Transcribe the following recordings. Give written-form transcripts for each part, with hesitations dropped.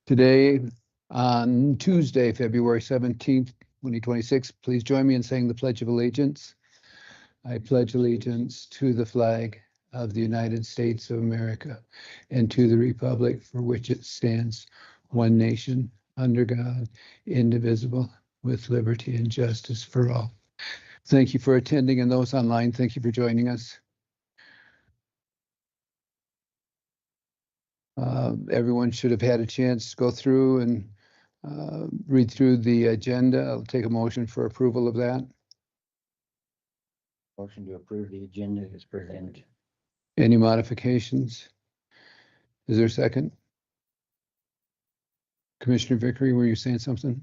Today, on Tuesday, February 17th, 2026, please join me in saying the Pledge of Allegiance. I pledge allegiance to the flag of the United States of America and to the republic for which it stands, one nation, under God, indivisible, with liberty and justice for all. Thank you for attending, and those online, thank you for joining us. Everyone should have had a chance to go through and read through the agenda. I'll take a motion for approval of that. Motion to approve the agenda is presented. Any modifications? Is there a second? Commissioner Vickery, were you saying something?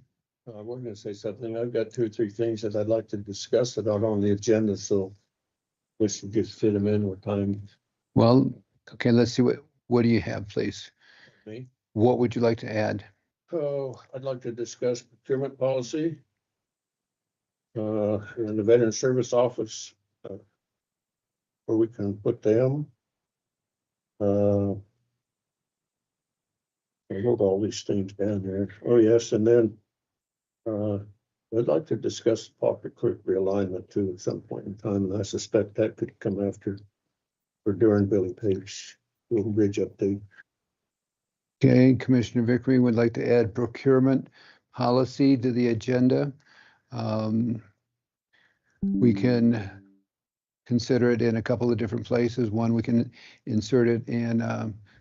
I was going to say something. I've got 2 or 3 things that I'd like to discuss that aren't on the agenda, so we should just fit them in with time. Well, okay, let's see what do you have, please? Me? What would you like to add? Oh, I'd like to discuss procurement policy. And the Veteran Service Office, where we can put them. I wrote all these things down there. Oh, yes, and then I'd like to discuss Pocket Creek realignment too at some point in time, and I suspect that could come after or during Billy Page's little bridge update. Okay, Commissioner Vickery would like to add procurement policy to the agenda. We can consider it in a couple of different places. One, we can insert it in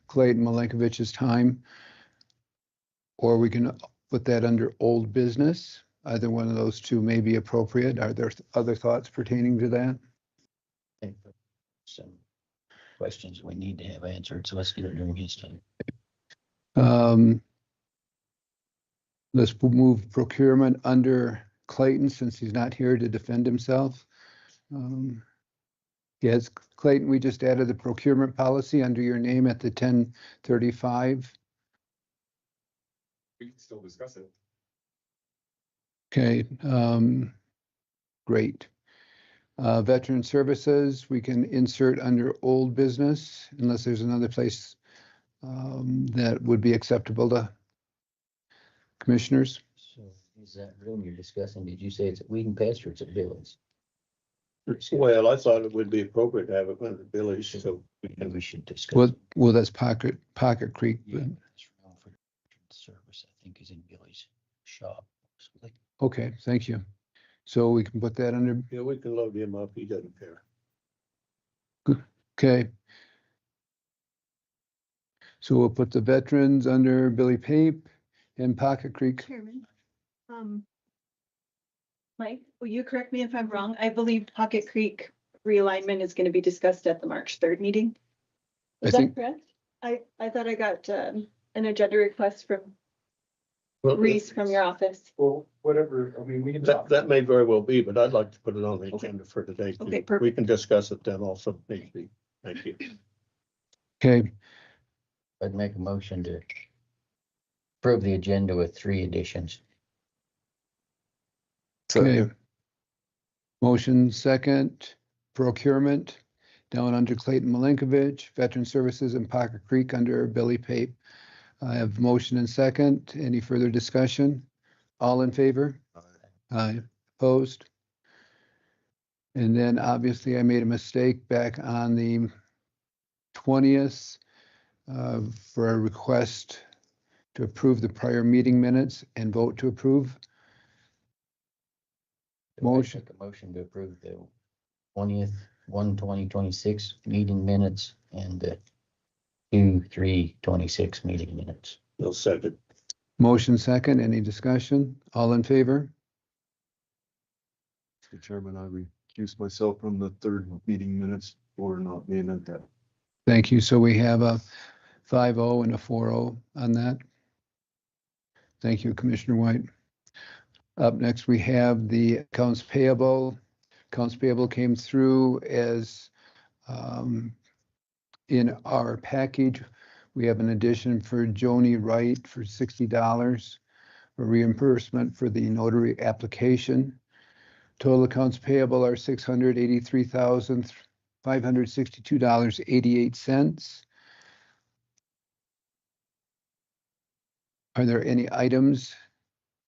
Clayton Malenkovich's time, or we can put that under old business. Either one of those two may be appropriate. Are there other thoughts pertaining to that? I think some questions we need to have answered, so let's get it during his time. Let's move procurement under Clayton since he's not here to defend himself. Yes, Clayton, we just added the procurement policy under your name at the 10:35. We can still discuss it. Okay, great. Veteran Services, we can insert under old business unless there's another place that would be acceptable to commissioners. So is that room you're discussing, did you say it's at Whedon Pest or it's at Billy's? Well, I thought it would be appropriate to have it under Billy's, so We should discuss. Well, that's Pocket Creek. Yeah, but- this room for service, I think, is in Billy's shop. Okay, thank you. So we can put that under, yeah, we can load him up. He doesn't care. okay. So we'll put the veterans under Billy Pape and Pocket Creek. Chairman, Mike, will you correct me if I'm wrong? I believe Pocket Creek realignment is going to be discussed at the March 3rd meeting. I Is think- that correct? I thought I got an agenda request from Well, Reese from your office. Well, whatever, I mean, we can that, talk. that may very well be, but I'd like to put it on the Okay. agenda for today. too. Okay, perfect. We can discuss it then also, maybe. Thank you. Okay, I'd make a motion to approve the agenda with 3 additions. okay. Motion second, procurement, down under Clayton Malenkovich, Veteran Services and Pocket Creek under Billy Pape. I have motion and second. Any further discussion? All in favor? Aye. Opposed? And then obviously I made a mistake back on the 20th for a request to approve the prior meeting minutes and vote to approve. So I Motion. make a motion to approve the 2026 meeting minutes and the 2/3/26 meeting minutes. No second. Motion second. Any discussion? All in favor? Mr. Chairman, I recuse myself from the 3rd meeting minutes for not being at that. Thank you. So we have a 5-0 and a 4-0 on that. Thank you, Commissioner White. Up next, we have the accounts payable. Accounts payable came through as in our package. We have an addition for Joni Wright for $60 for reimbursement for the notary application. Total accounts payable are $683,562.88. Are there any items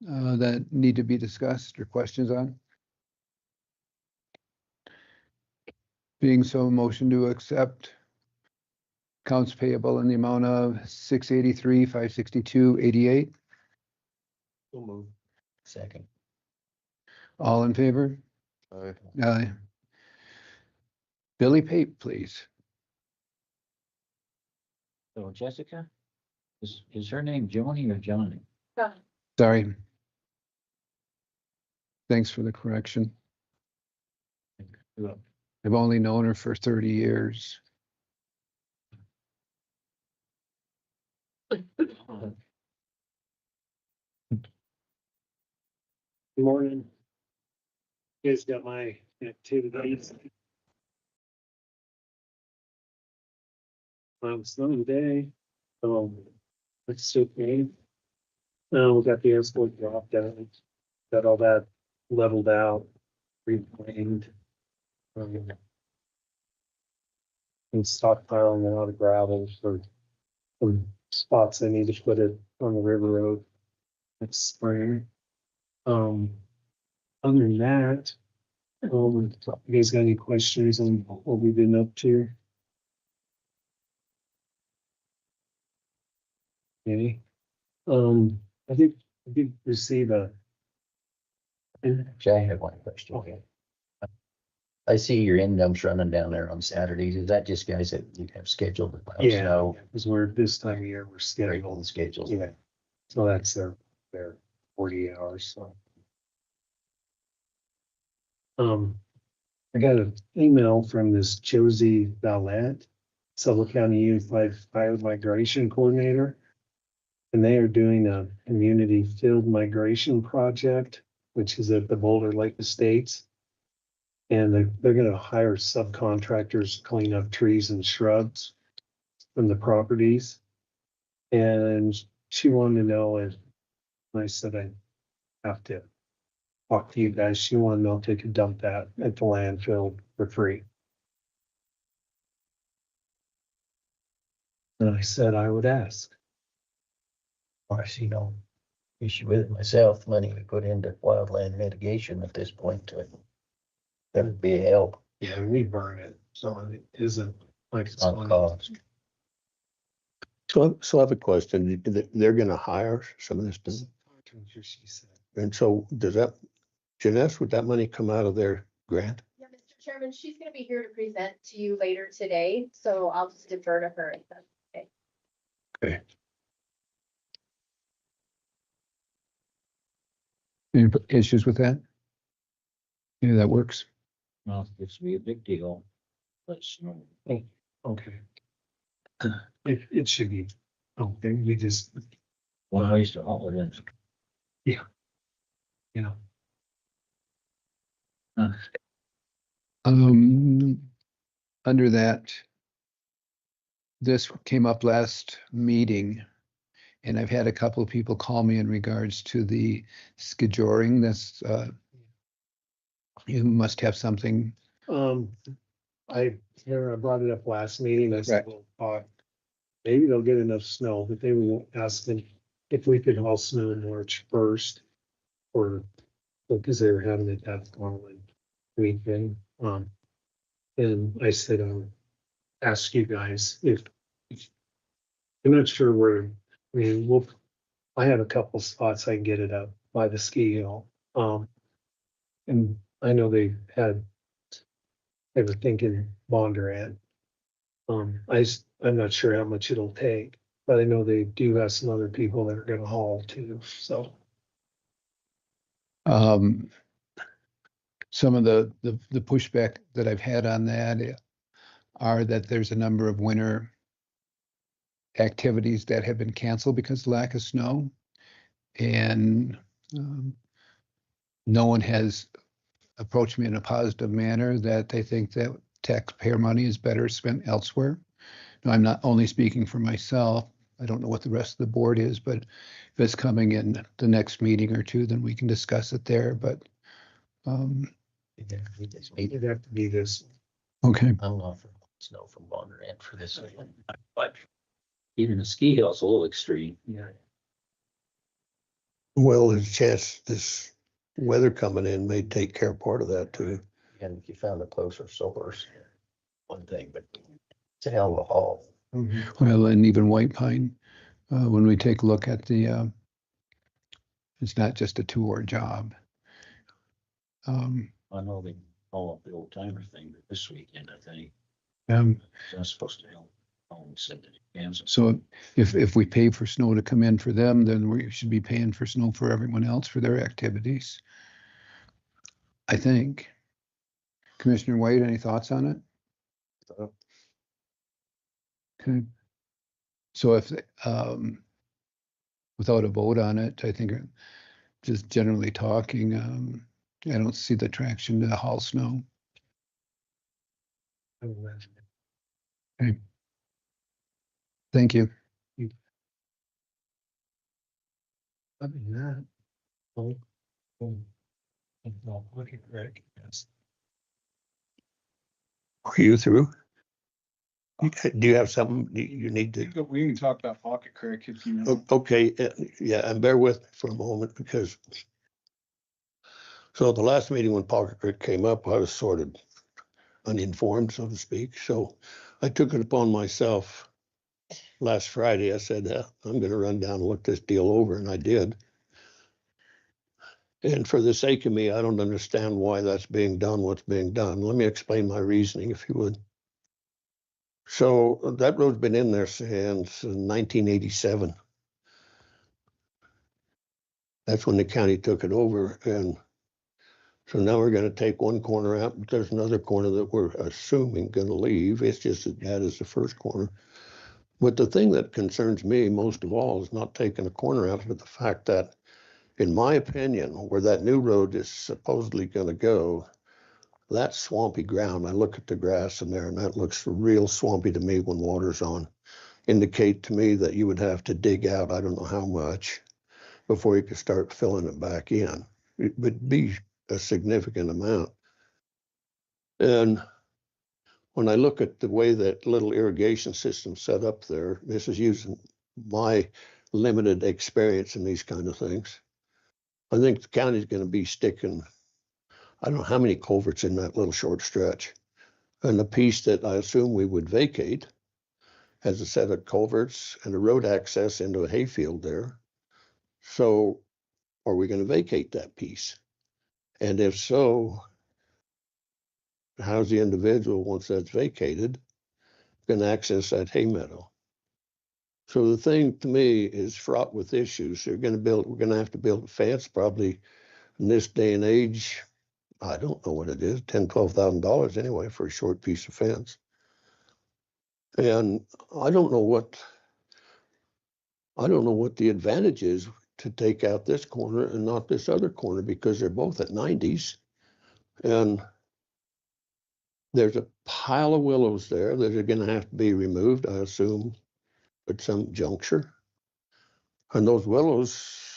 that need to be discussed or questions on? Being so, motion to accept accounts payable in the amount of 683, 562, 88. So move. Second. All in favor? Aye. Aye. Billy Pape, please. So Jessica, is her name Joni or Johnny? Sorry. Thanks for the correction. Yeah. I've only known her for 30 years. Good morning. You guys got my activities. Snowy day, it's okay. We got the asphalt drop down, got all that leveled out, reclaimed. And stockpiling a lot of gravel for some spots I need to put it on the river road next spring. Other than that, you guys got any questions on what we've been up to? Okay. I did receive a. Actually, I have one question. Okay. I see your end dumps running down there on Saturdays. Is that just guys that you have scheduled to plow Yeah, snow? because we're this time of year, we're Very scheduled. old schedules. Yeah. So that's their 40 hours, so. I got an email from this Josie Ballette, Sublette County Unified Fire Migration Coordinator. And they are doing a community field migration project, which is at the Boulder Lake Estates. And they're gonna hire subcontractors to clean up trees and shrubs from the properties. And she wanted to know if, I said I have to talk to you guys. She wanted to know if they could dump that at the landfill for free. And I said I would ask. I see no issue with it myself. Money we put into wildland mitigation at this point to it. That would be a help Yeah, we burn it, so it isn't like it's on on cost. So I have a question. They're gonna hire some of this business. She said. And so does that, Janess, would that money come out of their grant? Yeah, Mr. Chairman, she's gonna be here to present to you later today, so I'll just defer to her. if that's okay. Okay. Any issues with that? Yeah, that works. Well, it's be a big deal. Let's know. Okay. It should be, okay, we just, One ways to haul it in. you know, Under that, this came up last meeting, and I've had a couple of people call me in regards to the skijoring. That's, you must have something. I brought it up last meeting, I said, Right. well, maybe they'll get enough snow, but they were asking if we could haul snow in March 1st. Or, because they were having it that following weekend, and I said, ask you guys if I'm not sure where, I mean, I have a couple spots I can get it up by the ski hill. And I know they were thinking Bondurant. I'm not sure how much it'll take, but I know they do have some other people that are gonna haul too, so. Some of the pushback that I've had on that are that there's a number of winter activities that have been canceled because of lack of snow. And no one has approached me in a positive manner that they think that taxpayer money is better spent elsewhere. Now, I'm not only speaking for myself. I don't know what the rest of the board is, but if it's coming in the next meeting or two, then we can discuss it there, but It'd have to be this. okay. I'm offering snow from Bondurant for this. But even the ski hill's a little extreme. Yeah. Well, there's a chance this weather coming in may take care of part of that too. And if you found a closer source, one thing, but it's a hell of a haul. Well, and even White Pine, when we take a look at it's not just a 2-hour job. I know they haul up the old timer thing this weekend, I think. Um, That's supposed to help. Send it to Kansas. So if we pay for snow to come in for them, then we should be paying for snow for everyone else for their activities. I think. Commissioner White, any thoughts on it? Okay. So if, without a vote on it, I think just generally talking, I don't see the traction to haul snow. Okay. Thank you. Other than that. Look at Greg. Yes. Are you through? Do you have something you need to? We can talk about Pocket Creek if you know. Okay, yeah, and bear with me for a moment because so the last meeting when Pocket Creek came up, I was sort of uninformed, so to speak. So I took it upon myself last Friday. I said, I'm going to run down and look this deal over, and I did. And for the sake of me, I don't understand why that's being done, what's being done. Let me explain my reasoning, if you would. So that road's been in there since 1987. That's when the county took it over. And so now we're going to take one corner out, but there's another corner that we're assuming going to leave. It's just as bad as the first corner. But the thing that concerns me most of all is not taking a corner out, but the fact that, in my opinion, where that new road is supposedly going to go, that swampy ground, I look at the grass in there and that looks real swampy to me when water's on. Indicate to me that you would have to dig out, I don't know how much, before you could start filling it back in. It would be a significant amount. And when I look at the way that little irrigation system set up there, this is using my limited experience in these kind of things. I think the county's going to be sticking, I don't know how many culverts in that little short stretch. And the piece that I assume we would vacate has a set of culverts and a road access into a hayfield there. So are we going to vacate that piece? And if so, how's the individual, once that's vacated, going to access that hay meadow? So the thing to me is fraught with issues. We're going to have to build a fence probably in this day and age. I don't know what it is, $10,000, $12,000 anyway for a short piece of fence. And I don't know what the advantage is to take out this corner and not this other corner because they're both at 90s. And there's a pile of willows there that are going to have to be removed, I assume, at some juncture. And those willows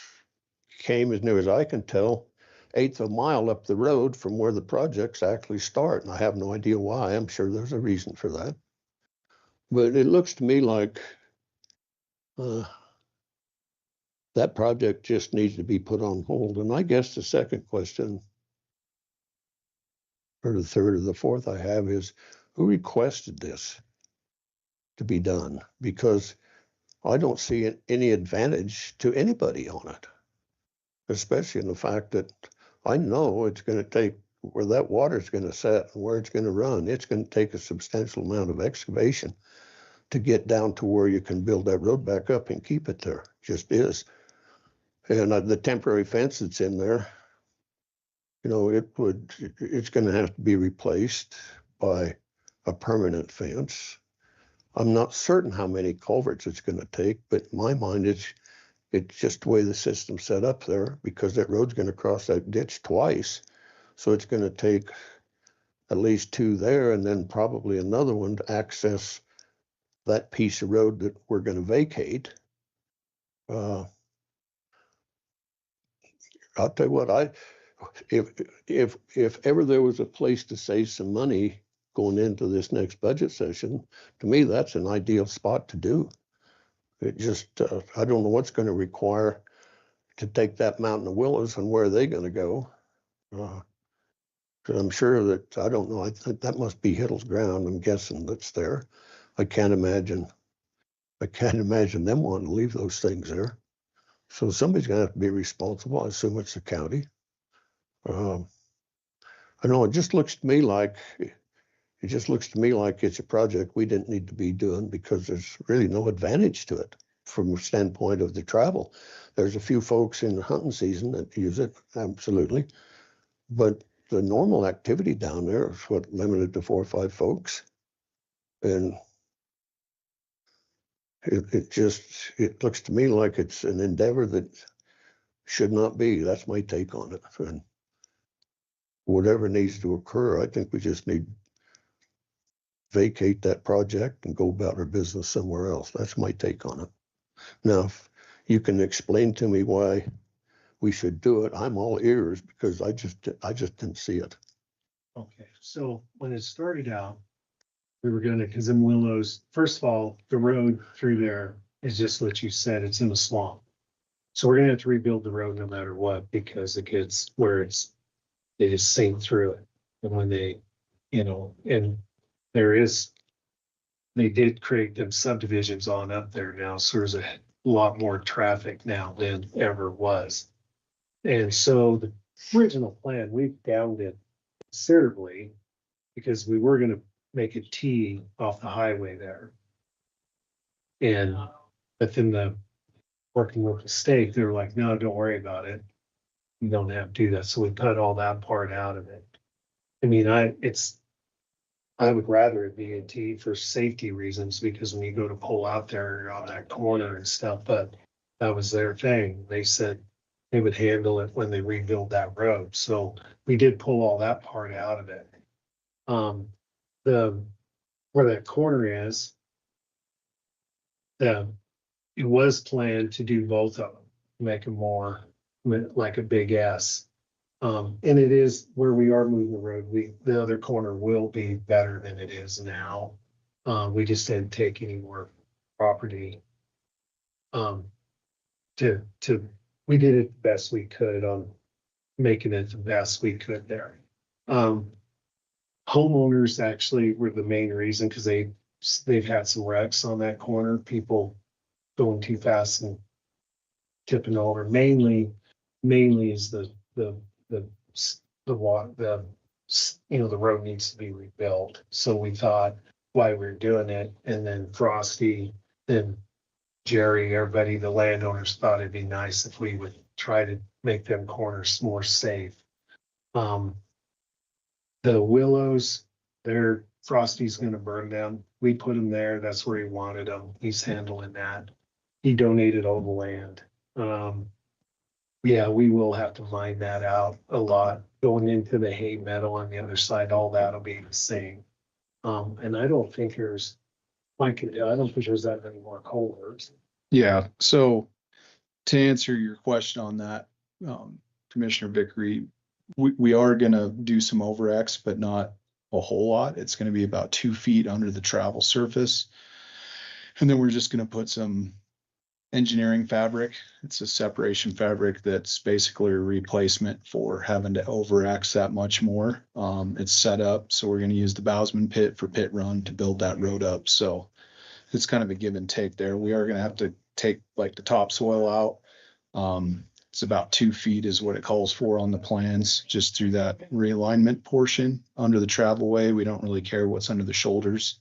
came, as near as I can tell, 1/8 of a mile up the road from where the projects actually start. And I have no idea why. I'm sure there's a reason for that. But it looks to me like that project just needs to be put on hold. And I guess the second question, or the third or the fourth I have is, who requested this to be done? Because I don't see any advantage to anybody on it, especially in the fact that I know it's going to take, where that water is going to set and where it's going to run, it's going to take a substantial amount of excavation to get down to where you can build that road back up and keep it there. It just is. And the temporary fence that's in there, you know, it's going to have to be replaced by a permanent fence. I'm not certain how many culverts it's going to take, but in my mind, it's just the way the system's set up there, because that road's going to cross that ditch twice. So it's going to take at least 2 there and then probably another one to access that piece of road that we're going to vacate. I'll tell you what, if ever there was a place to save some money going into this next budget session, to me, that's an ideal spot to do. It just, I don't know what's going to require to take that mountain of willows and where are they gonna go? Cause I'm sure that, I don't know, I think that must be Hiddle's ground, I'm guessing that's there. I can't imagine them wanting to leave those things there. So somebody's gonna have to be responsible. I assume it's the county. I know it just looks to me like it's a project we didn't need to be doing because there's really no advantage to it from the standpoint of the travel. There's a few folks in the hunting season that use it, absolutely. But the normal activity down there is what, limited to 4 or 5 folks. And it looks to me like it's an endeavor that should not be. That's my take on it. And whatever needs to occur, I think we just need to vacate that project and go about our business somewhere else. That's my take on it. Now, if you can explain to me why we should do it, I'm all ears, because I just didn't see it. Okay, so when it started out, we were gonna, because in Willows, first of all, the road through there is just what you said, it's in a swamp. So we're gonna have to rebuild the road no matter what, because it gets where they just sink through it. And when they, and they did create them subdivisions on up there now, so there's a lot more traffic now than ever was. And so the original plan, we downed it considerably because we were gonna make a T off the highway there. But then working with the state, they were like, no, don't worry about it. You don't have to do that. So we cut all that part out of it. I mean, I would rather it be a T for safety reasons, because when you go to pull out there on that corner and stuff, but that was their thing. They said they would handle it when they rebuild that road. So we did pull all that part out of it. Where that corner is, it was planned to do both of them, make them more like a big S. And it is where we are moving the road. The other corner will be better than it is now. We just didn't take any more property. We did it the best we could on making it the best we could there. Homeowners actually were the main reason, because they've had some wrecks on that corner, people going too fast and tipping over. Mainly is the road needs to be rebuilt. So we thought why we're doing it, and then Frosty, then Jerry, everybody, the landowners thought it'd be nice if we would try to make them corners more safe. The willows, Frosty's gonna burn them. We put them there. That's where he wanted them. He's handling that. He donated all the land. Yeah, we will have to mine that out a lot. Going into the hay meadow on the other side, all that'll be the same. And I don't think there's that many more culverts. Yeah, so to answer your question on that, Commissioner Vickery, we are gonna do some over-X, but not a whole lot. It's gonna be about 2 feet under the travel surface. And then we're just gonna put some engineering fabric. It's a separation fabric that's basically a replacement for having to over-X that much more. It's set up, so we're gonna use the Bousman pit for pit run to build that road up. So it's kind of a give and take there. We are gonna have to take like the topsoil out. It's about 2 feet is what it calls for on the plans, just through that realignment portion under the travelway. We don't really care what's under the shoulders.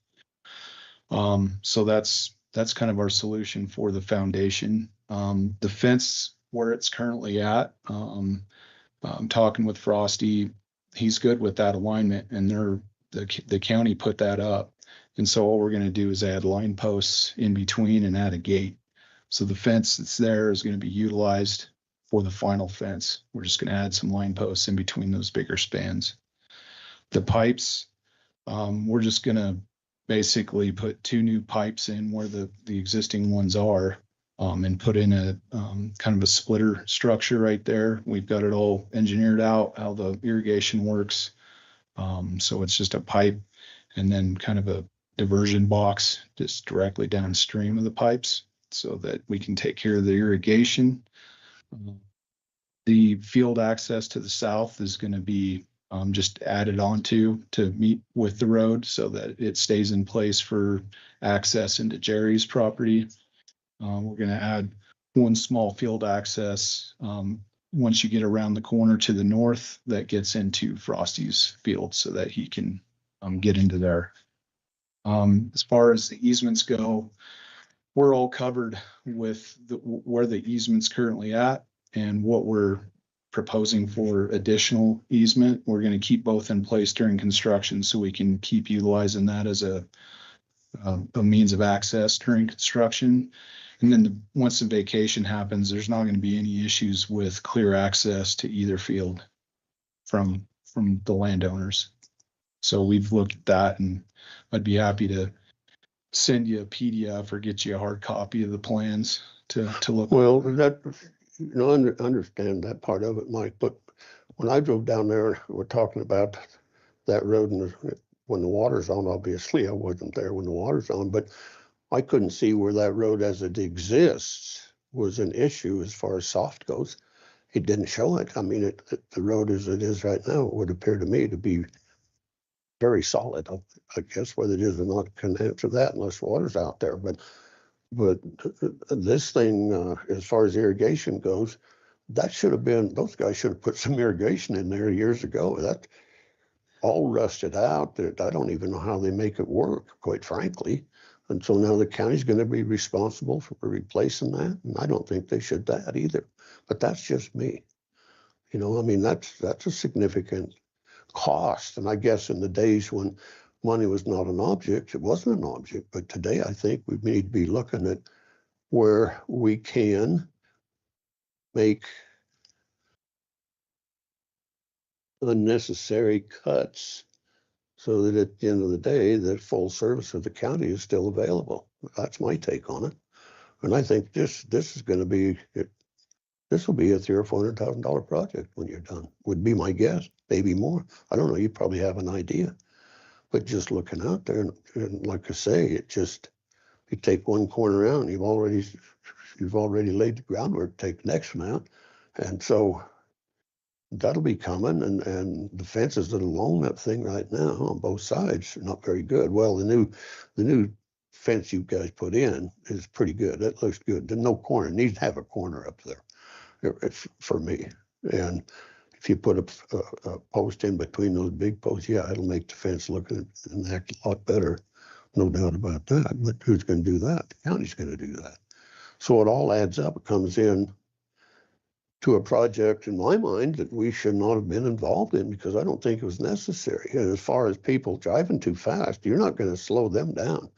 So that's kind of our solution for the foundation. The fence where it's currently at, I'm talking with Frosty. He's good with that alignment, and the county put that up. And so all we're going to do is add line posts in between and add a gate. So the fence that's there is going to be utilized for the final fence. We're just going to add some line posts in between those bigger spans. The pipes, we're just going to basically put 2 new pipes in where the existing ones are, and put in a kind of a splitter structure right there. We've got it all engineered out, how the irrigation works. So it's just a pipe and then kind of a diversion box just directly downstream of the pipes so that we can take care of the irrigation. The field access to the south is going to be just added onto to meet with the road so that it stays in place for access into Jerry's property. We're going to add one small field access once you get around the corner to the north that gets into Frosty's field so that he can get into there. As far as the easements go, we're all covered with where the easement's currently at and what we're proposing for additional easement. We're going to keep both in place during construction so we can keep utilizing that as a means of access during construction. And then once the vacation happens, there's not going to be any issues with clear access to either field from the landowners. So we've looked at that, and I'd be happy to send you a PDF or get you a hard copy of the plans to look. Well, that, you know, understand that part of it, Mike, but when I drove down there, we're talking about that road and when the water's on, obviously I wasn't there when the water's on, but I couldn't see where that road as it exists was an issue as far as soft goes. It didn't show it. I mean, the road as it is right now would appear to me to be very solid. I guess whether it is or not can answer that unless water's out there. But this thing, as far as irrigation goes, that should have been, those guys should have put some irrigation in there years ago. That all rusted out. I don't even know how they make it work, quite frankly. And so now the county's going to be responsible for replacing that. And I don't think they should that either. But that's just me. You know, I mean, that's a significant cost. And I guess in the days when money was not an object, it wasn't an object. But today, I think we need to be looking at where we can make unnecessary cuts so that at the end of the day, the full service of the county is still available. That's my take on it. And I think this is going to be, this will be a $300,000 or $400,000 project when you're done, would be my guess, maybe more. I don't know, you probably have an idea. But just looking out there, and like I say, it just, you take one corner out and you've already laid the groundwork to take the next one out. And so that'll be coming, and the fences that are along that thing right now on both sides are not very good. Well, the new fence you guys put in is pretty good. That looks good. There's no corner. It needs to have a corner up there for me. And if you put a post in between those big posts, yeah, it'll make the fence look and act a lot better. No doubt about that. But who's going to do that? The county's going to do that. So it all adds up. It comes in to a project, in my mind, that we should not have been involved in because I don't think it was necessary. And as far as people driving too fast, you're not going to slow them down,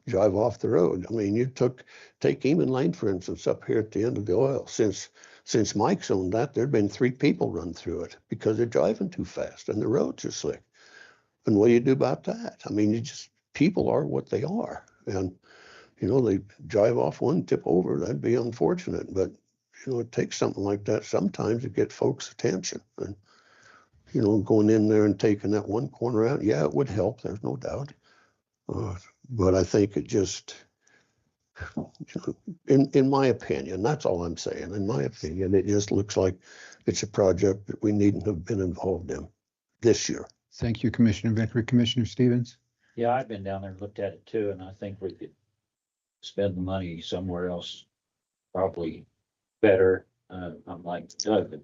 drive off the road. I mean, take Eamon Lane, for instance, up here at the end of the oil. Since Mike's owned that, there'd been 3 people run through it because they're driving too fast and the roads are slick. And what do you do about that? I mean, people are what they are. And, you know, they drive off one, tip over, that'd be unfortunate. But you know, it takes something like that sometimes to get folks' attention. And, you know, going in there and taking that one corner out, yeah, it would help. There's no doubt. But I think it just, you know, in my opinion, that's all I'm saying. In my opinion, it just looks like it's a project that we needn't have been involved in this year. Thank you, Commissioner Vickery. Commissioner Stevens? Yeah, I've been down there and looked at it too, and I think we could spend the money somewhere else, probably better. I'm like Doug,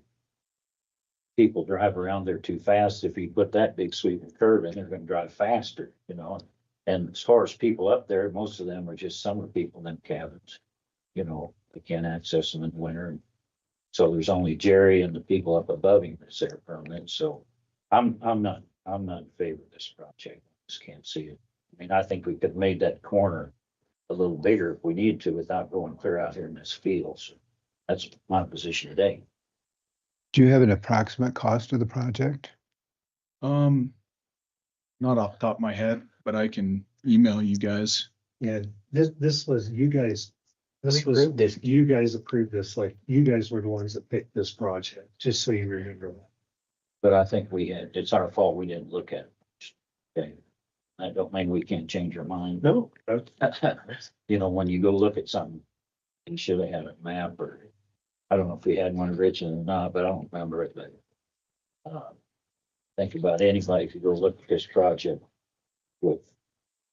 people drive around there too fast. If you put that big sweeping curve in, they're going to drive faster, you know. And as far as people up there, most of them are just summer people in them cabins. You know, they can't access them in the winter. So there's only Jerry and the people up above him that's there permanent. So I'm not in favor of this project. I just can't see it. I mean, I think we could have made that corner a little bigger if we needed to without going clear out here in this field. So that's my position today. Do you have an approximate cost of the project? Not off the top of my head, but I can email you guys. Yeah, this was, you guys, We approved this. you guys approved this, like, you guys were the ones that picked this project, just so you remember that. But I think it's our fault we didn't look at it. Okay. That don't mean we can't change our mind. No, You know, when you go look at something, you should have had a map or I don't know if we had one originally or not, but I don't remember it, but. Think about anybody could go look at this project with,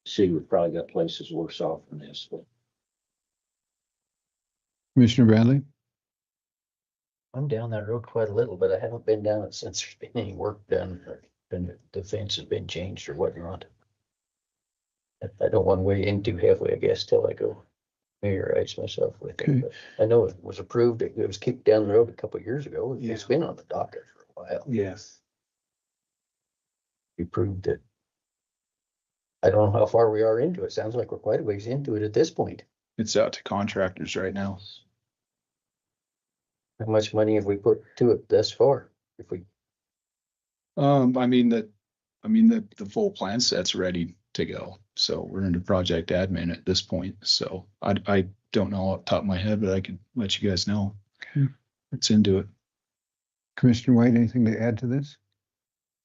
see, we've probably got places worse off than this, but. Commissioner Bradley? I'm down that road quite a little, but I haven't been down it since there's been any work done or been, the fence has been changed or whatnot. I don't want to weigh in too heavily, I guess, till I go familiarize myself with Okay. it. But I know it was approved. It was kicked down the road a couple of years ago. It's been on the docket for a while. Yes. We proved it. I don't know how far we are into it. Sounds like we're quite a ways into it at this point. It's out to contractors right now. How much money have we put to it thus far? If we, I mean, the full plan set's ready to go. So we're into project admin at this point. So I don't know off the top of my head, but I can let you guys know. Okay. It's into it. Commissioner White, anything to add to this?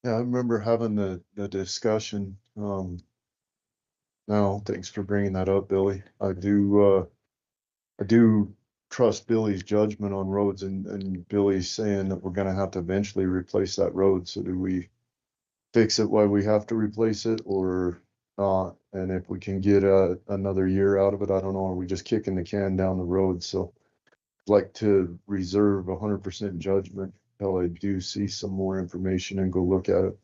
Yeah, I remember having the discussion. No, thanks for bringing that up, Billy. I do trust Billy's judgment on roads and Billy's saying that we're gonna have to eventually replace that road. So do we fix it while we have to replace it or not? And if we can get another year out of it, I don't know. Are we just kicking the can down the road? So I'd like to reserve 100% judgment until I do see some more information and go look at it.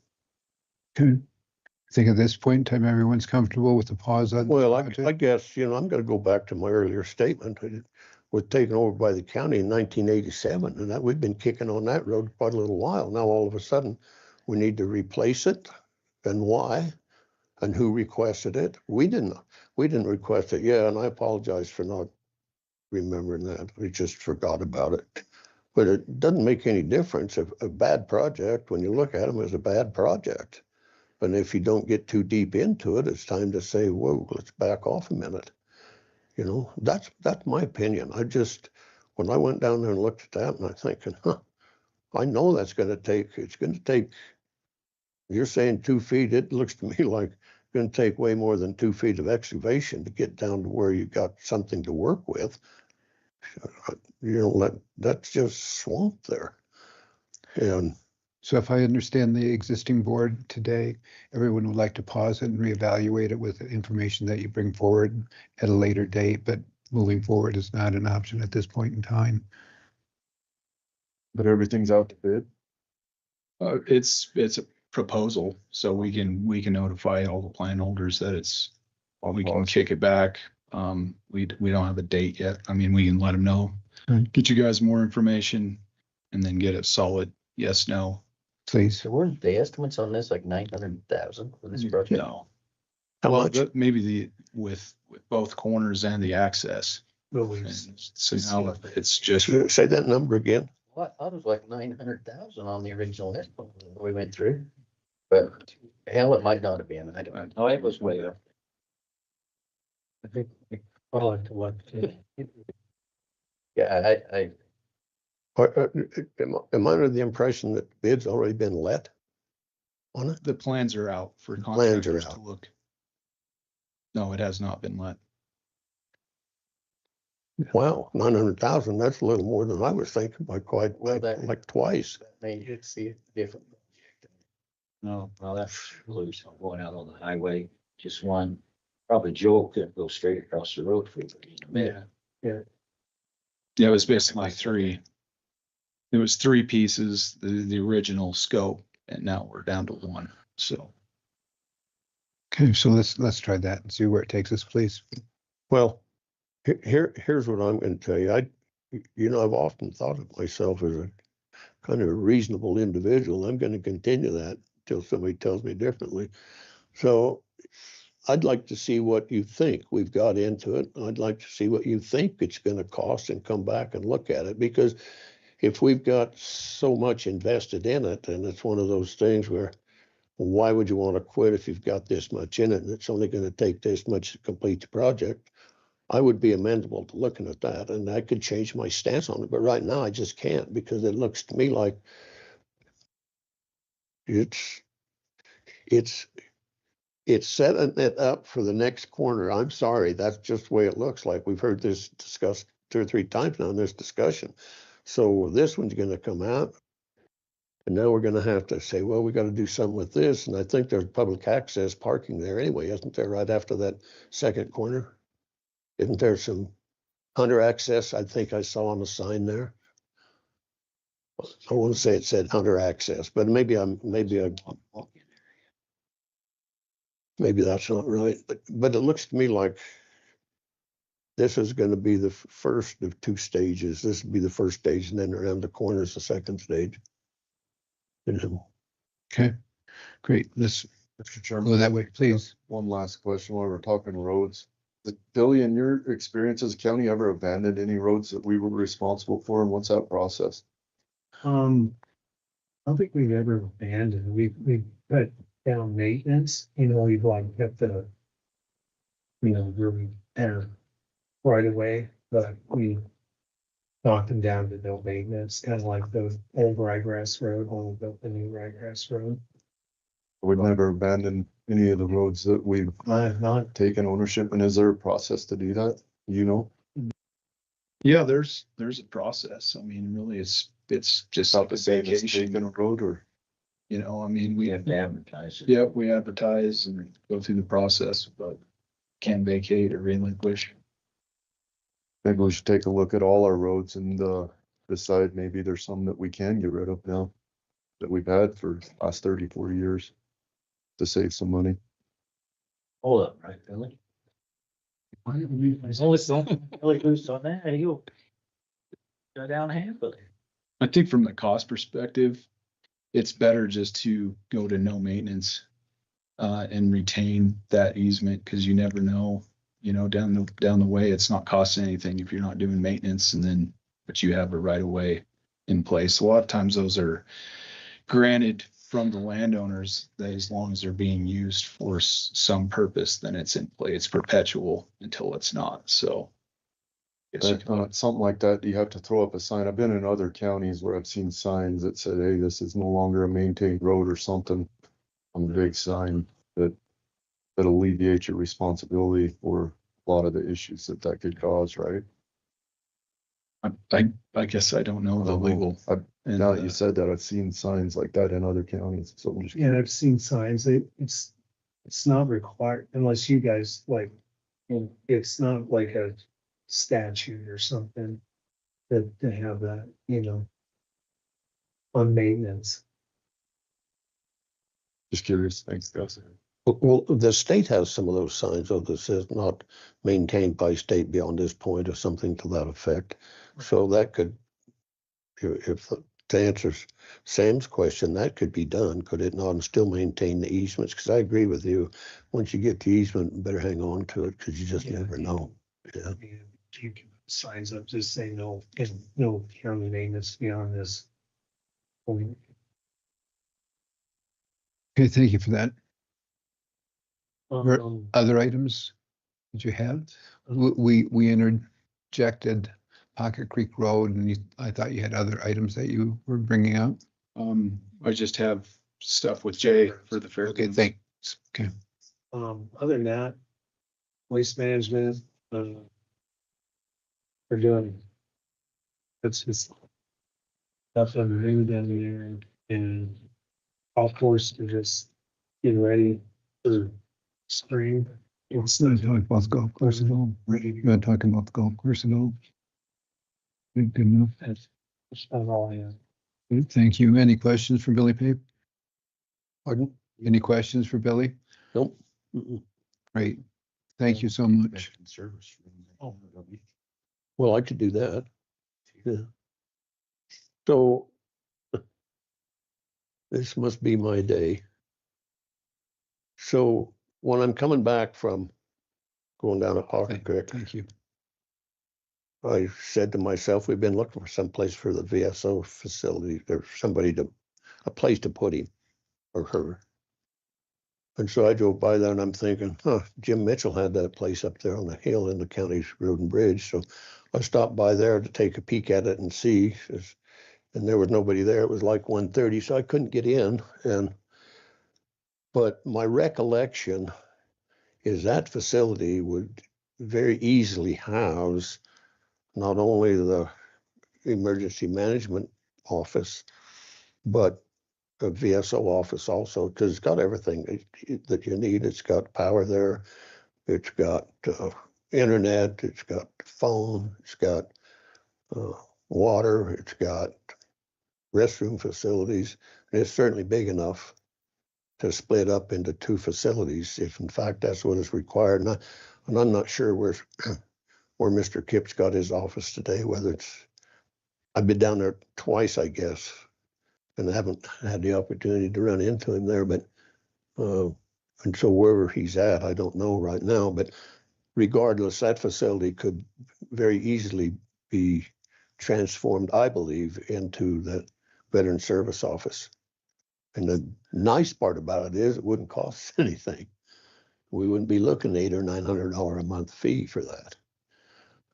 Okay. I think at this point in time, everyone's comfortable with the pause on. Well, I project? guess, I'm gonna go back to my earlier statement. It was taken over by the county in 1987, and that we've been kicking on that road quite a little while. Now, all of a sudden, we need to replace it, and why? And who requested it? We didn't request it. Yeah, and I apologize for not remembering that. We just forgot about it. But it doesn't make any difference. A bad project, when you look at them, is a bad project. And if you don't get too deep into it, it's time to say, whoa, let's back off a minute. That's my opinion. When I went down there and looked at that, and I'm thinking, I know it's going to take, you're saying 2 feet, it looks to me like it's going to take way more than 2 feet of excavation to get down to where you got something to work with. That's just swamp there. And So if I understand the existing board today, everyone would like to pause it and reevaluate it with the information that you bring forward at a later date, but moving forward is not an option at this point in time. But everything's out to bid. It's a proposal, so we can notify all the plan holders that we can kick it back. We don't have a date yet. I mean, we can let them know, get you guys more information and then get a solid yes, no. Please. so weren't the estimates on this like 900,000 for this project? No. how Well, much? maybe with both corners and the access. And so now it's just, Say that number again. Well, I thought it was like 900,000 on the original estimate that we went through. But hell, it might not have been. I don't know. Oh, it was way up. I think we call it what? Yeah, I Am I under the impression that the bid's already been let on it? the plans are out for Plans are contractors to out. look. No, it has not been let. Wow, 900,000, that's a little more than I was thinking by quite, Well, that- like twice. made it see it different. No, well, that's loose going out on the highway, just one. Probably Joel couldn't go straight across the road for it. Yeah, it was basically three. It was three pieces, the original scope, and now we're down to one, so. Okay, so let's try that and see where it takes us, please. Well, here's what I'm going to tell you. I've often thought of myself as a kind of a reasonable individual. I'm going to continue that until somebody tells me differently. So I'd like to see what you think. We've got into it. I'd like to see what you think it's going to cost and come back and look at it, because if we've got so much invested in it, and it's one of those things where, why would you want to quit if you've got this much in it and it's only going to take this much to complete the project? I would be amenable to looking at that, and I could change my stance on it. But right now I just can't, because it looks to me like it's setting it up for the next corner. I'm sorry, that's just the way it looks like. We've heard this discussed 2 or 3 times now in this discussion. So this one's gonna come out. And now we're gonna have to say, well, we gotta do something with this, and I think there's public access parking there anyway, isn't there, right after that second corner? Isn't there some hunter access, I think I saw on the sign there? I wanna say it said hunter access, but maybe that's not right, but it looks to me like this is gonna be the first of two stages. This would be the first stage, and then around the corner is the second stage. You know, Okay, great. Let's Mr. Chairman. go that way, please. One last question while we're talking roads. Billy, in your experience as a county, ever abandoned any roads that we were responsible for, and what's that process? I don't think we've ever abandoned, we put down maintenance, we've like kept the, really there right away, but we knocked them down to no maintenance, kind of like the old Ryegrass Road, when we built the new Ryegrass Road. We've never abandoned any of the roads that we've I've not, taken ownership, and is there a process to do that? You know, Yeah, there's a process. I mean, really, it's just not like the a same as taking vacation, a road, or I mean, We have to advertise it. yeah, we advertise and go through the process, but can vacate or relinquish. maybe we should take a look at all our roads and decide maybe there's some that we can get rid of now that we've had for the last 34 years to save some money. Hold up, right, Billy? There's only so really loose on that, you'll go down half of it. I think from the cost perspective, it's better just to go to no maintenance and retain that easement, because you never know, down the way, it's not costing anything if you're not doing maintenance, but you have a right of way in place. A lot of times those are granted from the landowners, that as long as they're being used for some purpose, then it's in play. It's perpetual until it's not. So. Something like that, you have to throw up a sign. I've been in other counties where I've seen signs that said, hey, this is no longer a maintained road or something on the big sign that alleviates your responsibility for a lot of the issues that could cause, right? I guess I don't know the legal. Now that you said that, I've seen signs like that in other counties, so I'm just. and I've seen signs, it's not required unless you guys like, it's not like a statute or something that to have that, on maintenance. Just curious, thanks, guys. well, the state has some of those signs, though, that says not maintained by state beyond this point or something to that effect. So that could, if, to answer Sam's question, that could be done, could it not, and still maintain the easements? Because I agree with you. Once you get the easement, you better hang on to it, because you just never know. Yeah. And you can put signs up, just say no, and no county maintenance beyond this point. Okay, thank you for that. Ver- Um, Other items that you have? We interjected Pocket Creek Road, and I thought you had other items that you were bringing up. I just have stuff with Jay for the fair. Okay, thanks. Okay. other than that, waste management, we're doing. That's just stuff I'm doing down there, and of course, we're just getting ready for spring. It's You want to talk about the golf course at all? You want to talk about the golf course at all? Good enough. That's about all I have. Good, thank you. Any questions for Billy Pape? Pardon? Any questions for Billy? Nope. Mm-mm. Great. Thank you so much. Well, I could do that. Yeah. So this must be my day. So when I'm coming back from going down a Pocket Creek, Thank you. I said to myself, we've been looking for some place for the VSO facility, or a place to put him or her. And so I drove by there and I'm thinking, Jim Mitchell had that place up there on the hill in the county's road and bridge. So I stopped by there to take a peek at it and see, and there was nobody there. It was like 1:30, so I couldn't get in. But my recollection is that facility would very easily house not only the emergency management office, but a VSO office also, because it's got everything that you need. It's got power there. It's got internet. It's got phone. It's got water. It's got restroom facilities. And it's certainly big enough to split up into 2 facilities, if in fact that's what is required. And I'm not sure where Mr. Kip's got his office today, whether it's, I've been down there twice, I guess, and I haven't had the opportunity to run into him there, but and so wherever he's at, I don't know right now, but regardless, that facility could very easily be transformed, I believe, into the Veteran Service Office. And the nice part about it is it wouldn't cost anything. We wouldn't be looking at $800 or $900 a month fee for that.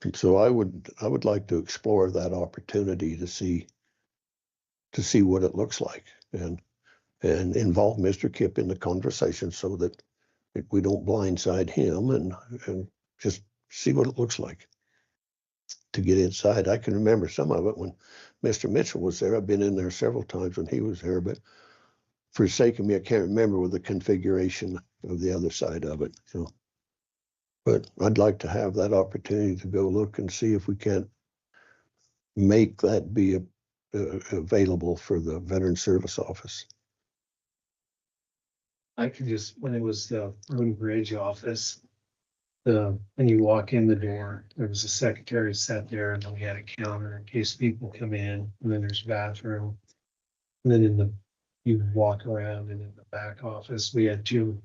And so I would like to explore that opportunity to see what it looks like and involve Mr. Kip in the conversation so that we don't blindside him and just see what it looks like to get inside. I can remember some of it when Mr. Mitchell was there. I've been in there several times when he was there, but for the sake of me, I can't remember with the configuration of the other side of it. So, but I'd like to have that opportunity to go look and see if we can't make that be available for the Veteran Service Office. I could just, when it was the road and bridge office, when you walk in the door, there was a secretary sat there and then we had a counter in case people come in, and then there's a bathroom. And then you walk around, and in the back office, we had two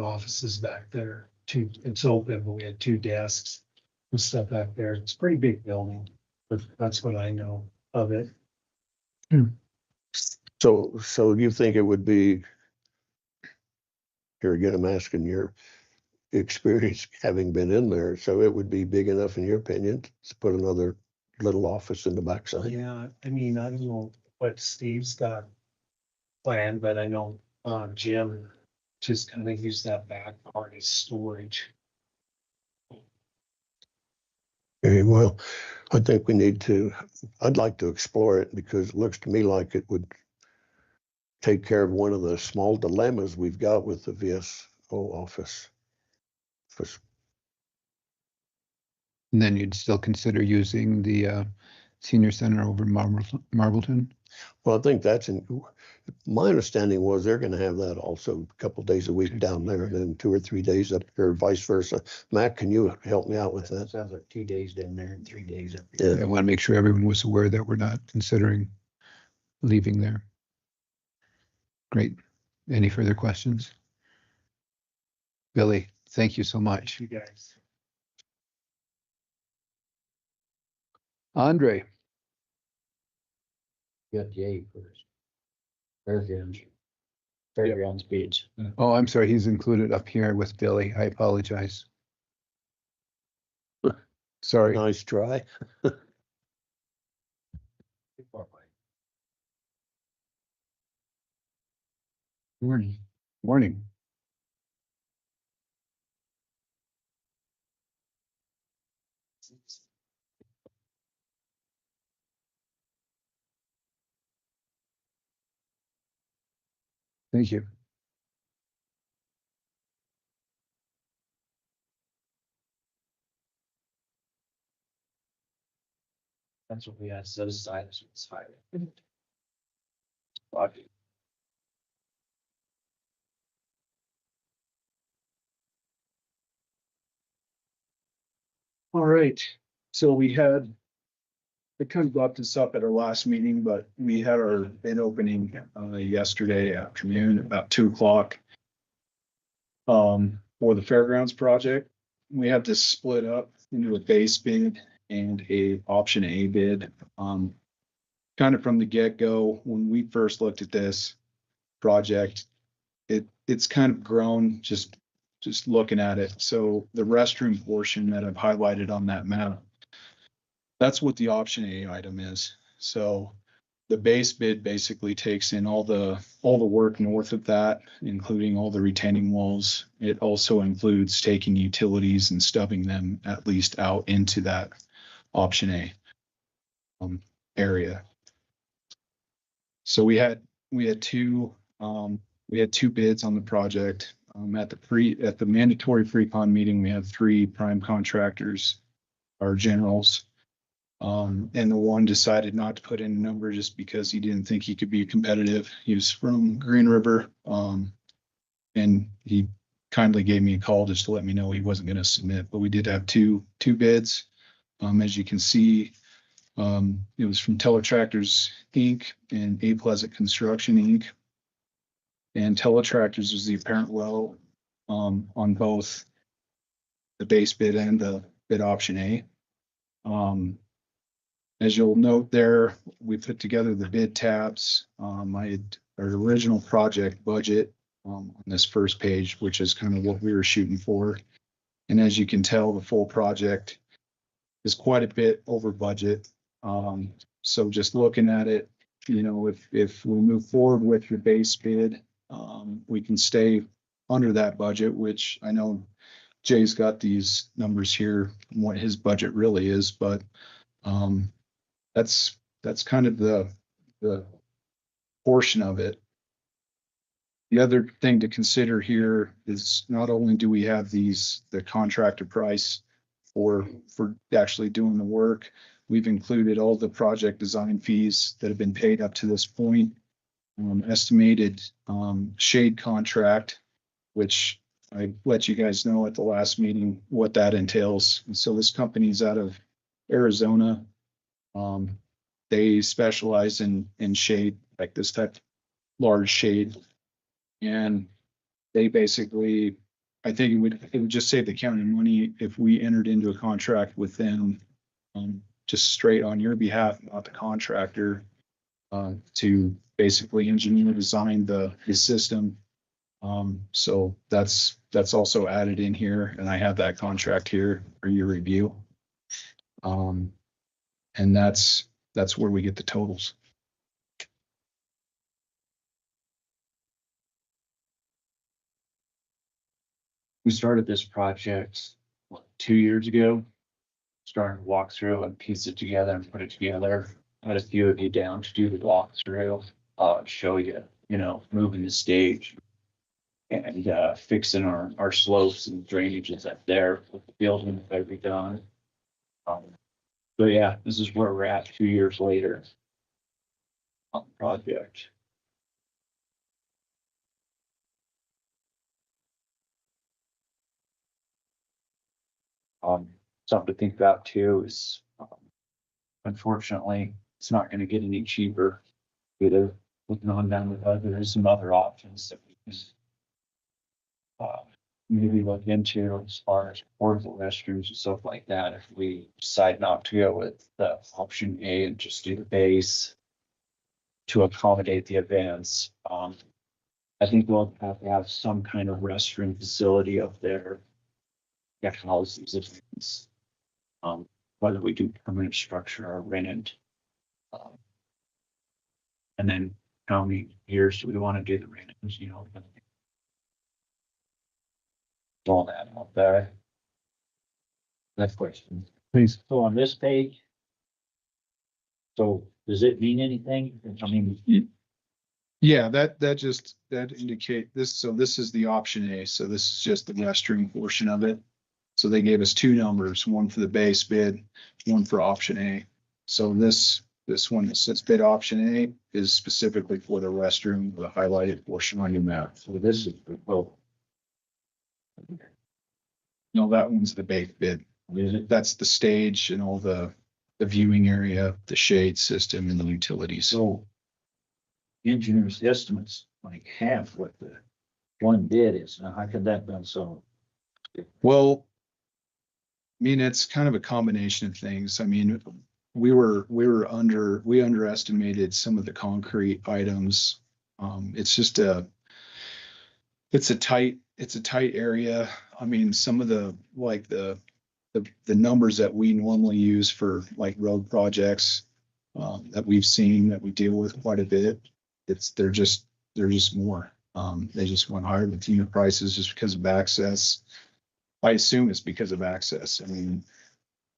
offices back there. It's open, but we had 2 desks and stuff back there. It's a pretty big building, but that's what I know of it. So you think it would be, here again, I'm asking your experience having been in there, so it would be big enough in your opinion to put another little office in the backside? Yeah, I mean, I don't know what Steve's got planned, but I know Jim just kind of used that back part as storage. Okay, well, I think I'd like to explore it because it looks to me like it would take care of one of the small dilemmas we've got with the VSO office. And then you'd still consider using the senior center over Marbleton? Well, I think my understanding was they're gonna have that also a couple days a week down there and then 2 or 3 days up here, vice versa. Matt, can you help me out with that? Sounds like 2 days down there and 3 days up Yeah. here. I want to make sure everyone was aware that we're not considering leaving there. Great. Any further questions? Billy, thank you so much. You guys. Andre, Got Jay first. Fairgrounds bids. oh, I'm sorry, he's included up here with Billy. I apologize. Sorry. Nice try. Morning. Morning. Thank you. That's what we had set aside as it's high. All right, so we had, I kind of brought this up at our last meeting, but we had our bid opening yesterday afternoon, about 2 o'clock. For the fairgrounds project, we have this split up into a base bid and a option A bid. Kind of from the get-go, when we first looked at this project, it's kind of grown just looking at it. So the restroom portion that I've highlighted on that map, that's what the option A item is. So the base bid basically takes in all the work north of that, including all the retaining walls. It also includes taking utilities and stubbing them at least out into that option A. area. So we had two bids on the project. At the mandatory pre-con meeting, we had 3 prime contractors, our generals. And the one decided not to put in a number just because he didn't think he could be competitive. He was from Green River. And he kindly gave me a call just to let me know he wasn't going to submit, but we did have two bids. As you can see, it was from Teletractors Inc. and A Pleasant Construction Inc. And Teletractors was the apparent low on both the base bid and the bid option A. As you'll note there, we put together the bid tabs. Our original project budget on this first page, which is kind of what we were shooting for. And as you can tell, the full project is quite a bit over budget. So just looking at it, if we move forward with your base bid, we can stay under that budget, which I know Jay's got these numbers here, what his budget really is, but that's kind of the portion of it. The other thing to consider here is not only do we have the contractor price for actually doing the work, we've included all the project design fees that have been paid up to this point, estimated shade contract, which I let you guys know at the last meeting what that entails. And so this company's out of Arizona. They specialize in shade, like this type of large shade. And they basically, I think it would just save the county money if we entered into a contract with them, just straight on your behalf, not the contractor, to basically engineer, design the system. So that's also added in here, and I have that contract here for your review. And that's where we get the totals. We started this project 2 years ago. Started to walk through and piece it together and put it together. I had a few of you down to do the walkthrough, show you, moving the stage and fixing our slopes and drainages up there with the building that I've redone. But yeah, this is where we're at 2 years later on the project. Something to think about too is, unfortunately, it's not going to get any cheaper. Either looking on down the road, there's some other options that we can maybe look into as far as portable restrooms and stuff like that. If we decide not to go with the option A and just do the base to accommodate the events, I think we'll have to have some kind of restroom facility up there. Get houses, events, whether we do permanent structure or rent it. And then how many years do we want to do the rentals, all that out there. Next question. Please. So on this page, so does it mean anything? I mean, Yeah, that indicate this. So this is the option A. So this is just the restroom portion of it. So they gave us 2 numbers, one for the base bid, one for option A. So this one that says bid option A is specifically for the restroom, the highlighted portion on your map. so this is, well, No, that one's the base bid. is it? That's the stage and all the viewing area, the shade system and the utilities. So engineer's estimates like half what the one bid is. Now, how could that be so? Well, I mean, it's kind of a combination of things. I mean, we underestimated some of the concrete items. It's a tight area. I mean, some of the numbers that we normally use for like road projects, that we've seen, that we deal with quite a bit, they're just more. They just went higher with unit prices just because of access. I assume it's because of access. I mean,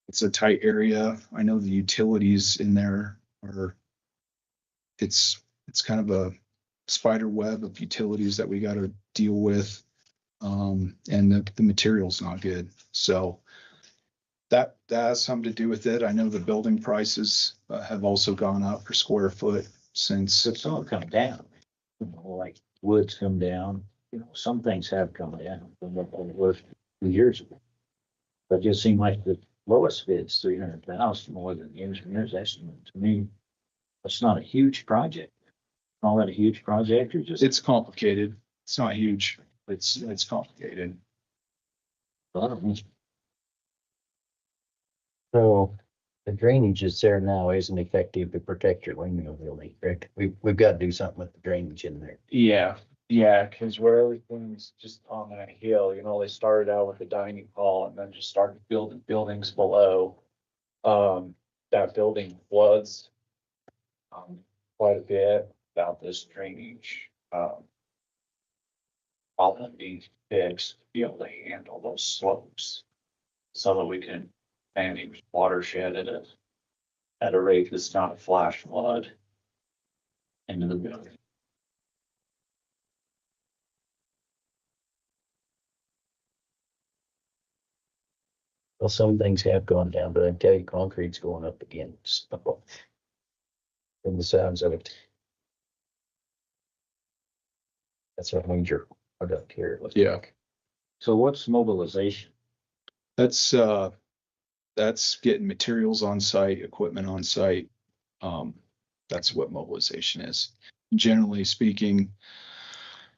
it's a tight area. I know the utilities in there are, it's kind of a spider web of utilities that we got to deal with. And the material's not good. So that has something to do with it. I know the building prices have also gone up per square foot since. It's all come down, like wood's come down, some things have come down from what they were 2 years ago. But it just seemed like the lowest bid's 300,000 more than the engineer's estimate. To me, it's not a huge project. Call that a huge project or just? It's complicated. It's not huge. It's complicated. A lot of them. So the drainage is there now isn't effective to protect your windmill building, correct? We've got to do something with the drainage in there. Yeah, because where everything's just on that hill, they started out with the dining hall and then just started building buildings below. That building floods quite a bit about this drainage. Probably be fixed to be able to handle those slopes so that we can manage watershed at a rate that's not a flash flood into the building. Well, some things have gone down, but I tell you, concrete's going up again. So, from the sounds of it. That's a major product here. Yeah. So what's mobilization? That's getting materials on site, equipment on site. That's what mobilization is. Generally speaking,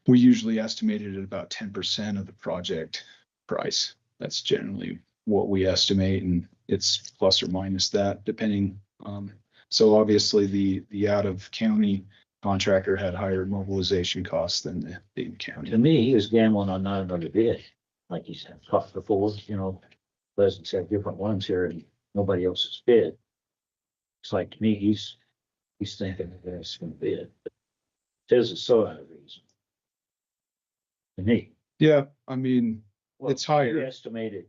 we usually estimate it at about 10% of the project price. That's generally what we estimate, and it's plus or minus that depending. So obviously the out of county contractor had higher mobilization costs than the in-county. To me, he was gambling on not another bid, like he said, talked before, Pleasant said different ones here and nobody else's bid. It's like, to me, he's thinking that there's gonna bid. But says it's so out of reason. To me. Yeah, I mean, Well, it's higher. you estimated,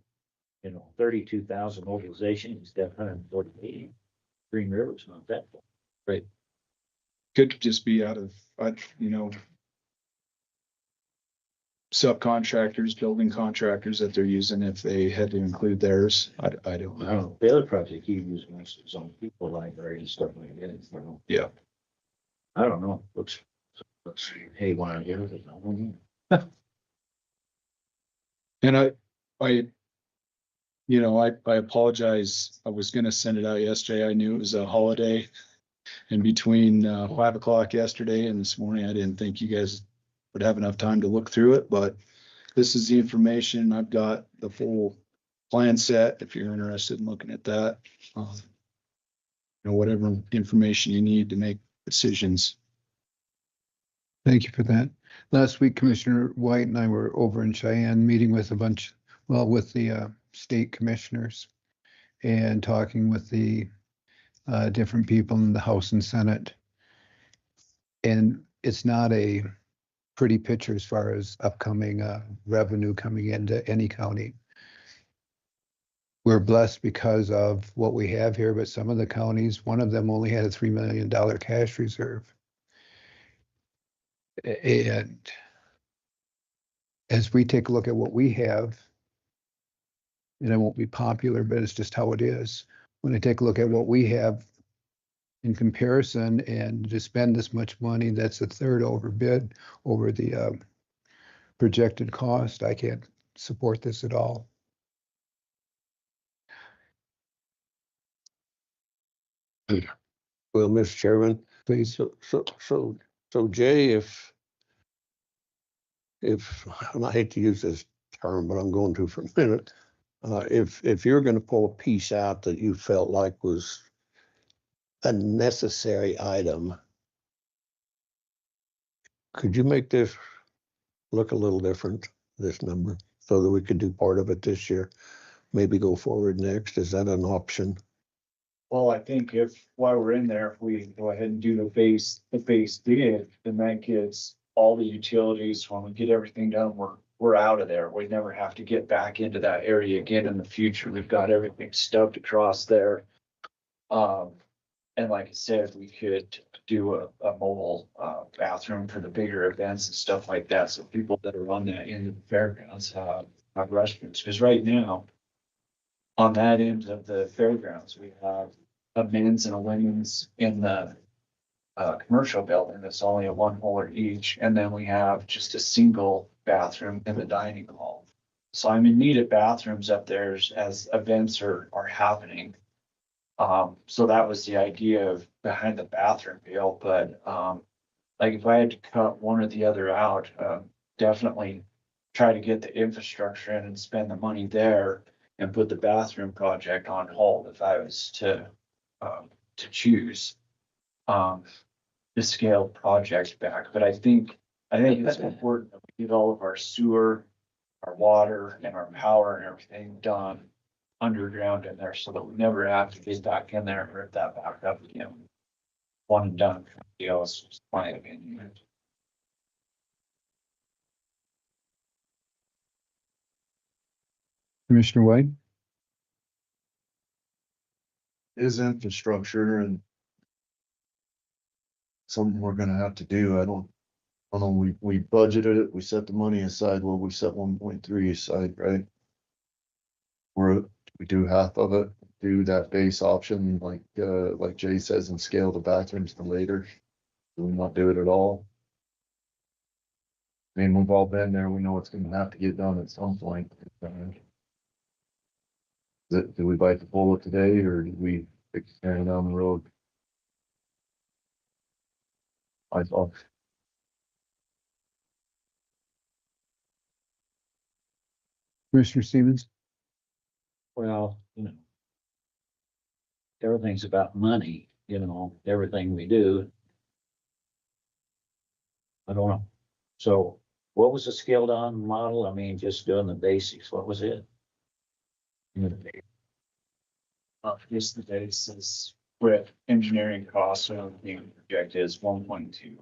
32,000 mobilization, he's got 148. Green River's not that far. Right. Could just be out of, subcontractors, building contractors that they're using if they had to include theirs. I don't know. The other project he used most of his own people library and stuff like that. Yeah. I don't know. Looks haywire here. And I apologize. I was gonna send it out yesterday. I knew it was a holiday. And between 5 o'clock yesterday and this morning, I didn't think you guys would have enough time to look through it, but this is the information. I've got the full plan set if you're interested in looking at that. Whatever information you need to make decisions. Thank you for that. Last week, Commissioner White and I were over in Cheyenne meeting with with the state commissioners and talking with the different people in the House and Senate. And it's not a pretty picture as far as upcoming revenue coming into any county. We're blessed because of what we have here, but some of the counties, one of them only had a $3 million cash reserve. And as we take a look at what we have, and it won't be popular, but it's just how it is. When I take a look at what we have in comparison and to spend this much money, that's a third overbid over the projected cost. I can't support this at all. Well, Mr. Chairman, Please. so Jay, if, and I hate to use this term, but I'm going to for a minute. If you're going to pull a piece out that you felt like was a necessary item, could you make this look a little different, this number, so that we could do part of it this year, maybe go forward next? Is that an option? Well, I think while we're in there, if we go ahead and do the base bid, then that gets all the utilities, when we get everything done, we're out of there. We never have to get back into that area again in the future. We've got everything stubbed across there. And like I said, we could do a mobile, bathroom for the bigger events and stuff like that, so people that are on that end of the fairgrounds have restrooms, because right now, on that end of the fairgrounds, we have a men's and a women's in the commercial building that's only a one holder each, and then we have just a single bathroom in the dining hall. So I'm in need of bathrooms up there as events are happening. So that was the idea of behind the bathroom deal, but like if I had to cut one or the other out, definitely try to get the infrastructure in and spend the money there and put the bathroom project on hold if I was to choose the scale project back. But I think it's important that we get all of our sewer, our water and our power and everything done underground in there so that we never have to get back in there and rip that back up again. One and done, else, just my opinion. Commissioner White? Is infrastructure and something we're gonna have to do. I don't know, we budgeted it, we set the money aside, well, we set 1.3 aside, right? We do half of it, do that base option, like Jay says, and scale the bathrooms to later. Do we not do it at all? I mean, we've all been there, we know it's gonna have to get done at some point. Do we bite the bullet today, or do we carry down the road? I thought, Commissioner Stevens? Well, everything's about money, everything we do. I don't know. So what was the scaled down model? I mean, just doing the basics, what was it? Just the basis with engineering costs, so the project is 1.2.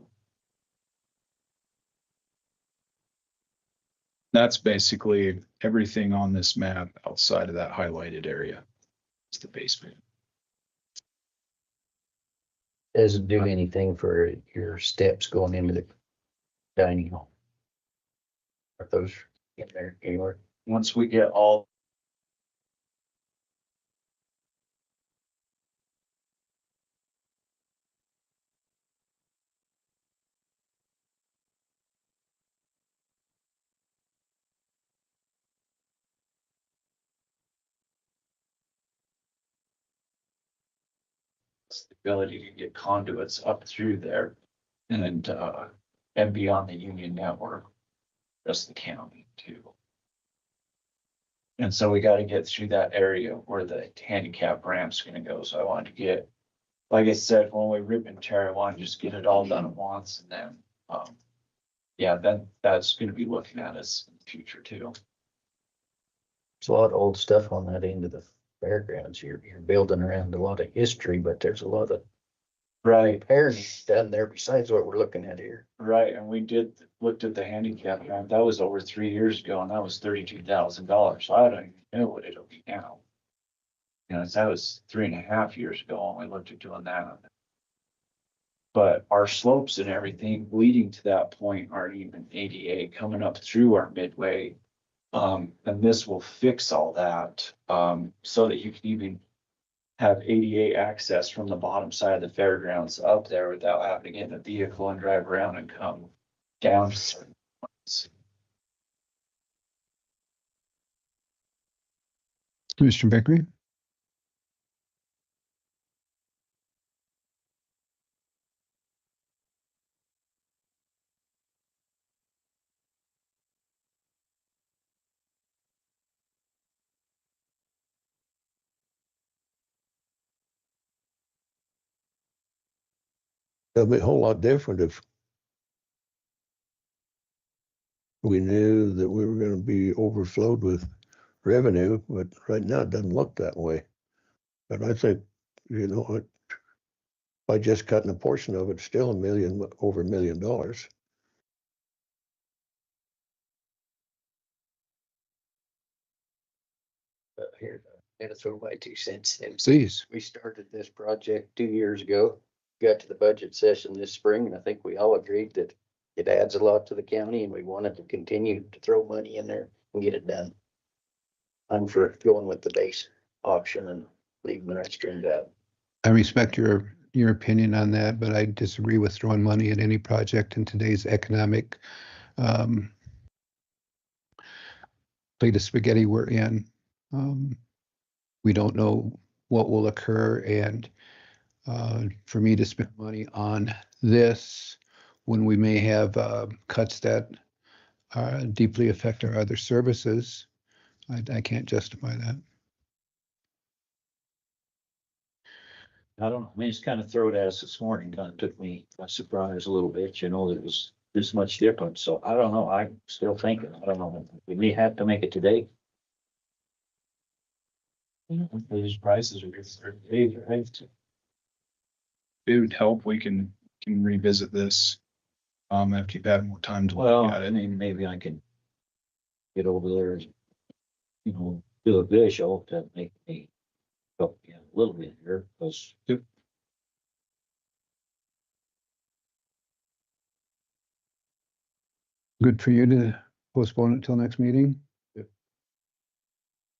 That's basically everything on this map outside of that highlighted area. It's the basement. Doesn't do anything for your steps going into the dining hall. Are those in there anywhere? Once we get all the ability to get conduits up through there and beyond the union network, just the county too. And so we got to get through that area where the handicap ramp's gonna go. So I wanted to get, like I said, when we rip and tear, I want to just get it all done at once and then, yeah, then that's gonna be looking at us in the future too. There's a lot of old stuff on that end of the fairgrounds. You're building around a lot of history, but there's a lot of Right. repairs done there besides what we're looking at here. Right, and we looked at the handicap ramp, that was over 3 years ago, and that was $32,000, so I don't even know what it'll be now. That was 3.5 years ago when we looked at doing that. But our slopes and everything leading to that point aren't even ADA coming up through our midway. And this will fix all that, so that you can even have ADA access from the bottom side of the fairgrounds up there without having to get in a vehicle and drive around and come down to certain points. Commissioner Vickery? It'll be a whole lot different if we knew that we were gonna be overflowed with revenue, but right now it doesn't look that way. But I think, by just cutting a portion of it, still over $1 million. But here, gotta throw my 2 cents in. Please. We started this project 2 years ago, got to the budget session this spring, and I think we all agreed that it adds a lot to the county and we wanted to continue to throw money in there and get it done. I'm for going with the base option and leaving the restrooms out. I respect your opinion on that, but I disagree with throwing money at any project in today's economic plate of spaghetti we're in. We don't know what will occur, and for me to spend money on this when we may have cuts that deeply affect our other services, I can't justify that. I don't know, I mean, it's kind of thrown at us this morning, kind of took me by surprise a little bit, you know, that it was this much different, so I don't know, I'm still thinking, I don't know, we may have to make it today. These prices are big, right? It would help, we can revisit this. After you've had more time to Well, look at I it. mean, maybe I can get over there, and, you know, do a visual to make me help me a little bit here, because Good for you to postpone it till next meeting? Yep.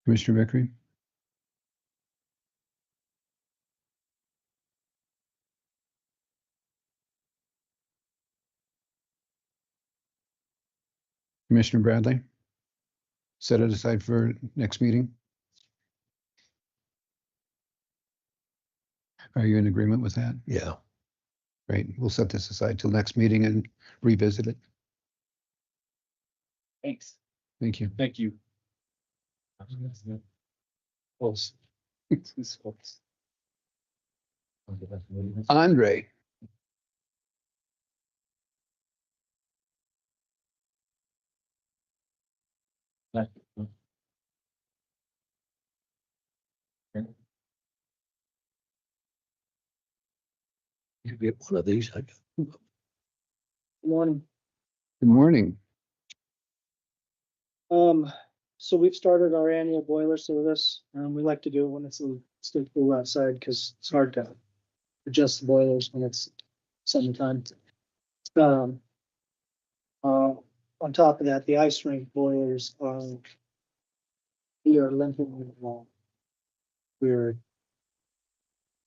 Commissioner Vickery? Commissioner Bradley? Set it aside for next meeting? Are you in agreement with that? Yeah. Great, we'll set this aside till next meeting and revisit it. Thanks. Thank you. Thank you. Close. It's close. Andre? You get one of these. Morning. Good morning. So we've started our annual boiler service. We like to do it when it's still cool outside because it's hard to adjust the boilers when it's summertime. On top of that, the ice rink boilers we are limping along. We're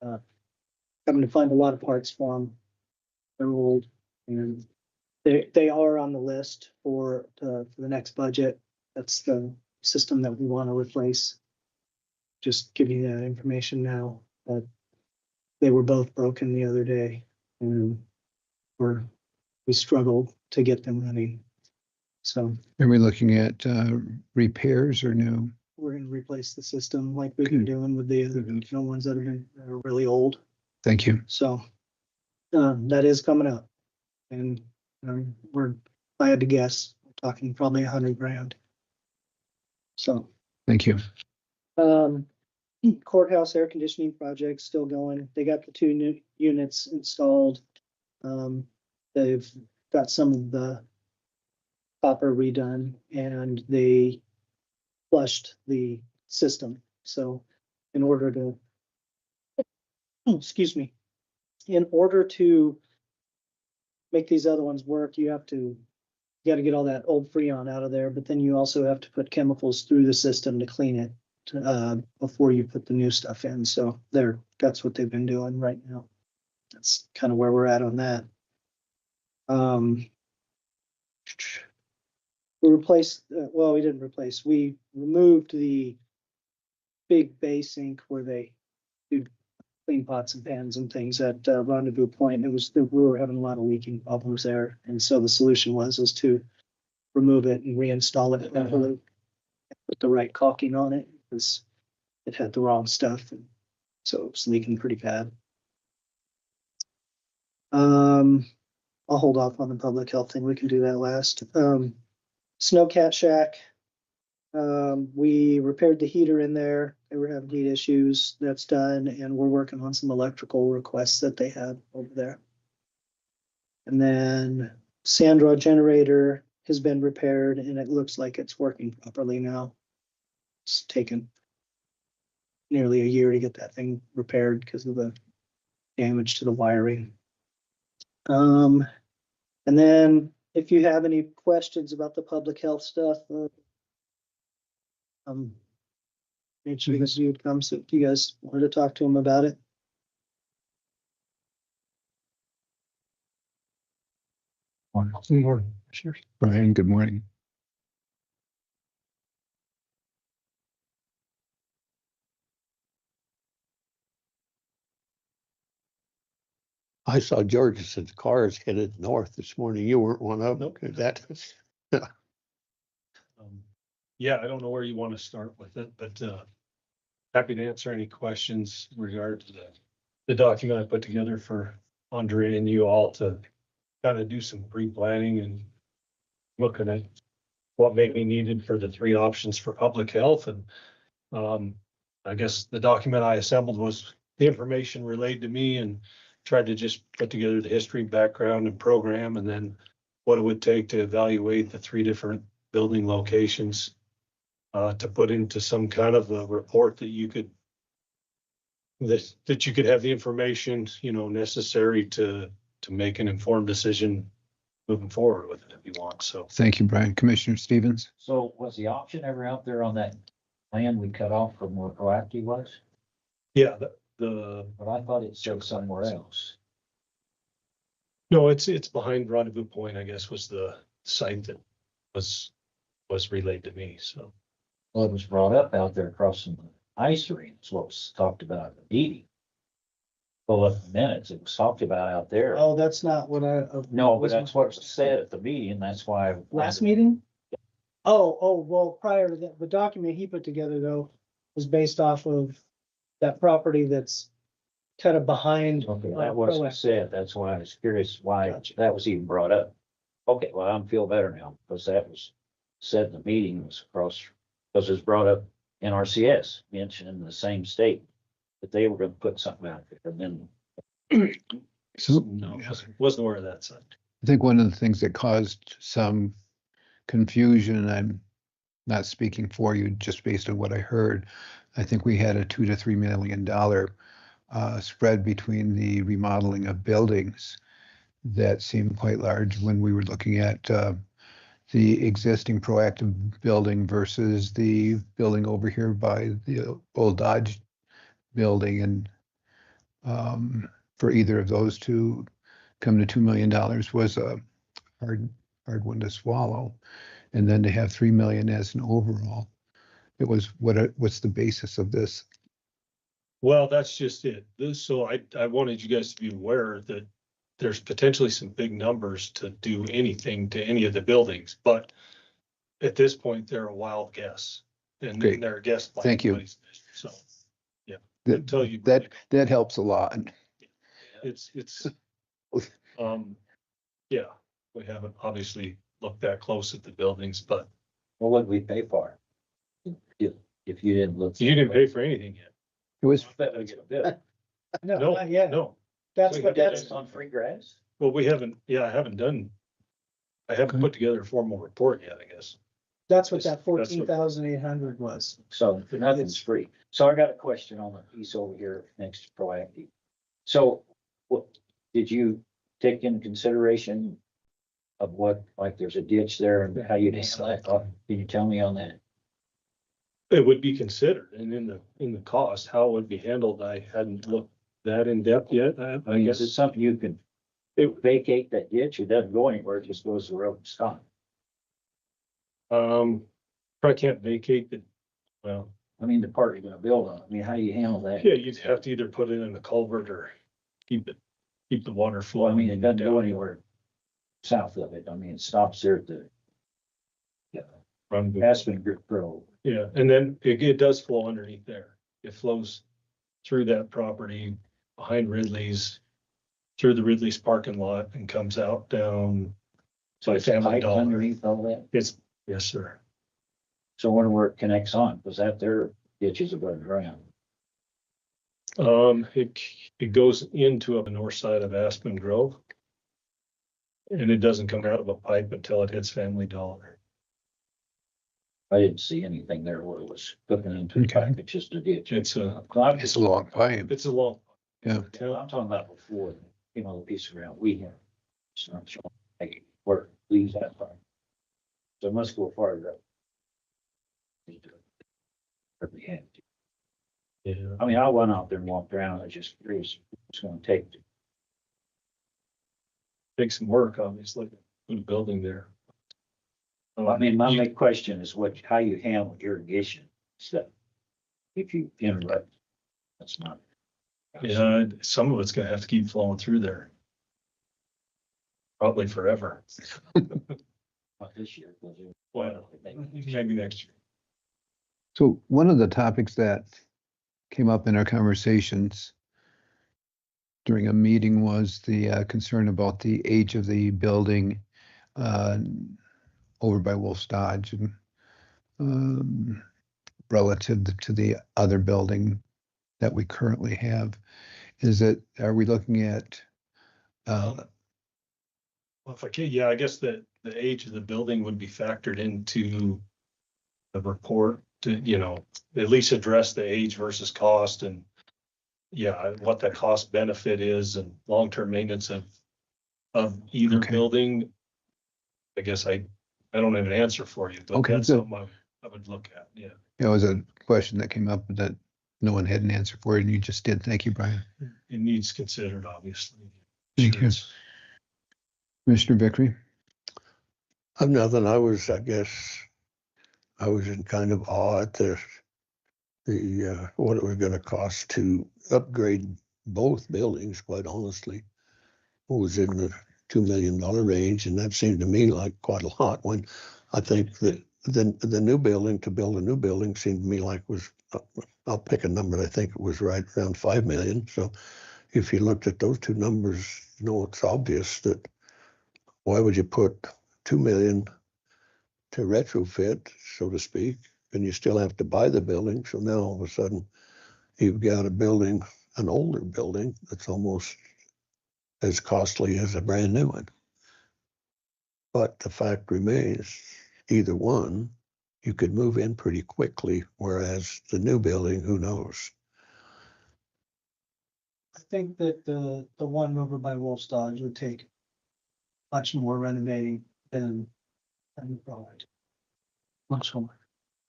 having to find a lot of parts for them. They're old and they are on the list for the next budget. That's the system that we want to replace. Just give you that information now, but they were both broken the other day and we struggled to get them running. So Are we looking at repairs or new? we're gonna replace the system like we've been doing with the other ones that are really old. Thank you. So that is coming up. And I had to guess, we're talking probably $100,000. So Thank you. courthouse air conditioning project still going. They got the 2 new units installed. They've got some of the copper redone and they flushed the system. So in order to, excuse me, in order to make these other ones work, you got to get all that old Freon out of there, but then you also have to put chemicals through the system to clean it before you put the new stuff in. So that's what they've been doing right now. That's kind of where we're at on that. We replaced, well, we didn't replace, we removed the big bay sink where they do clean pots and pans and things at Rendezvous Point. We were having a lot of leaking problems there. And so the solution was to remove it and reinstall it properly, put the right caulking on it because it had the wrong stuff. And so it was leaking pretty bad. I'll hold off on the public health thing. We can do that last. Snowcat Shack. We repaired the heater in there. They were having heat issues. That's done. And we're working on some electrical requests that they had over there. And then Sandra generator has been repaired and it looks like it's working properly now. It's taken nearly a year to get that thing repaired because of the damage to the wiring. And then if you have any questions about the public health stuff, mentioned this you'd come, so if you guys wanted to talk to him about it. Sure. Brian, good morning. I saw George's cars headed north this morning. You weren't one of them. Nope. That, Yeah, I don't know where you want to start with it, but happy to answer any questions in regard to the document I put together for Andre and you all to kind of do some pre-planning and looking at what may be needed for the three options for public health. And I guess the document I assembled was the information relayed to me, and tried to just put together the history, background, and program, and then what it would take to evaluate the three different building locations to put into some kind of a report that you could that you could have the information, you know, necessary to make an informed decision moving forward with it if you want. So Thank you, Brian. Commissioner Stevens? So was the option ever out there on that plan we cut off from where Proactive was? yeah, But I thought it said somewhere else. no, it's behind Rendezvous Point, I guess, was the site that was relayed to me. So Well, it was brought up out there across from the ice rink, is what was talked about at the meeting. Well, in minutes, it was talked about out there. Oh, that's not what I. No, but that's what was said at the meeting, that's why. Last meeting? Oh, well, prior to that, the document he put together though was based off of that property that's kind of behind. Okay, that wasn't said, that's why I was curious why Gotcha. that was even brought up. Okay, well, I'm feel better now, because that was said in the meeting, was across, because it was brought up in RCS, mentioned in the same state that they were gonna put something out there, and then So no, wasn't aware of that site. I think one of the things that caused some confusion, and I'm not speaking for you, just based on what I heard, I think we had a $2 to $3 million spread between the remodeling of buildings that seemed quite large when we were looking at the existing Proactive building versus the building over here by the old Dodge building. And for either of those to come to $2 million was a hard one to swallow. And then to have 3 million as an overall, it was what's the basis of this? Well, that's just it. So I wanted you guys to be aware that there's potentially some big numbers to do anything to any of the buildings, but at this point, they're a wild guess. And Great. they're a guess. by Thank you. anybody's measure. So, yeah. That, Until you. that helps a lot. It's, yeah, we haven't obviously looked that close at the buildings, but well, what did we pay for? If you didn't look. you didn't pay for anything yet. It was, I bet we get a bill. No, No, not yet. no. That's So what you did that's, this on free grass? Well, I haven't put together a formal report yet, I guess. that's what that That's what- 14,800 was. So nothing's free. So I got a question on the piece over here next to Proactive. So what, did you take into consideration of what, like there's a ditch there and how you'd handle that? Can you tell me on that? It would be considered, and in the cost, how it would be handled, I hadn't looked that in depth yet. I I mean, guess is it something you can vacate that ditch? It doesn't go anywhere, it just goes to the road and stop. probably can't vacate the, well, I mean, the part you're gonna build on. I mean, how do you handle that? yeah, you'd have to either put it in a culvert or keep the water Well, I flowing. mean, it doesn't go down. anywhere south of it. I mean, it stops there at the Run the- Aspen Grove. Yeah, and then it does flow underneath there. It flows through that property behind Ridley's, through the Ridley's parking lot and comes out down. So by it's Family pipes Dollar. underneath all that. Yes, sir. So I wonder where it connects on, because that there ditches above ground. It goes into the north side of Aspen Grove. And it doesn't come out of a pipe until it hits Family Dollar. I didn't see anything there where it was hooking into the Okay. pipe, it's just a ditch. It's a, It's a long pipe. it's a long. Yeah. I'm talking about before, you know, the piece of ground we have. It's not showing, like, where it leaves that far. So it must go farther up. Probably had to. Yeah. I mean, I went out there and walked around, I just curious, it's gonna take. Take some work, obviously, put a building there. I mean, my main question is how you handle irrigation stuff. If you interrupt, that's not. Yeah, some of it's gonna have to keep flowing through there. Probably forever. Not this year. 'Cause Well, maybe next year. So one of the topics that came up in our conversations during a meeting was the concern about the age of the building uh, over by Wolf's Dodge and relative to the other building that we currently have. Are we looking at Well, if I can, yeah, I guess the age of the building would be factored into the report to, you know, at least address the age versus cost and yeah, what the cost benefit is and long-term maintenance of either Okay. building. I guess I don't have an answer for you, but Okay, that's good. something I would look at, yeah. it was a question that came up that no one had an answer for, and you just did. Thank you, Brian. It needs considered, obviously. Thank Sure you. is. Commissioner Vickery? I've nothing. I guess, I was in kind of awe at the what it was gonna cost to upgrade both buildings, quite honestly. It was in the $2 million range, and that seemed to me like quite a lot when I think that the new building, to build a new building seemed to me like was, I'll pick a number, I think it was right around 5 million. So if you looked at those two numbers, you know, it's obvious that why would you put 2 million to retrofit, so to speak, and you still have to buy the building. So now all of a sudden you've got a building, an older building that's almost as costly as a brand new one. But the fact remains, either one, you could move in pretty quickly, whereas the new building, who knows? I think that the one over by Wolf's Dodge would take much more renovating than the product. Much more.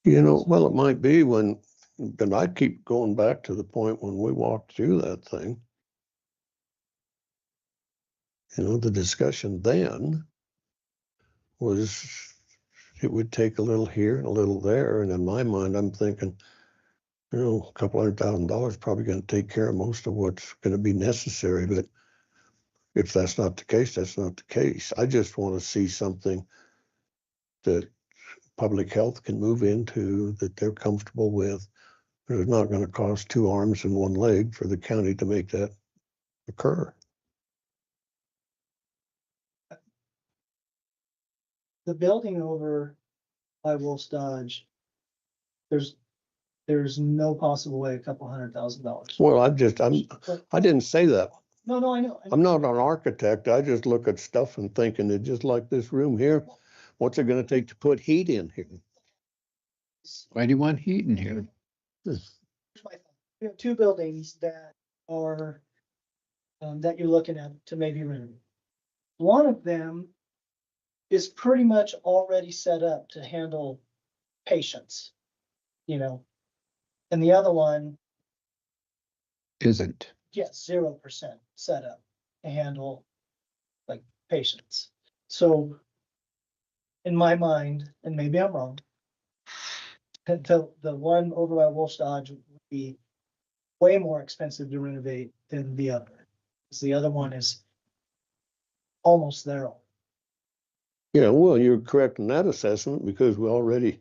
You know, well, it might be when, and I keep going back to the point when we walked through that thing. You know, the discussion then was it would take a little here and a little there. And in my mind, I'm thinking, you know, a couple $100,000 probably going to take care of most of what's going to be necessary. But if that's not the case, that's not the case. I just want to see something that public health can move into, that they're comfortable with. It's not going to cost 2 arms and 1 leg for the county to make that occur. The building over by Wolf's Dodge, there's no possible way $200,000. Well, I didn't say that. No, I know. I'm not an architect. I just look at stuff and thinking that just like this room here, what's it going to take to put heat in here? Why do you want heat in here? We have 2 buildings that are, that you're looking at to maybe renovate. One of them is pretty much already set up to handle patients, you know. And the other one, Isn't. yes, 0% set up to handle like patients. So in my mind, and maybe I'm wrong, the one over by Wolf's Dodge would be way more expensive to renovate than the other. Because the other one is almost there. Yeah, well, you're correct in that assessment because we already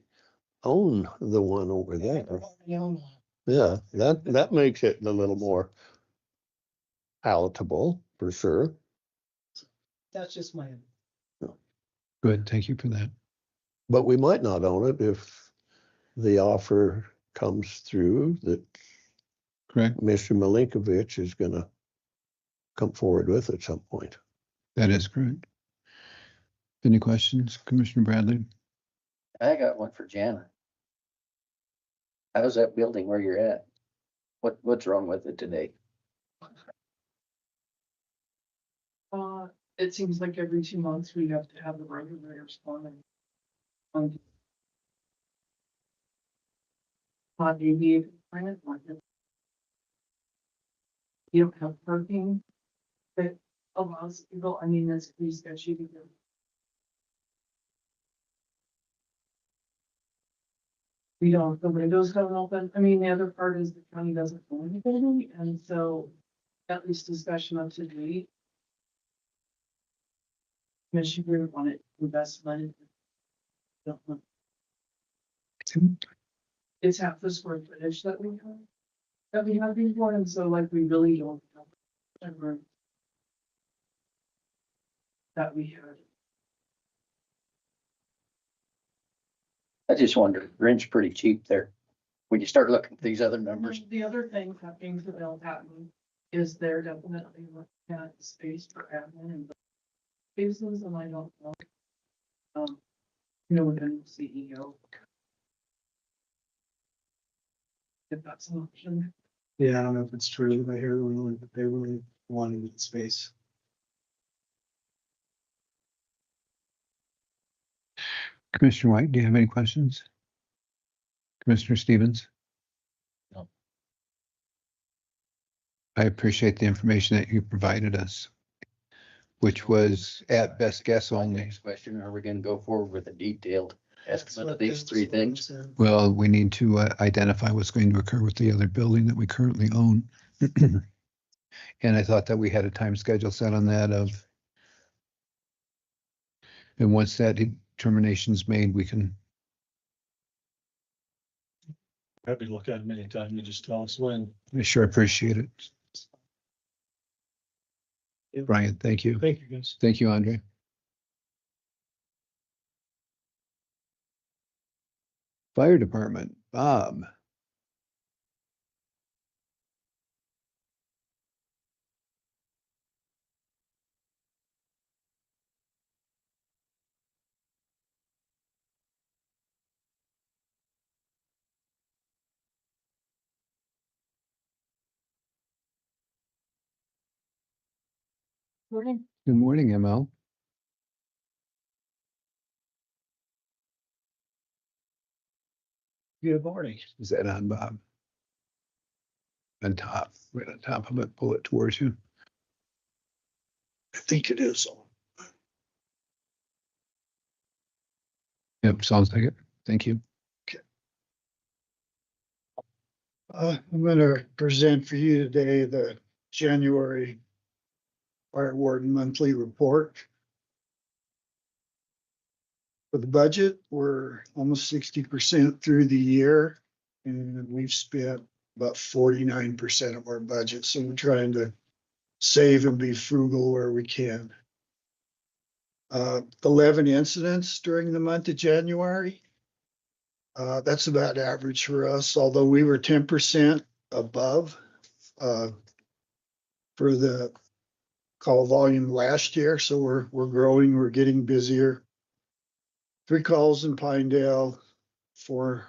own the one over there. Yeah, that makes it a little more palatable for sure. That's just my. Good, thank you for that. But we might not own it if the offer comes through that Correct. Mr. Milinkovich is going to come forward with at some point. That is correct. Any questions, Commissioner Bradley? I got one for Jana. How's that building where you're at? What's wrong with it today? It seems like every 2 months we have to have the regulators on. Not ADA compliant, like it. You don't have parking that allows people, I mean, that's pretty sketchy to do. We don't, the windows don't open. I mean, the other part is the county doesn't own the building, and so at least discussion up to date. Michigan wanted investment. Don't want. It's half the square footage that we have before, and so like we really don't have ever that we had. I just wondered, rent's pretty cheap there. When you start looking at these other numbers. The other thing happening to Bill Patton is they're definitely looking at space for admin and spaces, and I don't know. With a new CEO. If that's an option. Yeah, I don't know if it's true. I hear that they really wanted space. Commissioner White, do you have any questions? Commissioner Stevens? No. I appreciate the information that you provided us, which was at best guess My only. next question, are we gonna go forward with a detailed estimate of these three things? Well, we need to identify what's going to occur with the other building that we currently own. And I thought that we had a time schedule set on that and once that determination's made, we can, Happy to look at them anytime. You just tell us when. I sure appreciate it. Brian, thank you. Thank you, guys. Thank you, Andre. Fire Department, Bob. Morning. Good morning, ML. Good morning. Is that on, Bob? On top, right on top of it, pull it towards you. I think it is. Yep, sounds like it. Thank you. I'm going to present for you today the January Fire Warden Monthly Report. For the budget, we're almost 60% through the year, and we've spent about 49% of our budget. So we're trying to save and be frugal where we can. 11 incidents during the month of January. That's about average for us, although we were 10% above for the call volume last year. So we're growing, we're getting busier. 3 calls in Pinedale, 4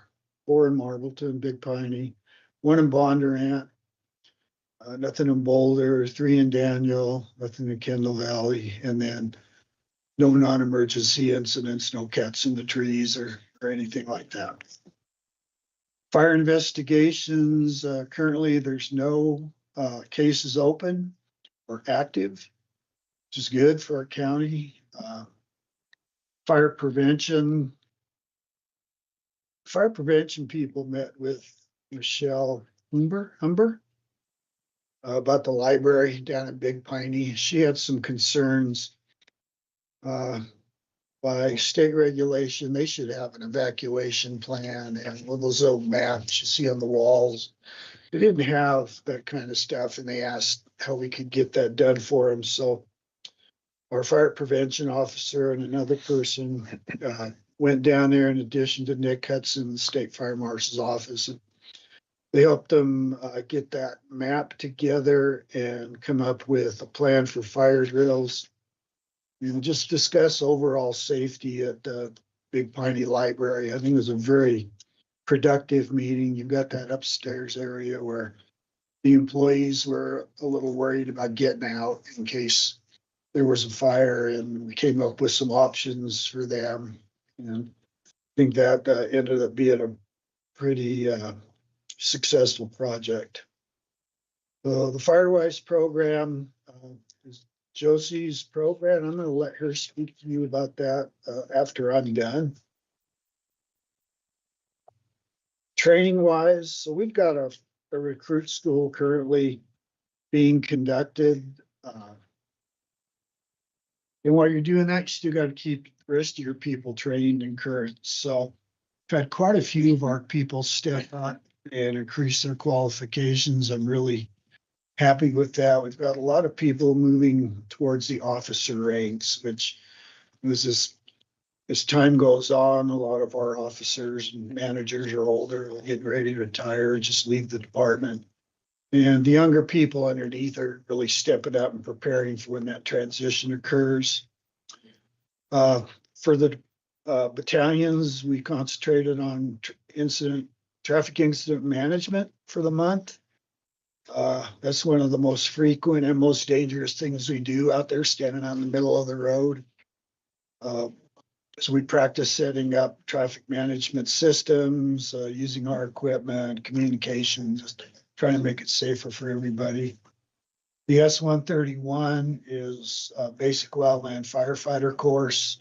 in Marbleton, Big Piney, 1 in Bondurant, nothing in Boulder, 3 in Daniel, nothing in Kendall Valley, and then no non-emergency incidents, no cats in the trees or anything like that. Fire investigations, currently there's no cases open or active, which is good for our county. Fire prevention people met with Michelle Humber about the library down at Big Piney. She had some concerns. By state regulation, they should have an evacuation plan and one of those old maps you see on the walls. They didn't have that kind of stuff, and they asked how we could get that done for them. So our fire prevention officer and another person went down there in addition to Nick Hudson, the state fire marshal's office. And they helped them get that map together and come up with a plan for fire drills and just discuss overall safety at the Big Piney Library. I think it was a very productive meeting. You've got that upstairs area where the employees were a little worried about getting out in case there was a fire, and we came up with some options for them. And I think that ended up being a pretty successful project. The Firewise program is Josie's program. I'm gonna let her speak to you about that after I'm done. Training wise, so we've got a recruit school currently being conducted. And while you're doing that, you still got to keep the rest of your people trained and current. So I've had quite a few of our people step up and increase their qualifications. I'm really happy with that. We've got a lot of people moving towards the officer ranks, which was this, as time goes on, a lot of our officers and managers are older, they're getting ready to retire, just leave the department. And the younger people underneath are really stepping up and preparing for when that transition occurs. For the battalions, we concentrated on traffic incident management for the month. That's one of the most frequent and most dangerous things we do out there, standing out in the middle of the road. So we practice setting up traffic management systems, using our equipment, communications, just trying to make it safer for everybody. The S-131 is a basic wildland firefighter course.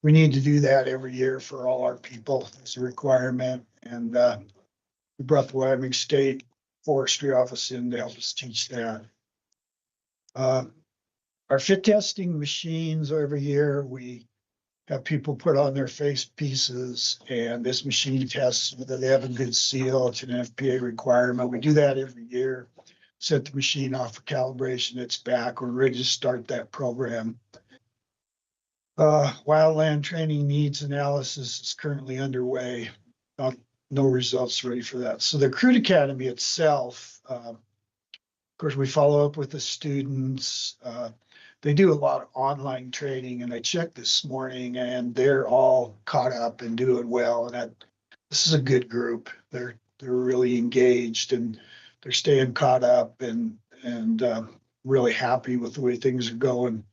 We need to do that every year for all our people. It's a requirement. And we brought the Wyoming State Forestry Office in to help us teach that. Our fit testing machines every year, we have people put on their face pieces, and this machine tests whether they have a good seal. It's an FPA requirement. We do that every year. Set the machine off for calibration. It's back. We're ready to start that program. Wildland training needs analysis is currently underway. No results ready for that. So the Recruit Academy itself, of course, we follow up with the students. They do a lot of online training, and I checked this morning, and they're all caught up and doing well. And this is a good group. They're really engaged, and they're staying caught up and really happy with the way things are going.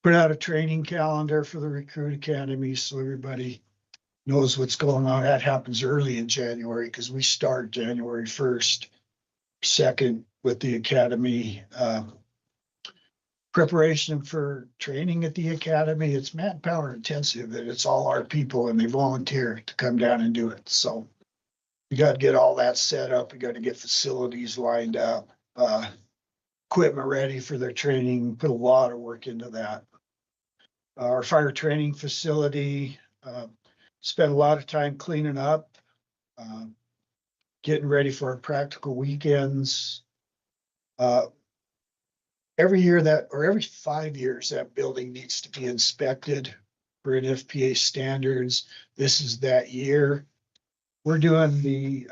Put out a training calendar for the Recruit Academy so everybody knows what's going on. That happens early in January because we start January 1st, 2nd with the academy. Preparation for training at the academy, it's manpower intensive, and it's all our people, and they volunteer to come down and do it. So we got to get all that set up. We got to get facilities lined up, equipment ready for their training, put a lot of work into that. Our fire training facility, spent a lot of time cleaning up, getting ready for our practical weekends. Every year every 5 years, that building needs to be inspected for an FPA standards. This is that year. We're doing the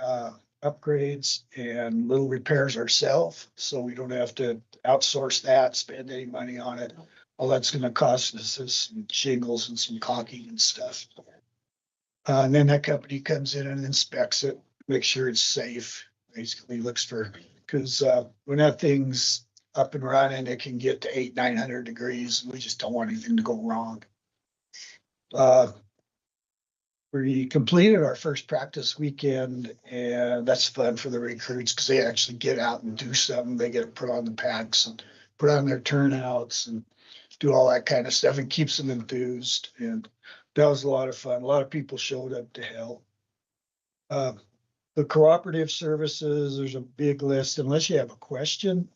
upgrades and little repairs ourselves, so we don't have to outsource that, spend any money on it. All that's going to cost us is some shingles and some caulking and stuff. And then that company comes in and inspects it, make sure it's safe. Basically looks for, because when that thing's up and running, it can get to 800-900 degrees. We just don't want anything to go wrong. We completed our first practice weekend, and that's fun for the recruits because they actually get out and do something. They get to put on the packs and put on their turnouts and do all that kind of stuff, and keeps them enthused. And that was a lot of fun. A lot of people showed up to help. The cooperative services, there's a big list. Unless you have a question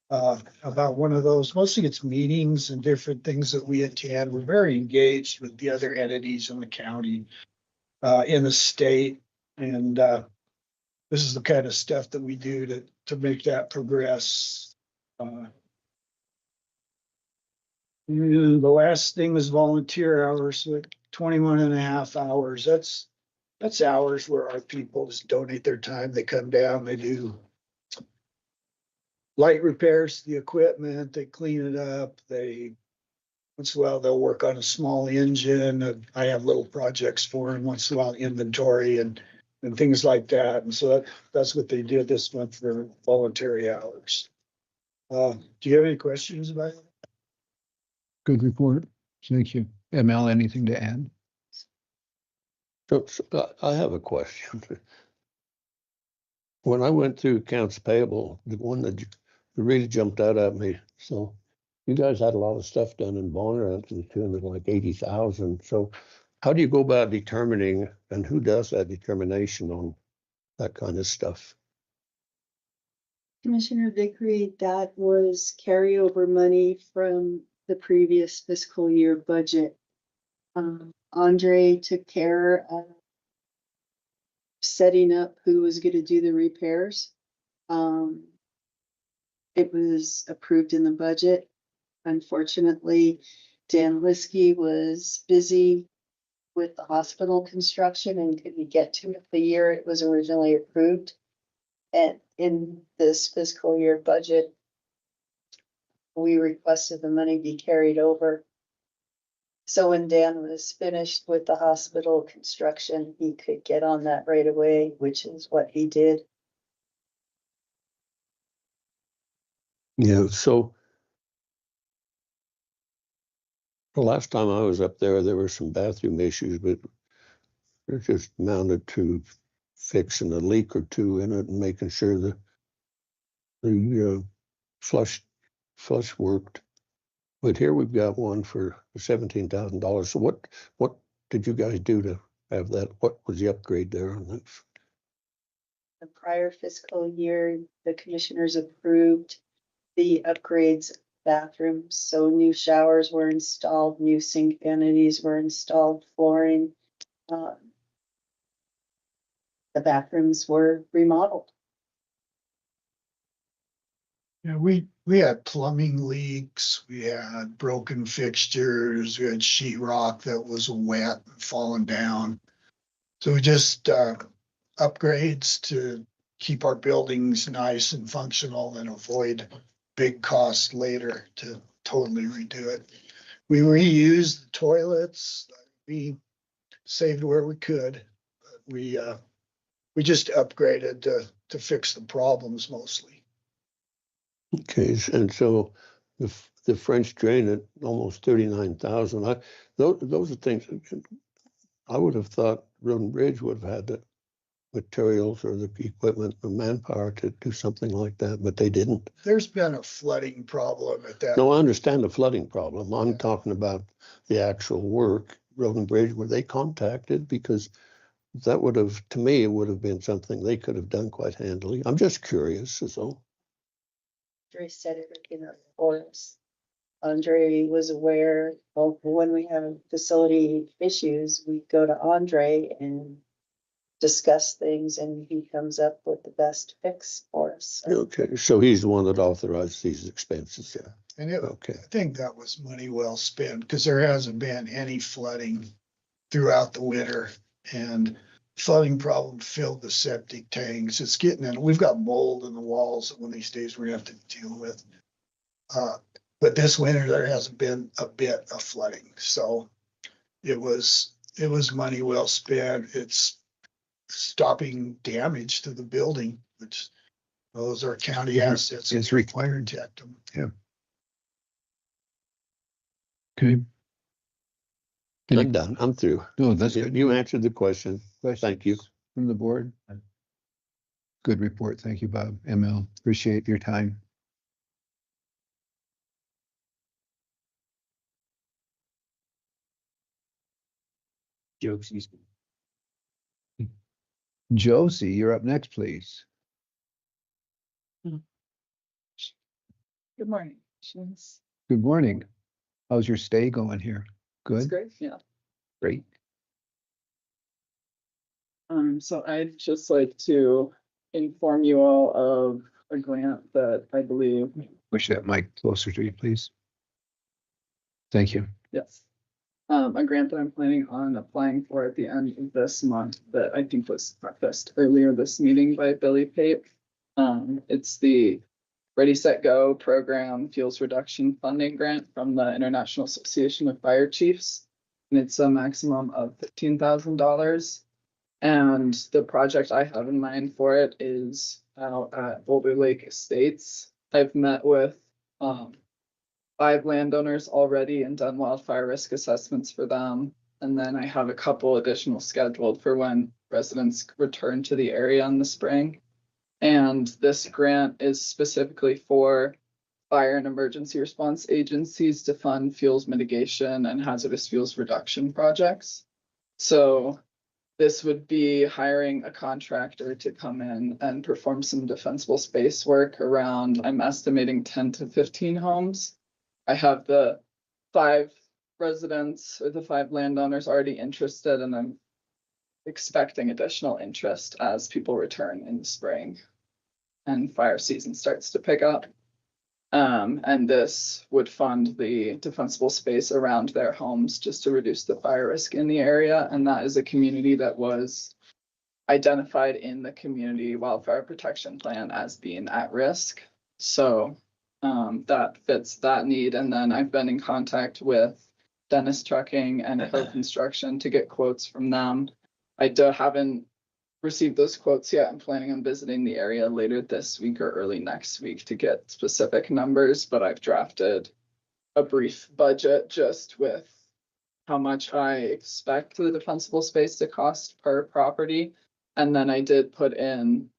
about one of those, mostly it's meetings and different things that we attend. We're very engaged with the other entities in the county, in the state. And this is the kind of stuff that we do to make that progress. The last thing was volunteer hours, so 21.5 hours. That's hours where our people just donate their time. They come down, they do light repairs to the equipment, they clean it up, they Once in a while, they'll work on a small engine. I have little projects for them, once in a while, inventory and things like that. And so that's what they did this month for voluntary hours. Do you have any questions about it? Good report. Thank you. ML, anything to add? So I have a question. When I went through accounts payable, the one that really jumped out at me, so you guys had a lot of stuff done in Bonner to the tune of like 80,000. So how do you go about determining, and who does that determination on that kind of stuff? Commissioner Vickery, that was carryover money from the previous fiscal year budget. Andre took care of setting up who was going to do the repairs. It was approved in the budget. Unfortunately, Dan Liskey was busy with the hospital construction and couldn't get to it the year it was originally approved. And in this fiscal year budget, we requested the money be carried over. So when Dan was finished with the hospital construction, he could get on that right away, which is what he did. Yeah, so the last time I was up there were some bathroom issues, but it just amounted to fixing a leak or two in it and making sure the flush worked. But here we've got one for $17,000. So what did you guys do to have that? What was the upgrade there on that? The prior fiscal year, the commissioners approved the upgrades of bathrooms. So new showers were installed, new sink vanities were installed, flooring. The bathrooms were remodeled. Yeah, we had plumbing leaks, we had broken fixtures, we had sheetrock that was wet and falling down. So we just upgrades to keep our buildings nice and functional and avoid big costs later to totally redo it. We reused the toilets. We saved where we could. We just upgraded to fix the problems mostly. Okay, and so the French drain at almost 39,000. Those are things I would have thought Road and Bridge would have had the materials or the equipment, the manpower to do something like that, but they didn't. There's been a flooding problem at that. No, I understand the flooding problem. I'm talking about the actual work. Road and Bridge, were they contacted? Because that would have, to me, it would have been something they could have done quite handily. I'm just curious, so. Andre said everything up for us. Andre was aware, well, when we have facility issues, we go to Andre and discuss things and he comes up with the best fix for us. Okay, so he's the one that authorized these expenses, yeah. And Okay. I think that was money well spent because there hasn't been any flooding throughout the winter, and flooding problem filled the septic tanks. It's getting in. We've got mold in the walls that one of these days we're gonna have to deal with. But this winter there hasn't been a bit of flooding, so it was money well spent. It's stopping damage to the building, which those are county assets. It's required. Protect them. Yeah. Okay. I'm done. I'm through. No, that's good. You answered the question. Questions Thank you. from the board. Good report. Thank you, Bob. ML, appreciate your time. Jokesies. Josie, you're up next, please. Good morning. It's Good morning. How's your stay going here? Good, great, yeah. great. So I'd just like to inform you all of a grant that I believe, Push that mic closer to you, please. Thank you. yes. A grant that I'm planning on applying for at the end of this month that I think was prefaced earlier this meeting by Billy Pape. It's the Ready, Set, Go program fuels reduction funding grant from the International Association of Fire Chiefs. And it's a maximum of $15,000. And the project I have in mind for it is out at Boulder Lake Estates. I've met with 5 landowners already and done wildfire risk assessments for them. And then I have a couple additional scheduled for when residents return to the area in the spring. And this grant is specifically for fire and emergency response agencies to fund fuels mitigation and hazardous fuels reduction projects. So this would be hiring a contractor to come in and perform some defensible space work around, I'm estimating 10 to 15 homes. I have the 5 residents or the 5 landowners already interested, and I'm expecting additional interest as people return in the spring and fire season starts to pick up. And this would fund the defensible space around their homes just to reduce the fire risk in the area. And that is a community that was identified in the community wildfire protection plan as being at risk. So that fits that need. And then I've been in contact with Dennis Trucking and Hill Construction to get quotes from them. I haven't received those quotes yet. I'm planning on visiting the area later this week or early next week to get specific numbers, but I've drafted a brief budget just with how much I expect the defensible space to cost per property. And then I did put in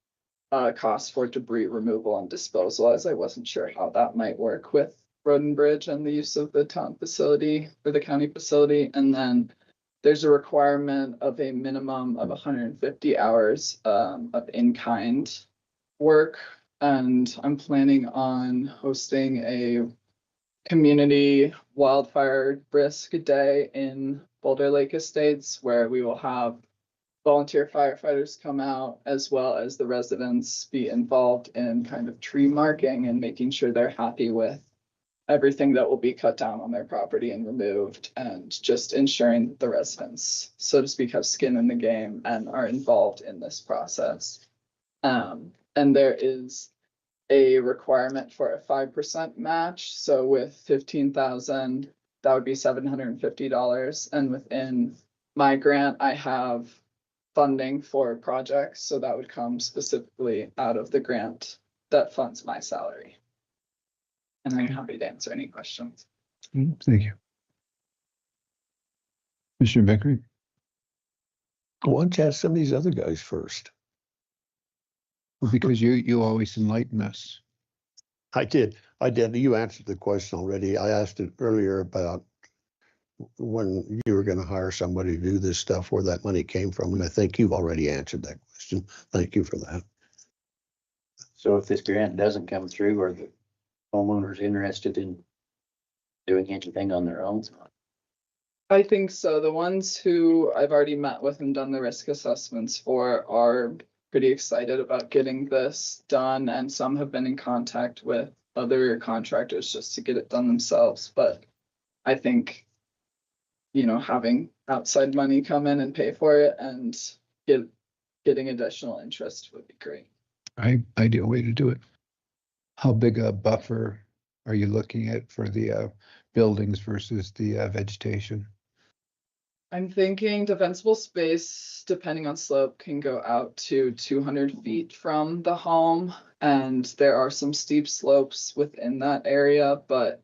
a cost for debris removal and disposal, as I wasn't sure how that might work with Road and Bridge and the use of the town facility or the county facility. And then there's a requirement of a minimum of 150 hours of in-kind work. And I'm planning on hosting a community wildfire risk day in Boulder Lake Estates, where we will have volunteer firefighters come out, as well as the residents be involved in kind of tree marking and making sure they're happy with everything that will be cut down on their property and removed, and just ensuring that the residents, so to speak, have skin in the game and are involved in this process. And there is a requirement for a 5% match. So with 15,000, that would be $750. And within my grant, I have funding for projects. So that would come specifically out of the grant that funds my salary. And I'm happy to answer any questions. Thank you. Mr. Vickery? Why don't you ask some of these other guys first? Well, because you always enlighten us. I did. You answered the question already. I asked it earlier about when you were going to hire somebody to do this stuff, where that money came from. And I think you've already answered that question. Thank you for that. So if this grant doesn't come through, are the homeowners interested in doing anything on their own? I think so. The ones who I've already met with and done the risk assessments for are pretty excited about getting this done. And some have been in contact with other contractors just to get it done themselves. But I think, having outside money come in and pay for it and getting additional interest would be great. Ideal way to do it. How big a buffer are you looking at for the buildings versus the vegetation? I'm thinking defensible space, depending on slope, can go out to 200 feet from the home. And there are some steep slopes within that area, but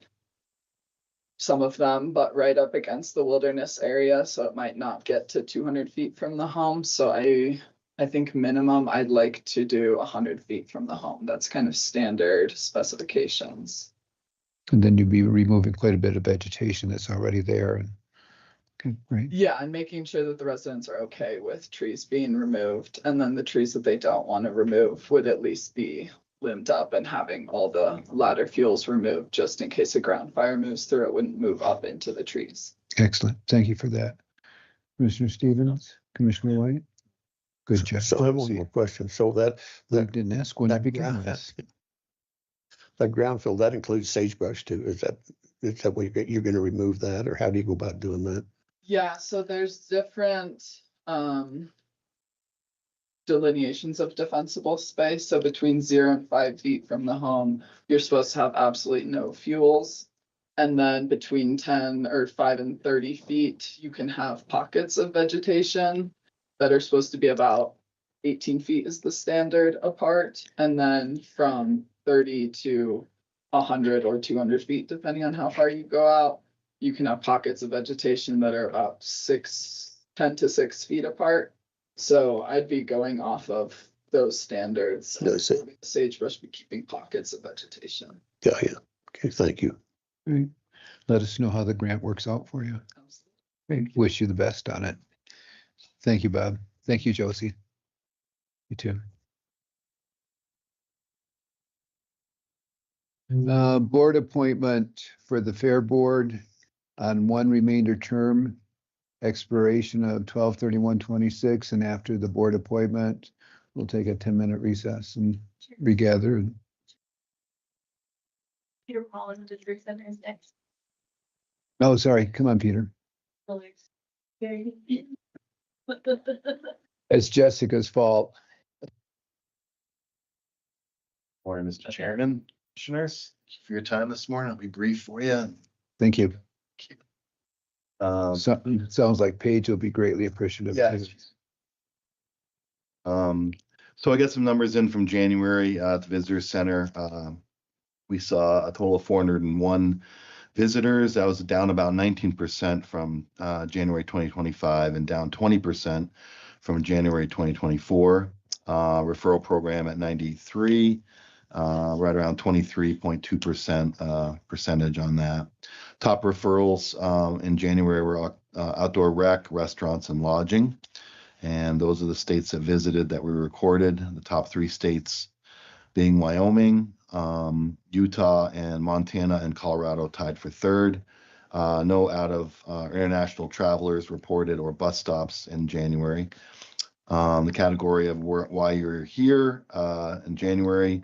some of them butt right up against the wilderness area. So it might not get to 200 feet from the home. So I think minimum I'd like to do 100 feet from the home. That's kind of standard specifications. And then you'd be removing quite a bit of vegetation that's already there. And okay, great. Yeah, and making sure that the residents are okay with trees being removed. And then the trees that they don't want to remove would at least be limbed up and having all the ladder fuels removed, just in case a ground fire moves through, it wouldn't move up into the trees. Excellent. Thank you for that. Commissioner Stevens, Commissioner White. Good job. So I have one more question. So that didn't ask when I began this. That ground fill, that includes sagebrush too. Is that what you're going to remove that, or how do you go about doing that? Yeah, so there's different delineations of defensible space. So between 0 and 5 feet from the home, you're supposed to have absolutely no fuels. And then between 10 or 5 and 30 feet, you can have pockets of vegetation that are supposed to be about 18 feet is the standard apart. And then from 30 to 100 or 200 feet, depending on how far you go out, you can have pockets of vegetation that are about 10 to 6 feet apart. So I'd be going off of those standards. I see. Sagebrush be keeping pockets of vegetation. Yeah, yeah. Okay, thank you. Great. Let us know how the grant works out for you. Great. Wish you the best on it. Thank you, Bob. Thank you, Josie. You too. Board appointment for the Fair Board on one remainder term, expiration of 12/31/26, and after the board appointment, we'll take a 10-minute recess and regather. Peter Collins, Visitor Center is next. Oh, sorry. Come on, Peter. It's Jessica's fault. Morning, Mr. Chairman, commissioners, for your time this morning. I'll be brief for you. Thank you. Um, Sounds like Paige will be greatly appreciative. Yeah. too. So I got some numbers in from January at the Visitor Center. We saw a total of 401 visitors. That was down about 19% from January 2025 and down 20% from January 2024. Referral program at 93, right around 23.2% percentage on that. Top referrals in January were outdoor rec, restaurants, and lodging. And those are the states that visited that we recorded. The top 3 states being Wyoming, Utah, and Montana and Colorado tied for 3rd. No out of international travelers reported or bus stops in January. The category of why you're here in January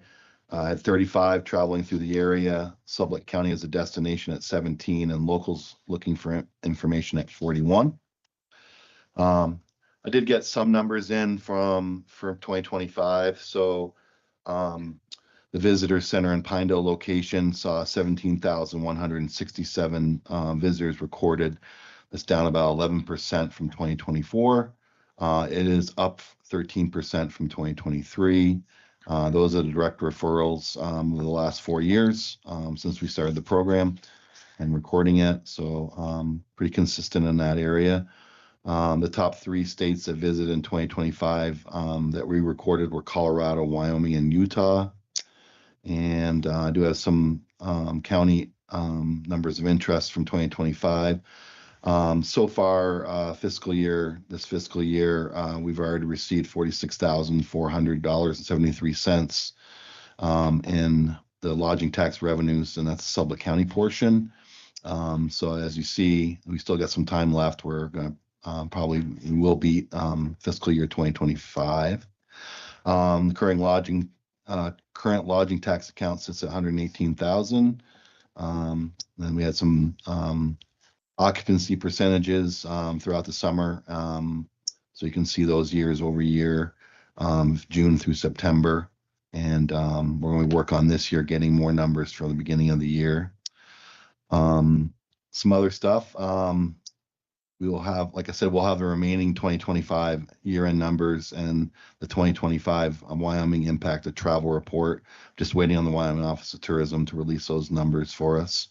at 35 traveling through the area, Sublette County as a destination at 17, and locals looking for information at 41. I did get some numbers in from 2025. So the Visitor Center in Pinedale location saw 17,167 visitors recorded. That's down about 11% from 2024. It is up 13% from 2023. Those are the direct referrals over the last 4 years since we started the program and recording it. So pretty consistent in that area. The top 3 states that visited in 2025 that we recorded were Colorado, Wyoming, and Utah. And I do have some county numbers of interest from 2025. So far, this fiscal year, we've already received $46,400.73 in the lodging tax revenues, and that's the Sublette County portion. So as you see, we still got some time left. We're going to probably will beat fiscal year 2025. Current lodging tax account sits at 118,000. Then we had some occupancy percentages throughout the summer. So you can see those years over year, June through September. And we're going to work on this year, getting more numbers from the beginning of the year. Some other stuff. We will have, like I said, we'll have the remaining 2025 year-end numbers and the 2025 Wyoming impacted travel report. Just waiting on the Wyoming Office of Tourism to release those numbers for us.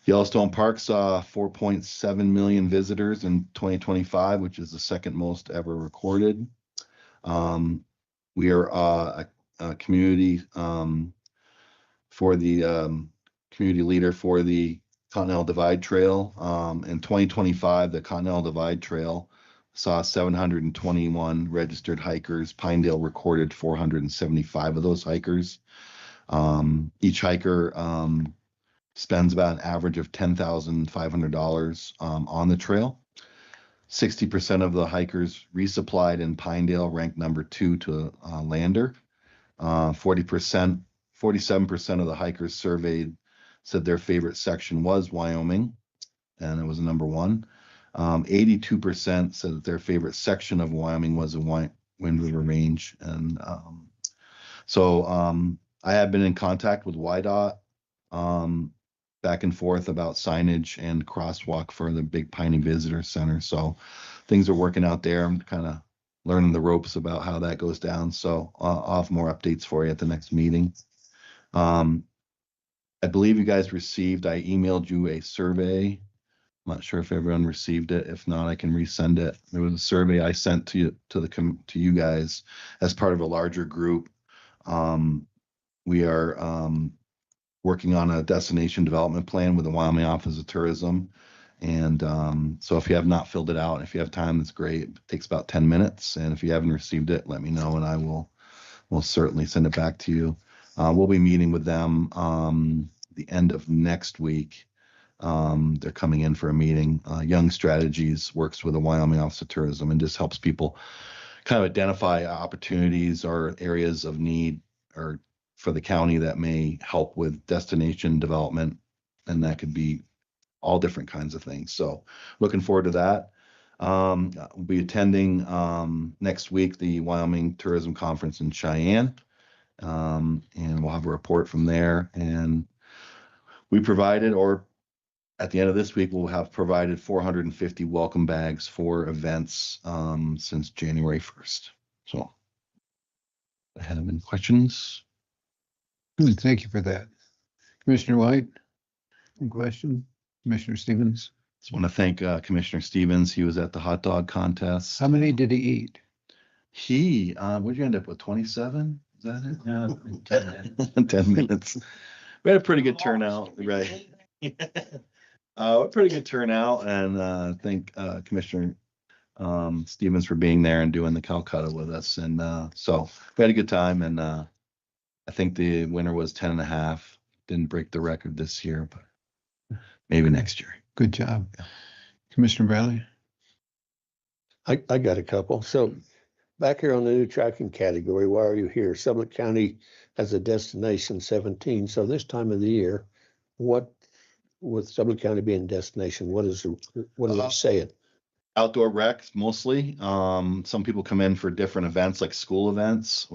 Yellowstone Park saw 4.7 million visitors in 2025, which is the second most ever recorded. We are a community for the community leader for the Continental Divide Trail. In 2025, the Continental Divide Trail saw 721 registered hikers. Pinedale recorded 475 of those hikers. Each hiker spends about an average of $10,500 on the trail. 60% of the hikers resupplied in Pinedale, ranked number 2 to Lander. 47% of the hikers surveyed said their favorite section was Wyoming, and it was number 1. 82% said that their favorite section of Wyoming was Wind River Range. And so I have been in contact with YDOT back and forth about signage and crosswalk for the Big Piney Visitor Center. So things are working out there. I'm kind of learning the ropes about how that goes down. So I'll have more updates for you at the next meeting. I believe you guys received, I emailed you a survey. I'm not sure if everyone received it. If not, I can resend it. There was a survey I sent to you guys as part of a larger group. We are working on a destination development plan with the Wyoming Office of Tourism. And so if you have not filled it out, if you have time, that's great. It takes about 10 minutes. And if you haven't received it, let me know and I will certainly send it back to you. We'll be meeting with them the end of next week. They're coming in for a meeting. Young Strategies works with the Wyoming Office of Tourism and just helps people kind of identify opportunities or areas of need or for the county that may help with destination development. And that could be all different kinds of things. So looking forward to that. We'll be attending next week the Wyoming Tourism Conference in Cheyenne. And we'll have a report from there. And we provided, or at the end of this week, we'll have provided 450 welcome bags for events since January 1st. So, have any questions? Good, thank you for that. Commissioner White, any question? Commissioner Stevens? Just want to thank Commissioner Stevens. He was at the hot dog contest. How many did he eat? He, what'd you end up with, 27? Is that it? No, 10 minutes. 10 minutes. We had a pretty good turnout, right? Pretty good turnout, and thank Commissioner Stevens for being there and doing the Calcutta with us. And so we had a good time, and I think the winner was 10 and a half. Didn't break the record this year, but maybe next year. Good job. Commissioner Bradley? I got a couple. So back here on the new tracking category, why are you here? Sublette County has a destination 17. So this time of the year, what, with Sublette County being destination, what are they saying? Outdoor rec mostly. Some people come in for different events like school events.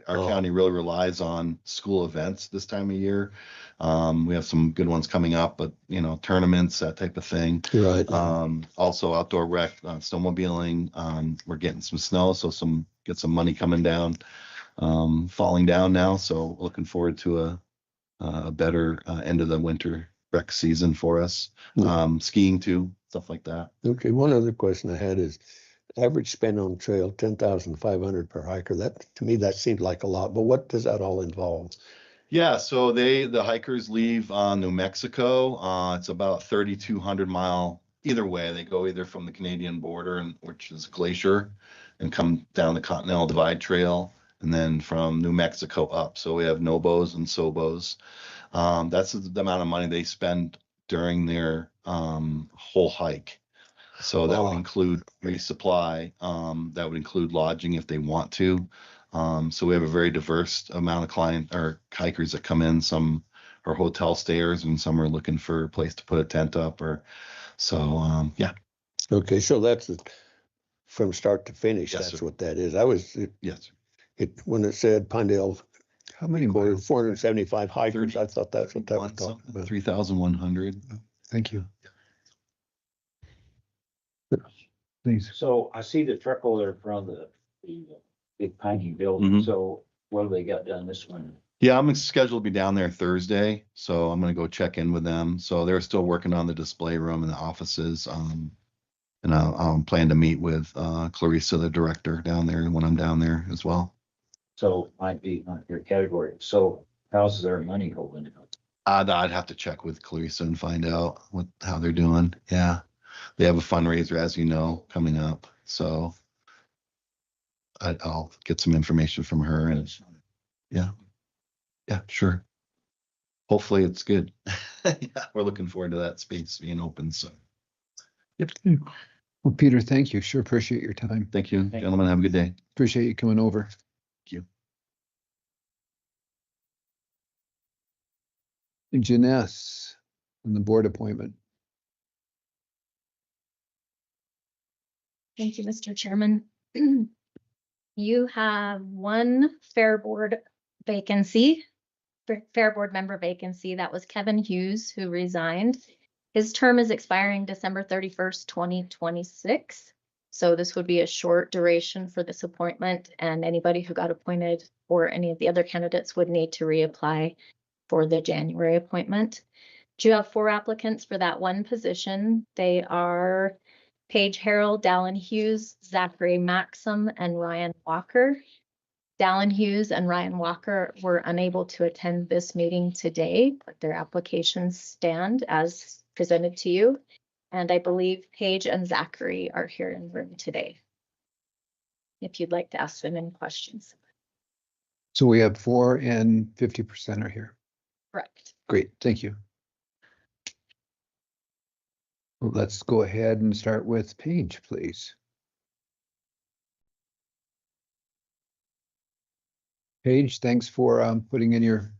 Our county really relies on school events this time of year. We have some good ones coming up, but tournaments, that type of thing. Right. Also outdoor rec, snowmobiling. We're getting some snow, so get some money coming down, falling down now. So looking forward to a better end of the winter rec season for us. Skiing too, stuff like that. Okay, one other question I had is average spend on trail, 10,500 per hiker. That, to me, that seemed like a lot, but what does that all involve? Yeah, so the hikers leave New Mexico. It's about 3,200 mile either way. They go either from the Canadian border, which is Glacier, and come down the Continental Divide Trail, and then from New Mexico up. So we have Nobos and Sobos. That's the amount of money they spend during their whole hike. So that would include resupply. That would include lodging if they want to. So we have a very diverse amount of client or hikers that come in. Some are hotel stayers and some are looking for a place to put a tent up yeah. Okay, so that's from start to finish. Yes, That's sir. what that is. Yes. When it said Pinedale, How many or miles? 475 hikers, I thought that's what that was 31 talking something, about. 3,100. Thank you. Please. So I see the trickle there from the Big Piney building. Mhm. So what have they got done this winter? Yeah, I'm scheduled to be down there Thursday, so I'm gonna go check in with them. So they're still working on the display room and the offices. And I'll plan to meet with Clarissa, the director, down there when I'm down there as well. So might be not your category. So how's their money holding up? I'd have to check with Clarissa and find out how they're doing. Yeah, they have a fundraiser, as you know, coming up. So I'll get some information from her. And yeah, sure. Hopefully it's good. Yeah, we're looking forward to that space being open. So, yep. Well, Peter, thank you. Sure appreciate your time. Thank you, gentlemen. Have a good day. Appreciate you coming over. Thank you. And Janess on the board appointment. Thank you, Mr. Chairman. You have one Fair Board vacancy, Fair Board member vacancy. That was Kevin Hughes, who resigned. His term is expiring December 31st, 2026. So this would be a short duration for this appointment, and anybody who got appointed or any of the other candidates would need to reapply for the January appointment. Do you have 4 applicants for that one position? They are Paige Harrell, Dallin Hughes, Zachary Maxim, and Ryan Walker. Dallin Hughes and Ryan Walker were unable to attend this meeting today, but their applications stand as presented to you. And I believe Paige and Zachary are here in the room today, if you'd like to ask them any questions. So we have 4 and 50% are here. Correct. Great, thank you. Let's go ahead and start with Paige, please. Paige, thanks for putting in your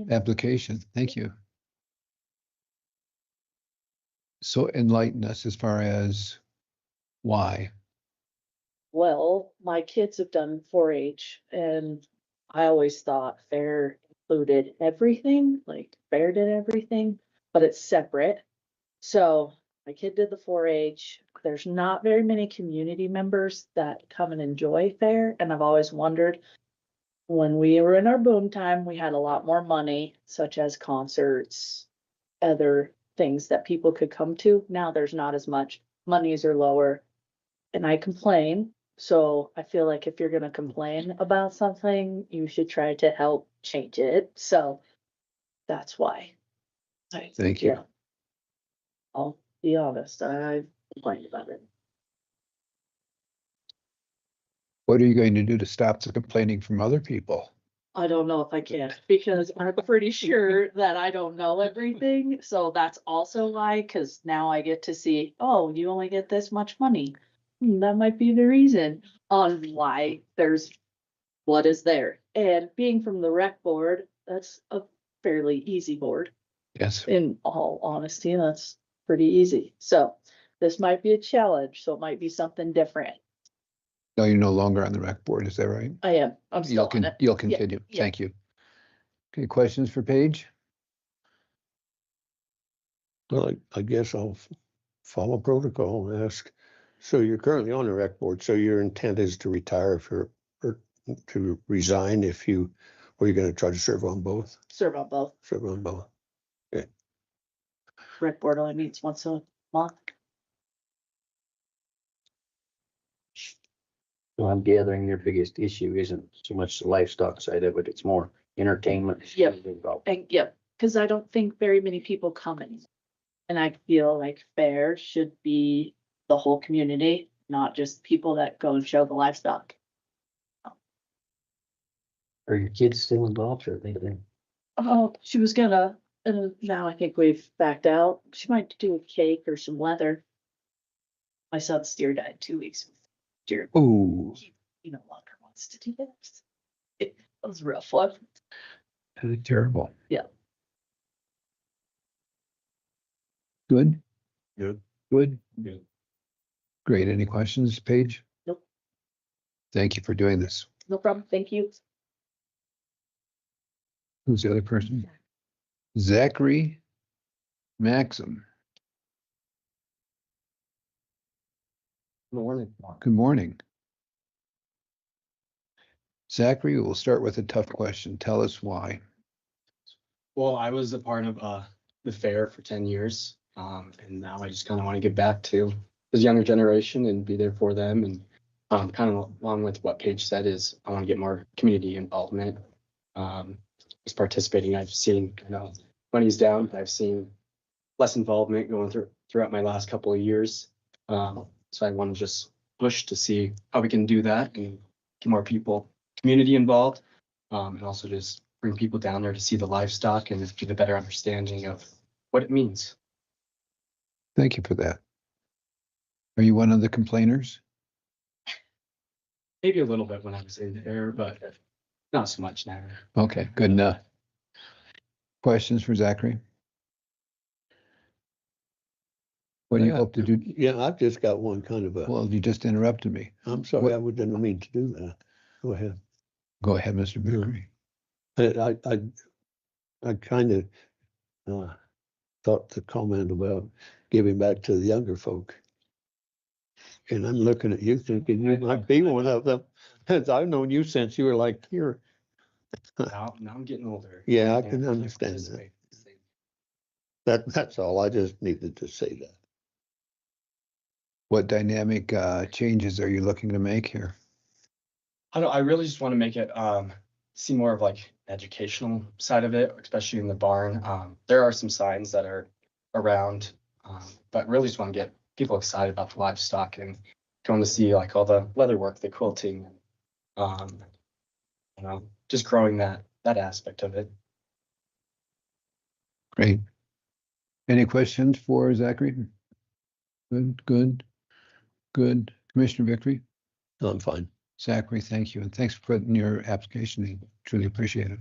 application. Thank you. So enlighten us as far as why. Well, my kids have done 4-H and I always thought fair included everything, like fair did everything, but it's separate. So my kid did the 4-H. There's not very many community members that come and enjoy fair. And I've always wondered, when we were in our boom time, we had a lot more money, such as concerts, other things that people could come to. Now there's not as much. Monies are lower. And I complain. So I feel like if you're going to complain about something, you should try to help change it. So that's why. Thank you. Yeah. I'll be honest, I complained about it. What are you going to do to stop the complaining from other people? I don't know if I can, because I'm pretty sure that I don't know everything. So that's also why, because now I get to see, oh, you only get this much money. That might be the reason on why there's what is there. And being from the rec board, that's a fairly easy board. Yes. In all honesty, that's pretty easy. So this might be a challenge. So it might be something different. No, you're no longer on the rec board, is that right? I am. I'm still on it. You'll Yeah, continue. yeah. Thank you. Okay, questions for Paige? Well, I guess I'll follow protocol and ask. So you're currently on the rec board, so your intent is to retire if you're, or to resign if you, or you're gonna try to serve on both? Serve on both. Serve on both. Okay. Rec board only meets once a month. So I'm gathering their biggest issue isn't so much the livestock side of it, it's more entertainment. Yep. And yep, because I don't think very many people come in. And I feel like fair should be the whole community, not just people that go and show the livestock. Are your kids still involved or are they been? Oh, she was gonna, and now I think we've backed out. She might do a cake or some leather. My son's steer died 2 weeks. Deer. Ooh. He no longer wants to do that. It was real fun. Terrible. Yeah. Good? Good. Good? Good. Great. Any questions, Paige? Nope. Thank you for doing this. No problem. Thank you. Who's the other person? Zachary Maxim. Morning. Good morning. Zachary, we'll start with a tough question. Tell us why. Well, I was a part of the fair for 10 years. And now I just kind of want to get back to the younger generation and be there for them. And kind of along with what Paige said is I want to get more community involvement. Just participating, I've seen, money's down. I've seen less involvement going throughout my last couple of years. So I want to just push to see how we can do that and get more people, community involved, and also just bring people down there to see the livestock and get a better understanding of what it means. Thank you for that. Are you one of the complainers? Maybe a little bit when I was in there, but not so much now. Okay, good enough. Questions for Zachary? What do you hope to do? Yeah, I've just got one kind of a, Well, you just interrupted me. I'm sorry, didn't mean to do that. Go ahead. Go ahead, Mr. Vickery. I kind of thought the comment about giving back to the younger folk. And I'm looking at you thinking you might be one of them. I've known you since you were like here. Now I'm getting older. Yeah, I Can't can understand participate. That's all. I just needed to say that. What dynamic changes are you looking to make here? I really just want to make it see more of like educational side of it, especially in the barn. There are some signs that are around, but really just want to get people excited about the livestock and going to see like all the leather work, the quilting, just growing that aspect of it. Great. Any questions for Zachary? Good. Commissioner Vickery? No, I'm fine. Zachary, thank you. And thanks for putting your application in. Truly appreciate it.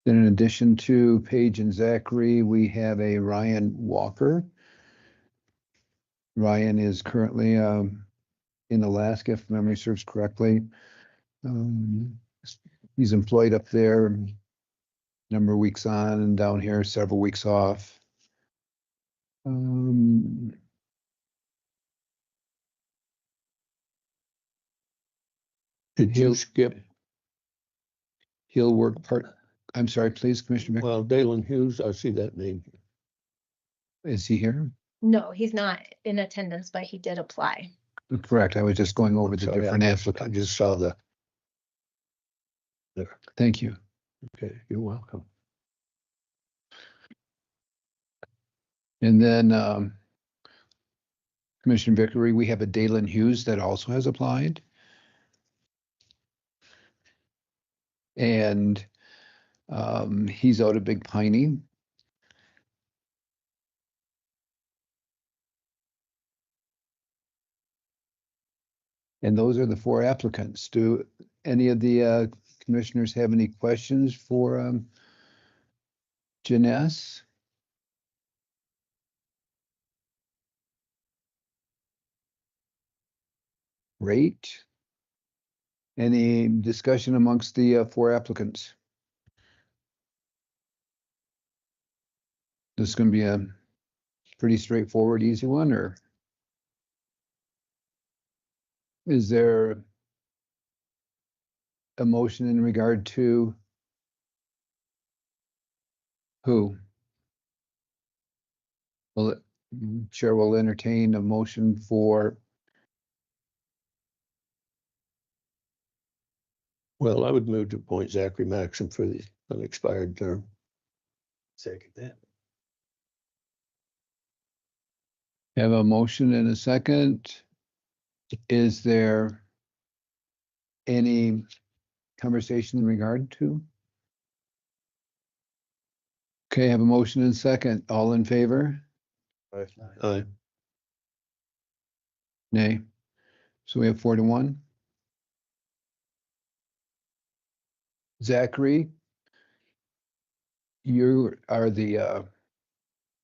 Then in addition to Paige and Zachary, we have a Ryan Walker. Ryan is currently in Alaska, if memory serves correctly. He's employed up there, a number of weeks on and down here, several weeks off. Did you skip? He'll work I'm sorry, please, Commissioner. Well, Dalen Hughes, I see that name. Is he here? No, he's not in attendance, but he did apply. Correct. I was just going over the different applicants. I just saw the. There. Thank you. Okay, you're welcome. And then Commissioner Vickery, we have a Dalen Hughes that also has applied. And he's out of Big Piney. And those are the four applicants. Do any of the commissioners have any questions for Janess? Great. Any discussion amongst the four applicants? This is going to be a pretty straightforward, easy one, or is there a motion in regard to who? Well, Chair will entertain a motion for. Well, I would move to appoint Zachary Maxim for the unexpired term. Second that. Have a motion and a second. Is there any conversation in regard to? Okay, have a motion and a second. All in favor? Aye. Nay. So we have 4-1. Zachary, you are the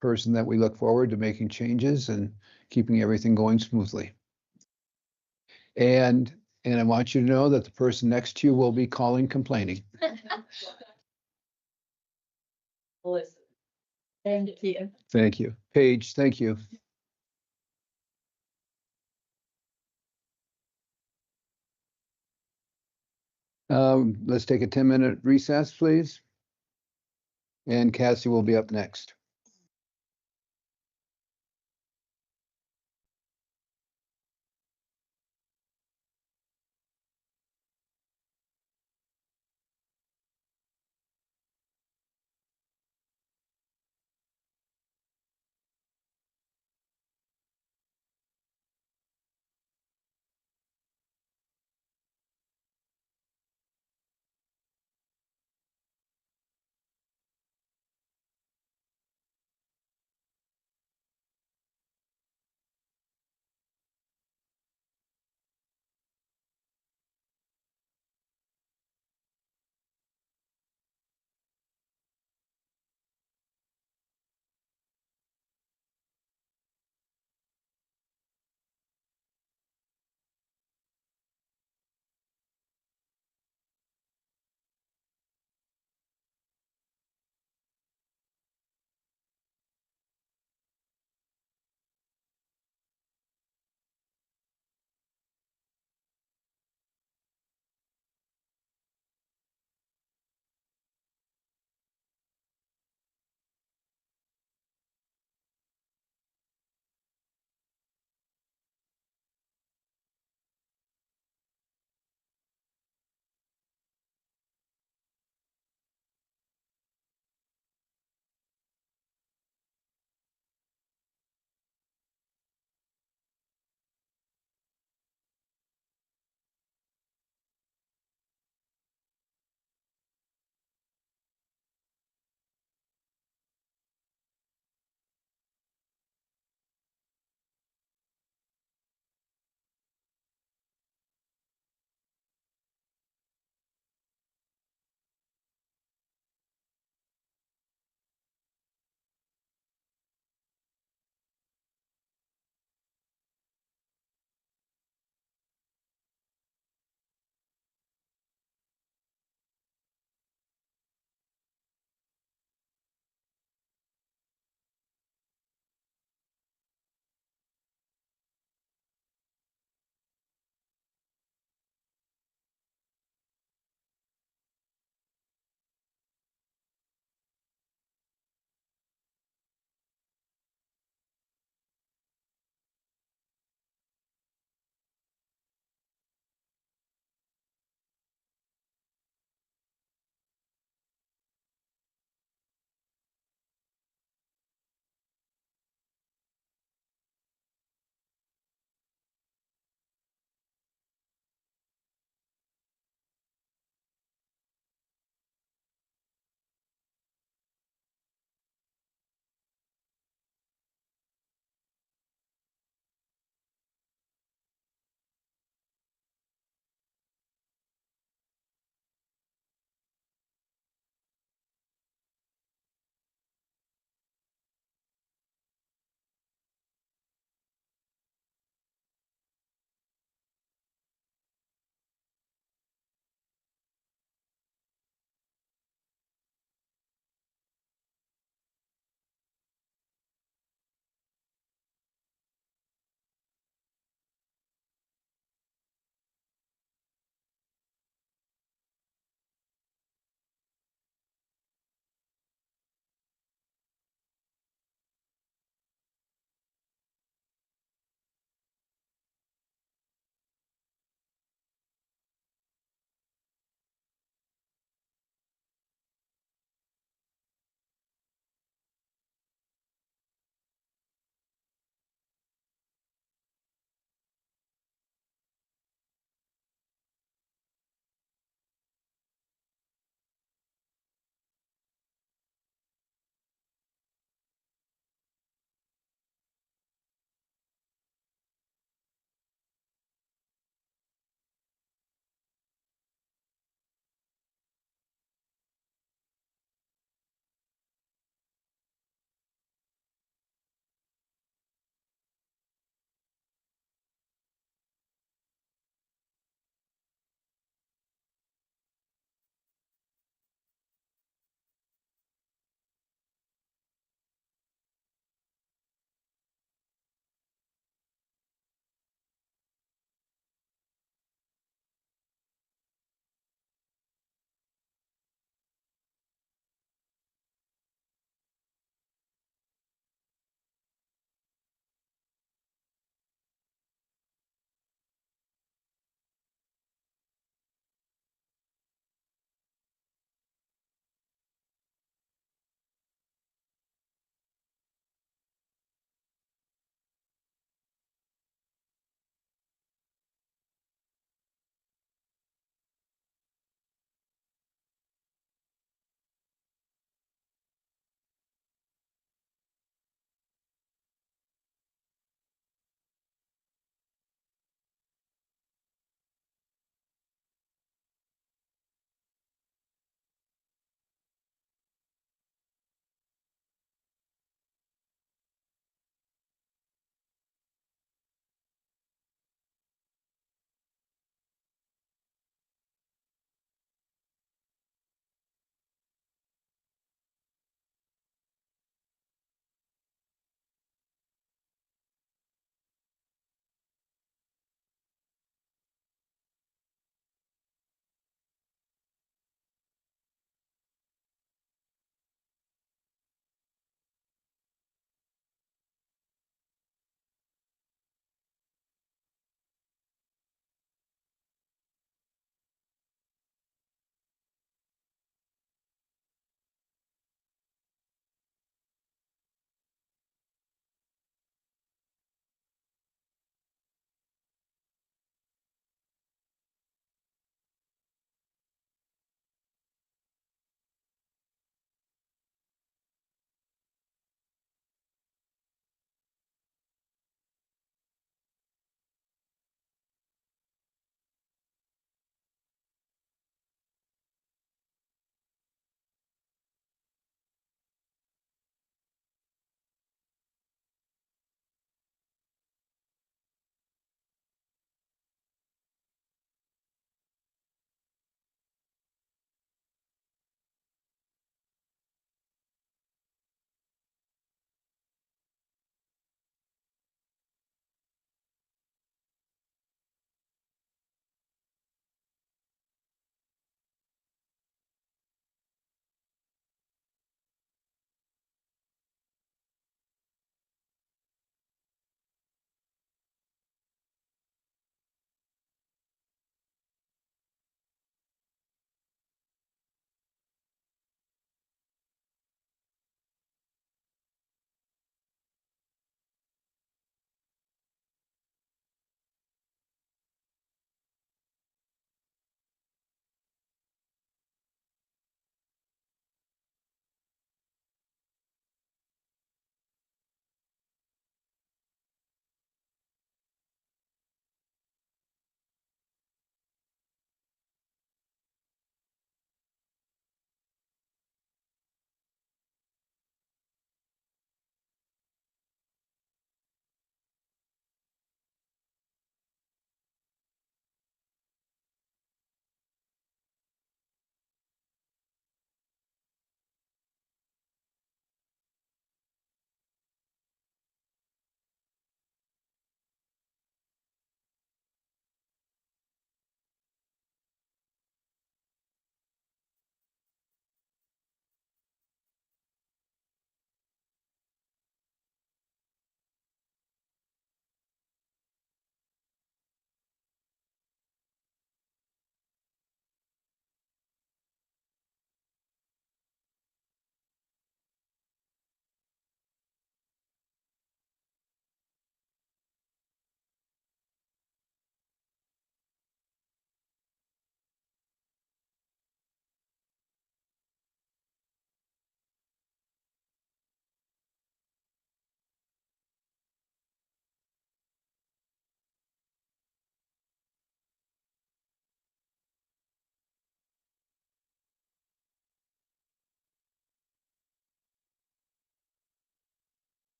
person that we look forward to making changes and keeping everything going smoothly. And I want you to know that the person next to you will be calling complaining. Listen. Thank you. Thank you. Paige, thank you. Let's take a 10-minute recess, please. And Cassie will be up next.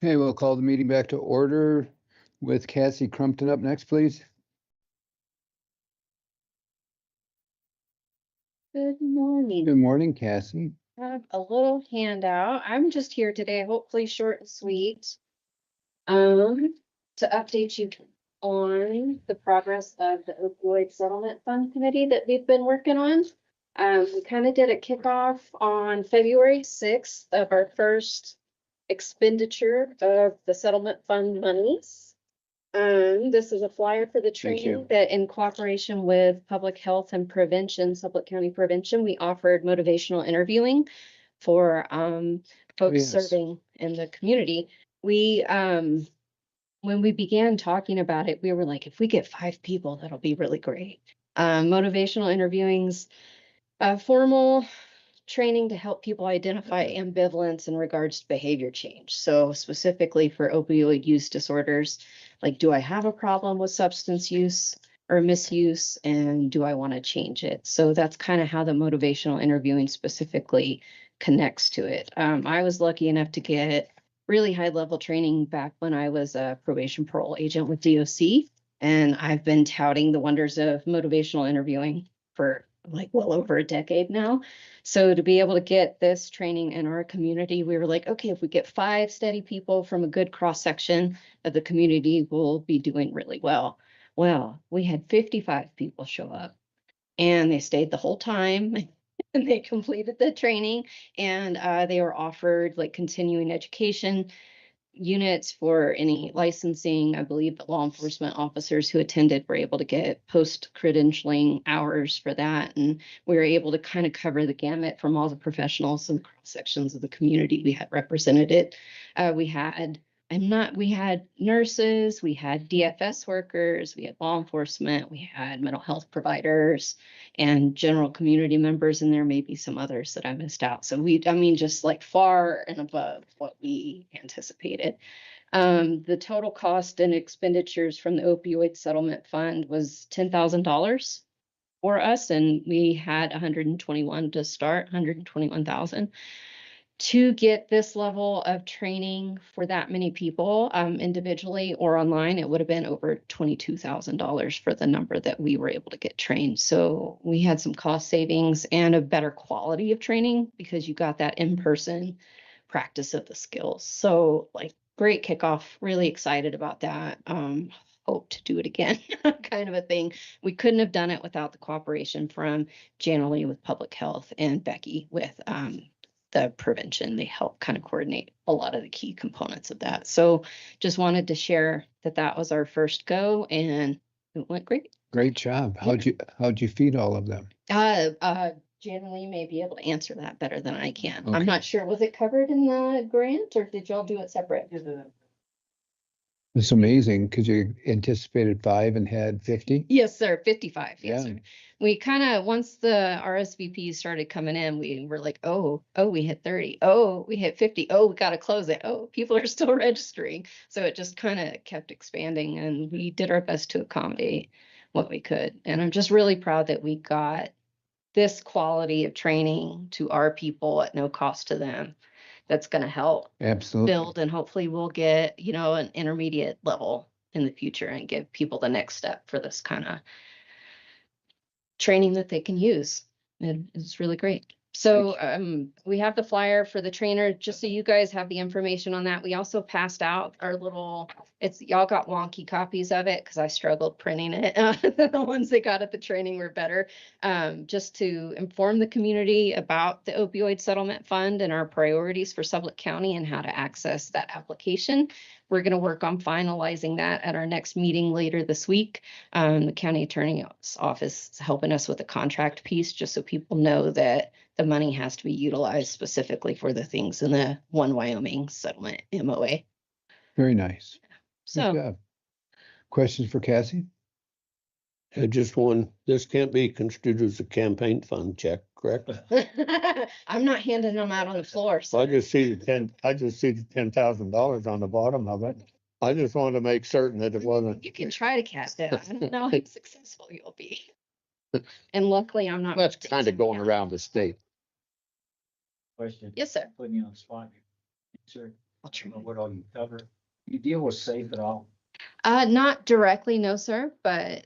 Okay, we'll call the meeting back to order with Cassie Crumpton up next, please. Good morning. Good morning, Cassie. I have a little handout. I'm just here today, hopefully short and sweet. To update you on the progress of the opioid settlement fund committee that we've been working on. We kind of did a kickoff on February 6th of our first expenditure of the settlement fund monies. This is a flyer for the Thank you. training that in cooperation with Public Health and Prevention, Sublette County Prevention, we offered motivational interviewing for folks yes. serving in the community. We when we began talking about it, we were like, if we get 5 people, that'll be really great. Motivational interviewings, formal training to help people identify ambivalence in regards to behavior change. So specifically for opioid use disorders, like, do I have a problem with substance use or misuse, and do I want to change it? So that's kind of how the motivational interviewing specifically connects to it. I was lucky enough to get really high level training back when I was a probation parole agent with DOC. And I've been touting the wonders of motivational interviewing for like well over a decade now. So to be able to get this training in our community, we were like, okay, if we get 5 steady people from a good cross section of the community, we'll be doing really well. Well, we had 55 people show up and they stayed the whole time and they completed the training, and they were offered like continuing education units for any licensing. I believe the law enforcement officers who attended were able to get post-credentialing hours for that. And we were able to kind of cover the gamut from all the professionals and cross sections of the community we had represented it. We had nurses, we had DFS workers, we had law enforcement, we had mental health providers and general community members, and there may be some others that I missed out. So just like far and above what we anticipated. The total cost and expenditures from the opioid settlement fund was $10,000 for us, and we had 121 to start, 121,000. To get this level of training for that many people, individually or online, it would have been over $22,000 for the number that we were able to get trained. So we had some cost savings and a better quality of training because you got that in-person practice of the skills. So like great kickoff, really excited about that. Hope to do it again, kind of a thing. We couldn't have done it without the cooperation from Janalee with Public Health and Becky with the prevention. They help kind of coordinate a lot of the key components of that. So just wanted to share that that was our first go and it went great. Great job. How'd you feed all of them? Janalee may be able to answer that better than I can. I'm Okay. not sure. Was it covered in the grant or did y'all do it separate? It's amazing because you anticipated 5 and had 50. Yes, sir. 55. Yes, Yeah. sir. We kind of, once the RSVPs started coming in, we were like, oh, we hit 30. Oh, we hit 50. Oh, we got to close it. Oh, people are still registering. So it just kind of kept expanding and we did our best to accommodate what we could. And I'm just really proud that we got this quality of training to our people at no cost to them. That's going to help Absolutely. build, and hopefully we'll get, an intermediate level in the future and give people the next step for this kind of training that they can use. It's really great. So we have the flyer for the trainer, just so you guys have the information on that. We also passed out our little, y'all got wonky copies of it because I struggled printing it. The ones they got at the training were better. Just to inform the community about the opioid settlement fund and our priorities for Sublette County and how to access that application. We're going to work on finalizing that at our next meeting later this week. The county attorney's office is helping us with the contract piece, just so people know that the money has to be utilized specifically for the things in the One Wyoming settlement MOA. Very nice. So, Good job. Questions for Cassie? Just one, this can't be construed as a campaign fund check, correct? I'm not handing them out on the floor. So. I just see the $10,000 on the bottom of it. I just wanted to make certain that it wasn't. You can try to cast it. I don't know how successful you'll be. And luckily, I'm not. That's kind of going around the state. Question. Yes, sir. Putting you on the spot. Sure. I don't know what all you cover. You deal with SAFE at all? Not directly, no, sir, but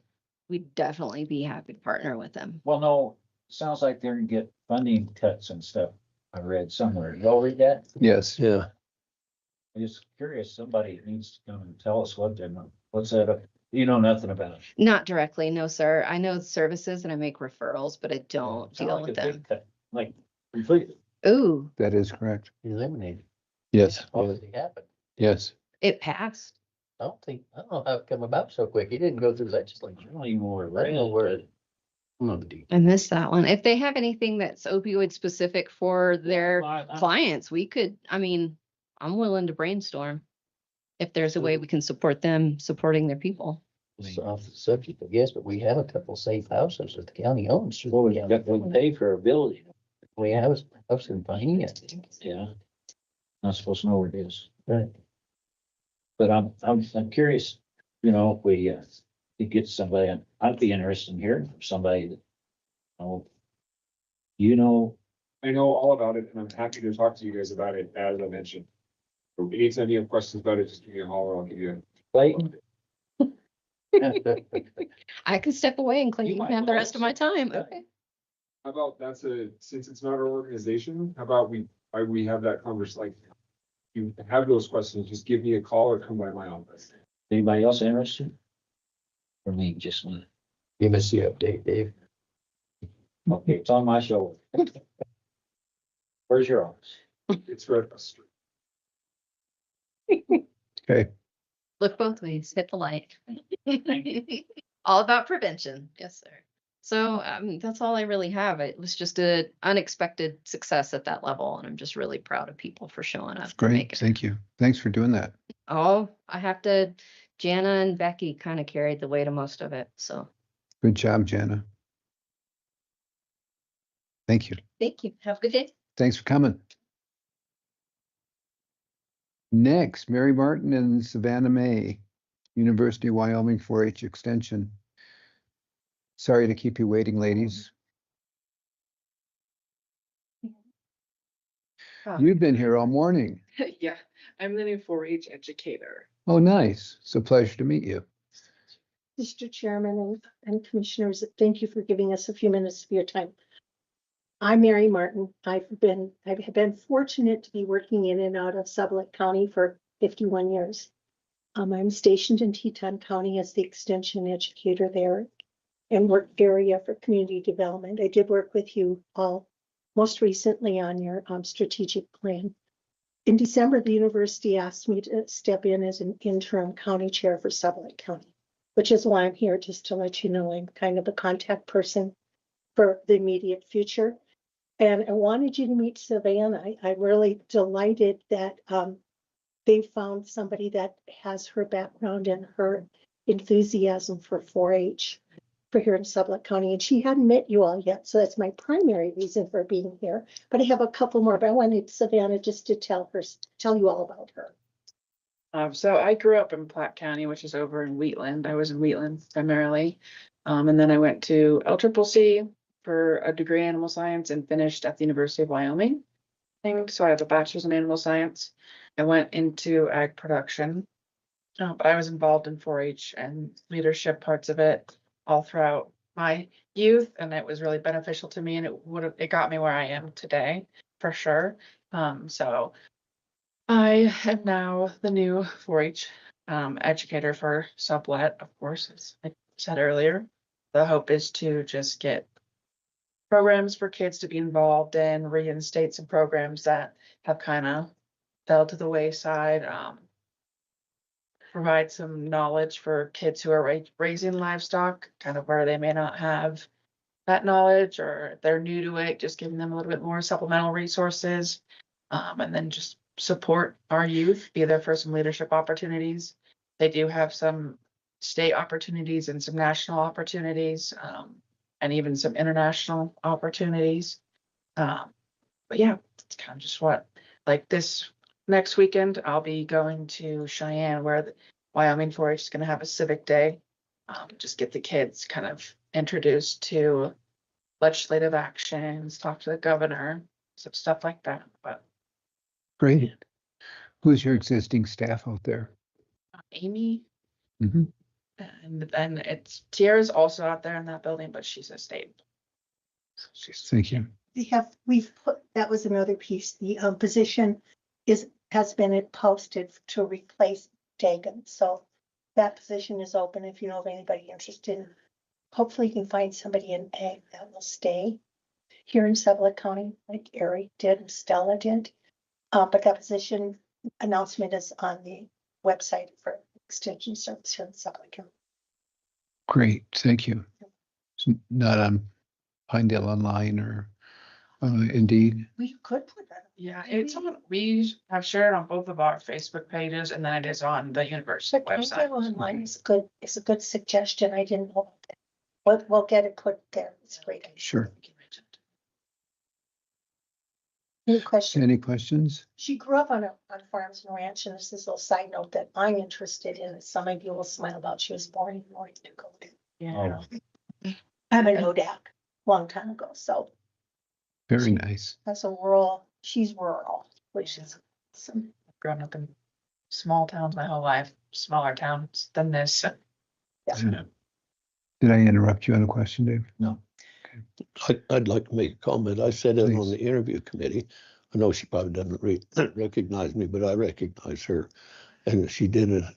we'd definitely be happy to partner with them. Well, no, sounds like they're gonna get funding cuts and stuff. I read somewhere. Y'all read that? Yes. Yeah. I'm just curious, somebody needs to come and tell us what's that up? You know nothing about it. Not directly, no, sir. I know the services and I make referrals, but I don't Sound deal like with a them. big cut, like completely. Ooh, That is correct. Eliminated. Yes, What did it happen? yes. it passed. I don't know how it come about so quick. He didn't go through the legislature. I don't even know where I don't know where. it. I don't know the deep. I missed that one. If they have anything that's opioid specific for their clients, we could, I mean, I'm willing to brainstorm. If there's a way we can support them, supporting their people. It's off the subject, I guess, but we have a couple safe houses that the county owns. Well, we got to pay for a building. We have a house in Pine, I think. Yeah. Not supposed to know where it is. Right. But I'm curious, you know, if we could get somebody, I'd be interested in hearing from somebody that, you know, I know all about it and I'm happy to talk to you guys about it, as I mentioned. So anytime you have questions about it, just give me a holler, I'll give you Clayton. I could step away and Clayton can have the rest of my time. Okay. How about since it's not our organization, how about we have that conversation, like, you have those questions, just give me a call or come by my office. Anybody else interested? For me, just one. Give us the update, Dave. Okay, it's on my shoulder. Where's your office? It's right across the street. Okay. Look both ways, hit the light. All about prevention. Yes, sir. So that's all I really have. It was just an unexpected success at that level. And I'm just really proud of people for showing up. and Great. making it. Thank you. Thanks for doing that. Oh, I have to, Jana and Becky kind of carried the weight of most of it. So Good job, Jana. Thank you. thank you. Have a good day. Thanks for coming. Next, Mary Martin and Savannah May, University of Wyoming 4-H Extension. Sorry to keep you waiting, ladies. You've been here all morning. Yeah, I'm the new 4-H educator. Oh, nice. It's a pleasure to meet you. Mr. Chairman and Commissioners, thank you for giving us a few minutes of your time. I'm Mary Martin. I've been fortunate to be working in and out of Sublette County for 51 years. I'm stationed in Teton County as the extension educator there and work area for community development. I did work with you all most recently on your strategic plan. In December, the university asked me to step in as an interim county chair for Sublette County, which is why I'm here, just to let you know I'm kind of a contact person for the immediate future. And I wanted you to meet Savannah. I'm really delighted that they found somebody that has her background and her enthusiasm for 4-H for here in Sublette County. And she hadn't met you all yet, so that's my primary reason for being here. But I have a couple more, but I wanted Savannah just to tell you all about her. So I grew up in Platte County, which is over in Wheatland. I was in Wheatland primarily. And then I went to LCCC for a degree in animal science and finished at the University of Wyoming. So I have a bachelor's in animal science. I went into ag production, but I was involved in 4-H and leadership parts of it all throughout my youth, and it was really beneficial to me, and it got me where I am today for sure. So I am now the new 4-H educator for Sublette, of course, as I said earlier. The hope is to just get programs for kids to be involved in, reinstate some programs that have kind of fell to the wayside, provide some knowledge for kids who are raising livestock, kind of where they may not have that knowledge or they're new to it, just giving them a little bit more supplemental resources, and then just support our youth, be there for some leadership opportunities. They do have some state opportunities and some national opportunities, and even some international opportunities. But yeah, it's kind of just like this next weekend, I'll be going to Cheyenne where the Wyoming 4-H is going to have a civic day. Just get the kids kind of introduced to legislative actions, talk to the governor, some stuff like that. But Great. Who's your existing staff out there? Amy, Mhm. and then it's Tiara's also out there in that building, but she's a state. Thank you. We've put, that was another piece, the position has been posted to replace Dagan, so that position is open if you know of anybody interested. Hopefully you can find somebody in ag that will stay here in Sublette County, like Eric did and Stella did. But that position announcement is on the website for extension service here in Sublette County. Great, thank you. It's not on Pinedale Online or Indeed. We could put that. Yeah, it's on, we have shared on both of our Facebook pages and then it is on the university website. Online is a good suggestion. I didn't know about that. We'll get it put there. It's great. Sure. Any questions? Any questions? She grew up on farms and ranch, and this is a little side note that I'm interested in. Some of you will smile about. She was born in North Dakota. Yeah. I'm in Hodak, long time ago. So Very nice. that's she's rural, which is awesome. I've grown up in small towns my whole life, smaller towns than this. Yeah. Did I interrupt you on a question, Dave? No. I'd like to make a comment. I said it on Please. the interview committee. I know she probably doesn't recognize me, but I recognize her. And she did a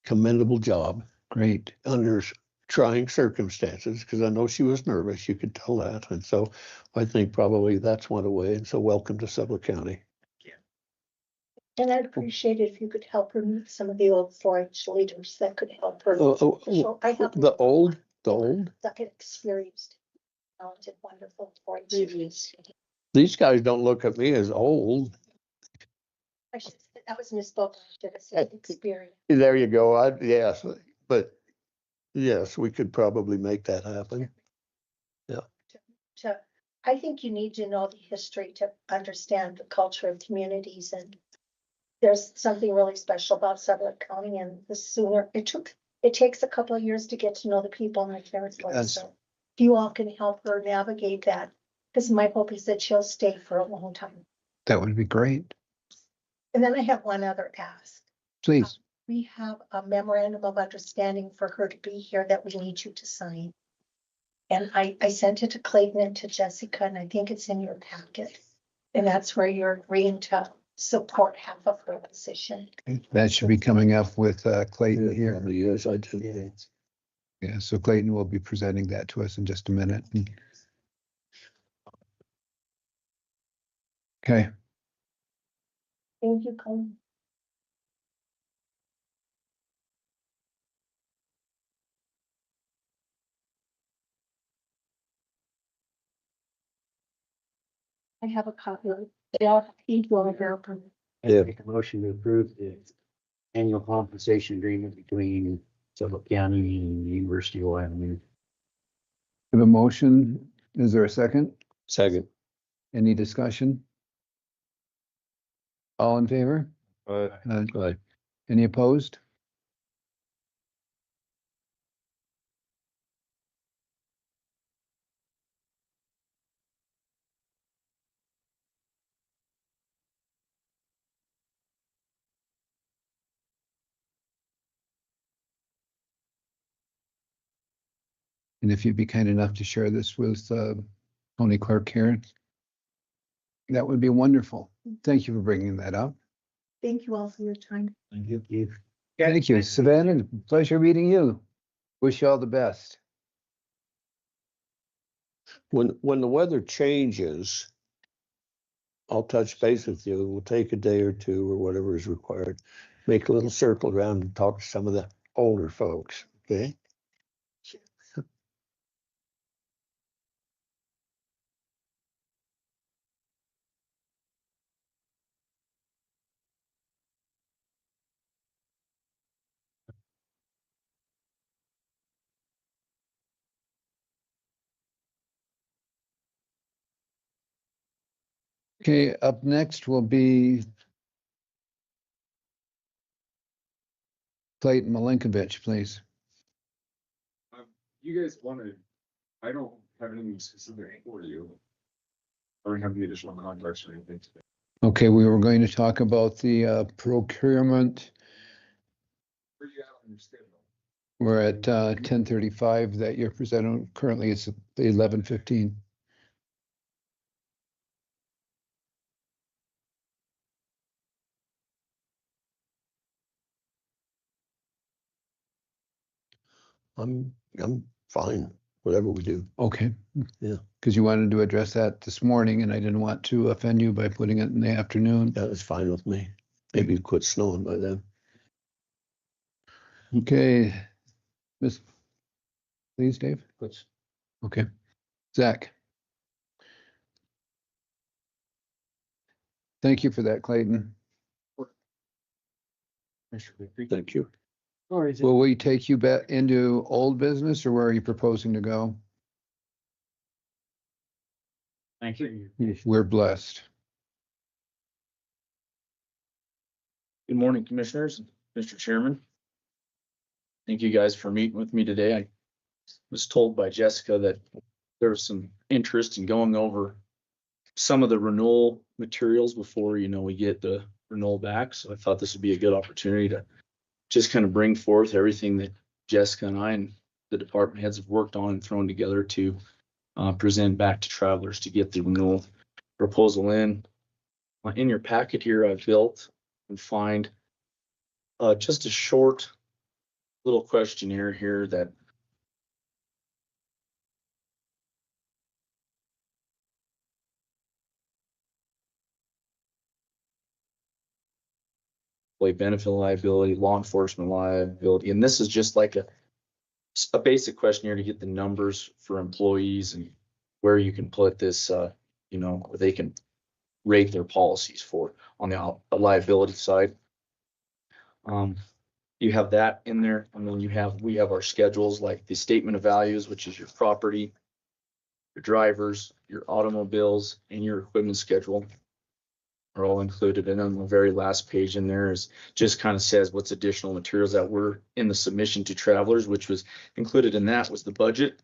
commendable job Great. under trying circumstances, because I know she was nervous. You could tell that. And so I think probably that's one way. And so welcome to Sublette County. And I'd appreciate it if you could help her meet some of the old 4-H leaders that could help her. So I have The old? that could experienced, talented, wonderful 4-H. These guys don't look at me as old. That was misspoken. I should have said experience. There you go. Yes, but yes, we could probably make that happen. I think you need to know the history to understand the culture of communities, and there's something really special about Sublette County, and the sooner it takes a couple of years to get to know the people in the territory. Yes. So if you all can help her navigate that, because my hope is that she'll stay for a long time. That would be great. And then I have one other ask. Please. We have a memorandum of understanding for her to be here that we need you to sign. And I sent it to Clayton and to Jessica, and I think it's in your packet. And that's where you're agreeing to support half of her position. That should be coming up with Clayton here. Probably is. I did. Yeah, so Clayton will be presenting that to us in just a minute. Okay. Thank you, Clayton. I have a copy of it. They all need one of their. Yeah. Make a motion to approve the annual compensation agreement between Sublette County and the University of Wyoming. We have a motion. Is there a second? Second. Any discussion? All in favor? Right. Any opposed? And if you'd be kind enough to share this with Tony Clerk here, that would be wonderful. Thank you for bringing that up. Thank you all for your time. Thank you, Keith. Thank you, Savannah. Pleasure meeting you. Wish you all the best. When the weather changes, I'll touch base with you. We'll take a day or two or whatever is required. Make a little circle around and talk to some of the older folks, okay? Okay, up next will be Clayton Malinkovich, please. You guys wanted, I don't have anything specific for you. I don't have any additional contracts or anything today. Okay, we were going to talk about the procurement. We're at 10:35 that you're presenting. Currently, it's 11:15. I'm fine, whatever we do. Okay. Yeah. Because you wanted to address that this morning, and I didn't want to offend you by putting it in the afternoon. That was fine with me. Maybe it quit snowing by then. Okay. Miss, please, Dave. Please. Okay. Zach. Thank you for that, Clayton. Thank you. Will we take you back into old business, or where are you proposing to go? Thank you. We're blessed. Good morning, Commissioners, Mr. Chairman. Thank you guys for meeting with me today. I was told by Jessica that there was some interest in going over some of the renewal materials before, we get the renewal back. So I thought this would be a good opportunity to just kind of bring forth everything that Jessica and I and the department heads have worked on and thrown together to present back to travelers to get the renewal proposal in. In your packet here, I've built and find just a short little questionnaire here that benefit liability, law enforcement liability, and this is just like a basic questionnaire to get the numbers for employees and where you can put this, where they can rate their policies for on the liability side. You have that in there, and then we have our schedules like the statement of values, which is your property, your drivers, your automobiles, and your equipment schedule are all included. And on the very last page in there is just kind of says what's additional materials that were in the submission to travelers, which was included in that was the budget,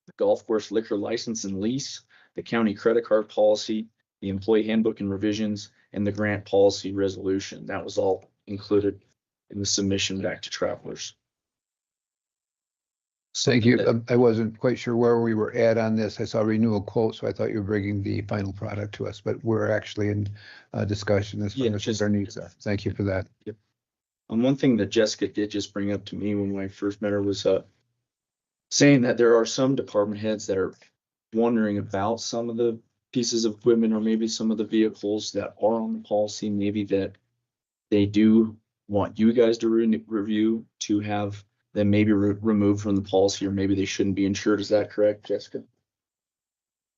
the golf course liquor license and lease, the county credit card policy, the employee handbook and revisions, and the grant policy resolution. That was all included in the submission back to travelers. Thank you. I wasn't quite sure where we were at on this. I saw renewal quote, so I thought you were bringing the final product to us, but we're actually in discussion as far as our needs are. Thank you for that. Yep. One thing that Jessica did just bring up to me when I first met her was saying that there are some department heads that are wondering about some of the pieces of equipment or maybe some of the vehicles that are on the policy, maybe that they do want you guys to review to have them maybe removed from the policy, or maybe they shouldn't be insured. Is that correct, Jessica?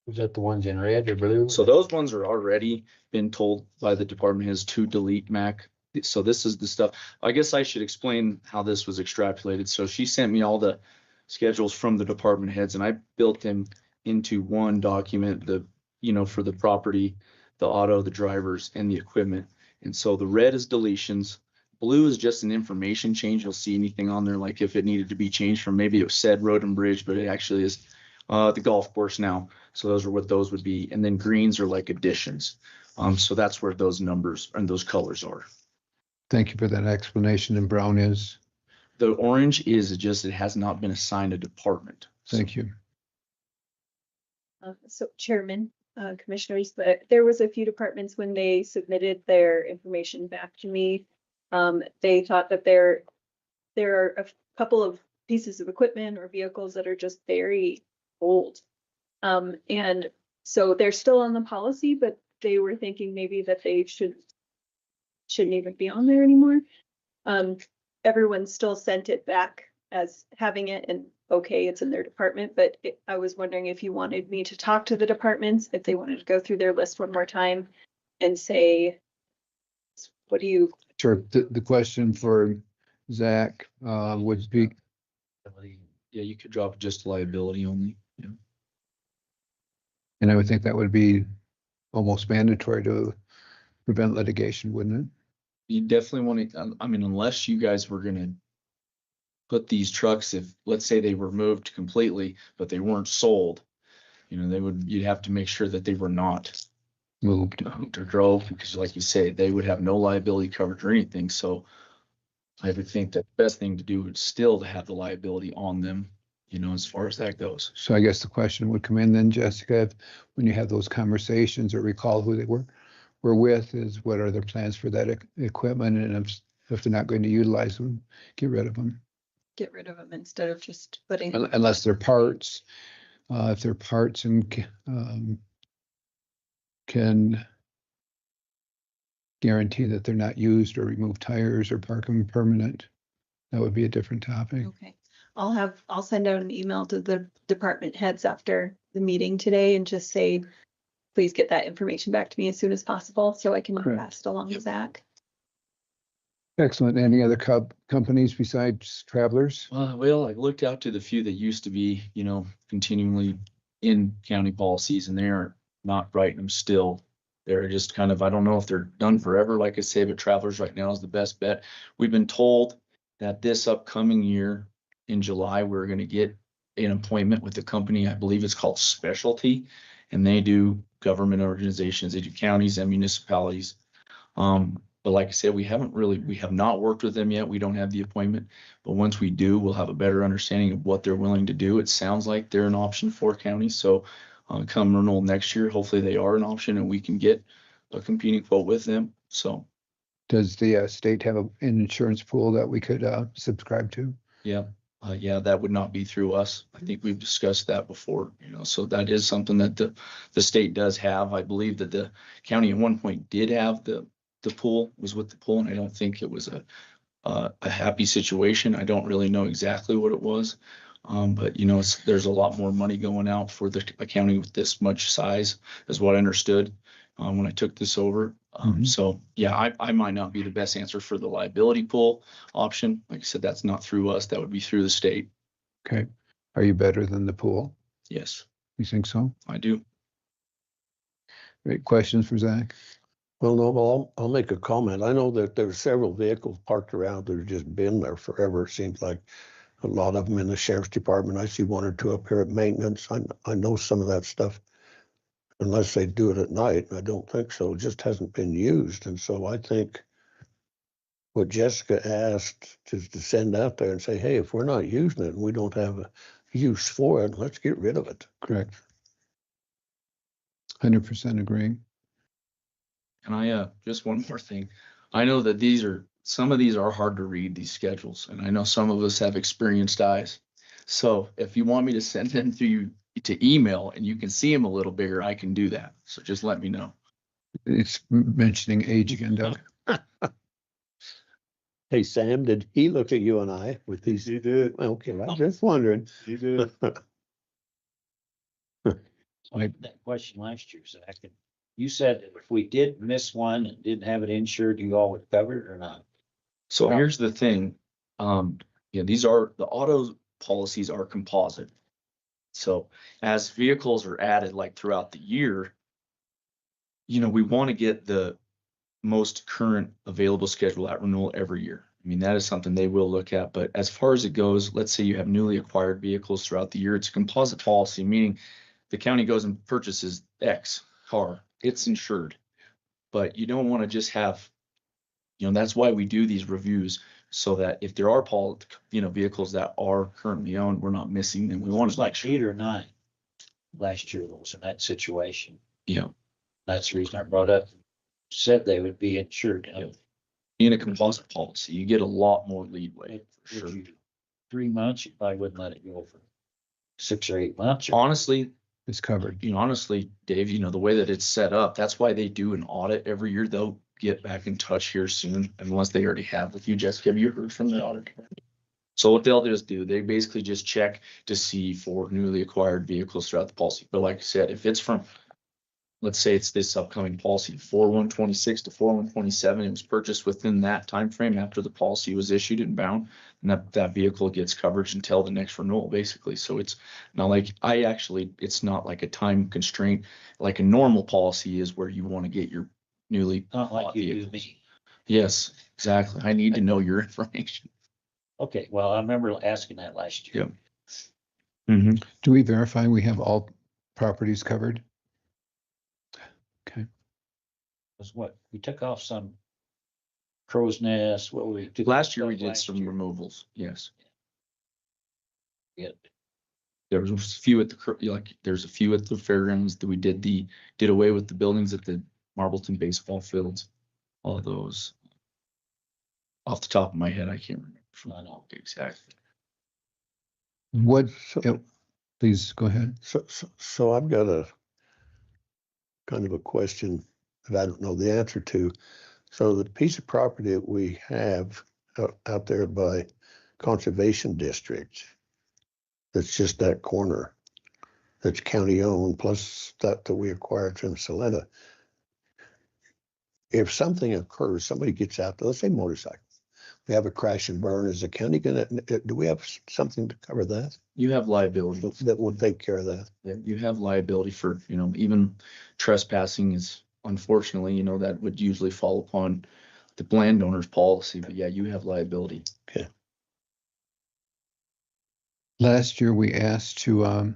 Was that the ones in red or blue? So those ones are already been told by the department heads to delete, Mac. So this is the stuff. I guess I should explain how this was extrapolated. So she sent me all the schedules from the department heads, and I built them into one document, for the property, the auto, the drivers, and the equipment. And so the red is deletions. Blue is just an information change. You'll see anything on there, like if it needed to be changed from, maybe it said road and bridge, but it actually is the golf course now. So those are what those would be. And then greens are like additions. So that's where those numbers and those colors are. Thank you for that explanation. And brown is? The orange is just, it has not been assigned a department. Thank you. So Chairman, Commissioners, but there was a few departments when they submitted their information back to me. They thought that there are a couple of pieces of equipment or vehicles that are just very old. And so they're still on the policy, but they were thinking maybe that they shouldn't even be on there anymore. Everyone still sent it back as having it, and okay, it's in their department, but I was wondering if you wanted me to talk to the departments, if they wanted to go through their list one more time and say, what do you? Sure. The question for Zach would be. Yeah, you could drop just liability only. Yeah. And I would think that would be almost mandatory to prevent litigation, wouldn't it? You definitely want to, unless you guys were gonna put these trucks, if, let's say they were moved completely, but they weren't sold, you'd have to make sure that they were not moved. Or drove, because like you say, they would have no liability coverage or anything, so I would think that the best thing to do is still to have the liability on them, you know, as far as that goes. So I guess the question would come in then, Jessica, when you have those conversations or recall who they were with, is what are their plans for that equipment? And if they're not going to utilize them, get rid of them. Get rid of them instead of just putting. Unless they're parts, if they're parts and can guarantee that they're not used or remove tires or park them permanent, that would be a different topic. Okay, I'll send out an email to the department heads after the meeting today and just say, please get that information back to me as soon as possible so I can Correct. pass it along to Zach. Excellent. Any other companies besides Travelers? Well, I looked out to the few that used to be, you know, continually in county policies, and they are not writing them still. They're just kind of, I don't know if they're done forever, like I say, but Travelers right now is the best bet. We've been told that this upcoming year in July, we're going to get an appointment with the company. I believe it's called Specialty, and they do government organizations, they do counties and municipalities. But like I said, we have not worked with them yet. We don't have the appointment, but once we do, we'll have a better understanding of what they're willing to do. It sounds like they're an option for counties. So come renewal next year, hopefully they are an option and we can get a competing quote with them. So. Does the state have an insurance pool that we could subscribe to? Yeah. Yeah, that would not be through us. I think we've discussed that before, you know, so that is something that the state does have. I believe that the county at one point did have the pool, was with the pool, and I don't think it was a happy situation. I don't really know exactly what it was. But you know, there's a lot more money going out for a county with this much size, is what I understood when I took this over. So yeah, I might not be the best answer for the liability pool option. Like I said, that's not through us. That would be through the state. Okay. Are you better than the pool? Yes, You think so? I do. Great. Questions for Zach? Well, no, well, I'll make a comment. I know that there's several vehicles parked around that have just been there forever. It seems like a lot of them in the sheriff's department. I see one or two up here at maintenance. I know some of that stuff, unless they do it at night. I don't think so. It just hasn't been used. And so I think what Jessica asked is to send out there and say, hey, if we're not using it and we don't have a use for it, let's get rid of it. Correct. 100% agree. And I just one more thing. I know that some of these are hard to read, these schedules, and I know some of us have experienced eyes. So if you want me to send them to you to email and you can see them a little bigger, I can do that. So just let me know. It's mentioning age again, Doug. Hey, Sam, did he look at you and I with these? He did. Okay, I'm just wondering. He did. I had that question last year, Zach. And you said that if we did miss one and didn't have it insured, you all would cover it or not? So here's the thing. Yeah, these are the auto policies are composite. So as vehicles are added like throughout the year, you know, we want to get the most current available schedule at renewal every year. I mean, that is something they will look at. But as far as it goes, let's say you have newly acquired vehicles throughout the year, it's a composite policy, meaning the county goes and purchases X car, it's insured. But you don't want to just have, you know, that's why we do these reviews, so that if there are vehicles that are currently owned, we're not missing them. We want to Like 8 or 9 last year that was in that situation. Yeah. That's the reason I brought up, said they would be insured. In a composite policy, you get a lot more leeway. For sure. 3 months, you probably wouldn't let it go for 6 or 8 months. Honestly, it's covered. You know, honestly, Dave, you know, the way that it's set up, that's why they do an audit every year. They'll get back in touch here soon, unless they already have with you, Jessica. Have you heard from the auditor? So what they'll just do, they basically just check to see for newly acquired vehicles throughout the policy. But like I said, if it's from, let's say it's this upcoming policy, 4/1/26 to 4/1/27, it was purchased within that time frame after the policy was issued and bound, and that vehicle gets coverage until the next renewal, basically. So it's not like it's not like a time constraint like a normal policy is, where you want to get your newly Not like bought you do vehicles. me. Yes, exactly. I need to know your information. Okay, well, I remember asking that last year. Do we verify we have all properties covered? Okay. Was what, we took off some crow's nest, what we. took Last year we off did last some year. removals, yes. Yeah. There was a few at the, there's a few at the fairgrounds that we did away with the buildings at the Marbleton baseball fields. All of those. Off the top of my head, I can't remember. I know. Exactly. What, So- yeah, please go ahead. So I've got a kind of a question that I don't know the answer to. So the piece of property that we have out there by Conservation District, that's just that corner, that's county owned, plus that we acquired from Sublette. If something occurs, somebody gets out there, let's say motorcycle, we have a crash and burn, is the county gonna, do we have something to cover that? You have liability. That will take care of that? Yeah, you have liability for, even trespassing is unfortunately, that would usually fall upon the landowner's policy, but yeah, you have liability. Okay. Last year, we asked to,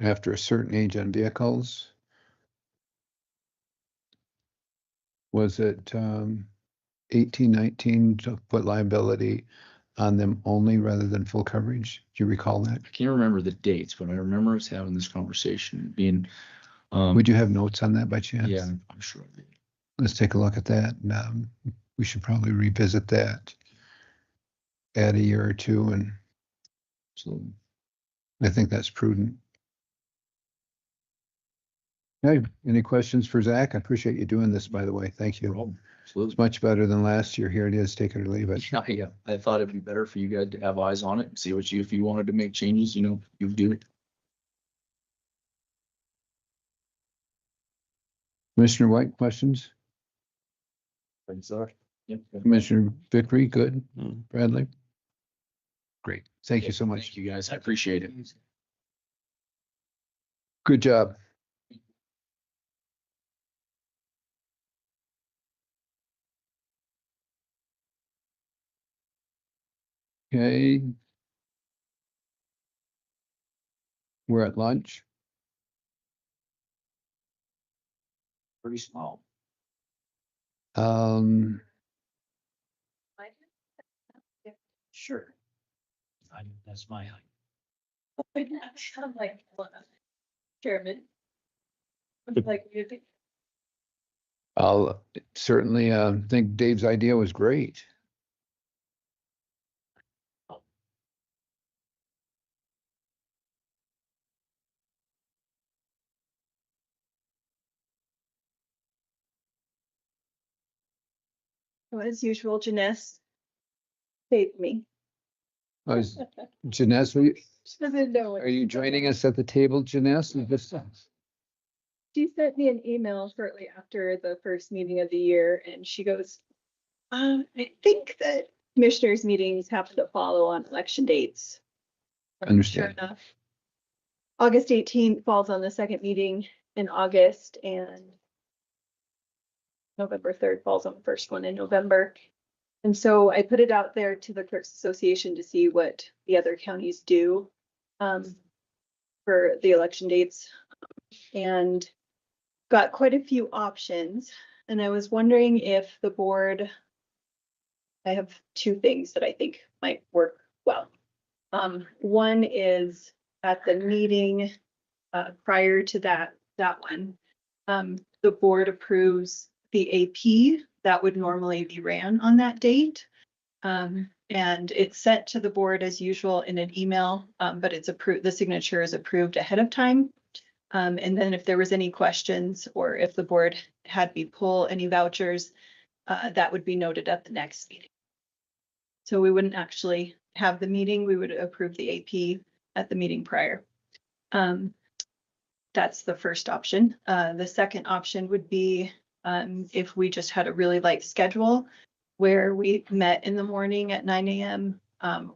after a certain age on vehicles, was it 18, 19 to put liability on them only rather than full coverage? Do you recall that? I can't remember the dates, but I remember us having this conversation being. Would you have notes on that by chance? Yeah, I'm sure. Let's take a look at that. And we should probably revisit that. Add a year or two, and So I think that's prudent. Hey, any questions for Zach? I appreciate you doing this, by the way. Thank you. absolutely. It's much better than last year. Here it is, take it or leave it. Yeah. I thought it'd be better for you guys to have eyes on it and see if you wanted to make changes, you do it. Commissioner White, questions? Yep. Commissioner Vickery, good. Mm. Bradley? Great. Thank you so much. Thank you guys. I appreciate it. Good job. Okay. We're at lunch. Pretty small. Sure. That's my height. I'm like, Chairman. Like, I'll certainly think Dave's idea was great. as usual, Janess saved me. Janess, She doesn't know. are you joining us at the table, Janess? She sent me an email shortly after the first meeting of the year, and she goes, I think that commissioners' meetings have to follow on election dates. Understand. Sure enough, August 18th falls on the second meeting in August, and November 3rd falls on the first one in November. And so I put it out there to the Clerks Association to see what the other counties do for the election dates, and got quite a few options. And I was wondering if the board, I have two things that I think might work well. One is at the meeting prior to that one, the board approves the AP that would normally be ran on that date. And it's sent to the board as usual in an email, but it's approved, the signature is approved ahead of time. And then if there was any questions or if the board had me pull any vouchers, that would be noted at the next meeting. So we wouldn't actually have the meeting, we would approve the AP at the meeting prior. That's the first option. The second option would be if we just had a really light schedule where we met in the morning at 9 a.m.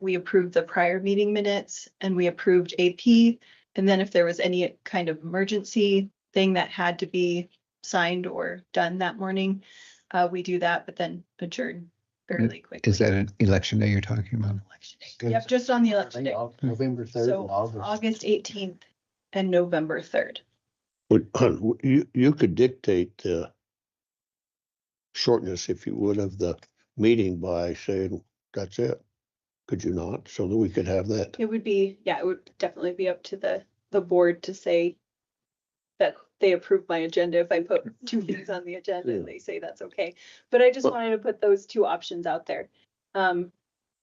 We approved the prior meeting minutes and we approved AP. And then if there was any kind of emergency thing that had to be signed or done that morning, we do that, but then adjourn fairly quickly. Is that an election day you're talking about? Election day. Yep, just on the election day. November 3rd So and August. August 18th and November 3rd. You could dictate the shortness, if you would, of the meeting by saying, that's it. Could you not? So that we could have that. It would be, yeah, it would definitely be up to the board to say that they approve my agenda. If I put two things on the agenda and they say that's okay. But I just wanted to put those two options out there.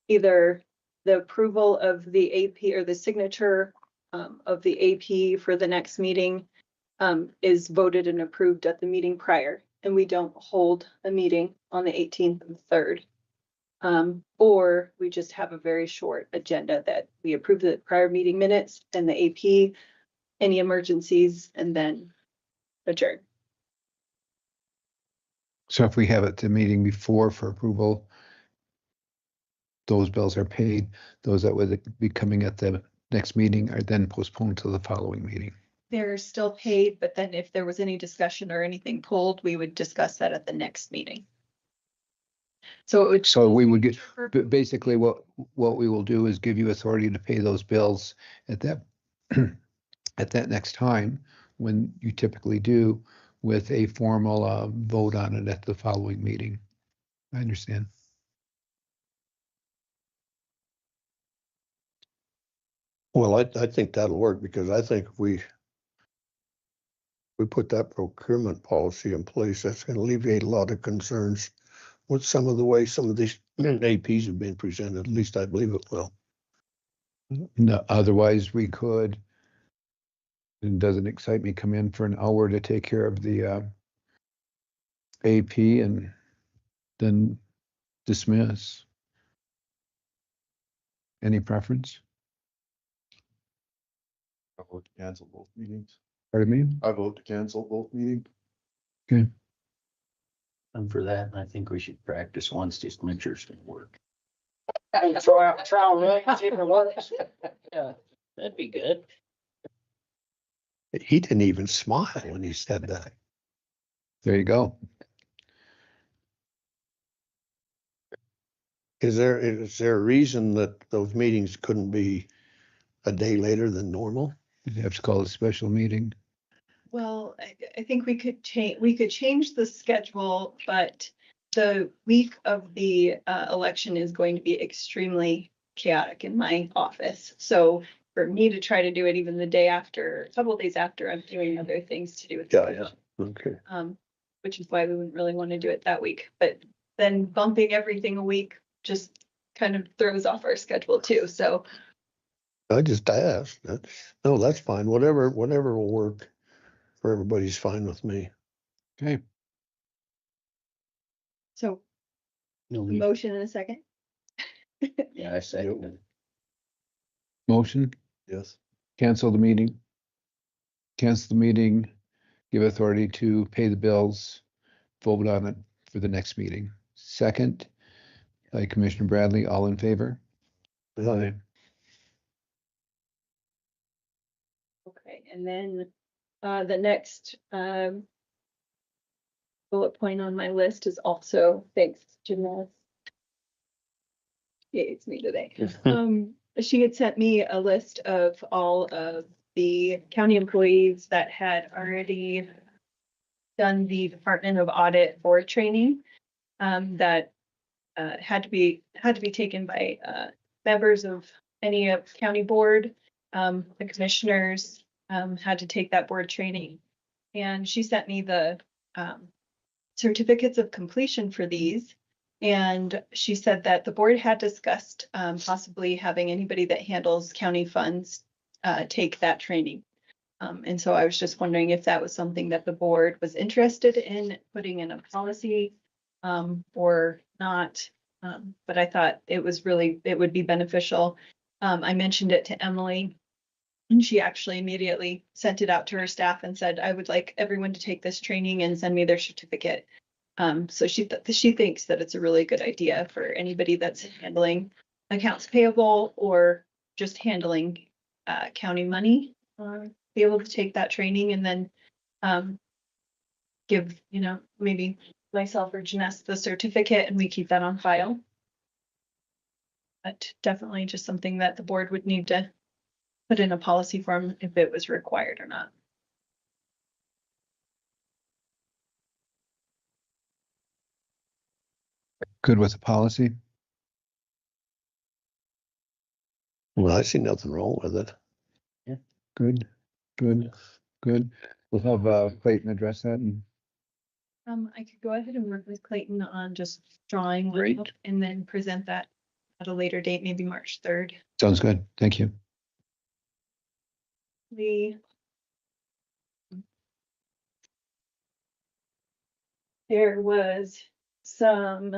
Either the approval of the AP or the signature of the AP for the next meeting is voted and approved at the meeting prior, and we don't hold a meeting on the 18th and 3rd. Or we just have a very short agenda that we approve the prior meeting minutes and the AP, any emergencies, and then adjourn. So if we have it the meeting before for approval, those bills are paid. Those that would be coming at the next meeting are then postponed to the following meeting. They're still paid, but then if there was any discussion or anything pulled, we would discuss that at the next meeting. So it would. So we would get, but basically what we will do is give you authority to pay those bills at that, at that next time, when you typically do, with a formal vote on it at the following meeting. I understand. Well, I think that'll work, because I think if we put that procurement policy in place, that's gonna alleviate a lot of concerns with some of the way some of these APs have been presented. At least I believe it will. No, otherwise we could, it doesn't excite me, come in for an hour to take care of the AP and then dismiss. Any preference? I vote to cancel both meetings. Pardon me? I vote to cancel both meetings. Okay. And for that, I think we should practice once just to make sure it's gonna work. Throw out the trial run, see if it works. Yeah, that'd be good. He didn't even smile when he said that. There you go. Is there a reason that those meetings couldn't be a day later than normal? You'd have to call a special meeting. Well, I think we could change the schedule, but the week of the election is going to be extremely chaotic in my office. So for me to try to do it even the day after, a couple of days after, I'm doing other things to do with. Yeah. Okay. Which is why we wouldn't really want to do it that week. But then bumping everything a week just kind of throws off our schedule too. So I just asked. No, that's fine. Whatever will work for everybody's fine with me. Okay. So No, motion in a second. yeah, I second it. Motion, Yes. cancel the meeting. Cancel the meeting, give authority to pay the bills, vote on it for the next meeting. Second, by Commissioner Bradley, all in favor? Aye. Okay, and then the next bullet point on my list is also, thanks, Jeanette. Yeah, it's me today. She had sent me a list of all of the county employees that had already done the Department of Audit board training that had to be taken by members of any of county board. The commissioners had to take that board training. And she sent me the certificates of completion for these. And she said that the board had discussed possibly having anybody that handles county funds take that training. And so I was just wondering if that was something that the board was interested in putting in a policy or not. But I thought it would be beneficial. I mentioned it to Emily, and she actually immediately sent it out to her staff and said, I would like everyone to take this training and send me their certificate. So she thinks that it's a really good idea for anybody that's handling accounts payable or just handling county money, be able to take that training and then give, maybe myself or Janessa the certificate and we keep that on file. But definitely just something that the board would need to put in a policy form if it was required or not. Good with the policy? Well, I see nothing wrong with it. Good, good, good. We'll have Clayton address that and I could go ahead and work with Clayton on just drawing one Great. up and then present that at a later date, maybe March 3rd. sounds good. Thank you. There was some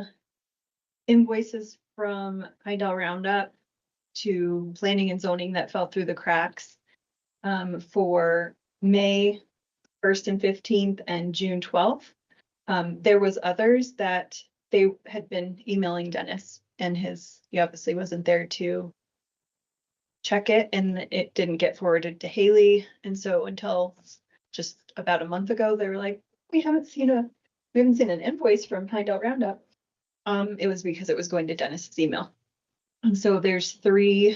invoices from Heidel Roundup to planning and zoning that fell through the cracks for May 1st and 15th and June 12th. There was others that they had been emailing Dennis and he obviously wasn't there to check it and it didn't get forwarded to Haley. And so until just about a month ago, they were like, we haven't seen an invoice from Heidel Roundup. It was because it was going to Dennis's email. And so there's 3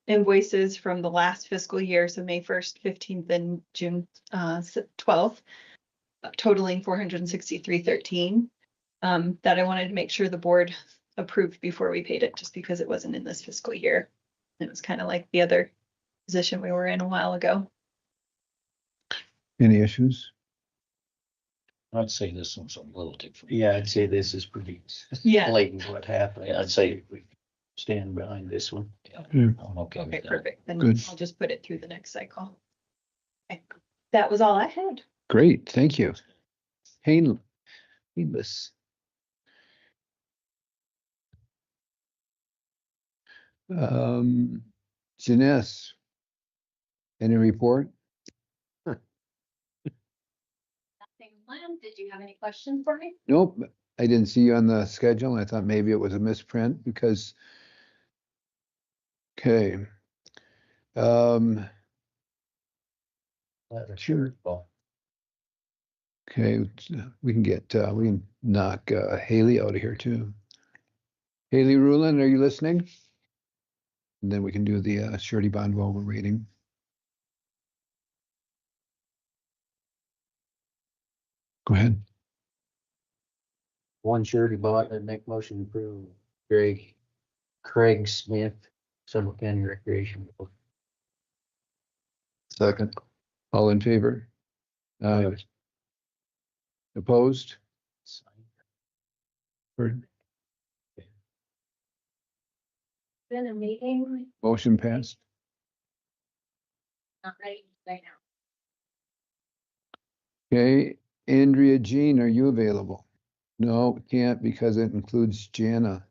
invoices from the last fiscal year, so May 1st, 15th, and June 12th, totaling $463.13, that I wanted to make sure the board approved before we paid it, just because it wasn't in this fiscal year. It was kind of like the other position we were in a while ago. Any issues? I'd say this one's a little different. Yeah, I'd say this is pretty Yeah. blatant what happened. I'd say we stand behind this one. Yeah. I'm okay with Okay, that. perfect. Then Good. I'll just put it through the next cycle. Okay. That was all I had. Great, thank you. Painless. Janess, any report? Nothing planned. Did you have any questions for me? Nope, I didn't see you on the schedule. I thought maybe it was a misprint because. Okay. Sure. Okay, we can knock Haley out of here too. Haley Rulin, are you listening? And then we can do the surety bond while we're waiting. Go ahead. One surety bought and make motion to approve Craig Smith, Summer County Recreation Board. Second. All in favor? Opposed? Heard. Been a meeting, Motion passed. not ready right now. Okay, Andrea Jean, are you available? No, can't because it includes Jana.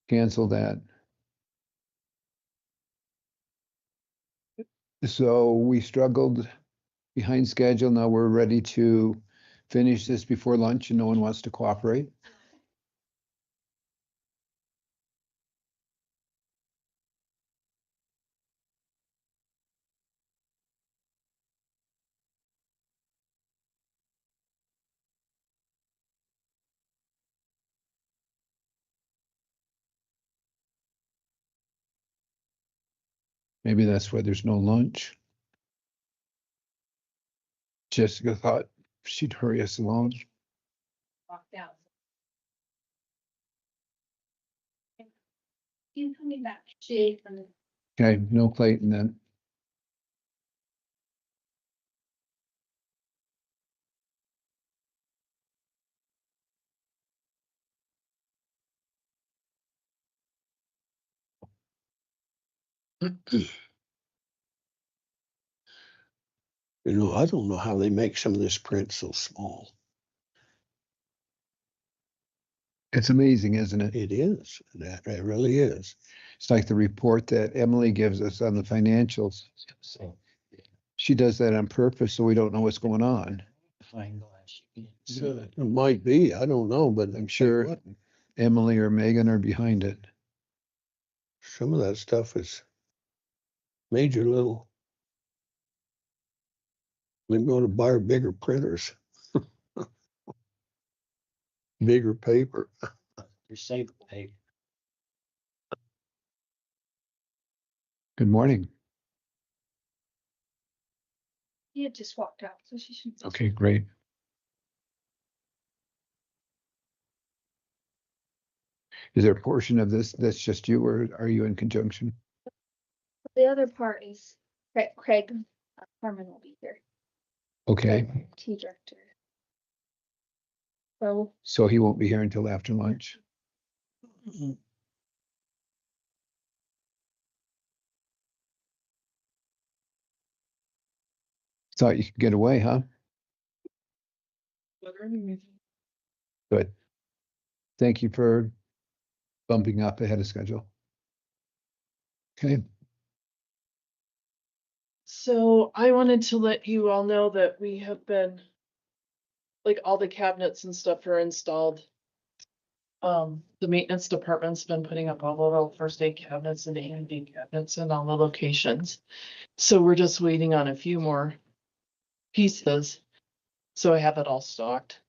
Cancel that. So we struggled behind schedule. Now we're ready to finish this before lunch and no one wants to cooperate. Maybe that's why there's no lunch. Jessica thought she'd hurry us along. Walked out. You coming back? She. Okay, no Clayton then. You know, I don't know how they make some of this print so small. It's amazing, isn't it? It is. It really is. It's like the report that Emily gives us on the financials. She does that on purpose so we don't know what's going on. It might be, I don't know, but I'm sure Emily or Megan are behind it. some of that stuff is major little. We're going to buy bigger printers. Bigger paper. Recyclable paper. Good morning. He had just walked out, so she should. Okay, great. Is there a portion of this that's just you, or are you in conjunction? The other part is Craig Harmon will be here, Okay, T director. So so he won't be here until after lunch. Thought you could get away, huh? Good. Thank you for bumping up ahead of schedule. Okay, So I wanted to let you all know that we have been, like, all the cabinets and stuff are installed. The maintenance department's been putting up all the little first aid cabinets and A&D cabinets in all the locations. So we're just waiting on a few more pieces. So I have it all stocked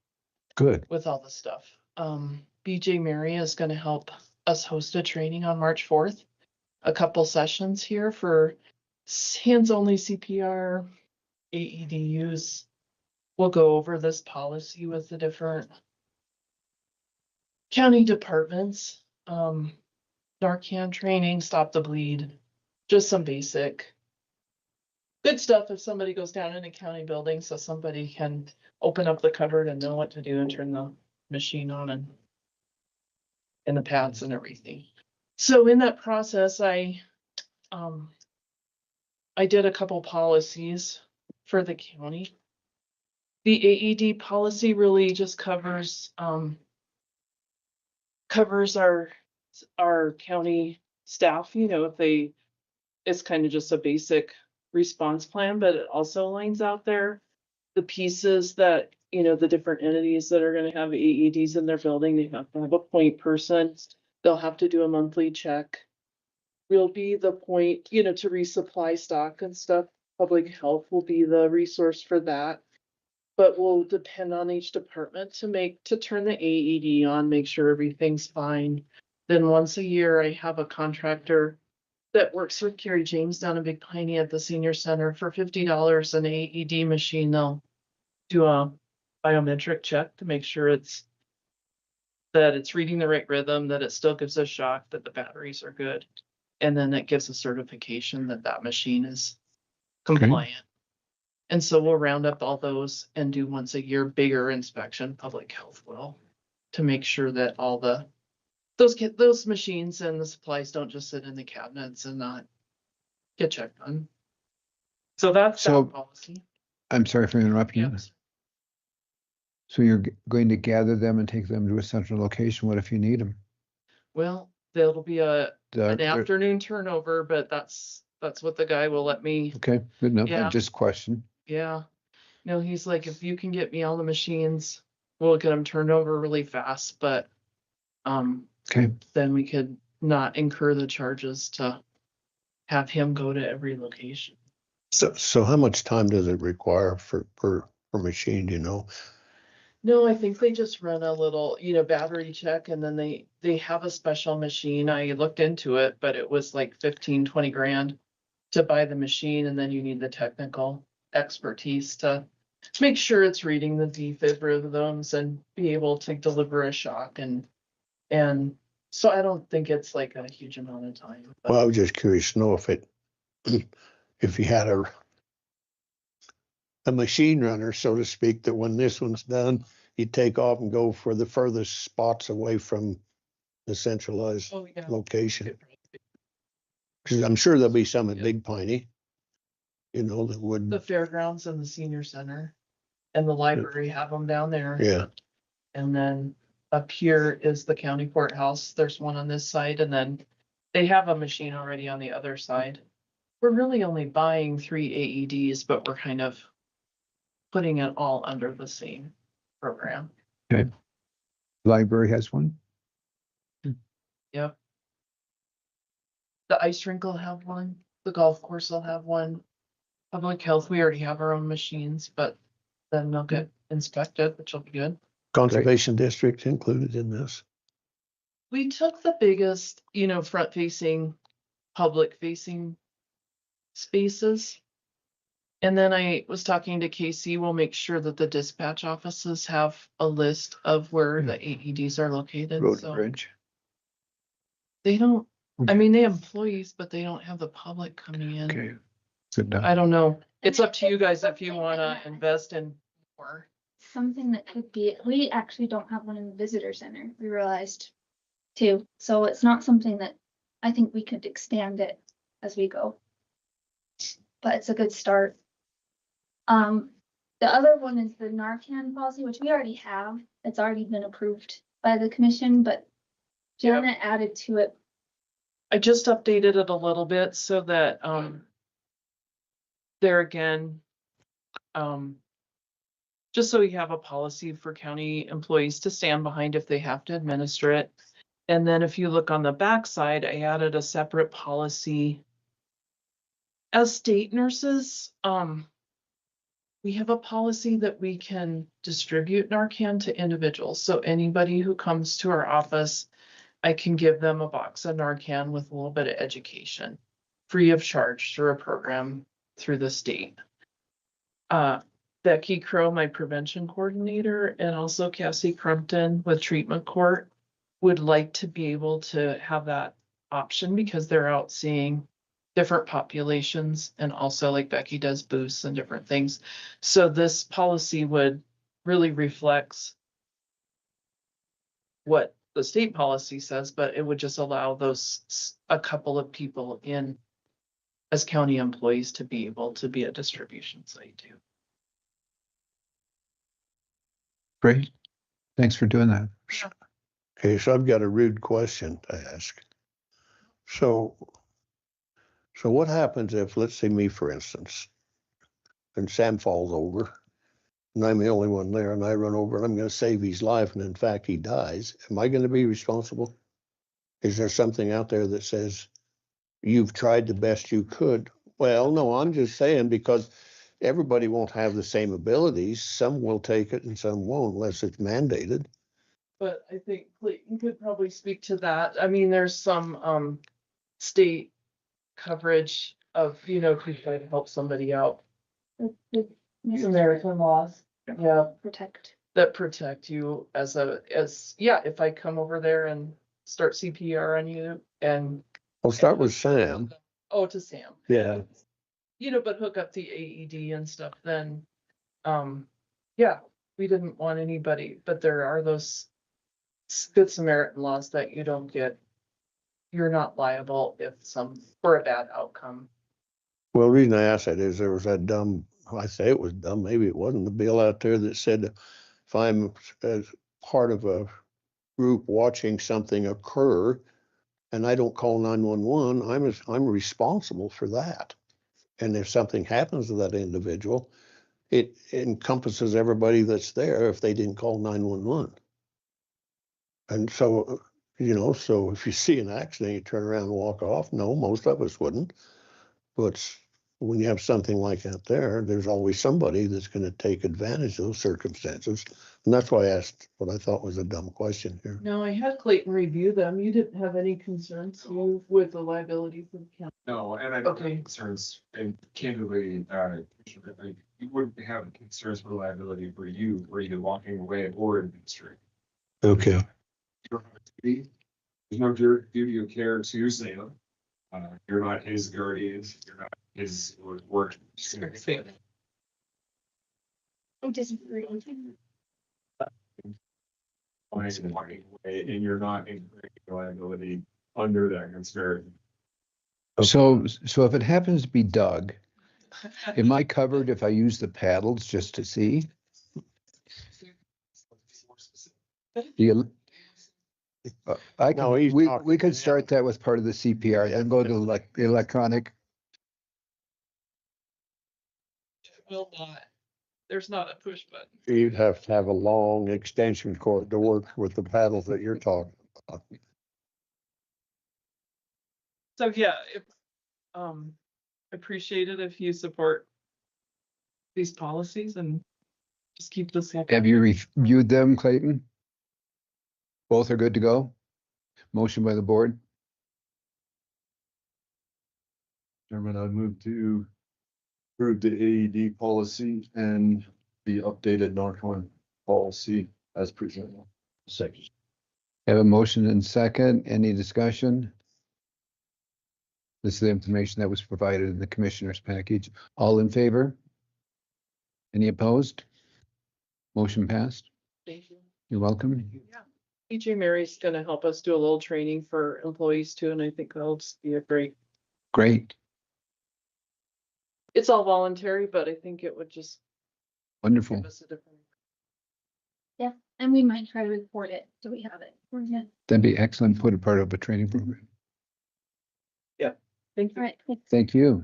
good. with all the stuff. BJ Mary is gonna help us host a training on March 4th. A couple sessions here for hands-only CPR, AED use. We'll go over this policy with the different county departments. Narcan training, stop the bleed, just some basic good stuff if somebody goes down in a county building, so somebody can open up the cupboard and know what to do and turn the machine on and the pads and everything. So in that process, I did a couple policies for the county. The AED policy really just covers our county staff, you know, it's kind of just a basic response plan, but it also lines out there the pieces that, you know, the different entities that are gonna have AEDs in their building, they have to have a point person. They'll have to do a monthly check. We'll be the point, you know, to resupply stock and stuff. Public health will be the resource for that. But we'll depend on each department to turn the AED on, make sure everything's fine. Then once a year, I have a contractor that works with Carrie James down in Big Piney at the senior center for $50 an AED machine. They'll do a biometric check to make sure that it's reading the right rhythm, that it still gives a shock, that the batteries are good. And then it gives a certification that that machine is compliant. And so we'll round up all those and do once a year bigger inspection, public health will, to make sure that all those machines and the supplies don't just sit in the cabinets and not get checked on. So that's So- that policy. I'm sorry for interrupting you. Yes. So you're going to gather them and take them to a central location. What if you need them? Well, there'll be an They're- afternoon turnover, but that's what the guy will let me. Okay, good enough. Yeah. I just question. Yeah. No, he's like, if you can get me all the machines, we'll get them turned over really fast, but Okay, then we could not incur the charges to have him go to every location. So how much time does it require per machine, do you know? No, I think they just run a little, you know, battery check and then they have a special machine. I looked into it, but it was like 15-20 grand to buy the machine, and then you need the technical expertise to make sure it's reading the defib rhythms and be able to deliver a shock and so I don't think it's like a huge amount of time. But Well, I was just curious to know if you had a machine runner, so to speak, that when this one's done, you take off and go for the furthest spots away from the centralized oh yeah. location. Because I'm sure there'll be some at Big Piney, you know, that would, The fairgrounds and the senior center and the library have them down there. yeah. And then up here is the county courthouse. There's one on this side, and then they have a machine already on the other side. We're really only buying 3 AEDs, but we're kind of putting it all under the same program. okay. Library has one. Yep. The ice rink will have one. The golf course will have one. Public health, we already have our own machines, but then they'll get inspected, which will be good. Conservation district included in this. We took the biggest, you know, front facing, public facing spaces. And then I was talking to Casey, we'll make sure that the dispatch offices have a list of where the AEDs are located. Road and So Bridge. They don't, I mean, they have employees, but they don't have the public coming in. Okay. Good enough. I don't know. It's up to you guys if you wanna invest in more. Something that could be, we actually don't have one in the visitor center, we realized too. So it's not something that I think we could expand it as we go. But it's a good start. The other one is the Narcan policy, which we already have. It's already been approved by the commission, but Yep. Janet added to it. I just updated it a little bit so that, there again, just so we have a policy for county employees to stand behind if they have to administer it. And then if you look on the backside, I added a separate policy. As state nurses, we have a policy that we can distribute Narcan to individuals. So anybody who comes to our office, I can give them a box of Narcan with a little bit of education, free of charge through a program through the state. Becky Crow, my prevention coordinator, and also Cassie Crumpton with Treatment Court would like to be able to have that option because they're out seeing different populations and also like Becky does booths and different things. So this policy would really reflects what the state policy says, but it would just allow those, a couple of people in as county employees to be able to be a distribution site too. Great. Thanks for doing that. Okay, so I've got a rude question to ask. So what happens if, let's say me, for instance, and Sam falls over, and I'm the only one there, and I run over and I'm gonna save his life, and in fact, he dies. Am I gonna be responsible? Is there something out there that says you've tried the best you could? Well, no, I'm just saying because everybody won't have the same abilities. Some will take it and some won't unless it's mandated. But I think Clayton could probably speak to that. I mean, there's some state coverage of, you know, if you try to help somebody out. American laws, yeah, Protect. that protect you as yeah, if I come over there and start CPR on you and. I'll start with Sam. Oh, to Sam. Yeah. You know, but hook up the AED and stuff, then, yeah, we didn't want anybody, but there are those Good Samaritan laws that you don't get, you're not liable if for a bad outcome. Well, the reason I asked that is there was that dumb, I say it was dumb, maybe it wasn't, the bill out there that said if I'm as part of a group watching something occur and I don't call 911, I'm responsible for that. And if something happens to that individual, it encompasses everybody that's there if they didn't call 911. And so, so if you see an accident, you turn around and walk off. No, most of us wouldn't. But when you have something like that there's always somebody that's going to take advantage of those circumstances. And that's why I asked what I thought was a dumb question here. No, I had Clayton review them. You didn't have any concerns with the liability for the county? No, and I don't have concerns, and candidly, you wouldn't have concerns for liability for you, were you walking away or administering. Okay. You don't have a duty. There's no duty of care to Sam. You're not his guardian, you're not his work. I disagree. Walking away, and you're not incurring liability under that conspiracy. So if it happens to be Doug, am I covered if I use the paddles just to see? We could start that with part of the CPR and go to the electronic. Will not. There's not a push button. You'd have to have a long extension cord to work with the paddles that you're talking about. So yeah, appreciate it if you support these policies and just keep this. Have you reviewed them, Clayton? Both are good to go? Motion by the board? Chairman, I'd move to approve the AED policy and the updated Narcan policy as presented. Second. Have a motion and second. Any discussion? This is the information that was provided in the commissioner's package. All in favor? Any opposed? Motion passed. Thank you. You're welcome. PJ Mary's gonna help us do a little training for employees too, and I think that'll just be a great, Great, it's all voluntary, but I think it would just wonderful. give us a different. Yeah, and we might try to report it, so we have it. We're good. That'd be excellent. Put a part of a training program. Thank All you. right, thanks. Thank you.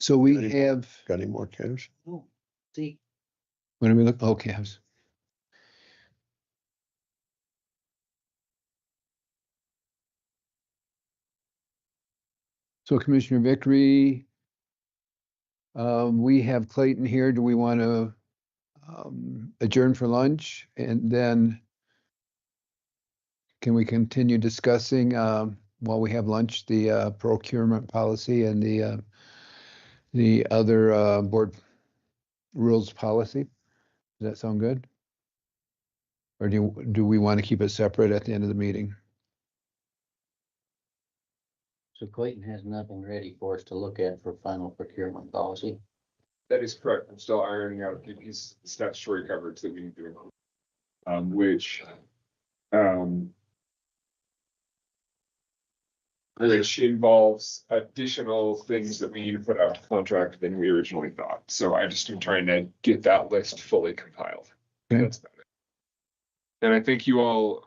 So we Any- have, Got any more cash? See, when do we look, okay, so Commissioner Vickery, we have Clayton here. Do we want to adjourn for lunch? And then can we continue discussing while we have lunch, the procurement policy and the other board rules policy? Does that sound good? Or do we want to keep it separate at the end of the meeting? so Clayton has nothing ready for us to look at for final procurement policy. That is correct. I'm still ironing out a piece of statutory coverage that we need to include. Which involves additional things that we need to put out to contract than we originally thought. So I just am trying to get that list fully compiled. Okay. That's about it. And I think you all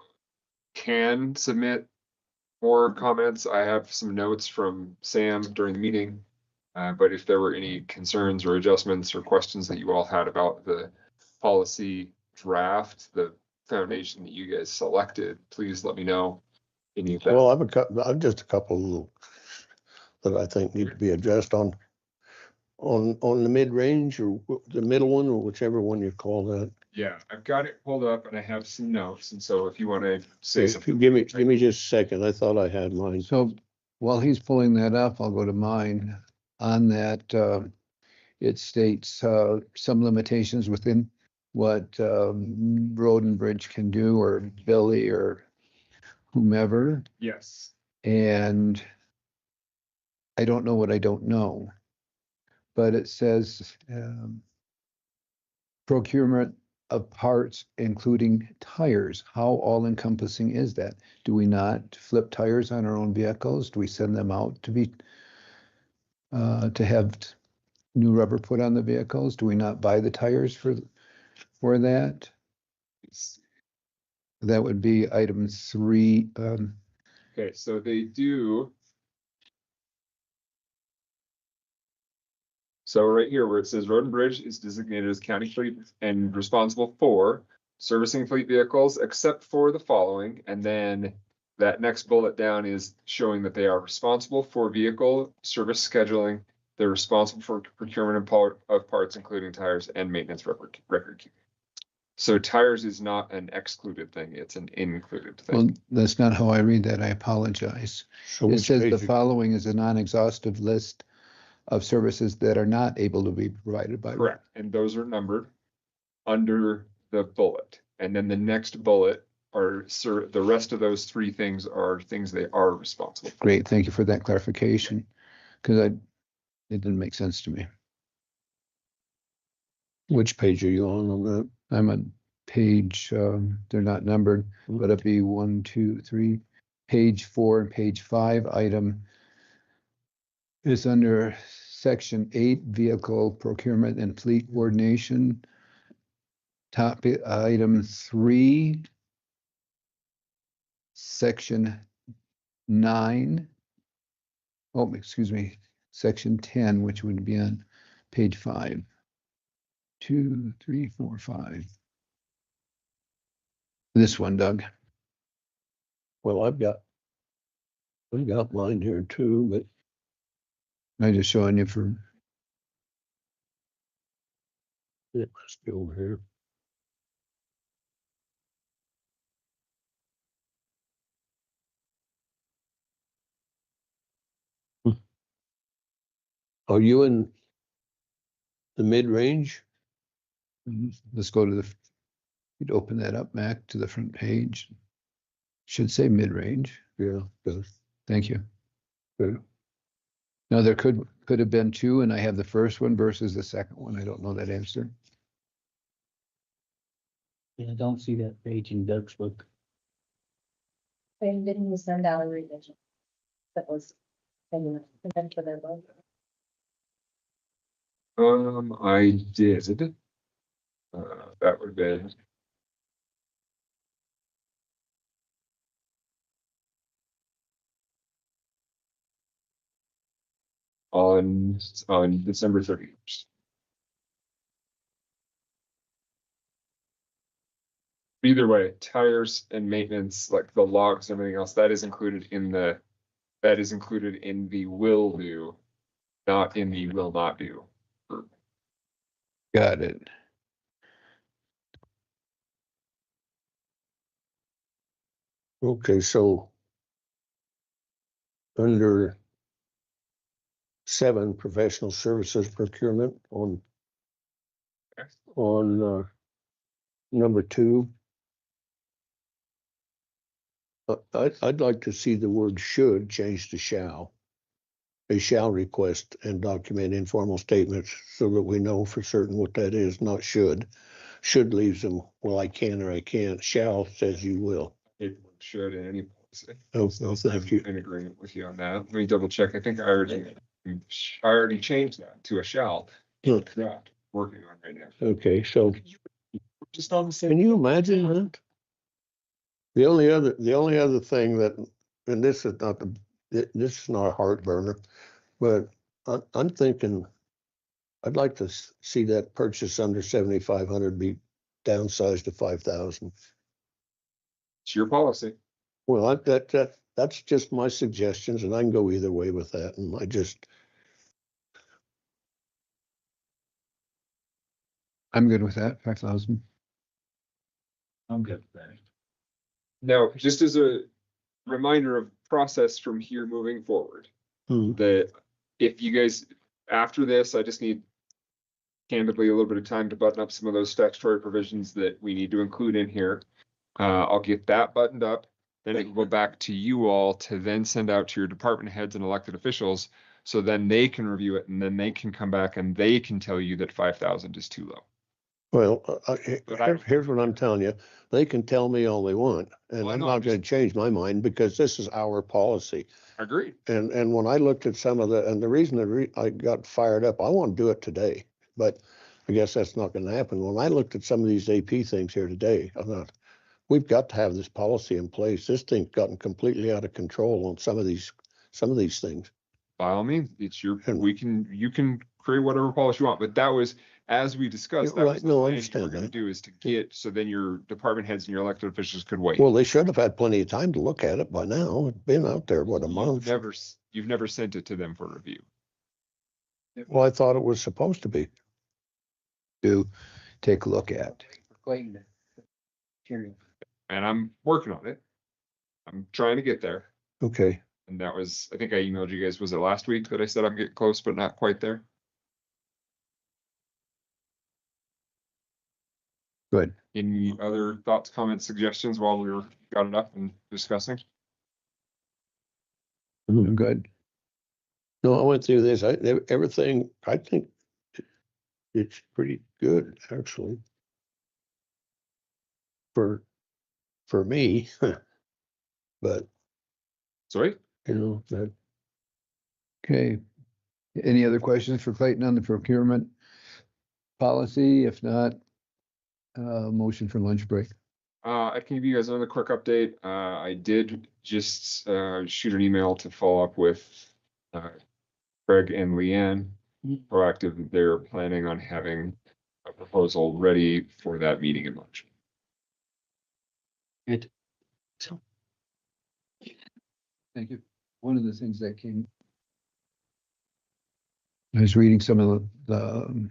can submit more comments. I have some notes from Sam during the meeting. But if there were any concerns or adjustments or questions that you all had about the policy draft, the foundation that you guys selected, please let me know. Any of that. Well, I've just a couple that I think need to be addressed on the mid-range or the middle one, or whichever one you call that. Yeah, I've got it pulled up and I have some notes. And so if you want to say If something. you give me just a second. I thought I had mine. So while he's pulling that up, I'll go to mine. On that, it states some limitations within what Road and Bridge can do, or Billy or whomever. Yes. And I don't know what I don't know. But it says procurement of parts, including tires. How all encompassing is that? Do we not flip tires on our own vehicles? Do we send them out to be to have new rubber put on the vehicles? Do we not buy the tires for that? That would be item 3. Okay, so they do. So right here where it says Road and Bridge is designated as county fleet and responsible for servicing fleet vehicles except for the following. And then that next bullet down is showing that they are responsible for vehicle service scheduling. They're responsible for procurement of parts, including tires and maintenance record keeping. So tires is not an excluded thing, it's an included Well, thing. that's not how I read that. I apologize. So It which says page the you- following is a non-exhaustive list of services that are not able to be provided by. Correct, and those are numbered under the bullet. And then the next bullet are, the rest of those 3 things are things they are responsible for. Great, thank you for that clarification, because it didn't make sense to me. Which page are you on that? I'm on page, they're not numbered, but it'd be 1, 2, 3, page 4 and page 5. Item is under section 8, vehicle procurement and fleet coordination. Top item 3, section 9. Oh, excuse me, section 10, which would be on page 5. 2, 3, 4, 5. This one, Doug. Well, I've got mine here too, but I'm just showing you for, it must be over here. Are you in the mid-range? Let's go to the, you'd open that up, Mac, to the front page. Should say mid-range. Yeah, does. Thank you. Good. Now, there could have been two, and I have the first one versus the second one. I don't know that answer. Yeah, I don't see that page in Doug's book. They didn't send out a revision. That was, and then for their vote. I did. That would have been. On December 31st. Either way, tires and maintenance, like the logs, and everything else, that is included in the will do, not in the will not do. Got it. Okay, so under 7, professional services procurement on number 2. I'd like to see the word should change to shall. They shall request and document informal statements so that we know for certain what that is, not should. Should leaves them, well, I can or I can't. Shall says you will. It should in any policy. Oh, thank you. In agreement with you on that. Let me double check. I think I already changed that to a shall. Look. Draft, working on right now. Okay, so Just on the same. can you imagine that? The only other thing that, and this is not this is not a heart burner, but I'm thinking I'd like to see that purchase under 7,500 be downsized to 5,000. It's your policy. Well, that's just my suggestions, and I can go either way with that. And I'm good with that, 5,000. I'm good with that. Now, just as a reminder of process from here moving forward, Hmm. that if you guys, after this, I just need candidly a little bit of time to button up some of those statutory provisions that we need to include in here. I'll get that buttoned up. Then it will go back to you all to then send out to your department heads and elected officials. So then they can review it and then they can come back and they can tell you that 5,000 is too low. Well, here's what I'm telling you. They can tell me all they want, and Well, I'm no, not I'm going to change my mind because this is our policy. Agreed. And when I looked at some of and the reason I got fired up, I want to do it today, but I guess that's not going to happen. When I looked at some of these AP things here today, I thought, we've got to have this policy in place. This thing's gotten completely out of control on some of these things. By all means, it's you can create whatever policy you want, but that was, as we discussed, that Right, was the no, I plan you were understand gonna that. do is to get, so then your department heads and your elected officials could wait. Well, they should have had plenty of time to look at it by now. It's been out there, what, a month? You've never sent it to them for review. Well, I thought it was supposed to be. To take a look at. And I'm working on it. I'm trying to get there. Okay. And that was, I think I emailed you guys, was it last week that I said I'm getting close, but not quite there? Good. Any other thoughts, comments, suggestions while we got it up and discussing? I'm good. No, I went through this. Everything, I think it's pretty good, actually. For me, but. Sorry? That. Okay. Any other questions for Clayton on the procurement policy? If not, motion for lunch break. I can give you guys another quick update. I did just shoot an email to follow up with Craig and Leanne. Proactive, they're planning on having a proposal ready for that meeting in March. Good. Thank you. One of the things that came, I was reading some of the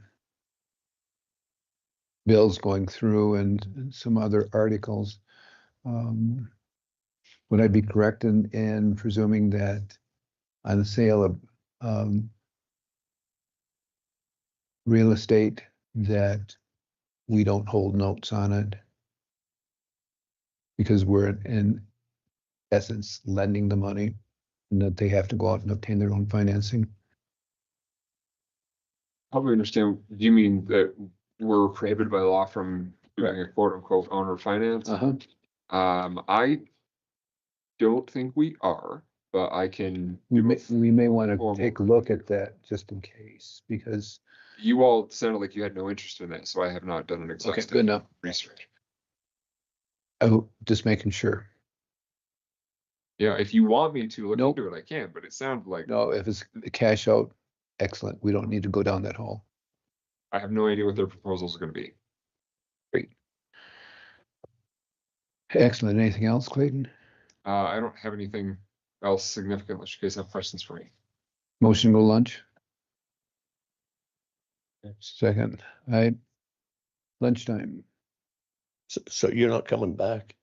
bills going through and some other articles. Would I be correct in presuming that on the sale of real estate, that we don't hold notes on it. Because we're in essence lending the money and that they have to go out and obtain their own financing. Probably understand, do you mean that we're prohibited by law from doing a quote unquote owner finance? Uh-huh. I don't think we are, but I can. We may want to take a look at that just in case, because. You all sounded like you had no interest in that, so I have not done an Okay, exhaustive good enough. research. Oh, just making sure. Yeah, if you want me to look Nope. into it, I can, but it sounded like No, if it's a cash out, excellent. We don't need to go down that hole. I have no idea what their proposals are gonna be. Great. Excellent. Anything else, Clayton? I don't have anything else significant unless you guys have questions for me. Motion to go lunch? Second, all right. Lunchtime. So you're not coming back?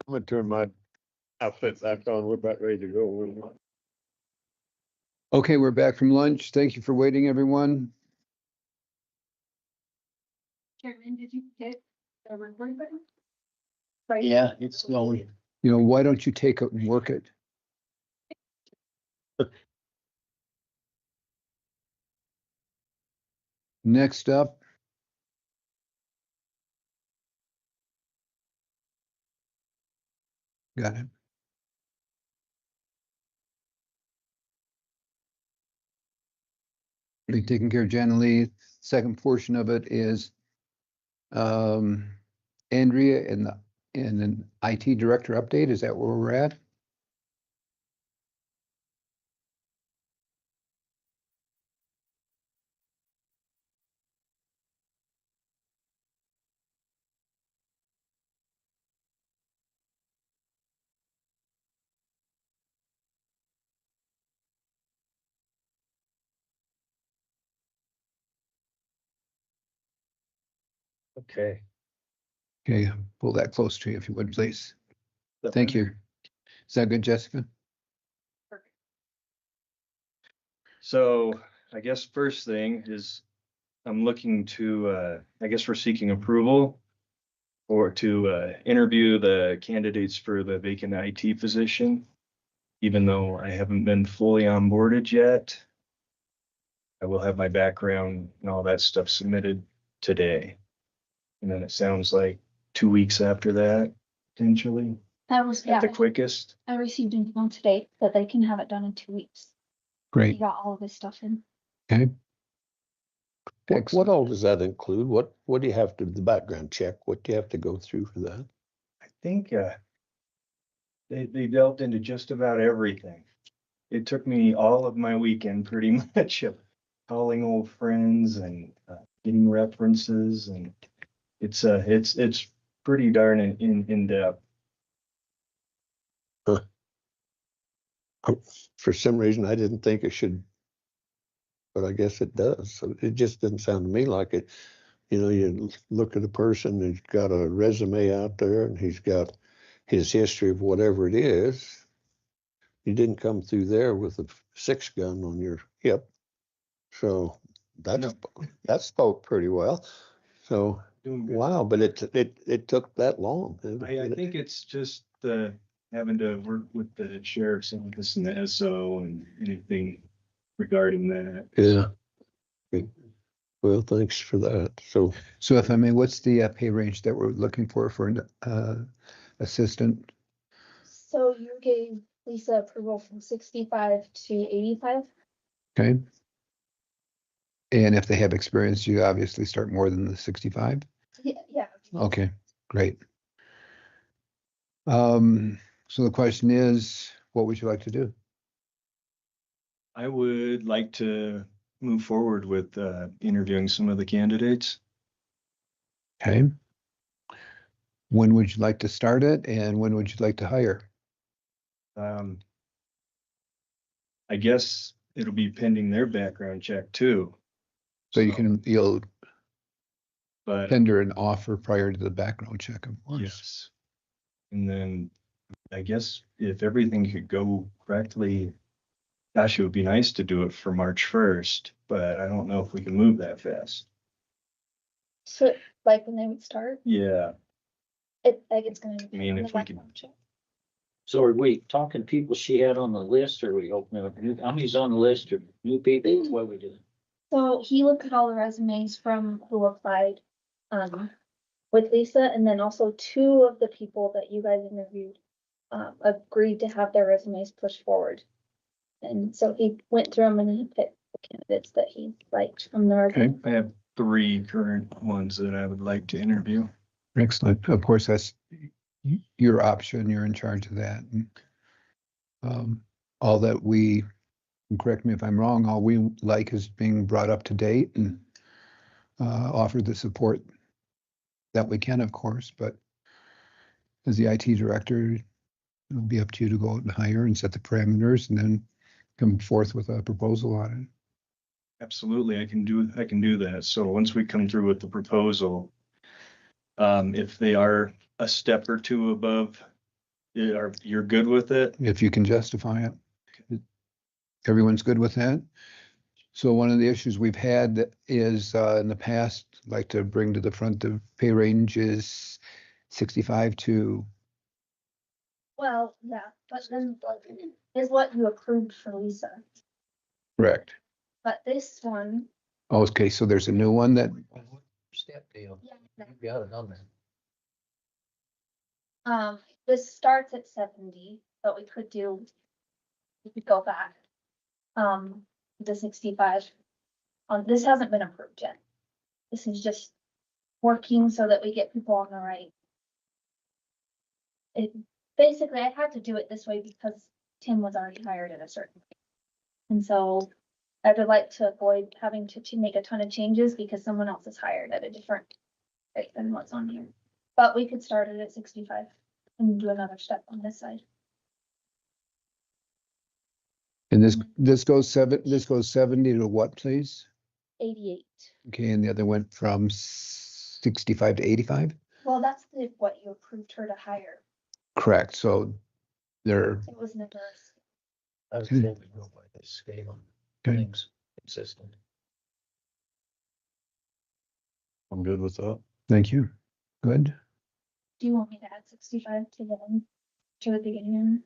I'm gonna turn my outfit back on. We're about ready to go. Okay, we're back from lunch. Thank you for waiting, everyone. Chairman, did you get the record button? Yeah, it's going. You know, why don't you take it and work it? Next up. Got it. Be taken care of generally. Second portion of it is Andrea and an IT director update. Is that where we're at? Okay. Okay, pull that close to you if you would, please. Thank you. Is that good, Jessica? So I guess first thing is I'm looking to, I guess we're seeking approval or to interview the candidates for the vacant IT position. Even though I haven't been fully onboarded yet, I will have my background and all that stuff submitted today. And then it sounds like 2 weeks after that, potentially, That was, at yeah, the quickest. I received an email today that they can have it done in 2 weeks. He Great. got all of his stuff in. Okay. What all does that include? What do you have to, the background check? What do you have to go through for that? I think they delved into just about everything. It took me all of my weekend pretty much of calling old friends and getting references, and it's pretty darn in depth. For some reason, I didn't think it should, but I guess it does. So it just didn't sound to me like it. You know, you look at a person who's got a resume out there and he's got his history of whatever it is. You didn't come through there with a 6-gun on your hip. So that spoke pretty well. So wow, but it took that long. I think it's just having to work with the sheriff's office and the SO and anything regarding that. Yeah. Well, thanks for that. So if I may, what's the pay range that we're looking for an assistant? So you gave Lisa approval from 65 to 85? Okay. And if they have experience, you obviously start more than the 65? Yeah. Okay, great. So the question is, what would you like to do? I would like to move forward with interviewing some of the candidates. Okay. When would you like to start it and when would you like to hire? I guess it'll be pending their background check too. So you'll But tender an offer prior to the background check, of course. yes. And then I guess if everything could go correctly, gosh, it would be nice to do it for March 1st, but I don't know if we can move that fast. So like when they would start, Yeah, it's gonna. I mean, if we could, So are we talking people she had on the list, or are we opening up new, how many's on the list, or new people, what are we doing? So he looked at all the resumes from who applied, with Lisa, and then also 2 of the people that you guys interviewed, agreed to have their resumes pushed forward. And so he went through them and he picked the candidates that he liked from the okay, resume. I have 3 current ones that I would like to interview. Excellent. Of course, that's your option. You're in charge of that. And, all that we, and correct me if I'm wrong, all we like is being brought up to date and offer the support that we can, of course. But as the IT director, it'll be up to you to go out and hire and set the parameters and then come forth with a proposal on it. Absolutely, I can do that. So once we come through with the proposal, if they are a step or 2 above you're good with it? if you can justify it. Everyone's good with that? So one of the issues we've had is, in the past, like to bring to the front, the pay range is 65 to, Well, yeah, but then is what you approved for Lisa. correct. But this one, Okay, so there's a new one that, Step deal. You got it on there. this starts at 70, but we could go back. To 65. This hasn't been approved yet. This is just working so that we get people on the right. Basically, I had to do it this way because Tim was already hired at a certain point. And so I would like to avoid having to make a ton of changes because someone else is hired at a different rate than what's on here. But we could start it at 65 and do another step on this side. and this goes 70 to what, please? 88. Okay, and the other went from 65 to 85? Well, that's what you approved her to hire. Correct, so they're, It was never. I was thinking we go by this scale. Okay. Things consistent. I'm good with that. thank you. Good. Do you want me to add 65 to the beginning?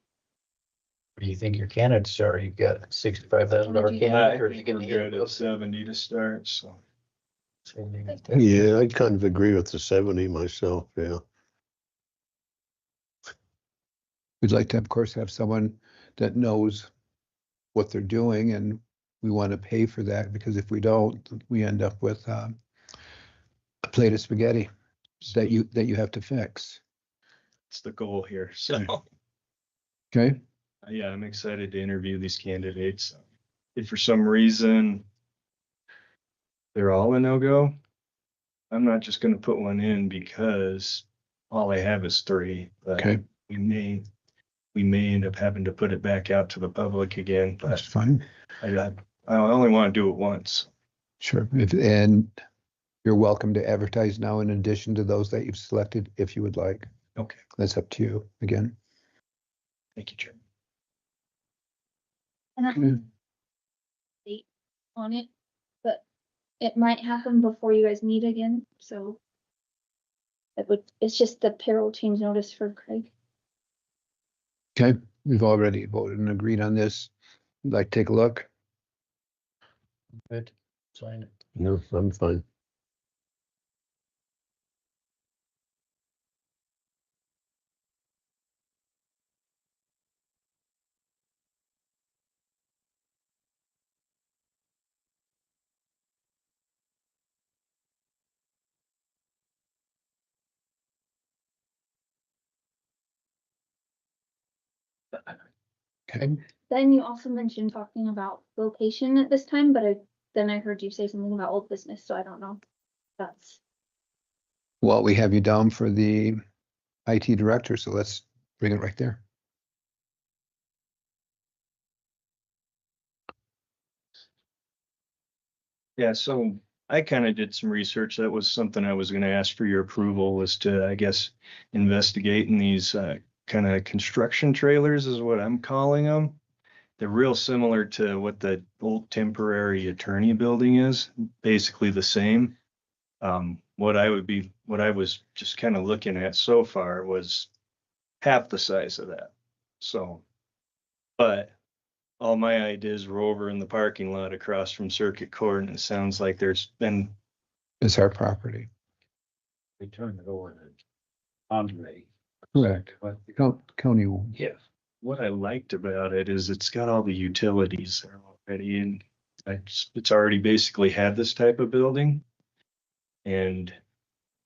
What do you think your candidates are? You've got $65,000 candidate, or are you gonna Good get at 70 to start, so. Yeah, I kind of agree with the 70 myself, yeah. We'd like to, of course, have someone that knows what they're doing, and we want to pay for that, because if we don't, we end up with a plate of spaghetti that you have to fix. It's the goal here, so. Okay, Yeah, I'm excited to interview these candidates. If for some reason they're all a no-go, I'm not just gonna put one in because all I have is 3. But okay, we may end up having to put it back out to the public again, that's but fine. I only want to do it once. Sure, and you're welcome to advertise now in addition to those that you've selected, if you would like. Okay, That's up to you, again. thank you, Chair. And I have a date on it, but it might happen before you guys meet again, so it's just the payroll change notice for Craig. Okay, we've already voted and agreed on this. You'd like to take a look? Good. Sign it. No, I'm fine. Okay, Then you also mentioned talking about location at this time, but then I heard you say something about old business, so I don't know. That's well, we have you down for the IT director, so let's bring it right there. Yeah, so I kind of did some research. That was something I was going to ask for your approval, was to, I guess, investigate in these kind of construction trailers is what I'm calling them. They're real similar to what the old temporary attorney building is, basically the same. What I was just kind of looking at so far was half the size of that. So, but all my ideas were over in the parking lot across from Circuit Court, and it sounds like there's been. It's our property. We turned it over to Andre. Correct. County. Yeah. What I liked about it is it's got all the utilities there already, and it's already basically had this type of building. And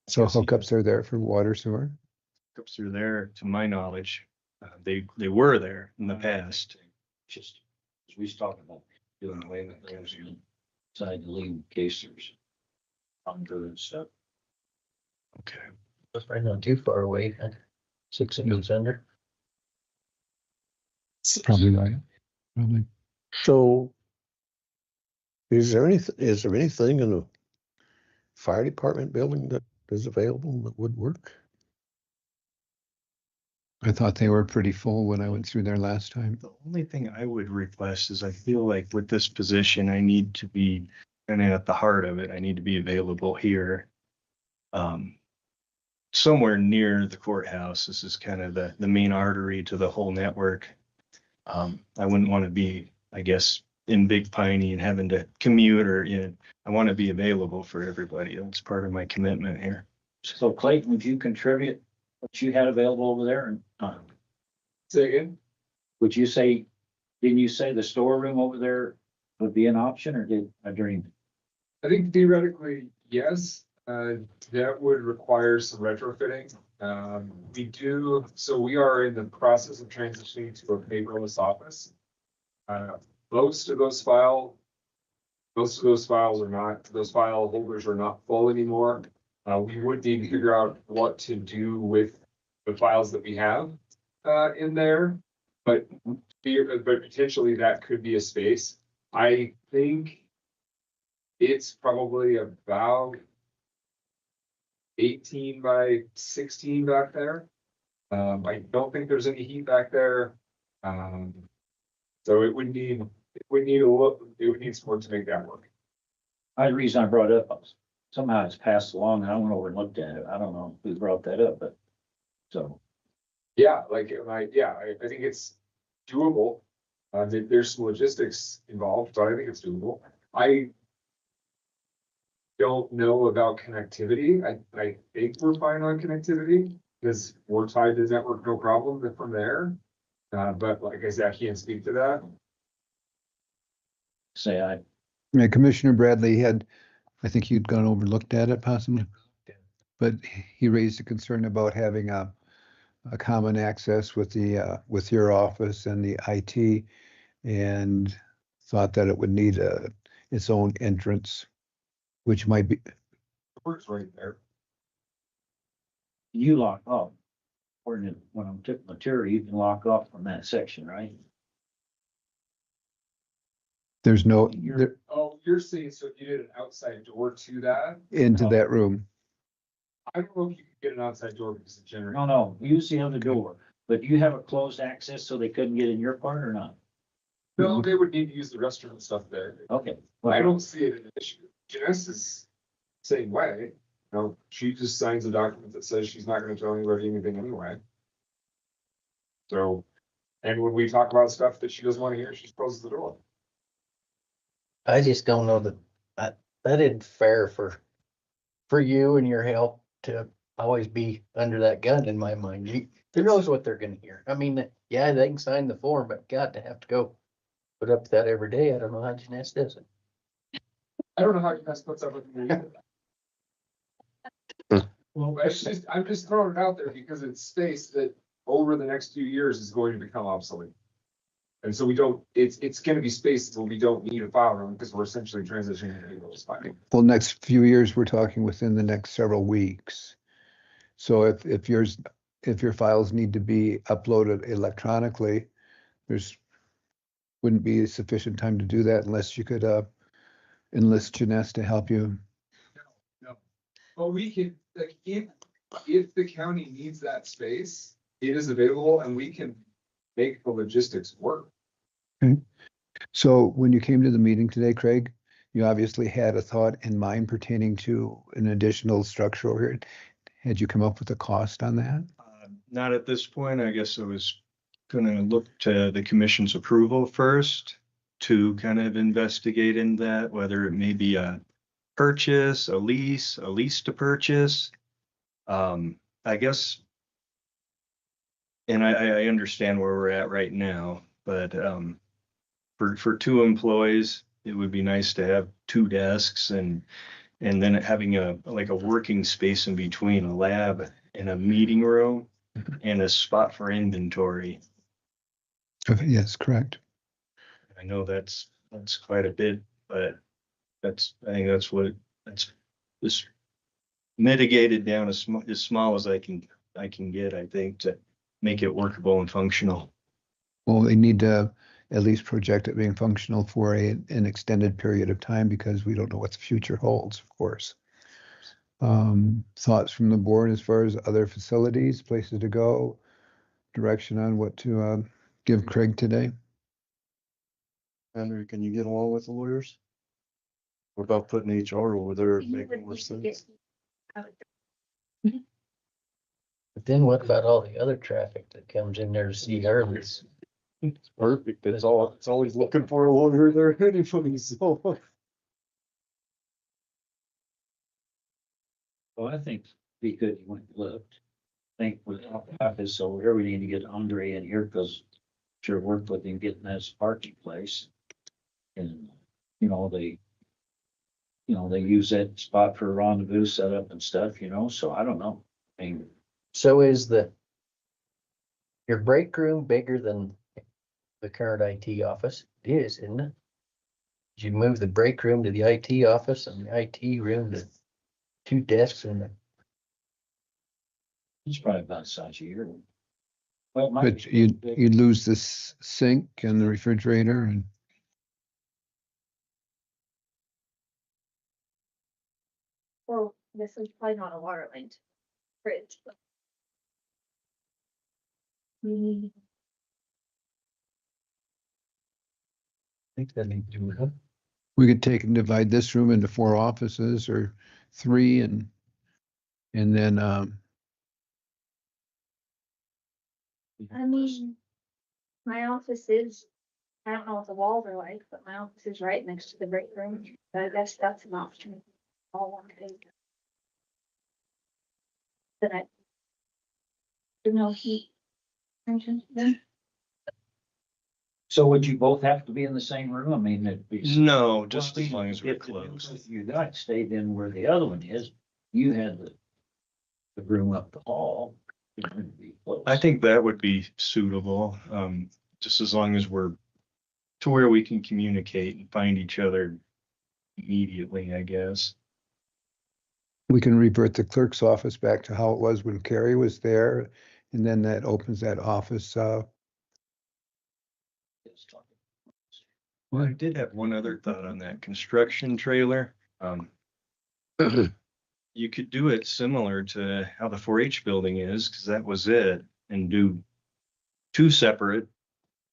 So hookups are there for water, sewer? hookups are there, to my knowledge. They were there in the past. Just, as we was talking about, doing away with those inside the leave in case there's hunger and stuff. Okay. That's probably not too far away, 6 inches under. Probably right. Probably. So is there anything in the fire department building that is available that would work? I thought they were pretty full when I went through there last time. The only thing I would request is I feel like with this position, I need to be, and at the heart of it, I need to be available here. Somewhere near the courthouse. This is kind of the main artery to the whole network. I wouldn't want to be, I guess, in Big Piney and having to commute or, you know, I want to be available for everybody. That's part of my commitment here. So Clayton, would you contribute what you had available over there? And Say again? would you say, didn't you say the storeroom over there would be an option, or did I dream? I think theoretically, yes, that would require some retrofitting. We are in the process of transitioning to a paperless office. Most of those file holders are not full anymore. We would need to figure out what to do with the files that we have in there, but potentially that could be a space. I think it's probably about 18 by 16 back there. I don't think there's any heat back there. So it would need some work to make that work. The reason I brought it up, somehow it's passed along and I went over and looked at it. I don't know who brought that up, but so. Yeah, I think it's doable. There's some logistics involved, but I think it's doable. I don't know about connectivity. I think we're fine on connectivity because we're tied to network, no problem from there. But like I said, I can't speak to that. Yeah, Commissioner Bradley had, I think you'd gone over and looked at it possibly. But he raised a concern about having a common access with with your office and the IT, and thought that it would need its own entrance, which might be. Works right there. You lock off. When I'm took material, you can lock off from that section, right? There's no You're saying so if you did an outside door to that? into that room. I don't know if you could get an outside door because of generator. No, use the other door, but you have a closed access so they couldn't get in your part or not? No, they would need to use the restroom and stuff there. Okay. I don't see it as an issue. Janice is same way. She just signs a document that says she's not gonna tell anybody anything anyway. So, and when we talk about stuff that she doesn't want to hear, she closes the door. I just don't know that isn't fair for you and your help to always be under that gun in my mind. Who knows what they're gonna hear? I mean, yeah, they can sign the form, but God, to have to go put up with that every day, I don't know how Jeanette does it. I don't know how Janice puts up with me either. Well, I'm just throwing it out there because it's space that over the next few years is going to become obsolete. And so it's gonna be space where we don't need a file room because we're essentially transitioning to those filing. Well, next few years, we're talking within the next several weeks. So if your files need to be uploaded electronically, wouldn't be sufficient time to do that unless you could enlist Janess to help you. No. But we can, if the county needs that space, it is available and we can make the logistics work. Okay. So when you came to the meeting today, Craig, you obviously had a thought in mind pertaining to an additional structure over here. Had you come up with a cost on that? Not at this point. I guess I was gonna look to the commission's approval first to kind of investigate in that, whether it may be a purchase, a lease to purchase. I guess, and I understand where we're at right now, but for two employees, it would be nice to have two desks and then having a working space in between, a lab and a meeting room and a spot for inventory. Yes, correct. I know that's quite a bit, but I think that's just mitigated down as small as I can get, I think, to make it workable and functional. Well, they need to at least project it being functional for an extended period of time because we don't know what the future holds, of course. Thoughts from the board as far as other facilities, places to go, direction on what to give Craig today. Andrew, can you get along with the lawyers? What about putting HR over there, making more sense? But then what about all the other traffic that comes in there to see Harleys? It's perfect. It's always looking for a lawyer there anyway, so. Well, I think be good, you went and looked. Think with office over here, we need to get Andre in here, because sure worked with him getting this parking place. And, they use that spot for a rendezvous setup and stuff, so I don't know. I mean, So is your break room bigger than the current IT office? It is, isn't it? Did you move the break room to the IT office and the IT room to 2 desks in the? it's probably about the size of your. Well, it might But be big. you'd lose this sink and the refrigerator and Well, this is probably not a water line to fridge. But I think that needs to be. we could take and divide this room into 4 offices or 3 and then I mean, my office is, I don't know what the walls are like, but my office is right next to the break room. But I guess that's an option. All one thing. But I. There's no heat. So would you both have to be in the same room? I mean, it'd be. No, just Well, as long as we're if the- close. If you got stayed in where the other one is, you had the room up the hall. It wouldn't be close. I think that would be suitable, just as long as we're to where we can communicate and find each other immediately, I guess. we can revert the clerk's office back to how it was when Carrie was there. And then that opens that office. Well, I did have one other thought on that construction trailer. You could do it similar to how the 4-H building is, because that was it, and do 2 separate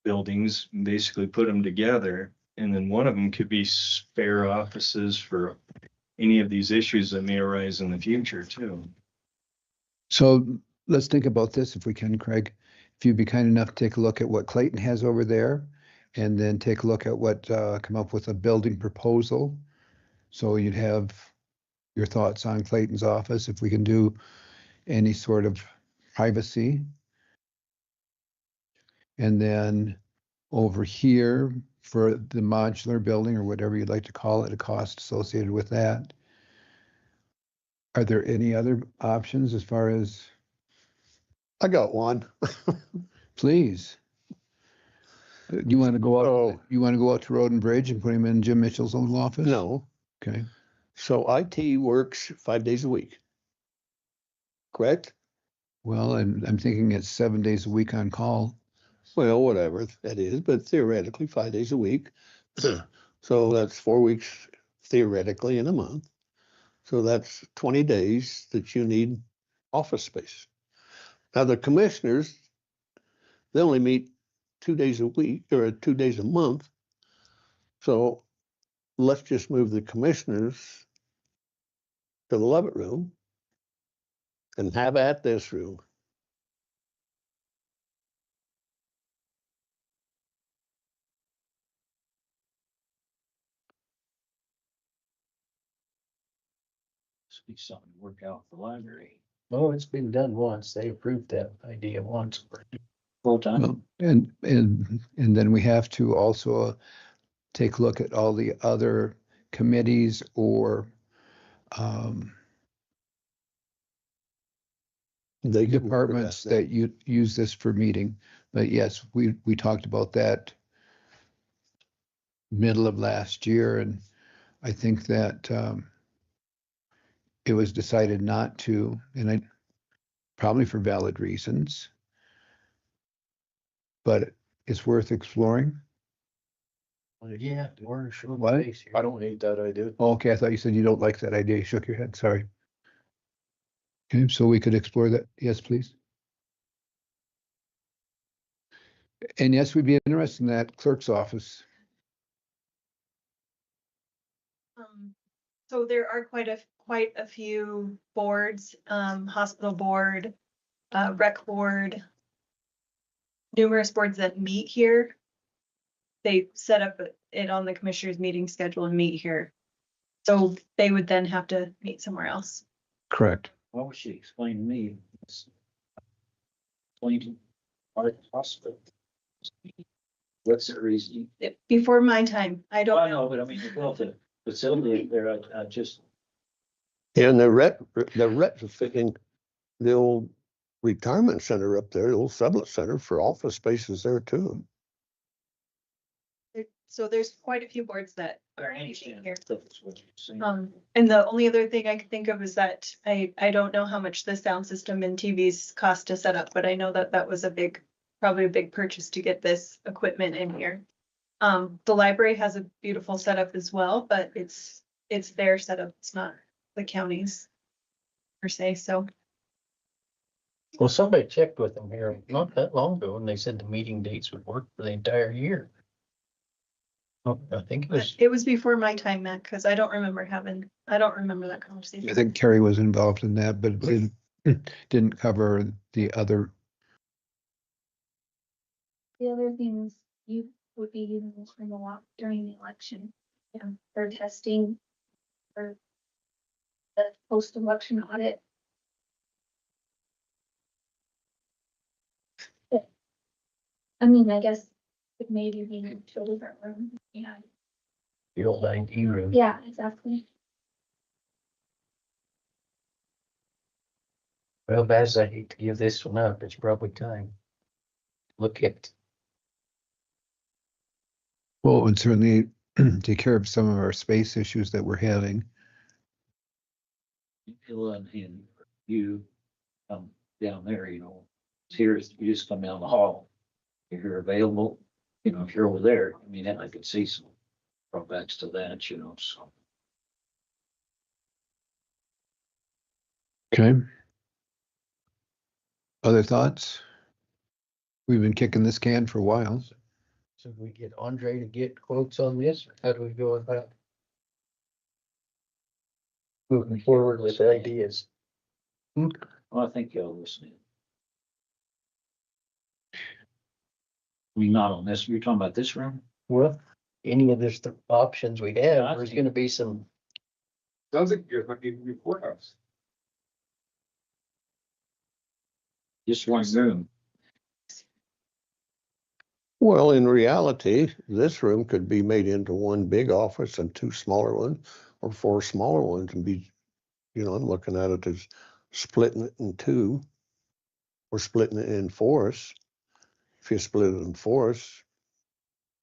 buildings, and basically put them together. And then one of them could be spare offices for any of these issues that may arise in the future too. So let's think about this if we can, Craig. If you'd be kind enough to take a look at what Clayton has over there and then take a look at what, come up with a building proposal. So you'd have your thoughts on Clayton's office, if we can do any sort of privacy. And then over here for the modular building or whatever you'd like to call it, a cost associated with that. Are there any other options as far as? I got one. Please. You want to go out, Oh. you want to go out to Road and Bridge and put him in Jim Mitchell's old office? No, Okay. so IT works 5 days a week. Correct? Well, I'm thinking it's 7 days a week on call. Well, whatever that is, but theoretically 5 days a week. So that's 4 weeks theoretically in a month. So that's 20 days that you need office space. Now the commissioners, they only meet 2 days a week or 2 days a month. So let's just move the commissioners to the Lovett room and have at this room. This would be something to work out for the library. Oh, it's been done once. They approved that idea once. Full time. Well, and then we have to also take a look at all the other committees or They can work with departments that. that you use this for meeting. But yes, we talked about that middle of last year, and I think that it was decided not to, and I probably for valid reasons. But it's worth exploring. Yeah, we're sure. What? I don't hate that idea. Oh, okay, I thought you said you don't like that idea. You shook your head, sorry. Okay, so we could explore that. Yes, please. And yes, we'd be interested in that clerk's office. So there are quite a few boards, hospital board, rec board, numerous boards that meet here. They set up it on the commissioners meeting schedule and meet here. So they would then have to meet somewhere else. Correct. Why would she explain to me? Explain to hospital. What's the reason? Before my time, I don't I know. know, but I mean, you built a facility there, I just, And they're retrofitting the old retirement center up there, the old Sublette Center for office spaces there too. So there's quite a few boards that are I meeting understand here. that's what you're saying. And the only other thing I can think of is that I don't know how much the sound system and TVs cost to set up, but I know that that was probably a big purchase to get this equipment in here. The library has a beautiful setup as well, but it's their setup. It's not the county's per se, so. Well, somebody checked with them here not that long ago and they said the meeting dates would work for the entire year. Oh, I think it was, It was before my time, Matt, because I don't remember that conversation. I think Carrie was involved in that, but it didn't cover the other. The other things you would be using this room a lot during the election. Yeah, for testing, for the post-election audit. I mean, I guess it maybe be to a different room. Yeah. the old ID room. Yeah, exactly. Well, Baz, I hate to give this one up. It's probably time. Look at, Well, it would certainly take care of some of our space issues that we're having. And you come down there, you know, here, you just come down the hall. If you're available, you know, if you're over there, I mean, I could see some drawbacks to that, you know, so. Okay. Other thoughts? We've been kicking this can for a while. so we get Andre to get quotes on this, or how do we go about moving forward with ideas? Well, I think y'all listening. I mean, not on this, you're talking about this room? Well, any of this options we Yeah, I have, there's think- gonna be some, Sounds like you're looking to be courthouse. Just one room. Well, in reality, this room could be made into one big office and two smaller ones, or four smaller ones and be, I'm looking at it as splitting it in two. Or splitting it in fours. If you split it in fours,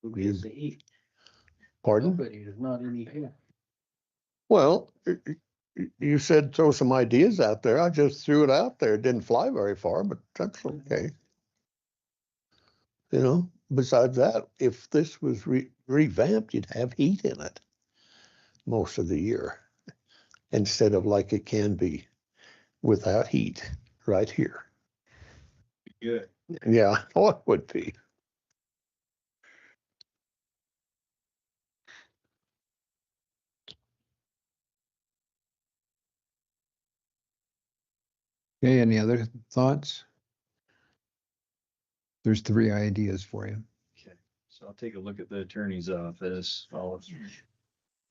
who gets to eat. pardon? Nobody, there's not any here. Well, you said throw some ideas out there. I just threw it out there. It didn't fly very far, but that's okay. Besides that, if this was revamped, you'd have heat in it most of the year instead of like it can be without heat right here. Good. Yeah, oh, it would be. Okay, any other thoughts? There's 3 ideas for you. Okay, so I'll take a look at the attorney's office. I'll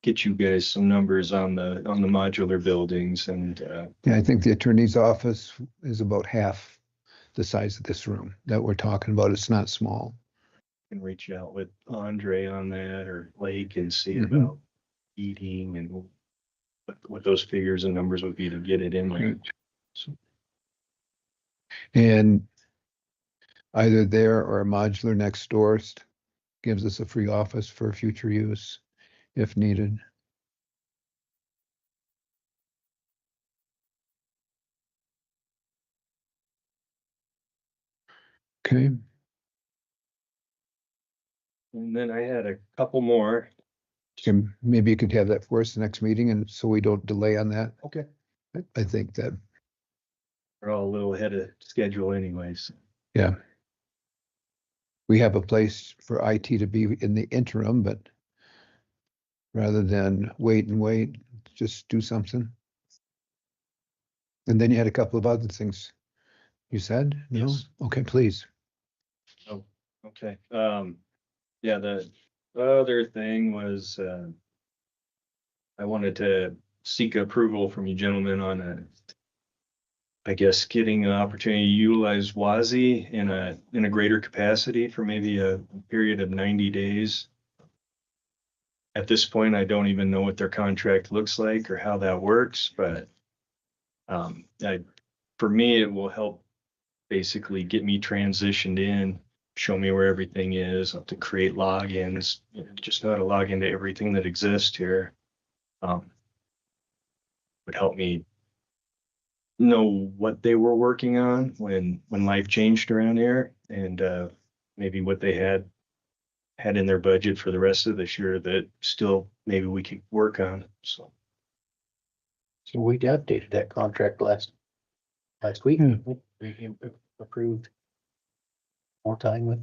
get you guys some numbers on the modular buildings and, Yeah, I think the attorney's office is about half the size of this room that we're talking about. It's not small. can reach out with Andre on that or Lake and see Mhm. about eating and what those figures and numbers would be to get it in there. So, And either there or a modular next door gives us a free office for future use if needed. Okay, and then I had a couple more. maybe you could have that for us the next meeting and so we don't delay on that. Okay. I think that, We're all a little ahead of schedule anyways. yeah. we have a place for IT to be in the interim, but rather than wait, just do something. And then you had a couple of other things you said? No? Yes. Okay, please. Oh, okay. Yeah, the other thing was, I wanted to seek approval from you gentlemen on I guess getting an opportunity to utilize WASI in a greater capacity for maybe a period of 90 days. At this point, I don't even know what their contract looks like or how that works, but for me, it will help basically get me transitioned in, show me where everything is, how to create logins, just know how to log into everything that exists here. Would help me know what they were working on when life changed around here, and maybe what they had in their budget for the rest of this year that still maybe we could work on. So we updated that contract last week. Yeah. We approved more time with.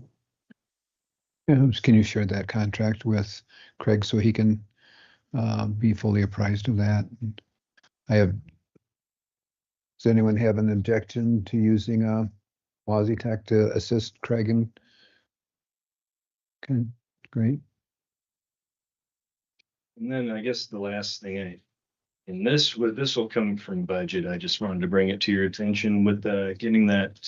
Yeah, can you share that contract with Craig so he can be fully apprised of that? Does anyone have an objection to using WASI-TAC to assist Craig and? Okay, great. And then I guess the last thing and this will come from budget. I just wanted to bring it to your attention with getting that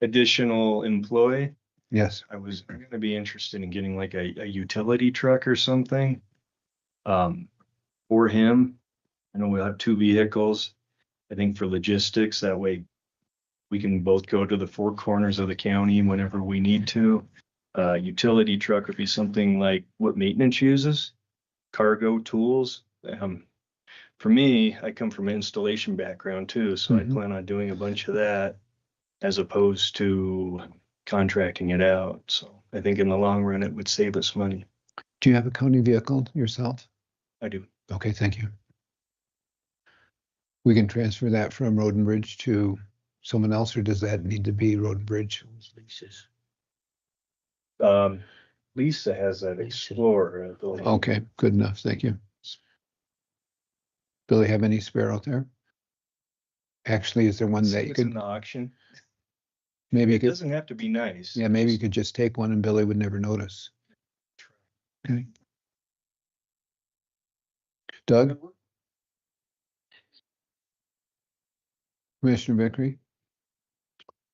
additional employee. Yes. I was going to be interested in getting like a utility truck or something for him. I know we'll have 2 vehicles. I think for logistics, that way we can both go to the 4 corners of the county whenever we need to. Utility truck would be something like what maintenance uses, cargo tools. For me, I come from an installation background too, so I plan on doing a bunch of that as opposed to contracting it out. So I think in the long run, it would save us money. Do you have a county vehicle yourself? I do. Okay, thank you. We can transfer that from Road and Bridge to someone else, or does that need to be Road and Bridge? Leases. Lisa has that Explorer, I believe. Okay, good enough. Thank you. Billy, have any spare out there? Actually, is there one that you It's in could, the auction. maybe you It could, doesn't have to be nice. yeah, maybe you could just take one and Billy would never notice. Okay. Doug? Commissioner Vickery?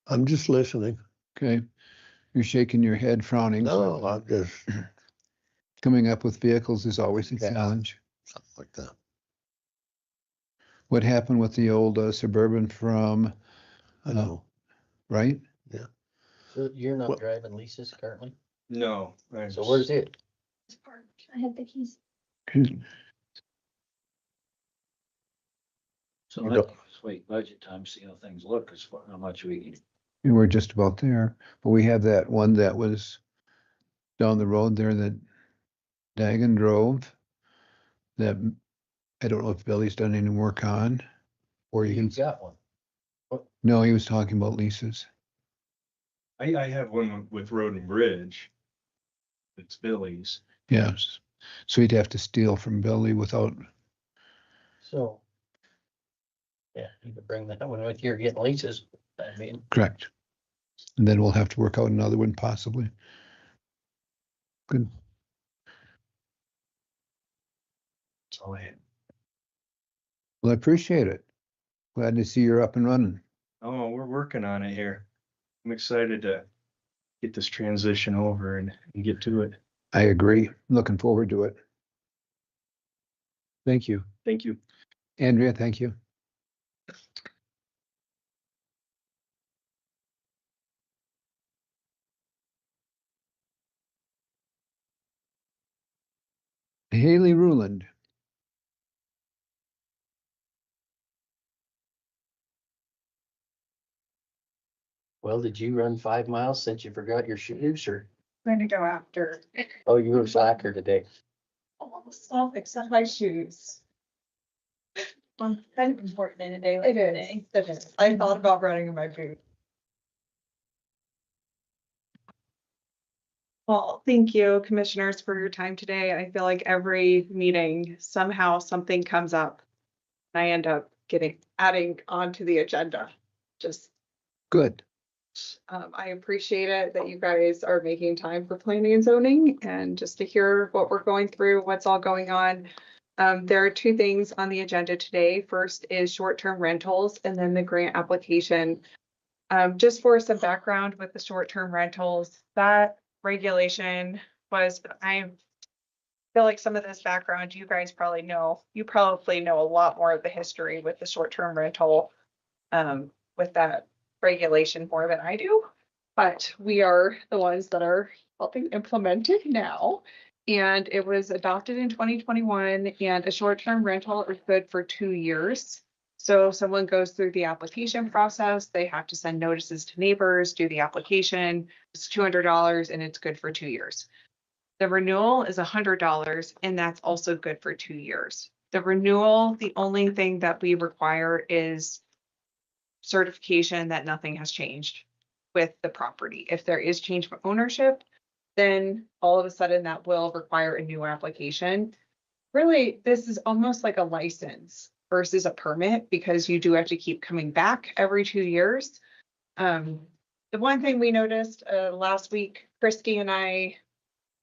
I'm just listening. Okay. You're shaking your head frowning. No, I'm just Coming up with vehicles is always a challenge. something like that. What happened with the old Suburban from, I know. right? Yeah. So you're not Well- driving Lisa's currently? No. So where's it? It's parked. I had the keys. So You let's don't- wait budget time, see how things look, as far how much we can. And we're just about there, but we have that one that was down the road there that Dagan drove. That I don't know if Billy's done any work on, or you You can, got one. no, he was talking about Lisa's. I have one with Road and Bridge. It's Billy's. Yes, so he'd have to steal from Billy without, So. Yeah, you could bring that one with you. You're getting Lisa's. I mean, correct. And then we'll have to work out another one possibly. Good. That's all I had. Well, I appreciate it. Glad to see you're up and running. Oh, we're working on it here. I'm excited to get this transition over and get to it. I agree. Looking forward to it. Thank you. Thank you. Andrea, thank you. Haley Ruland. well, did you run 5 miles since you forgot your shoes or? I'm gonna go after. Oh, you were soccer today. Almost all except my shoes. Kind of important in a day like today. It is. I thought about running in my boots. Well, thank you, commissioners, for your time today. I feel like every meeting, somehow something comes up. I end up adding onto the agenda. Just, Good. I appreciate it that you guys are making time for planning and zoning and just to hear what we're going through, what's all going on. There are two things on the agenda today. First is short-term rentals and then the grant application. Just for some background with the short-term rentals, that regulation was, I feel like some of this background you guys probably know. You probably know a lot more of the history with the short-term rental, with that regulation more than I do. But we are the ones that are helping implement it now. And it was adopted in 2021, and a short-term rental is good for 2 years. So if someone goes through the application process, they have to send notices to neighbors, do the application. It's $200 and it's good for 2 years. The renewal is $100 and that's also good for 2 years. The renewal, the only thing that we require is certification that nothing has changed with the property. If there is change of ownership, then all of a sudden that will require a new application. Really, this is almost like a license versus a permit because you do have to keep coming back every 2 years. The one thing we noticed last week, Christy and I,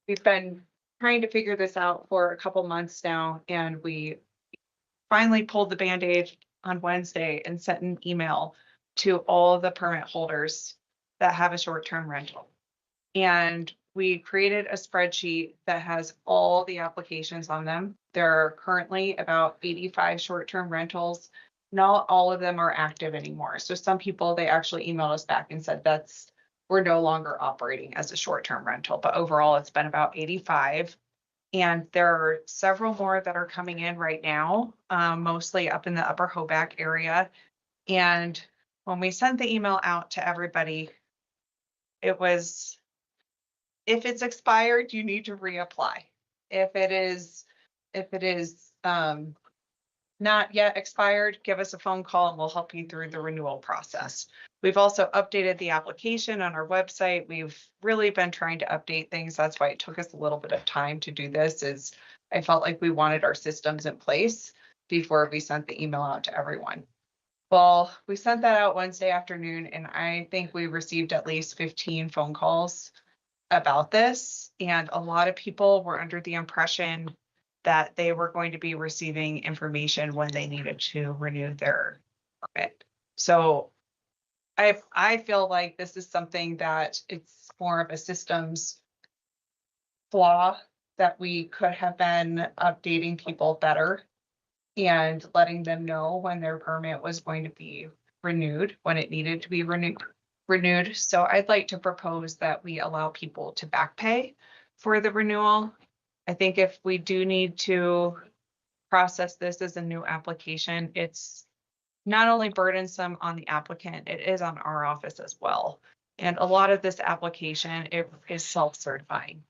we've been trying to figure this out for a couple months now, and we finally pulled the Band-Aid on Wednesday and sent an email to all the permit holders that have a short-term rental. And we created a spreadsheet that has all the applications on them. There are currently about 85 short-term rentals. Not all of them are active anymore. So some people, they actually emailed us back and said we're no longer operating as a short-term rental, but overall it's been about 85. And there are several more that are coming in right now, mostly up in the Upper Hoback area. And when we sent the email out to everybody, it was, if it's expired, you need to reapply. If it is not yet expired, give us a phone call and we'll help you through the renewal process. We've also updated the application on our website. We've really been trying to update things. That's why it took us a little bit of time to do this, is I felt like we wanted our systems in place before we sent the email out to everyone. Well, we sent that out Wednesday afternoon, and I think we received at least 15 phone calls about this. And a lot of people were under the impression that they were going to be receiving information when they needed to renew their permit. So I feel like this is something that it's more of a systems flaw, that we could have been updating people better and letting them know when their permit was going to be renewed, when it needed to be renewed. So I'd like to propose that we allow people to back pay for the renewal. I think if we do need to process this as a new application, it's not only burdensome on the applicant, it is on our office as well. And a lot of this application, it is self-certifying,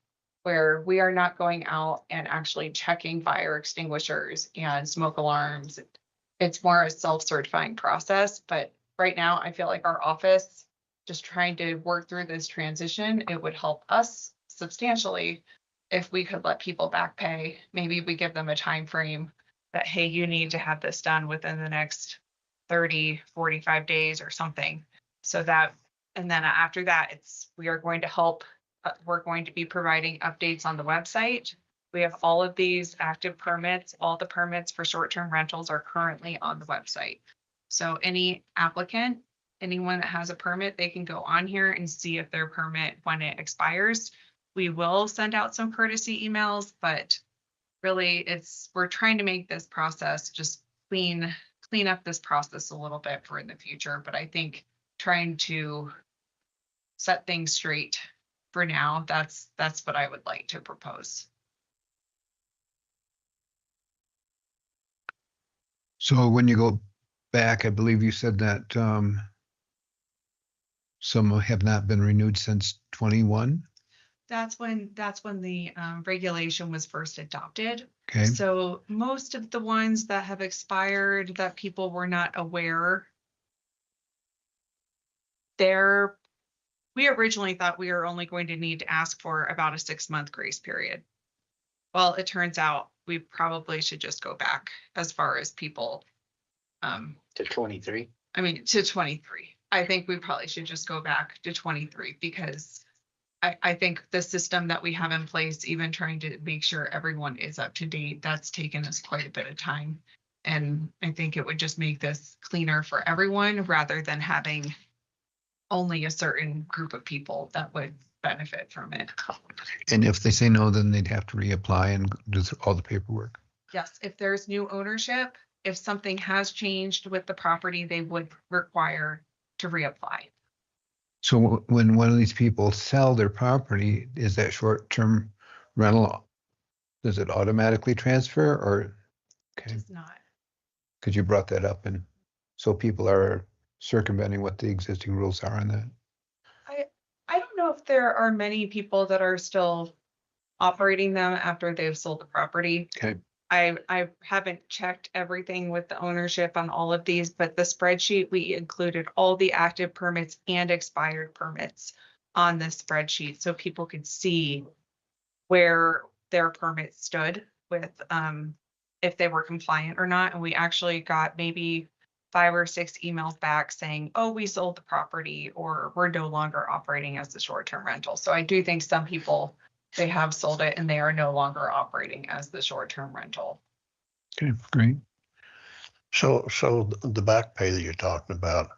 where we are not going out and actually checking fire extinguishers and smoke alarms. It's more a self-certifying process. But right now, I feel like our office, just trying to work through this transition, it would help us substantially if we could let people back pay. Maybe we give them a time frame that, hey, you need to have this done within the next 30, 45 days or something. So that, and then after that, we are going to help. We're going to be providing updates on the website. We have all of these active permits. All the permits for short-term rentals are currently on the website. So any applicant, anyone that has a permit, they can go on here and see if their permit, when it expires. We will send out some courtesy emails, but really we're trying to make this process just clean up this process a little bit for in the future. But I think trying to set things straight for now, that's what I would like to propose. So when you go back, I believe you said that some have not been renewed since 21. That's when the regulation was first adopted. Okay. So most of the ones that have expired that people were not aware, we originally thought we were only going to need to ask for about a 6-month grace period. Well, it turns out we probably should just go back as far as people. To 23. I mean, to 23. I think we probably should just go back to 23 because I think the system that we have in place, even trying to make sure everyone is up to date, that's taken us quite a bit of time. And I think it would just make this cleaner for everyone rather than having only a certain group of people that would benefit from it. And if they say no, then they'd have to reapply and do all the paperwork. Yes, if there's new ownership, if something has changed with the property, they would require to reapply. So when one of these people sell their property, is that short-term rental, does it automatically transfer or? Okay, It's not. because you brought that up, and so people are circumventing what the existing rules are on that. I don't know if there are many people that are still operating them after they've sold the property. Okay. I haven't checked everything with the ownership on all of these, but the spreadsheet, we included all the active permits and expired permits on this spreadsheet so people could see where their permits stood with if they were compliant or not. And we actually got maybe 5 or 6 emails back saying, oh, we sold the property or we're no longer operating as a short-term rental. So I do think some people, they have sold it and they are no longer operating as the short-term rental. Okay, great. So the back pay that you're talking about,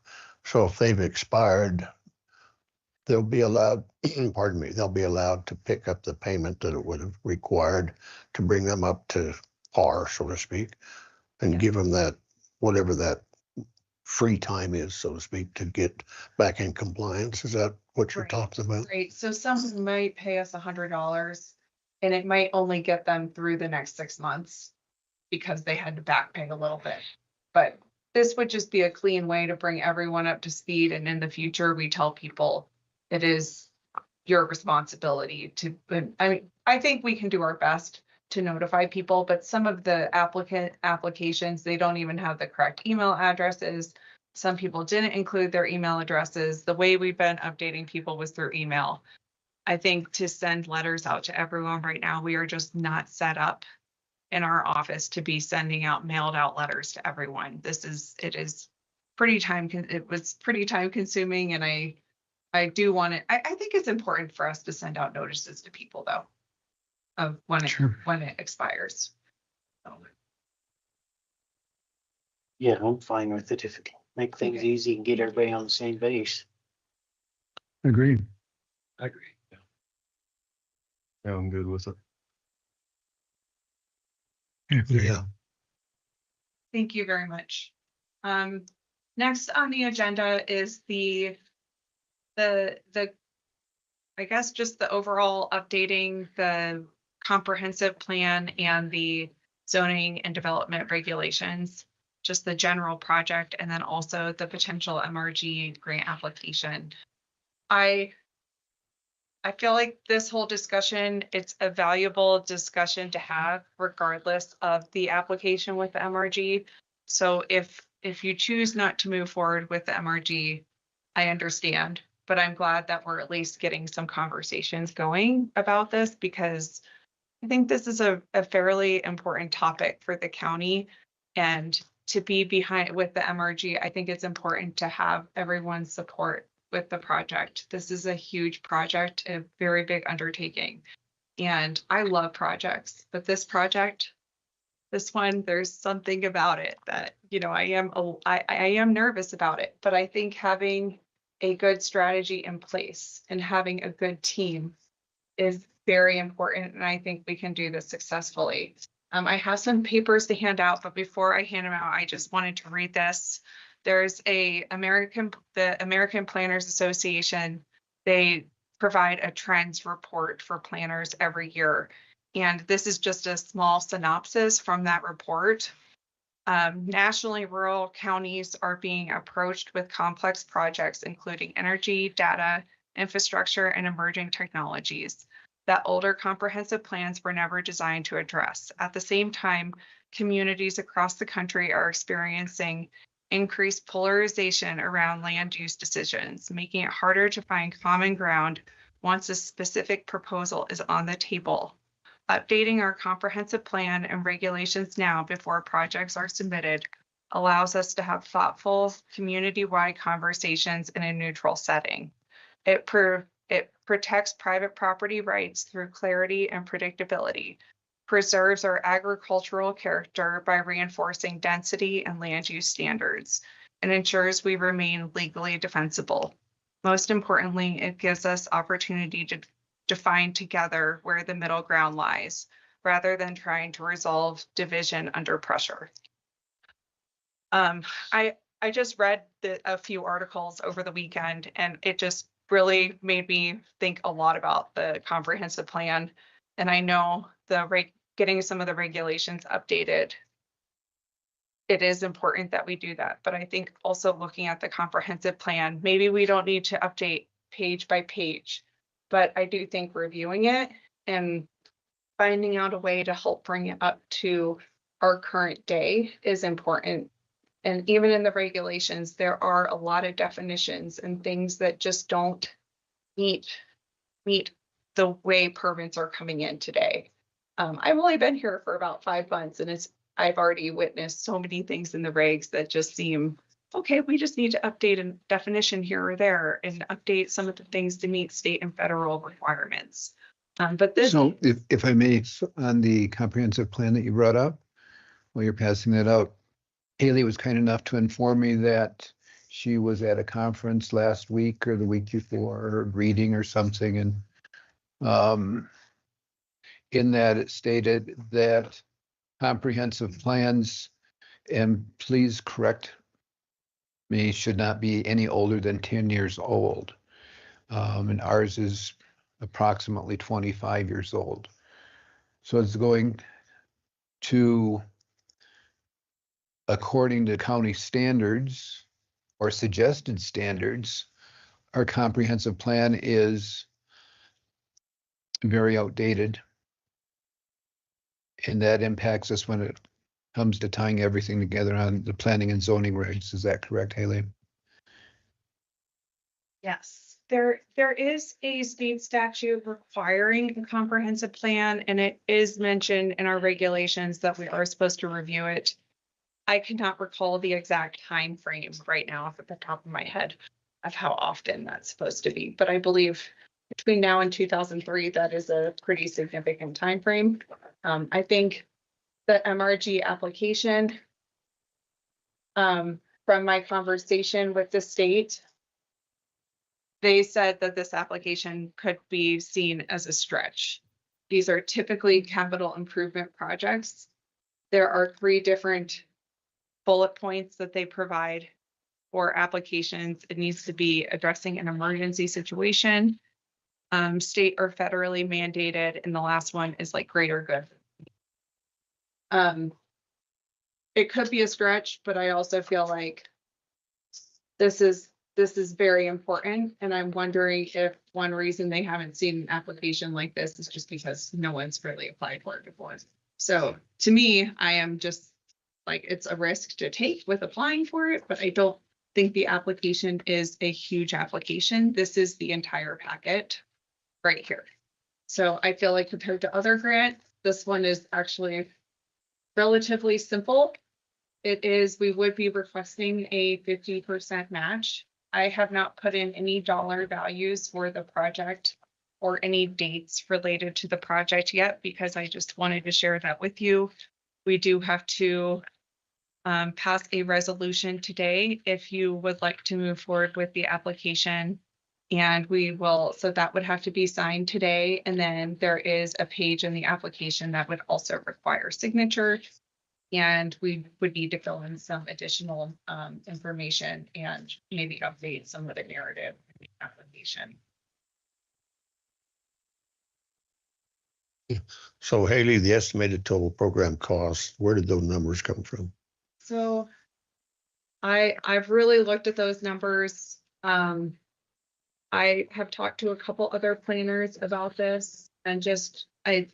so if they've expired, they'll be allowed, pardon me, they'll be allowed to pick up the payment that it would have required to bring them up to par, so to speak, and give them that, whatever that free time is, so to speak, to get back in compliance. Is that what you're talking about? Right. So someone might pay us $100 and it might only get them through the next 6 months because they had to back pay a little bit. But this would just be a clean way to bring everyone up to speed. And in the future, we tell people it is your responsibility to, I mean, I think we can do our best to notify people, but some of the applications, they don't even have the correct email addresses. Some people didn't include their email addresses. The way we've been updating people was through email. I think to send letters out to everyone right now, we are just not set up in our office to be sending out mailed out letters to everyone. It was pretty time consuming, and I do want it. I think it's important for us to send out notices to people though of when it expires. So. Yeah, I'm fine with it if it make things easy and get everybody on the same base. Agreed. I agree. Yeah, I'm good with it. Yeah. Thank you very much. Next on the agenda is the I guess just the overall updating the comprehensive plan and the zoning and development regulations, just the general project, and then also the potential MRG grant application. I feel like this whole discussion, it's a valuable discussion to have regardless of the application with the MRG. So if you choose not to move forward with the MRG, I understand, but I'm glad that we're at least getting some conversations going about this because I think this is a fairly important topic for the county, and to be behind with the MRG, I think it's important to have everyone's support with the project. This is a huge project, a very big undertaking, and I love projects, but this project, this one, there's something about it that, you know, I am nervous about it, but I think having a good strategy in place and having a good team is very important, and I think we can do this successfully. I have some papers to hand out, but before I hand them out, I just wanted to read this. There's the American Planners Association. They provide a trends report for planners every year, and this is just a small synopsis from that report. Nationally, rural counties are being approached with complex projects, including energy, data, infrastructure, and emerging technologies that older comprehensive plans were never designed to address. At the same time, communities across the country are experiencing increase polarization around land use decisions, making it harder to find common ground once a specific proposal is on the table. Updating our comprehensive plan and regulations now before projects are submitted allows us to have thoughtful, community-wide conversations in a neutral setting. It protects private property rights through clarity and predictability, preserves our agricultural character by reinforcing density and land use standards, and ensures we remain legally defensible. Most importantly, it gives us opportunity to define together where the middle ground lies, rather than trying to resolve division under pressure. I just read a few articles over the weekend, and it just really made me think a lot about the comprehensive plan. And I know getting some of the regulations updated, it is important that we do that. But I think also looking at the comprehensive plan, maybe we don't need to update page by page, but I do think reviewing it and finding out a way to help bring it up to our current day is important. And even in the regulations, there are a lot of definitions and things that just don't meet the way permits are coming in today. I've only been here for about 5 months, and I've already witnessed so many things in the regs that just seem, okay, we just need to update a definition here or there and update some of the things to meet state and federal requirements. But this. So if I may, on the comprehensive plan that you brought up, while you're passing that out, Haley was kind enough to inform me that she was at a conference last week or the week before, or reading or something, and in that it stated that comprehensive plans, and please correct me, should not be any older than 10 years old. And ours is approximately 25 years old. So it's going to, according to county standards or suggested standards, our comprehensive plan is very outdated. And that impacts us when it comes to tying everything together on the planning and zoning regs. Is that correct, Haley? Yes, there is a state statute requiring a comprehensive plan, and it is mentioned in our regulations that we are supposed to review it. I cannot recall the exact time frame right now off at the top of my head of how often that's supposed to be, but I believe between now and 2003, that is a pretty significant time frame. I think the MRG application, from my conversation with the state, they said that this application could be seen as a stretch. These are typically capital improvement projects. There are 3 different bullet points that they provide for applications. It needs to be addressing an emergency situation, state or federally mandated, and the last one is like greater good. It could be a stretch, but I also feel like this is very important, and I'm wondering if one reason they haven't seen an application like this is just because no one's really applied for it before. So to me, I am just like, it's a risk to take with applying for it, but I don't think the application is a huge application. This is the entire packet right here. So I feel like compared to other grants, this one is actually relatively simple. We would be requesting a 50% match. I have not put in any dollar values for the project or any dates related to the project yet, because I just wanted to share that with you. We do have to pass a resolution today if you would like to move forward with the application. And we will, so that would have to be signed today. And then there is a page in the application that would also require signature. And we would need to fill in some additional information and maybe update some of the narrative in the application. So Haley, the estimated total program cost, where did those numbers come from? So I've really looked at those numbers. I have talked to a couple other planners about this, and just I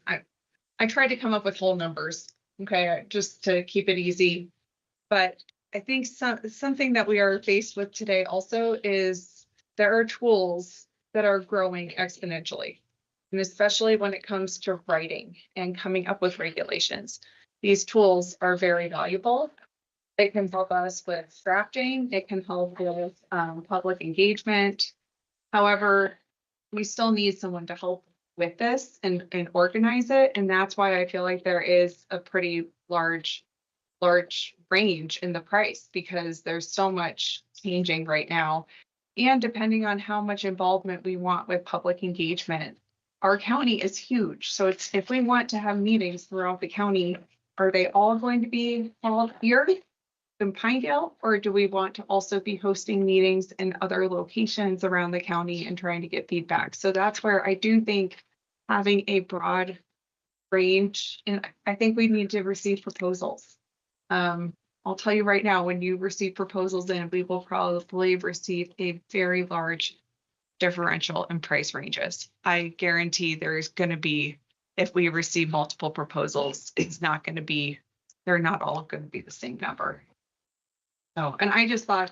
tried to come up with whole numbers, okay, just to keep it easy. But I think something that we are faced with today also is there are tools that are growing exponentially. And especially when it comes to writing and coming up with regulations. These tools are very valuable. It can help us with drafting. It can help with public engagement. However, we still need someone to help with this and organize it. And that's why I feel like there is a pretty large range in the price because there's so much changing right now. And depending on how much involvement we want with public engagement, our county is huge. So it's if we want to have meetings throughout the county, are they all going to be held here in Pinedale? Or do we want to also be hosting meetings in other locations around the county and trying to get feedback? So that's where I do think having a broad range, and I think we need to receive proposals. I'll tell you right now, when you receive proposals in, we will probably receive a very large differential in price ranges. I guarantee there's going to be, if we receive multiple proposals, it's not going to be, they're not all going to be the same number. So, and I just thought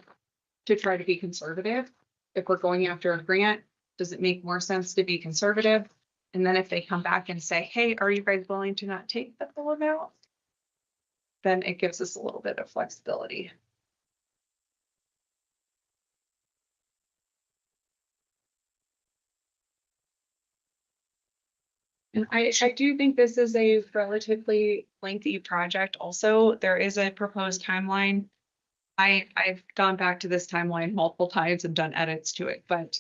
to try to be conservative. If we're going after a grant, does it make more sense to be conservative? And then if they come back and say, hey, are you guys willing to not take the full amount? Then it gives us a little bit of flexibility. And I do think this is a relatively lengthy project. Also, there is a proposed timeline. I've gone back to this timeline multiple times and done edits to it, but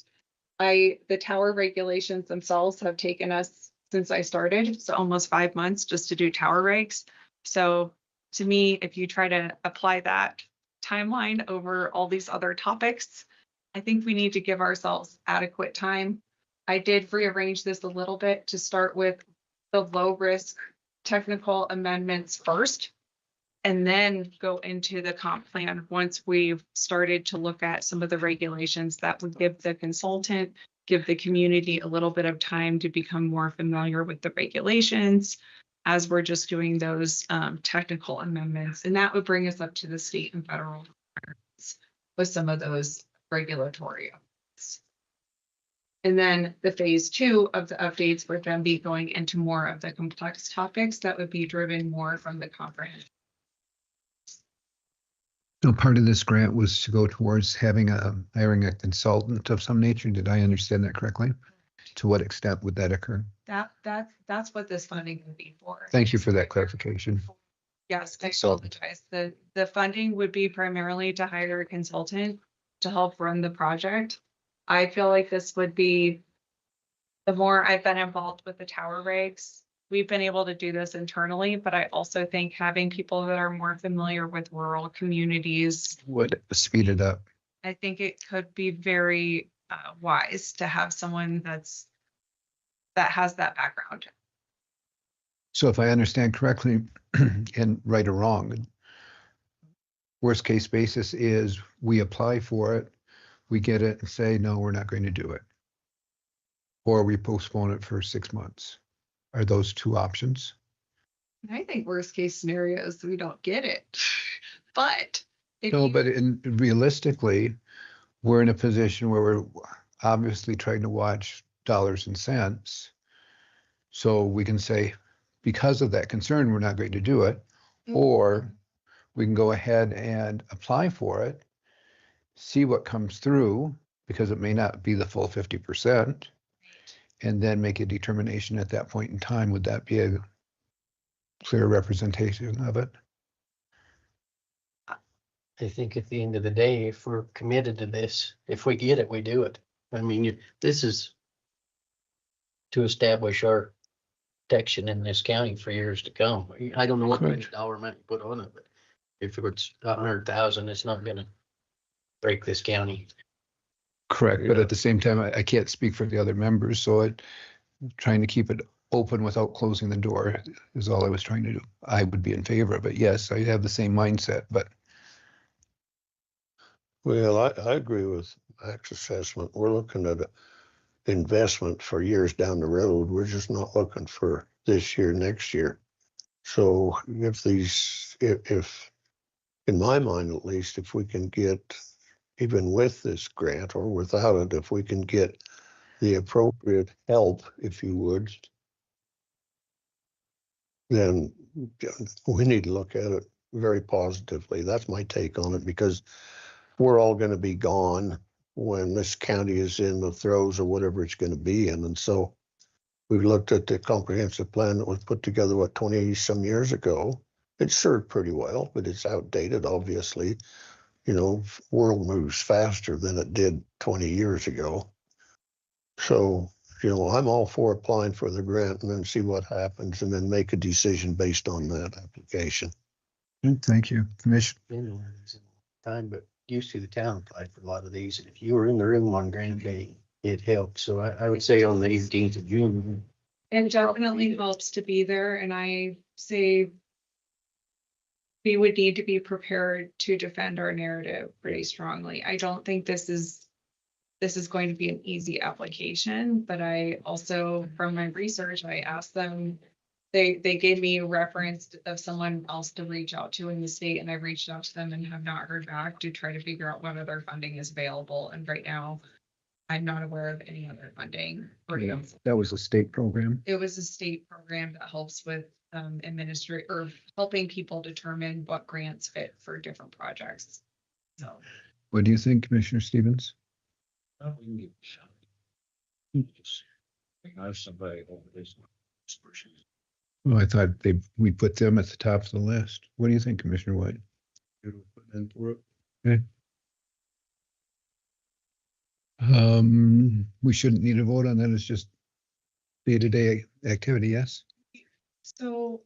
the tower regulations themselves have taken us since I started, so almost 5 months just to do tower regs. So to me, if you try to apply that timeline over all these other topics, I think we need to give ourselves adequate time. I did rearrange this a little bit to start with the low risk technical amendments first, and then go into the comp plan once we've started to look at some of the regulations that would give the consultant, give the community a little bit of time to become more familiar with the regulations as we're just doing those technical amendments. And that would bring us up to the state and federal requirements with some of those regulatory updates. And then the phase 2 of the updates would then be going into more of the complex topics that would be driven more from the comprehension. So part of this grant was to go towards hiring a consultant of some nature. Did I understand that correctly? To what extent would that occur? That's what this funding would be for. Thank you for that clarification. Yes, I apologize. The funding would be primarily to hire a consultant to help run the project. I feel like this would be, the more I've been involved with the tower regs, we've been able to do this internally, but I also think having people that are more familiar with rural communities Would speed it up. I think it could be very wise to have someone that has that background. So if I understand correctly, and right or wrong, worst case basis is we apply for it, we get it and say, no, we're not going to do it. Or we postpone it for 6 months. Are those two options? I think worst case scenario is we don't get it. But realistically, we're in a position where we're obviously trying to watch dollars and cents. So we can say, because of that concern, we're not going to do it. Or we can go ahead and apply for it, see what comes through, because it may not be the full 50%, and then make a determination at that point in time. Would that be a clear representation of it? I think at the end of the day, if we're committed to this, if we get it, we do it. I mean, this is to establish our protection in this county for years to come. I don't know what kind of dollar amount you put on it, but if it's 100,000, it's not gonna break this county. Correct, but at the same time, I can't speak for the other members, so trying to keep it open without closing the door is all I was trying to do. I would be in favor of it. Yes, I have the same mindset, but. Well, I agree with Mac's assessment. We're looking at an investment for years down the road. We're just not looking for this year, next year. So if in my mind at least, if we can get, even with this grant or without it, if we can get the appropriate help, if you would, then we need to look at it very positively. That's my take on it, because we're all going to be gone when this county is in the throes of whatever it's going to be in. And so we've looked at the comprehensive plan that was put together, 20 some years ago. It served pretty well, but it's outdated, obviously. You know, world moves faster than it did 20 years ago. So, you know, I'm all for applying for the grant and then see what happens and then make a decision based on that application. Thank you, Commissioner. Time, but used to the town applied for a lot of these, and if you were in the room on Grand Day, it helped. So I would say on the 18th of June. It definitely helps to be there, and I say we would need to be prepared to defend our narrative pretty strongly. I don't think this is going to be an easy application, but I also, from my research, I asked them, they gave me a reference of someone else to reach out to in the state, and I reached out to them and have not heard back to try to figure out what other funding is available. And right now, I'm not aware of any other funding. Yeah, that was a state program. It was a state program that helps with administrate or helping people determine what grants fit for different projects. So What do you think, Commissioner Stevens? we can give it a shot. Just have somebody over this person. Well, I thought we put them at the top of the list. What do you think, Commissioner White? Okay. We shouldn't need a vote on that. It's just day-to-day activity, yes? So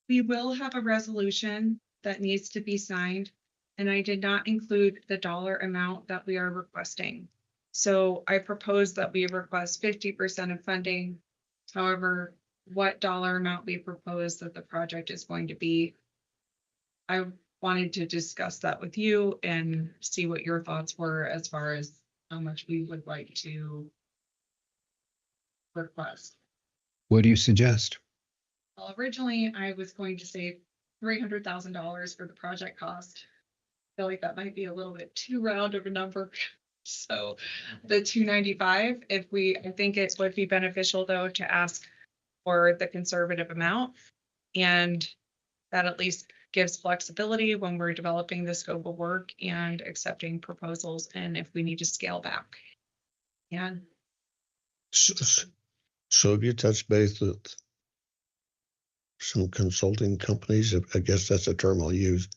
we will have a resolution that needs to be signed, and I did not include the dollar amount that we are requesting. So I propose that we request 50% of funding. However, what dollar amount we propose that the project is going to be, I wanted to discuss that with you and see what your thoughts were as far as how much we would like to request. What do you suggest? Well, originally I was going to say $300,000 for the project cost. I feel like that might be a little bit too round of a number. So the 295, I think it would be beneficial though to ask for the conservative amount, and that at least gives flexibility when we're developing the scope of work and accepting proposals, and if we need to scale back. Yeah. So have you touched base with some consulting companies? I guess that's a term I'll use.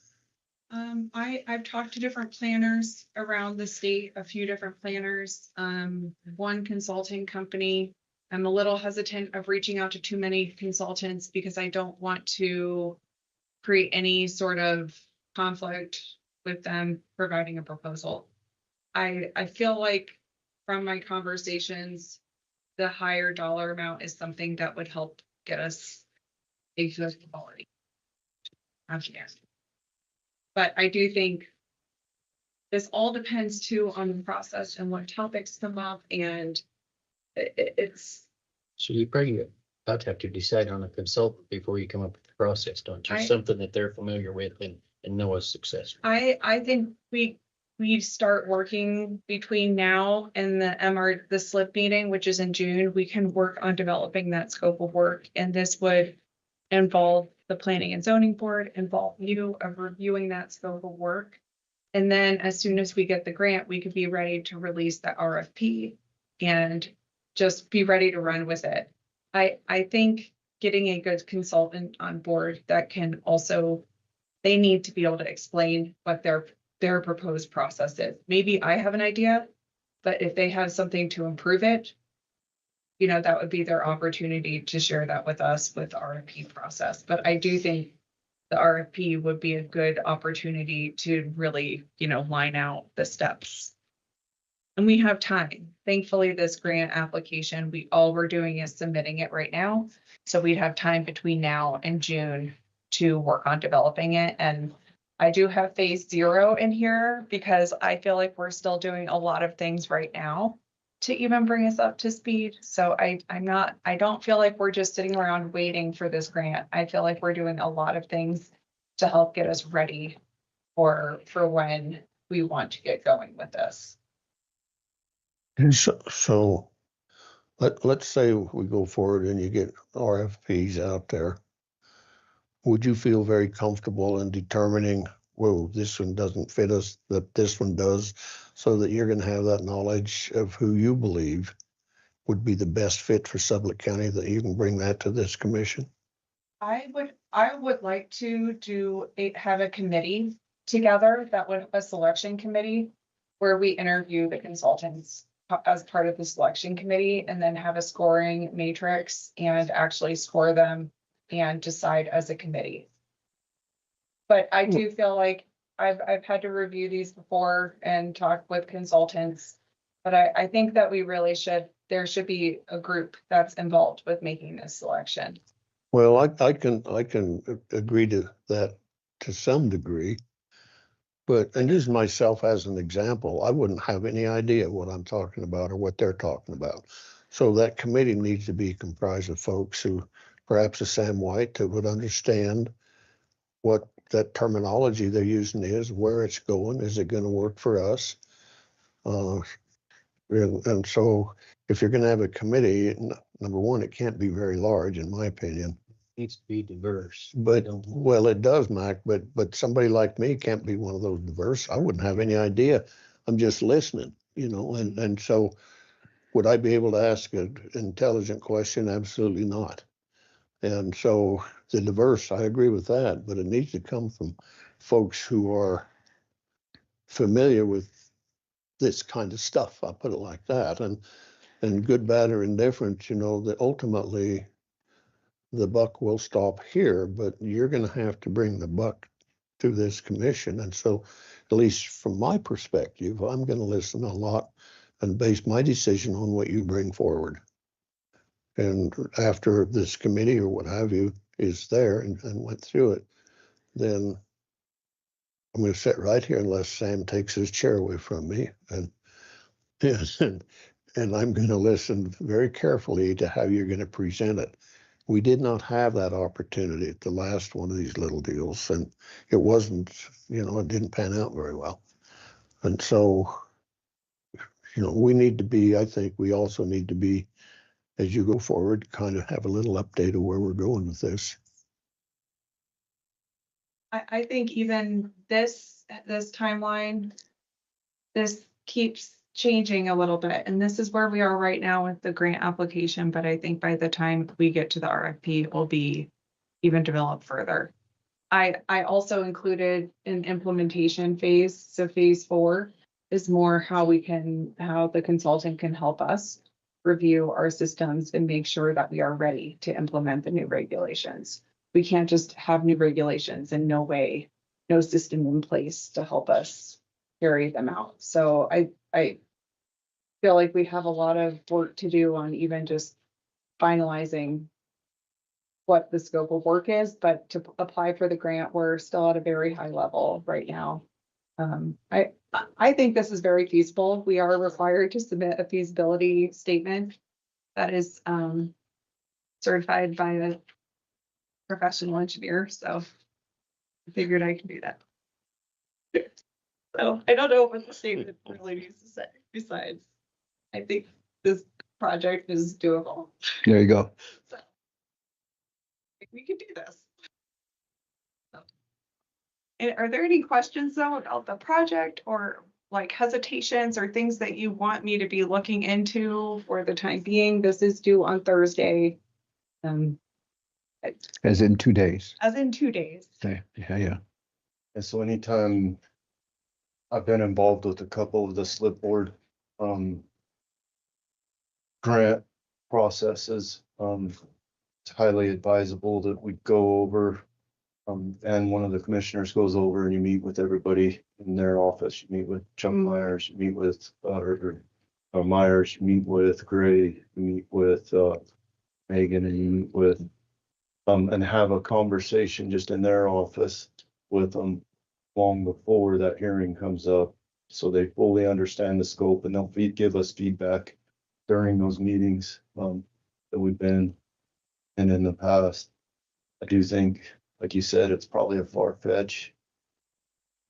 I've talked to different planners around the state, a few different planners. One consulting company, I'm a little hesitant of reaching out to too many consultants because I don't want to create any sort of conflict with them providing a proposal. I feel like from my conversations, the higher dollar amount is something that would help get us a good quality. But I do think this all depends too on the process and what topics come up, and it's. So you probably about to have to decide on a consultant before you come up with the process, don't you? I- Something that they're familiar with and know is successful. I think we start working between now and the SLIP meeting, which is in June. We can work on developing that scope of work, and this would involve the planning and zoning board, involve you of reviewing that scope of work. And then as soon as we get the grant, we could be ready to release the RFP and just be ready to run with it. I think getting a good consultant on board that can also, they need to be able to explain what their proposed process is. Maybe I have an idea, but if they have something to improve it, that would be their opportunity to share that with us with the RFP process. But I do think the RFP would be a good opportunity to really, line out the steps. And we have time. Thankfully, this grant application, all we're doing is submitting it right now. So we'd have time between now and June to work on developing it. And I do have phase 0 in here because I feel like we're still doing a lot of things right now to even bring us up to speed. So I don't feel like we're just sitting around waiting for this grant. I feel like we're doing a lot of things to help get us ready for when we want to get going with this. So let's say we go forward and you get RFPs out there. Would you feel very comfortable in determining, whoa, this one doesn't fit us, that this one does, so that you're going to have that knowledge of who you believe would be the best fit for Sublette County, that you can bring that to this commission? I would like to have a committee together that would, a selection committee, where we interview the consultants as part of the selection committee, and then have a scoring matrix and actually score them and decide as a committee. But I do feel like I've had to review these before and talk with consultants. But I think that there should be a group that's involved with making this selection. Well, I can agree to that to some degree. But, and use myself as an example, I wouldn't have any idea what I'm talking about or what they're talking about. So that committee needs to be comprised of folks who, perhaps a Sam White, that would understand what that terminology they're using is, where it's going, is it going to work for us? And so if you're going to have a committee, number one, it can't be very large, in my opinion. Needs to be diverse. But, well, it does, Mac, but somebody like me can't be one of those diverse. I wouldn't have any idea. I'm just listening, and so would I be able to ask an intelligent question? Absolutely not. And so the diverse, I agree with that, but it needs to come from folks who are familiar with this kind of stuff. I'll put it like that. And good, bad, or indifferent, that ultimately the buck will stop here, but you're going to have to bring the buck to this commission. And so, at least from my perspective, I'm going to listen a lot and base my decision on what you bring forward. And after this committee or what have you is there and went through it, then I'm going to sit right here unless Sam takes his chair away from me. And I'm going to listen very carefully to how you're going to present it. We did not have that opportunity at the last one of these little deals, and it wasn't, it didn't pan out very well. And so, we need to be, I think we also need to be, as you go forward, kind of have a little update of where we're going with this. I think even this timeline, this keeps changing a little bit, and this is where we are right now with the grant application, but I think by the time we get to the RFP, it will be even developed further. I also included an implementation phase. So phase 4 is more how the consultant can help us review our systems and make sure that we are ready to implement the new regulations. We can't just have new regulations and no system in place to help us carry them out. So I feel like we have a lot of work to do on even just finalizing what the scope of work is, but to apply for the grant, we're still at a very high level right now. I think this is very feasible. We are required to submit a feasibility statement that is certified by a professional engineer, so I figured I can do that. So I don't know what the statement really needs to say besides, I think this project is doable. There you go. So we can do this. And are there any questions though about the project or like hesitations or things that you want me to be looking into for the time being? This is due on Thursday. As in 2 days. As in 2 days. Okay. Yeah. And so anytime I've been involved with a couple of the slip board grant processes, it's highly advisable that we go over and one of the commissioners goes over and you meet with everybody in their office. You meet with Chuck Myers, you meet with Myers, you meet with Gray, you meet with Megan, and you meet with and have a conversation just in their office with them long before that hearing comes up, so they fully understand the scope, and they'll give us feedback during those meetings that we've been in the past. I do think, like you said, it's probably a far fetch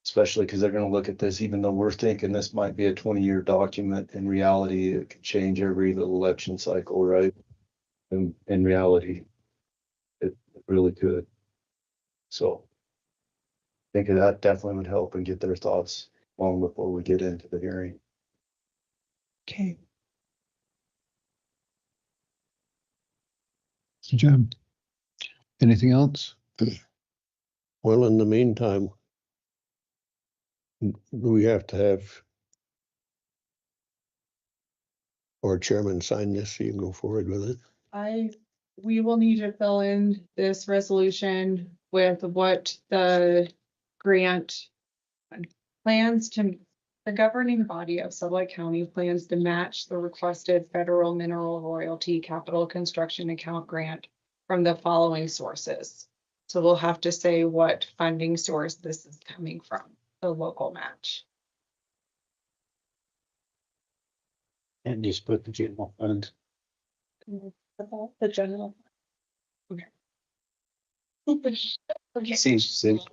Especially because they're gonna look at this, even though we're thinking this might be a 20-year document, in reality, it could change every little election cycle, right? In reality, it really could. So I think that definitely would help and get their thoughts long before we get into the hearing. Okay. Good job. Anything else? Well, in the meantime, we have to have our chairman sign this so you can go forward with it. We will need to fill in this resolution with what the grant plans to, the governing body of Sublette County plans to match the requested federal mineral royalty capital construction account grant from the following sources. So we'll have to say what funding source this is coming from, the local match. And just put the general fund. The general. Okay. Okay. Seems simple.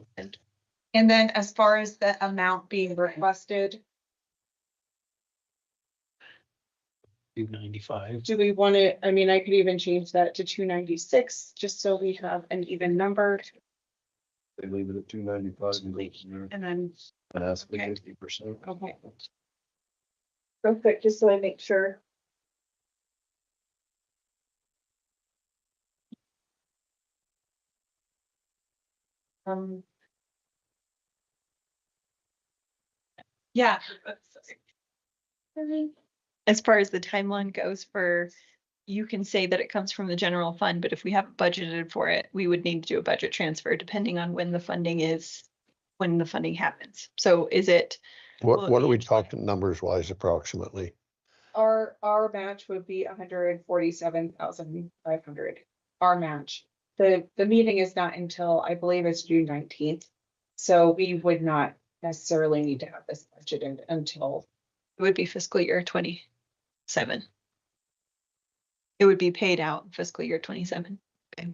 And then as far as the amount being requested, 295. do we want to, I mean, I could even change that to 296, just so we have an even number. They leave it at 295 And then, and ask for Okay. 50%. okay. Real quick, just so I make sure. Yeah. As far as the timeline goes for, you can say that it comes from the general fund, but if we haven't budgeted for it, we would need to do a budget transfer depending on when the funding is, when the funding happens. So is it? What are we talking numbers wise approximately? Our match would be 147,500, our match. The meeting is not until, I believe it's June 19th. So we would not necessarily need to have this budgeted until. It would be fiscal year 27. It would be paid out fiscal year 27. Okay.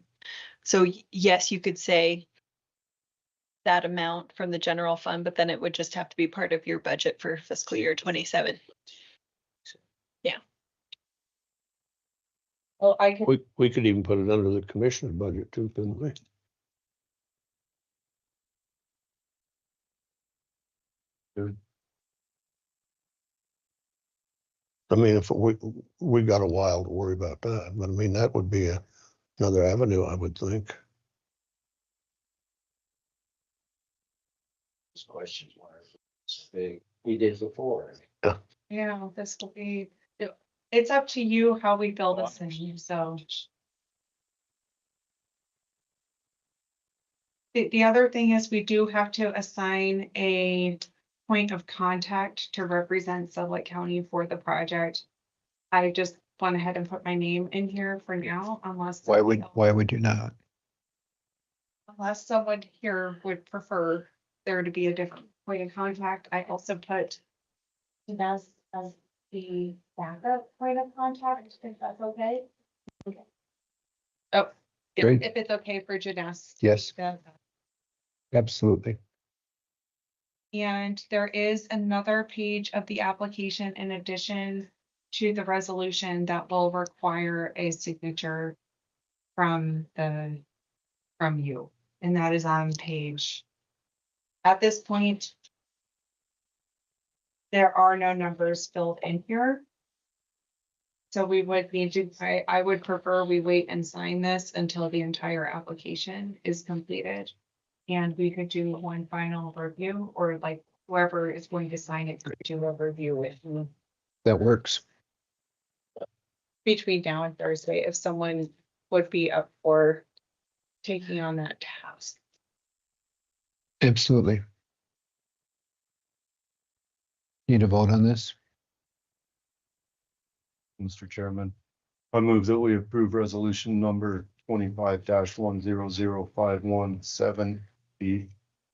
So yes, you could say that amount from the general fund, but then it would just have to be part of your budget for fiscal year 27. Yeah. Well, I could. We could even put it under the commissioner budget too, couldn't we? Good. I mean, if we got a while to worry about that, but I mean, that would be another avenue, I would think. This question's big. We did before. Yeah, this will be, it's up to you how we fill this in, so. The other thing is we do have to assign a point of contact to represent Sublette County for the project. I just went ahead and put my name in here for now, unless. Why would you not? Unless someone here would prefer there to be a different point of contact, I also put Janess as the backup point of contact, if that's okay. Okay. Oh, if Great. if it's okay for Janess. Yes. Absolutely. And there is another page of the application in addition to the resolution that will require a signature from you. And that is on page. At this point, there are no numbers filled in here. So we would need to, I would prefer we wait and sign this until the entire application is completed. And we could do one final review, or like whoever is going to sign it could do a review with me That works. between now and Thursday, if someone would be up for taking on that task. Absolutely. Need a vote on this? Mr. Chairman, I move that we approve resolution number 25-100517B.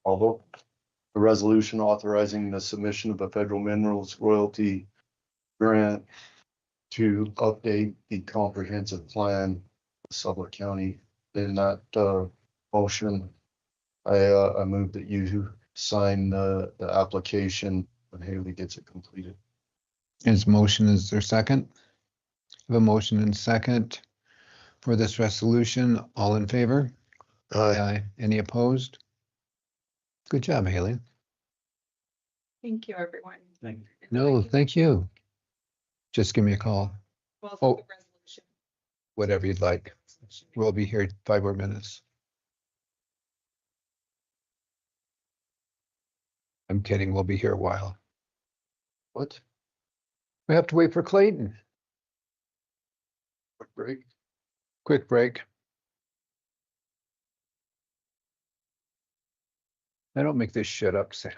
Although the resolution authorizing the submission of a federal minerals royalty grant to update the comprehensive plan of Sublette County. In that motion, I move that you sign the application when Haley gets it completed. His motion is there second? I have a motion and second for this resolution. All in favor? Aye. Any opposed? Good job, Haley. Thank you, everyone. No, thank you. Just give me a call, Well, Oh. the resolution. whatever you'd like. We'll be here 5 more minutes. I'm kidding, we'll be here a while. What? We have to wait for Clayton. Quick break? Quick break. I don't make this shit up, Sam.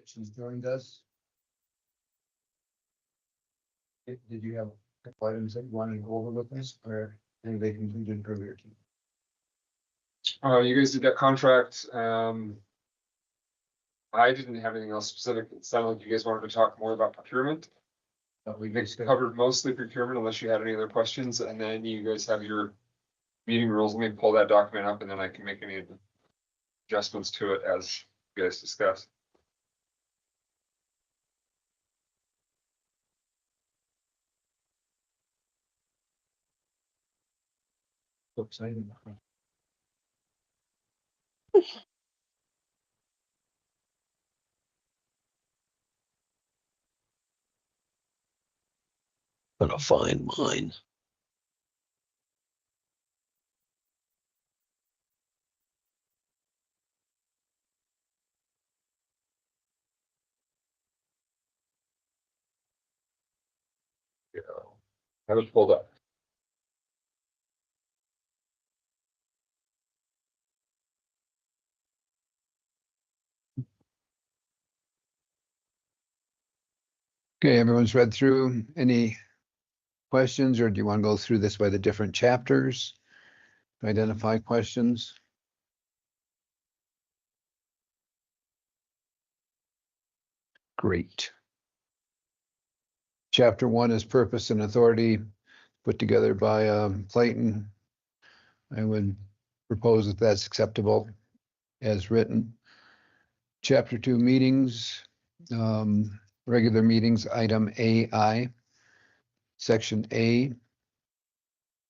She's joined us. Did you have a couple items that you wanted to go over with us, or anything concluded earlier? You guys did that contract. I didn't have anything else specific. It sounded like you guys wanted to talk more about procurement. We Covered mostly procurement unless you had any other questions, and then you guys have your meeting rules. Let me pull that document up and then I can make any adjustments to it as you guys discussed. Exciting. Gonna find mine. Yeah, have it pulled up. Okay, everyone's read through. Any questions, or do you want to go through this by the different chapters? Identify questions? Great. Chapter 1 is purpose and authority, put together by Clayton. I would propose that that's acceptable as written. Chapter 2 meetings, regular meetings, item AI, section A,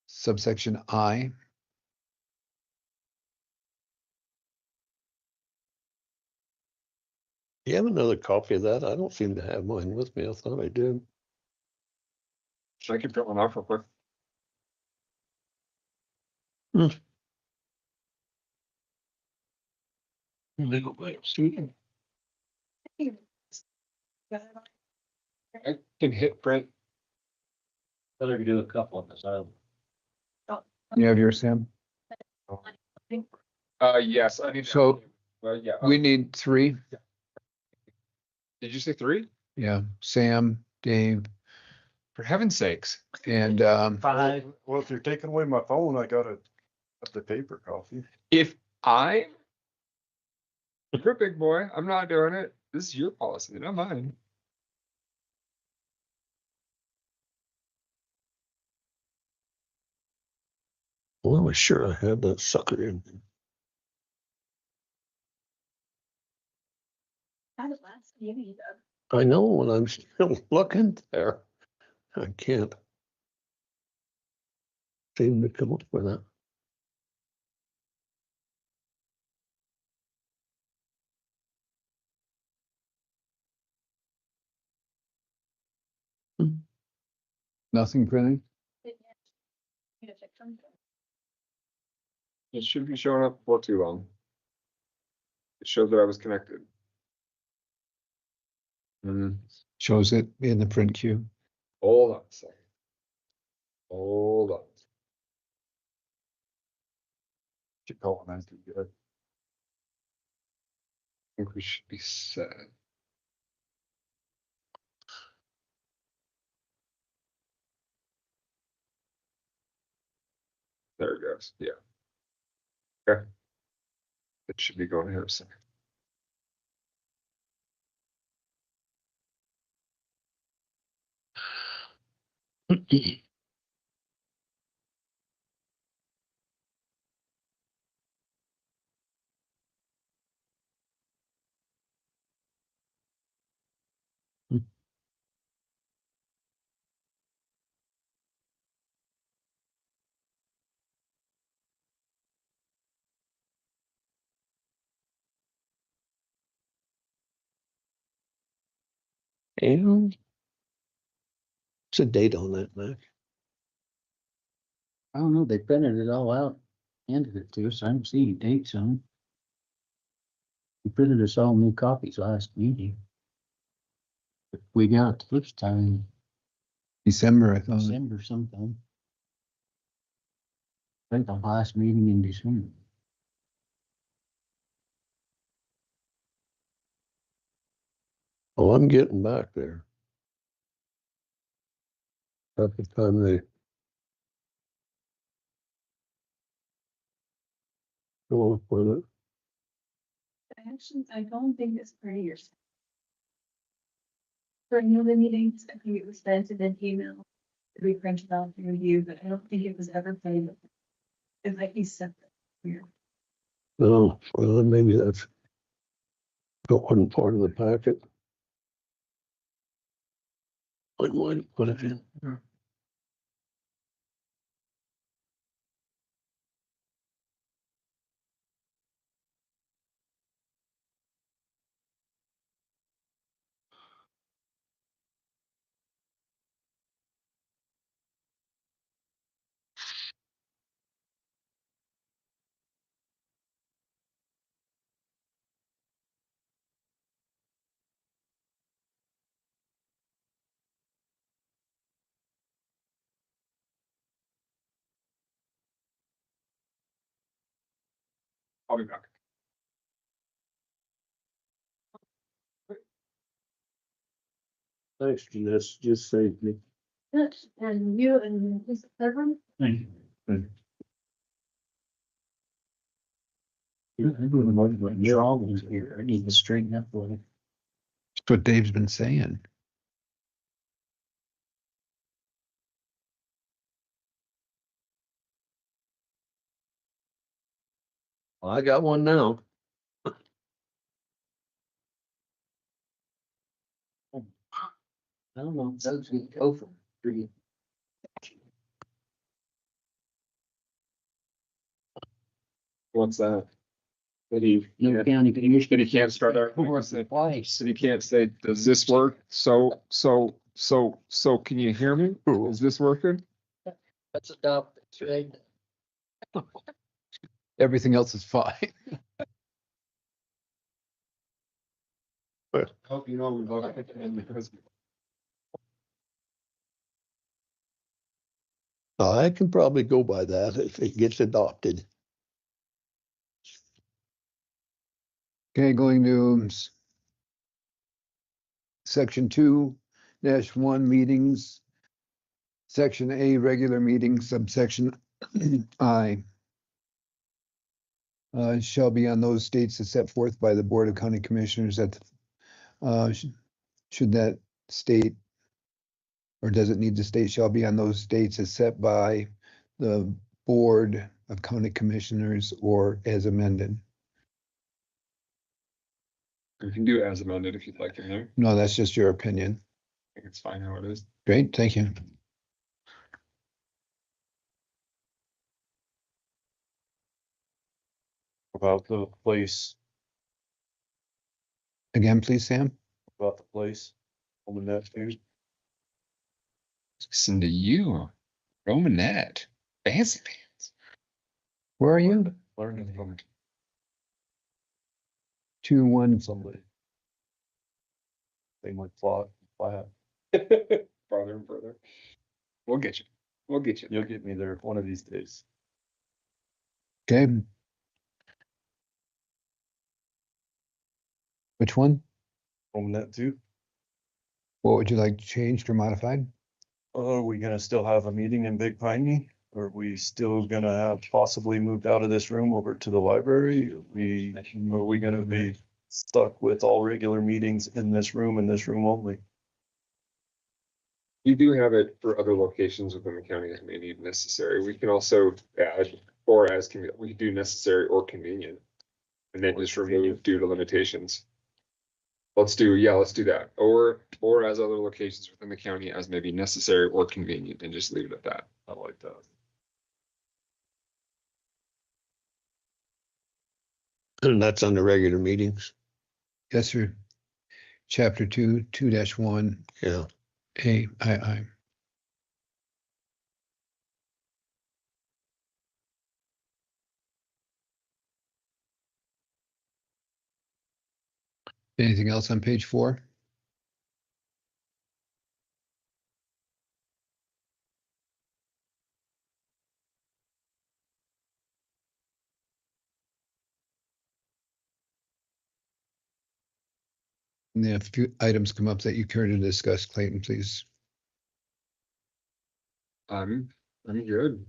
subsection I. Do you have another copy of that? I don't seem to have mine with me. I thought I did. Should I keep print one off real quick? Legal by student. I can hit print. Better do a couple on this island. You have yours, Sam? Yes, I need. So Well, yeah. we need 3. Did you say 3? Yeah, Sam, Dave, For heaven's sakes. and 5. Well, if you're taking away my phone, I got the paper copy. If I'm a big boy, I'm not doing it. This is your policy, not mine. Well, I was sure I had that sucker in. That was last meeting, Doug. I know when I'm still looking there. I can't seem to come up with that. nothing printing. It should be showing up for too long. It showed that I was connected. Shows it in the print queue. Hold on a second. Hold on. Keep going, that's too good. I think we should be set. There it goes. Yeah. Okay. It should be going here a second. And what's the date on that, Mac? I don't know, they printed it all out, handed it to us, I don't see any dates on it. We printed us all new copies last meeting. But we got it the first time, December, I thought. December sometime. I think the last meeting in December. Hmm. Oh, I'm getting back there. At the time they go up with it. Actually, I don't think it's prettier. For any of the meetings, I think it was sent in an email to be printed out for review, but I don't think it was ever played. It might be separate. Weird. No, well, then maybe that's one part of the packet. I might put it in. I'll be back. Thanks, Janice, just saved me. Yes, and you and who's the third one? Thank you. You're always here. I need to straighten up a little. That's what Dave's been saying. Well, I got one now. I don't know, Doug's gonna go for three. What's that? That he, No county commissioner. that he can't start our. Twice. That he can't say, does this work? So can you hear me? Is this working? That's adopted, right? Everything else is fine. Hope you know we love it and because. I can probably go by that if it gets adopted. Okay, going to section 2-1 meetings. Section A, regular meetings, subsection I. Shall be on those dates as set forth by the Board of County Commissioners at, should that state, or does it need to state, shall be on those dates as set by the Board of County Commissioners or as amended? You can do as amended if you'd like in there. No, that's just your opinion. I think it's fine how it is. Great, thank you. About the place, Again, please, Sam. about the place, on the net too. Listen to you, Romanette, fancy pants. Where are you? Learning from 2-1. somebody. They might flat. Farther and further. We'll get you. We'll get you. You'll get me there one of these days. Okay. Which one? On net too. What would you like changed or modified? Are we gonna still have a meeting in Big Piney? Are we still gonna have possibly moved out of this room over to the library? Are we gonna be stuck with all regular meetings in this room and this room only? You do have it for other locations within the county as may need necessary. We can also add, or as we could do necessary or convenient. And then just remove due to limitations. Let's do that. Or as other locations within the county as may be necessary or convenient and just leave it at that. I like that. And that's under regular meetings. Yes, sir. Chapter 2-1. Yeah. I. Anything else on page 4? And if a few items come up that you care to discuss, Clayton, please. I'm good.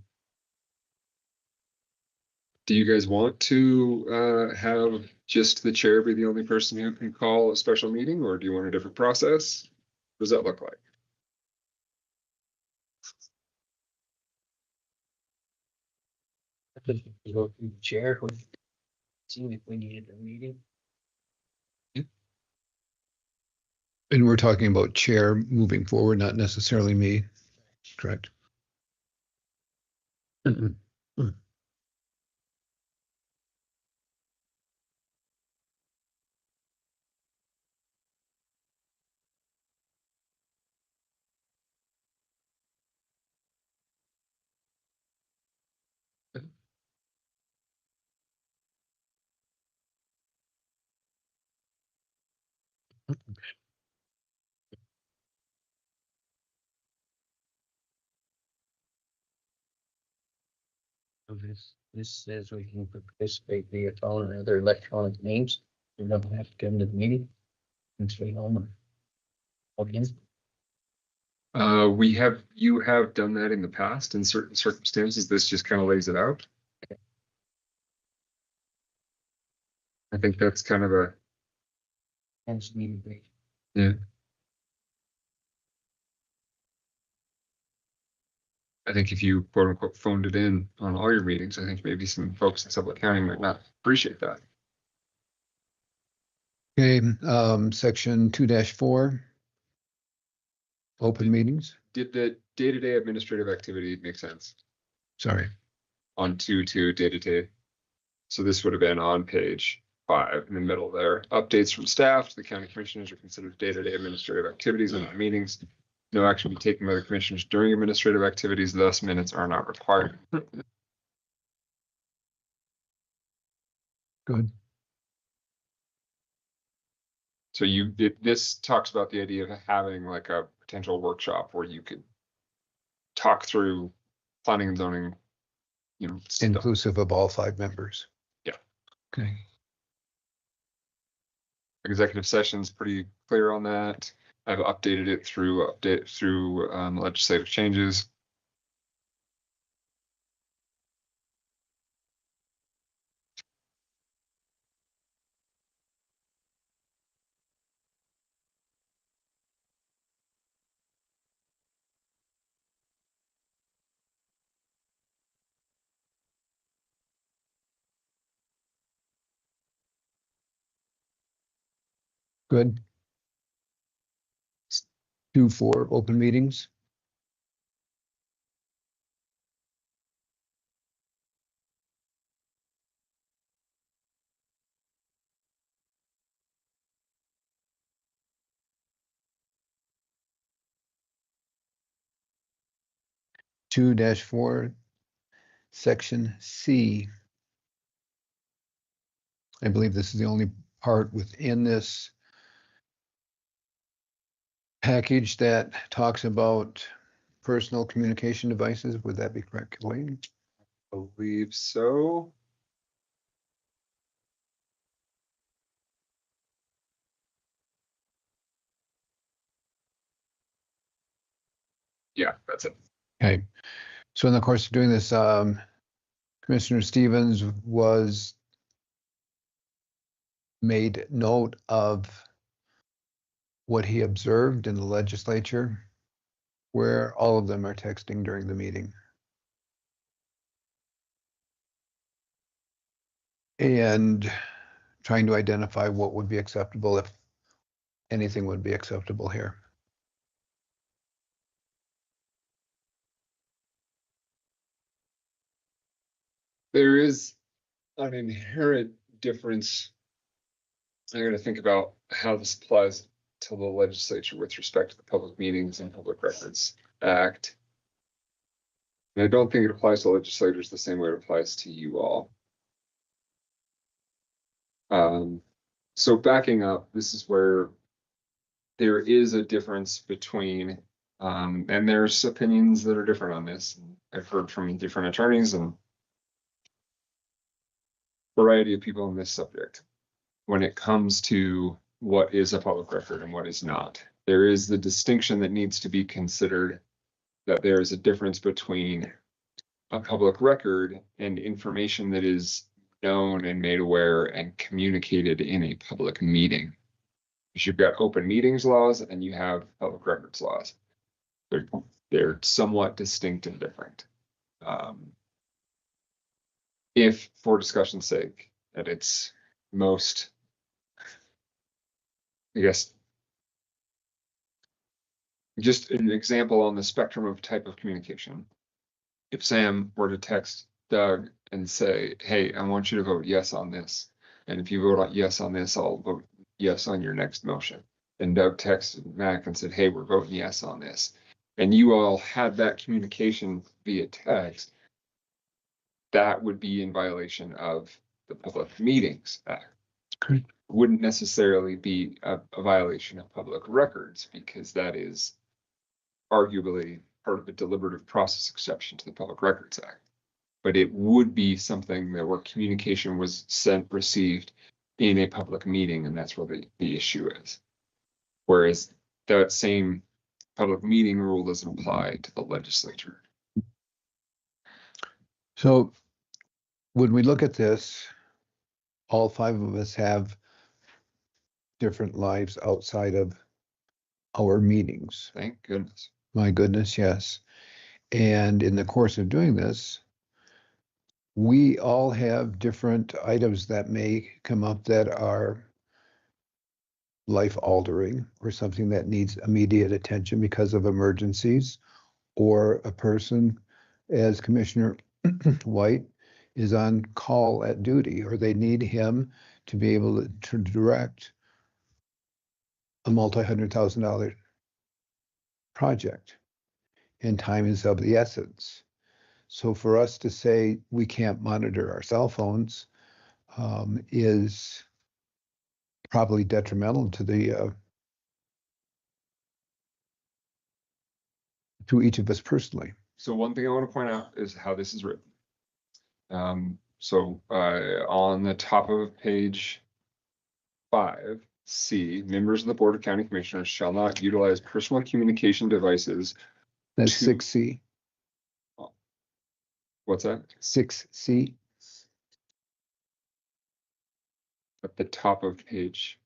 Do you guys want to have just the chair be the only person who can call a special meeting, or do you want a different process? What does that look like? You go through the chair, see if we needed a meeting. And we're talking about chair moving forward, not necessarily me, correct? This says we can participate via phone and other electronic means. We don't have to come to the meeting. And stay home and log in. You have done that in the past in certain circumstances. This just kind of lays it out. I think that's kind of a, Hence meeting date. yeah. I think if you quote unquote phoned it in on all your meetings, I think maybe some folks in Sublette County might not appreciate that. Okay, section 2-4. Open meetings, Did the day-to-day administrative activity make sense sorry. on 2 day-to-day? So this would have been on page 5 in the middle there. Updates from staff to the county commissioners are considered day-to-day administrative activities in the meetings. No action be taken by the commissioners during administrative activities, thus minutes are not required. Good. So this talks about the idea of having like a potential workshop where you could talk through planning and zoning, stuff. Inclusive of all 5 members. Yeah. Okay. Executive session's pretty clear on that. I've updated it through legislative changes. Good. 2-4, open meetings. Two dash 4, section C. I believe this is the only part within this package that talks about personal communication devices. Would that be correct, Elaine? I believe so. Yeah, that's it. Okay. So in the course of doing this, Commissioner Stevens was made note of what he observed in the legislature, where all of them are texting during the meeting. And trying to identify what would be acceptable, if anything would be acceptable here. There is an inherent difference. I got to think about how this applies to the legislature with respect to the Public Meetings and Public Records Act. And I don't think it applies to legislators the same way it applies to you all. So backing up, this is where there is a difference between, and there's opinions that are different on this. I've heard from different attorneys and variety of people on this subject. When it comes to what is a public record and what is not. There is the distinction that needs to be considered, that there is a difference between a public record and information that is known and made aware and communicated in a public meeting. Because you've got open meetings laws and you have public records laws. They're somewhat distinct and different. If, for discussion's sake, at its most, I guess, just an example on the spectrum of type of communication. If Sam were to text Doug and say, hey, I want you to vote yes on this. And if you vote yes on this, I'll vote yes on your next motion. And Doug texted Mac and said, hey, we're voting yes on this. And you all had that communication via text, that would be in violation of the Public Meetings Act. Good. Wouldn't necessarily be a violation of public records, because that is arguably part of the deliberative process exception to the Public Records Act. But it would be something that where communication was received in a public meeting, and that's where the issue is. Whereas that same public meeting rule doesn't apply to the legislature. So when we look at this, all five of us have different lives outside of our meetings. Thank goodness. My goodness, yes. And in the course of doing this, we all have different items that may come up that are life altering or something that needs immediate attention because of emergencies, or a person, as Commissioner White, is on call at duty, or they need him to be able to direct a multi-$100,000 project, and time is of the essence. So for us to say we can't monitor our cell phones is probably detrimental to the to each of us personally. So one thing I want to point out is how this is written. On the top of page 5C, members of the Board of County Commissioners shall not utilize personal communication devices. That's 6C. What's that? 6C. At the top of page.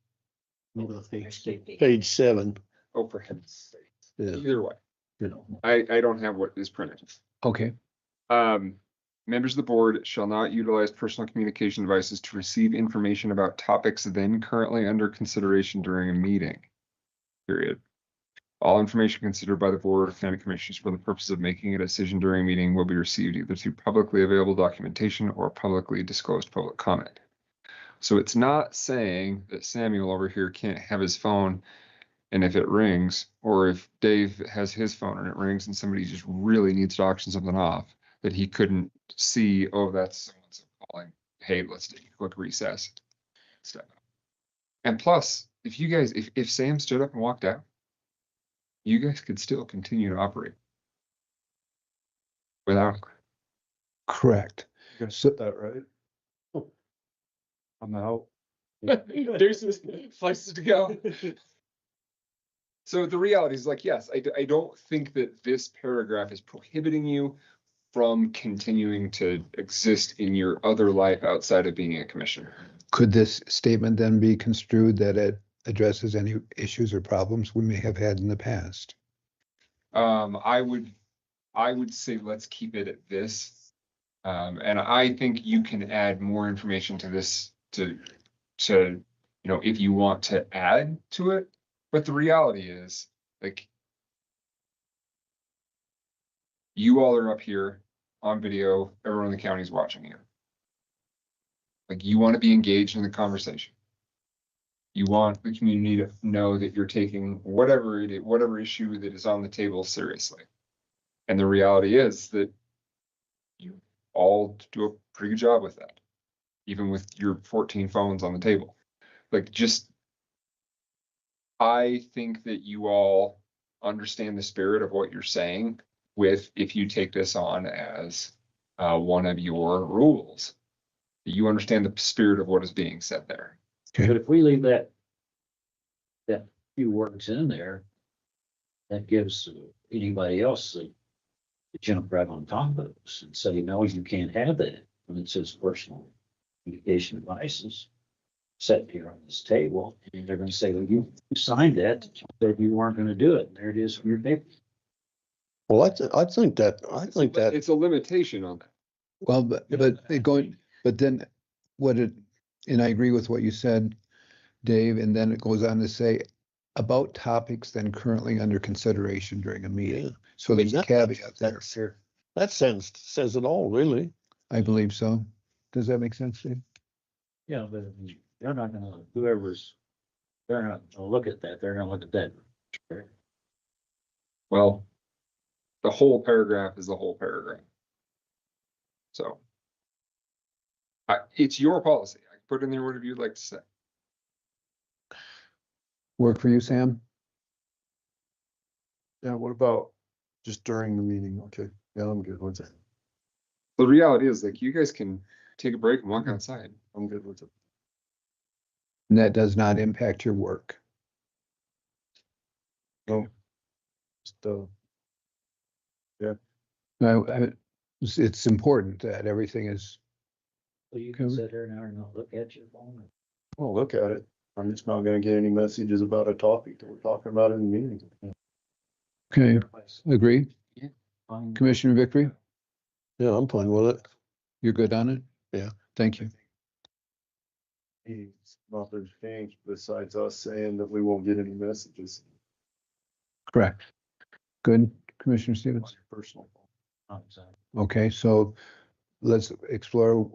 Page 7. Oh, for heaven's sake. Yeah. Either way, I don't have what is printed. Okay. Members of the board shall not utilize personal communication devices to receive information about topics then currently under consideration during a meeting. Period. All information considered by the Board of County Commissioners for the purpose of making a decision during a meeting will be received either through publicly available documentation or publicly disclosed public comment. So it's not saying that Samuel over here can't have his phone, and if it rings, or if Dave has his phone and it rings and somebody just really needs to auction something off, that he couldn't see, oh, that's someone's calling. Hey, let's take a quick recess. Step out. And plus, if you guys, if Sam stood up and walked out, you guys could still continue to operate without. Correct. You gotta set that right. I'm out. There's places to go. So the reality is, like, yes, I don't think that this paragraph is prohibiting you from continuing to exist in your other life outside of being a commissioner. Could this statement then be construed that it addresses any issues or problems we may have had in the past? I would say let's keep it at this. And I think you can add more information to this to if you want to add to it. But the reality is, like, you all are up here on video, everyone in the county is watching you. Like, you want to be engaged in the conversation. You want the community to know that you're taking whatever issue that is on the table seriously. And the reality is that you all do a pretty good job with that, even with your 14 phones on the table. Like, I think that you all understand the spirit of what you're saying if you take this on as one of your rules. You understand the spirit of what is being said there. But if we leave that that few words in there that gives anybody else the jump right on top of us and say, no, you can't have that when it says personal communication devices set here on this table. And they're gonna say, well, you signed that, you said you weren't gonna do it. And there it is from your paper. Well, I think that, It's a limitation on that. Well, but it going, but then what it, and I agree with what you said, Dave, and then it goes on to say about topics then currently under consideration during a meeting. So I mean, there's a that- caveat there. that's- that says it all, really. I believe so. Does that make sense, Dave? Yeah, but they're not gonna, whoever's, they're not gonna look at that. They're gonna look at that. Well, the whole paragraph is the whole paragraph. So. It's your policy. I can put in there whatever you'd like to say. Work for you, Sam? Yeah, what about just during the meeting? Okay, yeah, I'm good with it. The reality is like you guys can take a break and walk outside. I'm good with it. And that does not impact your work. No. Just, yeah. It's important that everything is, So you can sit there now and not look at your phone. Well, look at it. I'm just not gonna get any messages about a topic that we're talking about in the meeting. okay, agree? Yeah, fine. Commissioner Victory, Yeah, I'm fine with it. you're good on it? Yeah. Thank you. Nothing's changed besides us saying that we won't get any messages. Correct. Good, Commissioner Stevens? Personal. Okay, so let's explore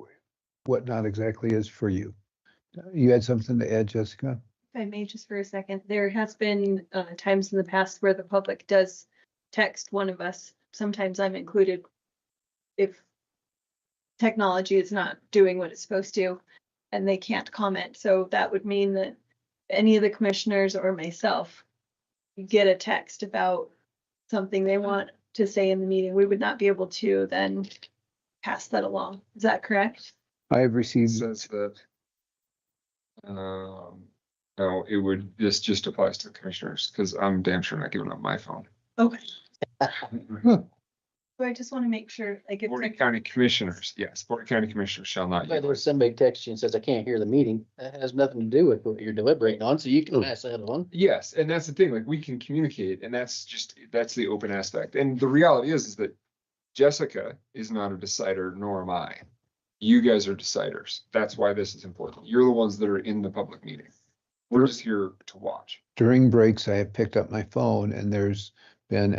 what not exactly is for you. You had something to add, Jessica? If I may, just for a second, there has been times in the past where the public does text one of us. Sometimes I'm included if technology is not doing what it's supposed to and they can't comment. So that would mean that any of the commissioners or myself get a text about something they want to say in the meeting. We would not be able to then pass that along. Is that correct? I have received, Says that. No, it would, this just applies to the commissioners, because I'm damn sure not giving up my phone. Okay. So I just want to make sure, like, if Board County Commissioners, yes, Board County Commissioners shall not. By the way, somebody texts you and says, I can't hear the meeting. That has nothing to do with what you're deliberating on, so you can pass that along. Yes, and that's the thing, like, we can communicate, and that's the open aspect, and the reality is that Jessica is not a decider, nor am I. You guys are deciders, that's why this is important, you're the ones that are in the public meeting. We're just here to watch. during breaks, I have picked up my phone and there's been,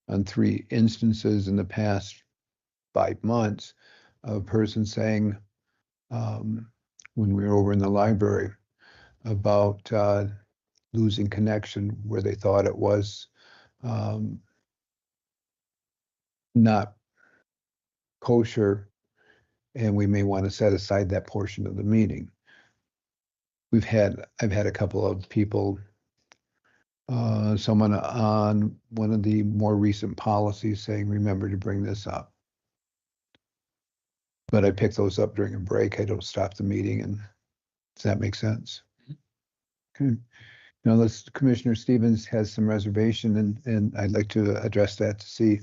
on 3 instances in the past 5 months, a person saying, when we were over in the library, about losing connection where they thought it was not kosher, and we may want to set aside that portion of the meeting. I've had a couple of people, someone on one of the more recent policies saying, remember to bring this up. But I pick those up during a break. I don't stop the meeting, and does that make sense? Okay. Now Commissioner Stevens has some reservation and I'd like to address that to see.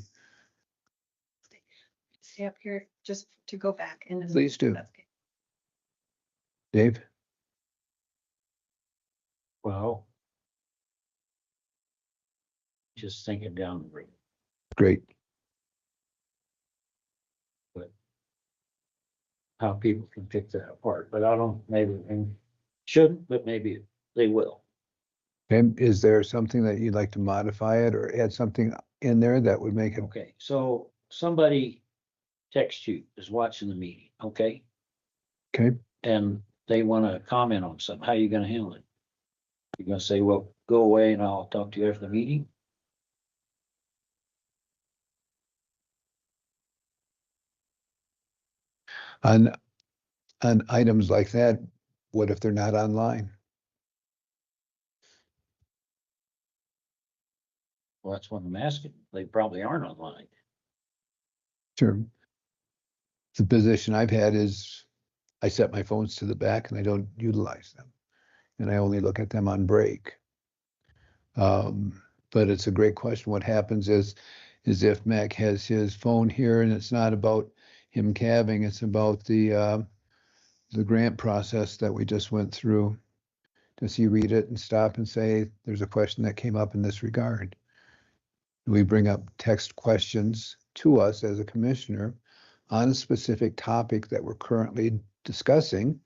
stay up here just to go back and. Please do. That's okay. Dave? Well, just thinking down the road, Great. but how people can pick that apart, but I don't, maybe, and shouldn't, but maybe they will. Okay, is there something that you'd like to modify it or add something in there that would make it? Okay, so somebody texts you, is watching the meeting, okay? Okay, And they want to comment on something, how are you gonna handle it? You're gonna say, well, go away and I'll talk to you after the meeting? on items like that, what if they're not online? Well, that's what I'm asking. They probably aren't online. Sure. The position I've had is I set my phones to the back and I don't utilize them. and I only look at them on break. But it's a great question. What happens is if Mac has his phone here and it's not about him calving, it's about the grant process that we just went through. Does he read it and stop and say, there's a question that came up in this regard? We bring up text questions to us as a commissioner on a specific topic that we're currently discussing.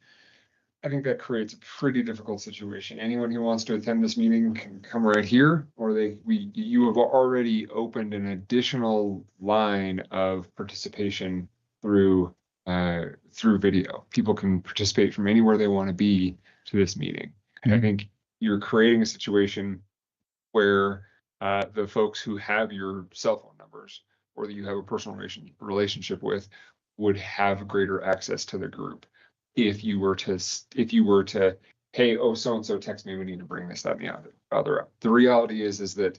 I think that creates a pretty difficult situation. Anyone who wants to attend this meeting can come right here, or you have already opened an additional line of participation through video. People can participate from anywhere they want to be to this meeting. And I think you're creating a situation where the folks who have your cell phone numbers or that you have a personal relationship with would have greater access to the group. If you were to, hey, oh, so-and-so text me, we need to bring this, that, and the other up. The reality is that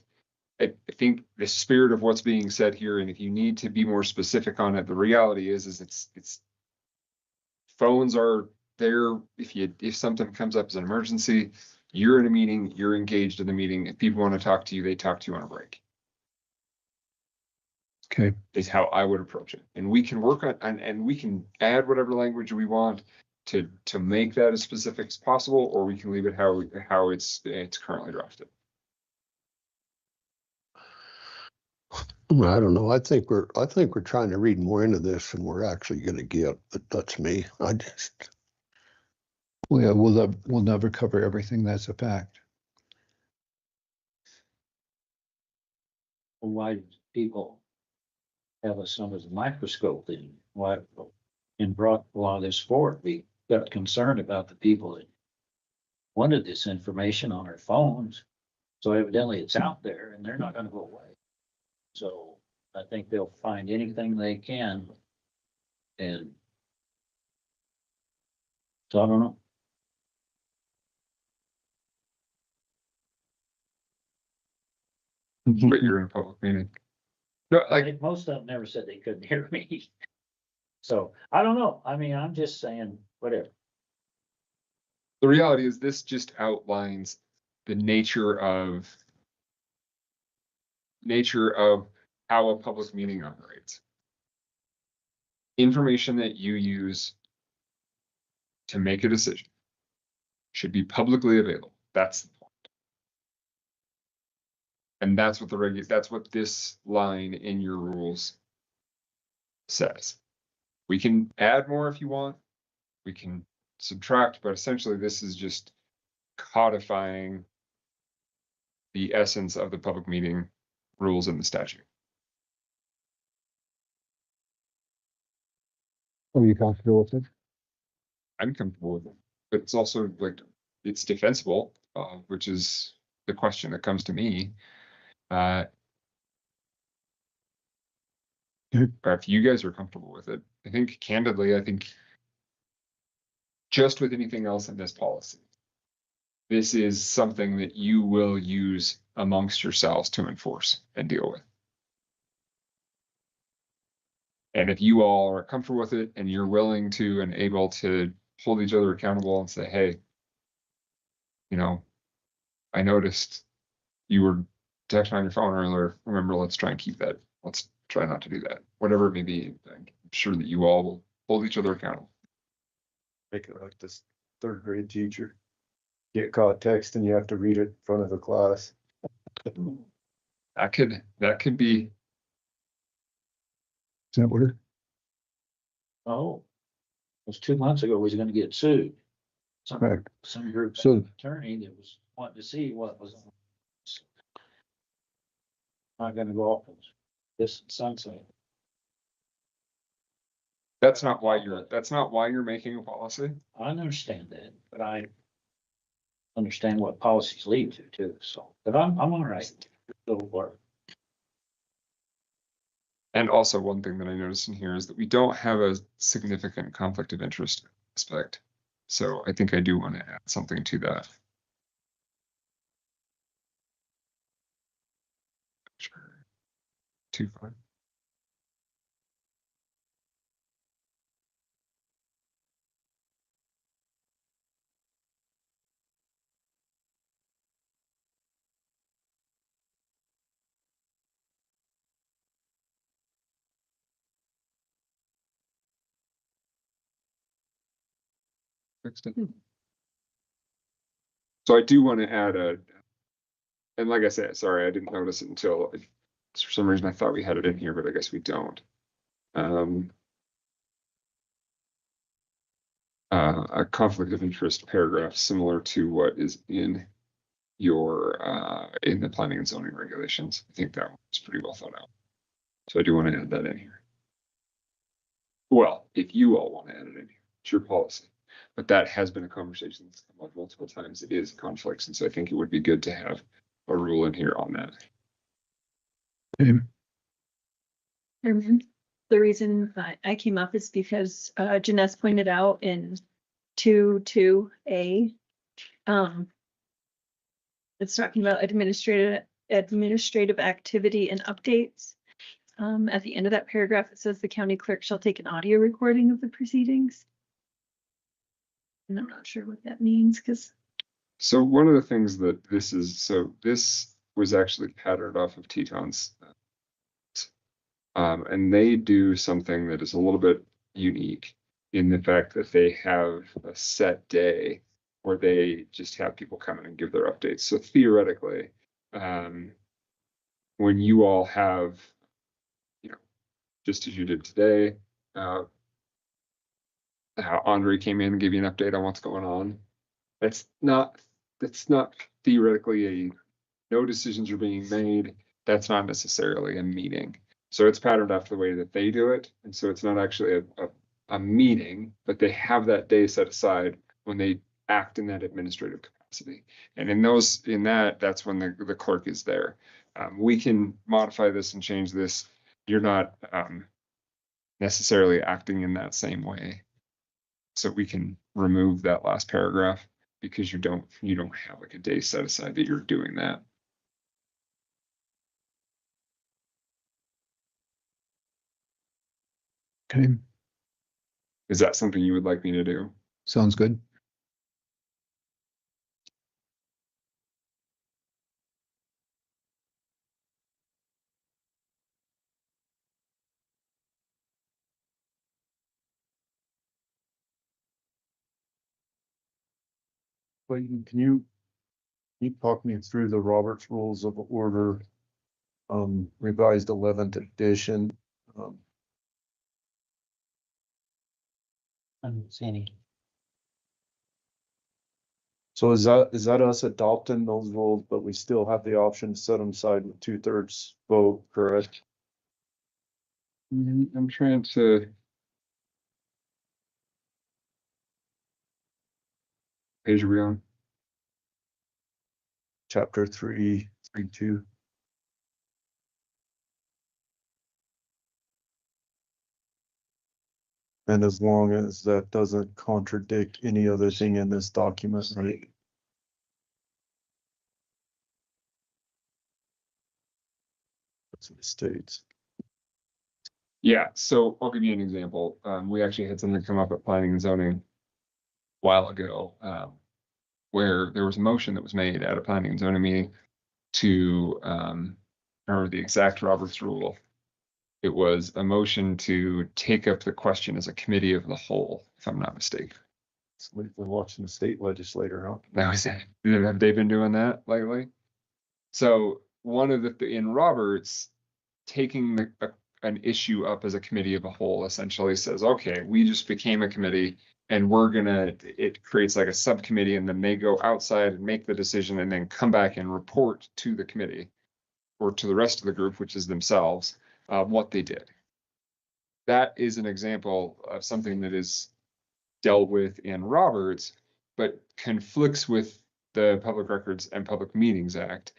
I think the spirit of what's being said here, and if you need to be more specific on it, the reality is it's phones are there. If something comes up as an emergency, you're in a meeting, you're engaged in the meeting. If people want to talk to you, they talk to you on a break. Okay. Is how I would approach it. And we can work on, and we can add whatever language we want to make that as specific as possible, or we can leave it how it's currently drafted. I don't know. I think we're trying to read more into this than we're actually going to get. But that's me. Well, yeah, we'll never cover everything. That's a fact. Why do people have us under the microscope then? Why, and brought a lot of this forward? We got concerned about the people that wanted this information on their phones. So evidently it's out there and they're not gonna go away. So I think they'll find anything they can. And so I don't know. But you're in a public meeting. No, I think most of them never said they couldn't hear me. So I don't know. I mean, I'm just saying, whatever. The reality is this just outlines the nature of how a public meeting operates. Information that you use to make a decision should be publicly available. That's the point. And that's what that's what this line in your rules says. We can add more if you want. We can subtract, but essentially this is just codifying the essence of the public meeting rules in the statute. Are you comfortable with it? I'm comfortable with it, but it's also like, it's defensible, which is the question that comes to me. Or if you guys are comfortable with it, I think candidly, just with anything else in this policy, this is something that you will use amongst yourselves to enforce and deal with. And if you all are comfortable with it and you're willing to and able to hold each other accountable and say, hey, I noticed you were texting on your phone earlier. Remember, let's try and keep that. Let's try not to do that. Whatever it may be, I'm sure that you all will hold each other accountable. Make it like this third grade teacher. Get caught texting, you have to read it in front of the class. That could be. Does that work? Oh, it was 2 months ago, we was gonna get sued. Correct. Some group So- attorney that was wanting to see what was on. Not gonna go off this sunset. That's not why you're making a policy. I understand that, but I understand what policies lead to too, so, but I'm all right. It'll work. And also one thing that I noticed in here is that we don't have a significant conflict of interest aspect. So I think I do want to add something to that. Sure. 2.5. fixed it. So I do want to add and like I said, sorry, I didn't notice it until, for some reason I thought we had it in here, but I guess we don't. A conflict of interest paragraph similar to what is in your, in the planning and zoning regulations. I think that one's pretty well thought out. So I do want to add that in here. Well, if you all want to add it in here, it's your policy. But that has been a conversation that's come up multiple times. It is conflicts, and so I think it would be good to have a rule in here on that. Chairman, the reason I came up is because Janess pointed out in 2.2a, it's talking about administrative activity and updates. At the end of that paragraph, it says the county clerk shall take an audio recording of the proceedings. And I'm not sure what that means because. So one of the things that this is, so this was actually patterned off of Teton's. And they do something that is a little bit unique in the fact that they have a set day where they just have people come in and give their updates. So theoretically, when you all have, just as you did today, how Andre came in and gave you an update on what's going on. That's not theoretically no decisions are being made. That's not necessarily a meeting. So it's patterned after the way that they do it. And so it's not actually a meeting, but they have that day set aside when they act in that administrative capacity. And that's when the clerk is there. We can modify this and change this. You're not necessarily acting in that same way. So we can remove that last paragraph because you don't have like a day set aside that you're doing that. Okay, Is that something you would like me to do? sounds good. Clayton, can you talk me through the Roberts Rules of Order, revised 11th edition? I don't see any. So is that us adopting those rules, but we still have the option to set them aside with 2/3 vote, correct? I'm trying to. Page are we on? Chapter 3.3.2. And as long as that doesn't contradict any other thing in this document, right? That's what it states. Yeah, so I'll give you an example. We actually had something come up at planning and zoning a while ago, where there was a motion that was made at a planning and zoning meeting to, remember the exact Roberts rule. It was a motion to take up the question as a committee of the whole, if I'm not mistaken. We're watching the state legislator, huh? That was it. Have they been doing that lately? So one of in Roberts, taking an issue up as a committee of a whole essentially says, okay, we just became a committee and it creates like a subcommittee, and then they go outside and make the decision and then come back and report to the committee or to the rest of the group, which is themselves, what they did. That is an example of something that is dealt with in Roberts, but conflicts with the Public Records and Public Meetings Act,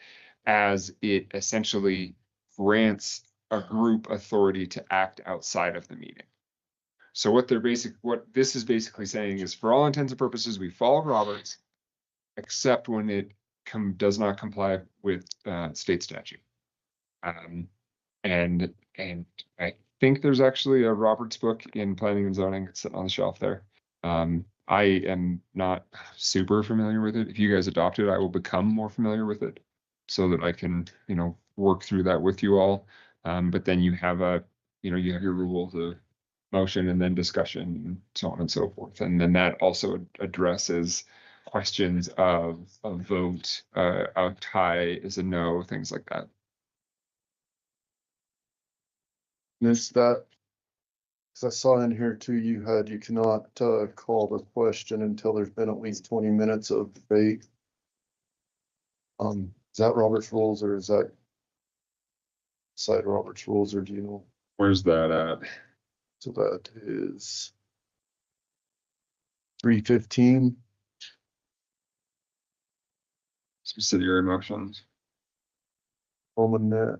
as it essentially grants a group authority to act outside of the meeting. So what this is basically saying is, for all intents and purposes, we follow Roberts, except when it does not comply with state statute. And I think there's actually a Roberts book in planning and zoning sitting on the shelf there. I am not super familiar with it. If you guys adopt it, I will become more familiar with it so that I can, work through that with you all. But then you have you have your rules of motion and then discussion, and so on and so forth. And then that also addresses questions of a vote, a tie is a no, things like that. Is that, because I saw in here too, you cannot call the question until there's been at least 20 minutes of debate. Is that Robert's rules or is that side Robert's rules, or do you know? Where's that at? So that is 315. Subsidiary motions. Roman net.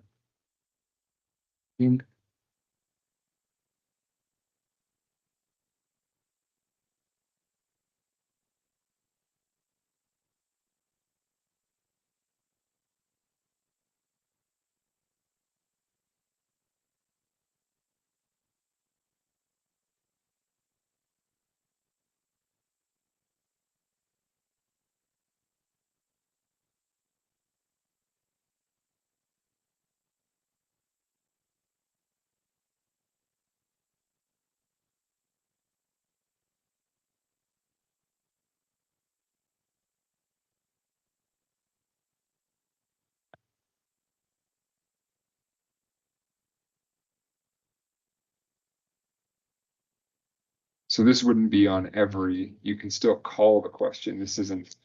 So this wouldn't be on every, you can still call the question. This isn't,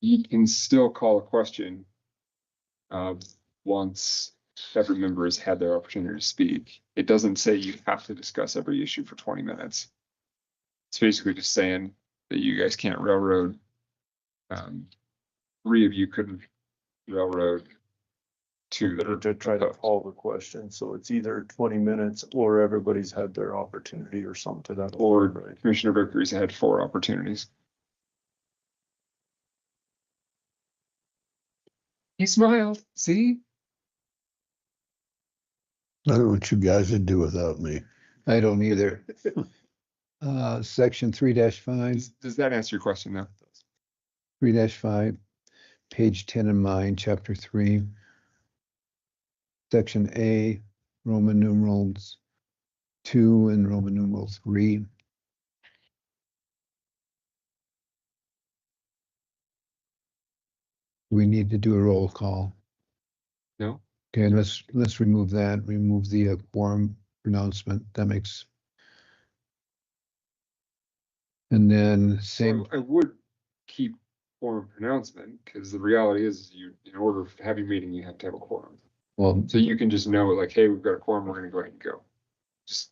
you can still call a question once every member has had their opportunity to speak. It doesn't say you have to discuss every issue for 20 minutes. It's basically just saying that you guys can't railroad. Three of you couldn't railroad two that are To try to call the question, so it's either 20 minutes or everybody's had their opportunity or something to that. or right? Commissioner Vickery's had 4 opportunities. He smiled, see? I don't know what you guys would do without me. I don't either. Section 3-5, Does that answer your question though? 3-5, page 10 in mine, chapter 3. Section A, Roman numerals 2 and Roman numeral 3. We need to do a roll call. No? Okay, let's remove that, remove the quorum pronouncement. That makes. And then same, So I would keep quorum pronouncement, because the reality is you, in order to have your meeting, you have to have a quorum. well, So you can just know like, hey, we've got a quorum, we're gonna go ahead and go. Just,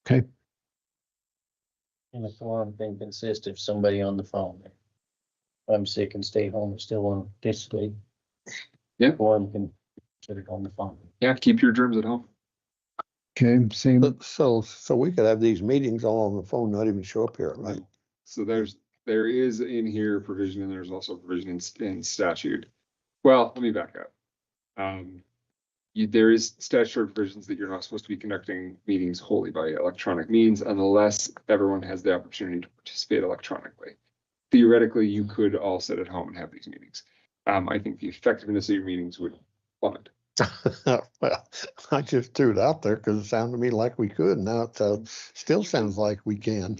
okay, And the forum can consist of somebody on the phone. If I'm sick and stay home and still want to participate. Yeah. Forum can put it on the phone. yeah, keep your germs at home. okay, same, So we could have these meetings all on the phone, not even show up here, right? So there is in here provision, and there's also provision in statute. Well, let me back up. There is statutory provisions that you're not supposed to be conducting meetings wholly by electronic means unless everyone has the opportunity to participate electronically. Theoretically, you could all sit at home and have these meetings. I think the effectiveness of your meetings would plummet. Well, I just threw it out there because it sounded to me like we could. Now it still sounds like we can.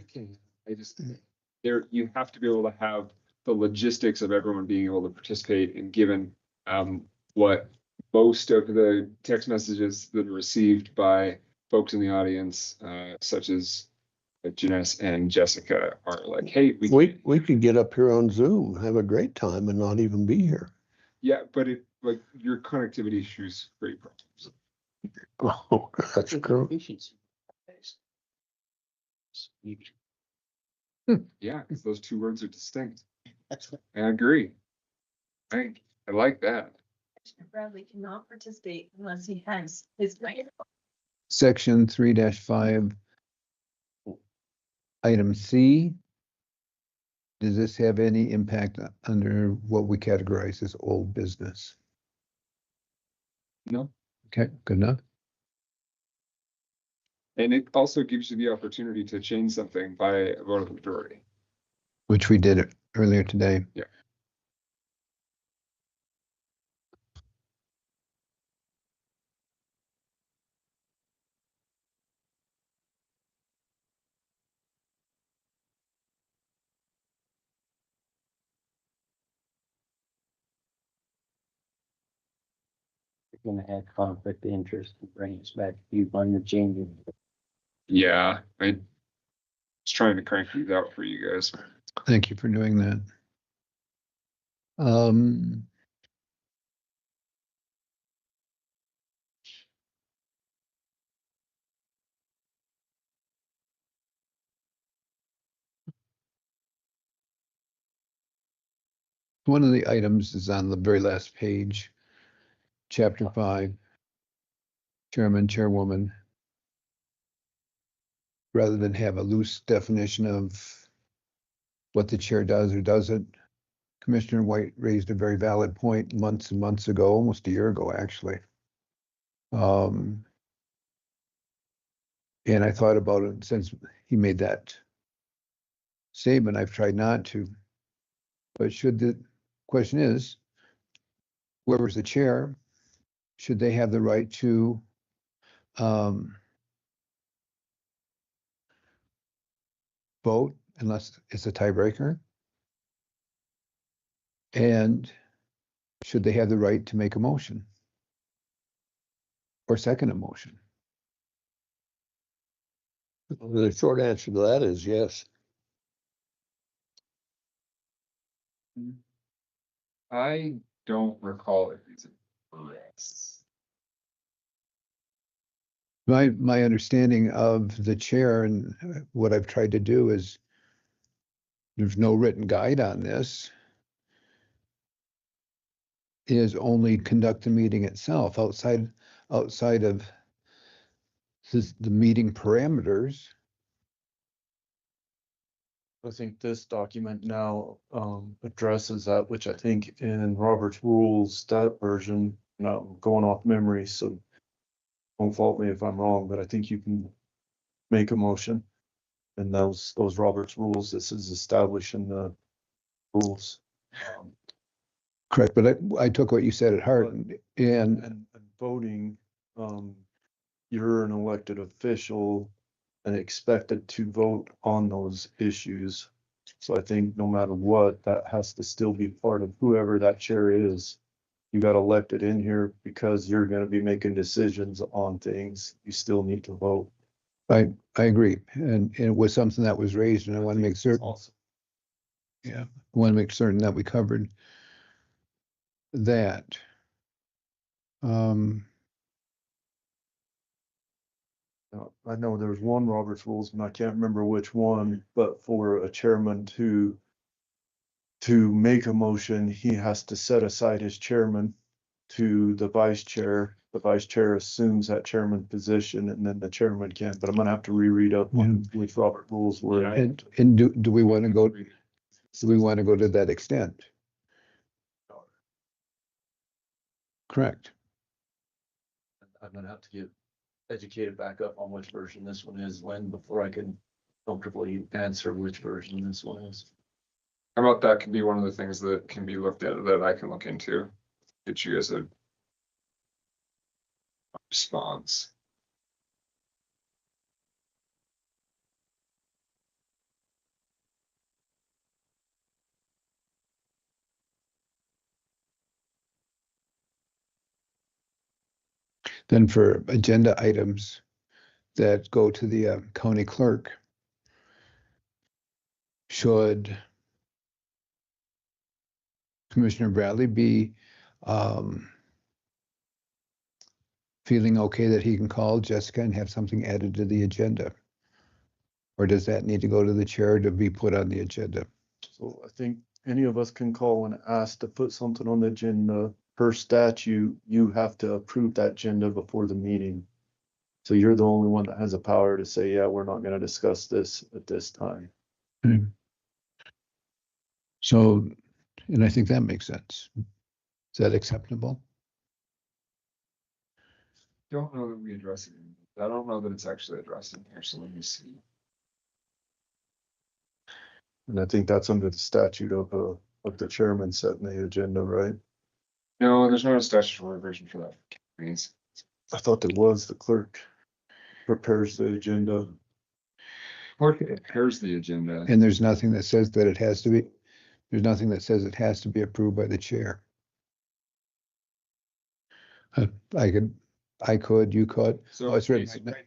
I just, you have to be able to have the logistics of everyone being able to participate, and given what most of the text messages that are received by folks in the audience, such as Janess and Jessica, are like, hey, We could get up here on Zoom, have a great time and not even be here. yeah, but like your connectivity issues create problems. Oh, that's true. Yeah, because those two words are distinct. That's what. I agree. I like that. Bradley cannot participate unless he has his microphone. section 3-5. Item C. Does this have any impact under what we categorize as old business? No. Okay, good enough. And it also gives you the opportunity to change something by a vote of the majority. which we did earlier today. Yeah. You're gonna add conflict of interest and bring us back to you on the change. Yeah, I was trying to crank these out for you guys. Thank you for doing that. Um, one of the items is on the very last page, chapter 5, chairman, chairwoman. Rather than have a loose definition of what the chair does or doesn't, Commissioner White raised a very valid point months and months ago, almost a year ago, actually. And I thought about it since he made that statement. I've tried not to. But should the question is, whoever's the chair, should they have the right to vote unless it's a tiebreaker? And should they have the right to make a motion or second a motion? The short answer to that is yes. I don't recall if these are yes. My understanding of the chair and what I've tried to do is there's no written guide on this, is only conduct the meeting itself outside of the meeting parameters. I think this document now addresses that, which I think in Robert's rules, that version, now I'm going off memory, so don't fault me if I'm wrong, but I think you can make a motion. And those Robert's rules, this is establishing the rules. Correct, but I took what you said at heart and And voting, you're an elected official and expected to vote on those issues. So I think no matter what, that has to still be part of whoever that chair is. You got elected in here because you're gonna be making decisions on things. You still need to vote. I agree. And it was something that was raised and I want to make certain. Awesome. Yeah, I want to make certain that we covered that. I know there's one Robert's rules and I can't remember which one, but for a chairman to make a motion, he has to set aside his chairman to the vice chair. The vice chair assumes that chairman position and then the chairman can, but I'm gonna have to reread up on which Robert rules were. And do we want to go to that extent? Correct. I'm gonna have to get educated back up on which version this one is, Lynn, before I can comfortably answer which version this one is. How about that can be one of the things that can be looked at that I can look into, get you as a response. Then for agenda items that go to the county clerk, should Commissioner Bradley be feeling okay that he can call Jessica and have something added to the agenda? Or does that need to go to the chair to be put on the agenda? So I think any of us can call and ask to put something on the agenda. Per statute, you have to approve that agenda before the meeting. So you're the only one that has the power to say, yeah, we're not gonna discuss this at this time. Okay. So, and I think that makes sense. Is that acceptable? Don't know that we address it. I don't know that it's actually addressing here, so let me see. And I think that's under the statute of the chairman setting the agenda, right? No, there's not a statutory version for that. Please. I thought there was. The clerk prepares the agenda. Clerk prepares the agenda. And there's nothing that says that it has to be, there's nothing that says it has to be approved by the chair. You could. So Oh, it's written basic- right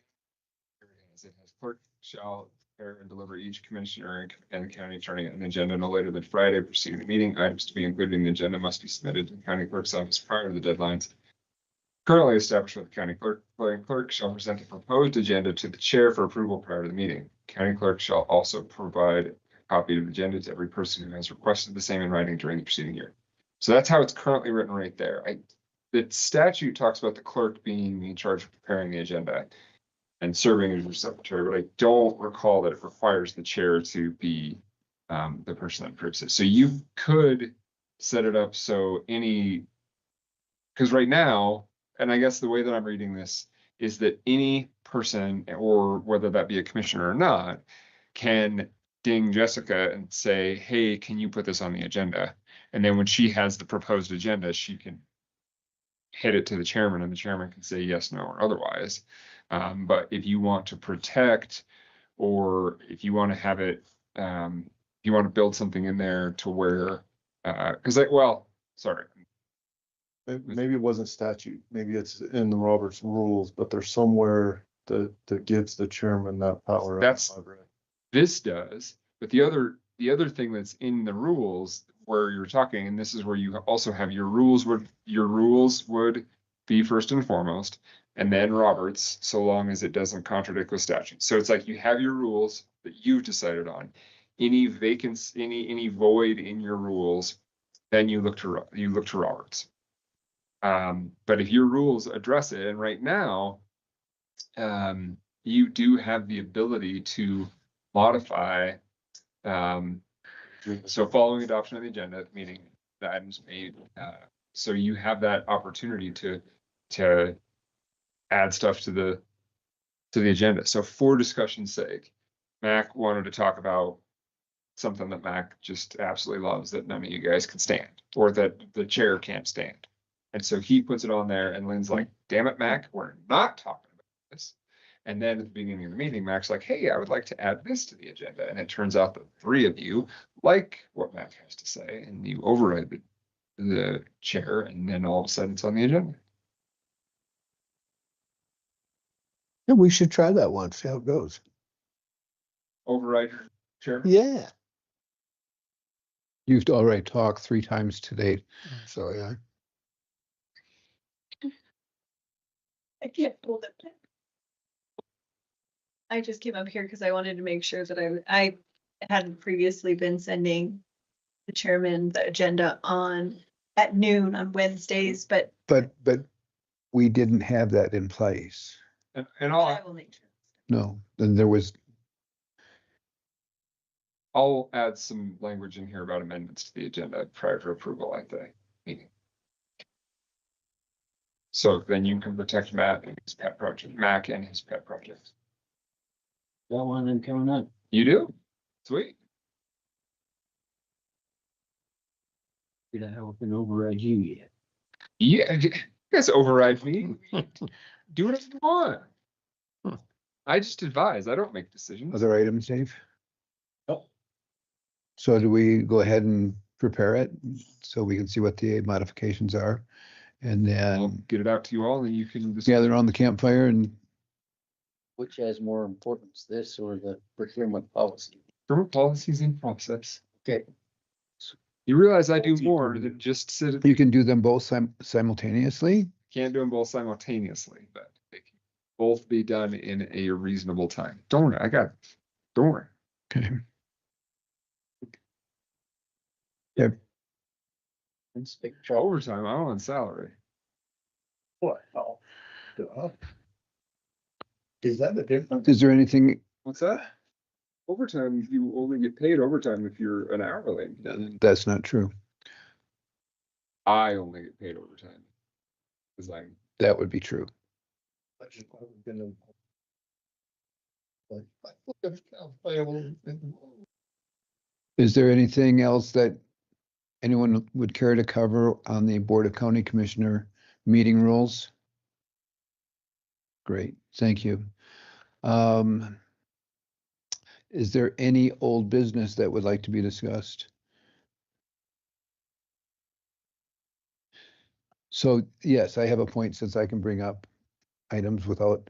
it has clerk shall prepare and deliver each commissioner and county attorney an agenda no later than Friday preceding the meeting. Items to be included in the agenda must be submitted to the county clerk's office prior to the deadlines currently established with the county clerk. The clerk shall present the proposed agenda to the chair for approval prior to the meeting. County clerk shall also provide a copy of the agenda to every person who has requested the same in writing during the preceding year. So that's how it's currently written right there. The statute talks about the clerk being in charge of preparing the agenda and serving as your secretary, but I don't recall that it requires the chair to be the person that approves it. So you could set it up so because right now, and I guess the way that I'm reading this is that any person, or whether that be a commissioner or not, can ding Jessica and say, hey, can you put this on the agenda? And then when she has the proposed agenda, she can hit it to the chairman and the chairman can say yes, no, or otherwise. But if you want to protect, or if you want to have it, you want to build something in there to where, sorry. Maybe it wasn't statute, maybe it's in the Robert's rules, but there's somewhere that gives the chairman that power. This does, but the other thing that's in the rules where you're talking, and this is where you also have your rules would be first and foremost, and then Roberts, so long as it doesn't contradict with statute. So it's like you have your rules that you've decided on. Any vacancy, any void in your rules, then you look to Roberts. But if your rules address it, and right now, you do have the ability to modify. So following adoption of the agenda, meaning the items made, so you have that opportunity to add stuff to the agenda. So for discussion's sake, Mac wanted to talk about something that Mac just absolutely loves that none of you guys can stand, or that the chair can't stand. And so he puts it on there, and Lynn's like, damn it, Mac, we're not talking about this. And then at the beginning of the meeting, Mac's like, hey, I would like to add this to the agenda. And it turns out that three of you like what Mac has to say, and you override the chair, and then all of a sudden it's on the agenda. Yeah, we should try that one, see how it goes. Override chair? Yeah. You've already talked 3 times today. So, yeah. I can't hold it. I just came up here because I wanted to make sure that I hadn't previously been sending the chairman the agenda at noon on Wednesdays, but But we didn't have that in place. And I will make sure. No, then there was, I'll add some language in here about amendments to the agenda prior to approval at the meeting. So then you can protect Mac and his pet project. Got one of them coming up. You do? Sweet. Did I can override you yet? Yeah, you guys override me. Do whatever you want. I just advise. I don't make decisions. other items, Dave? Oh. So do we go ahead and prepare it so we can see what the modifications are? And I'll then get it out to you all and you can just gather around the campfire and Which has more importance, this or the procurement policy? Procurement policies in process. Okay. You realize I do more than just sit at you can do them both simultaneously? Can't do them both simultaneously, but they can both be done in a reasonable time. Don't worry, don't worry. Okay. Yeah. Overtime, I'm on salary. What? Oh, duh. Is that the difference? Is there anything, What's that? Overtime, you only get paid overtime if you're an hourly. that's not true. I only get paid overtime. Cause That would be true. I was gonna. Like, I look at payable. Is there anything else that anyone would care to cover on the Board of County Commissioner meeting rules? Great, thank you. Is there any old business that would like to be discussed? So, yes, I have a point since I can bring up items without,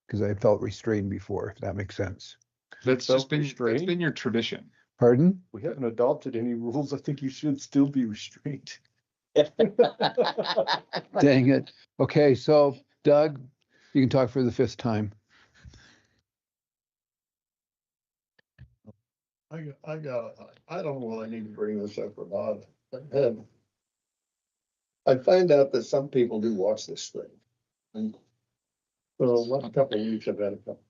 because I felt restrained before, if that makes sense. That's Felt just been, that's restrained? been your tradition. Pardon? We haven't adopted any rules. I think you should still be restrained. Dang it. Okay, so Doug, you can talk for the 5th time. I don't know whether I need to bring this up or not. And I find out that some people do watch this thing. And for the last couple of weeks, I've had a couple.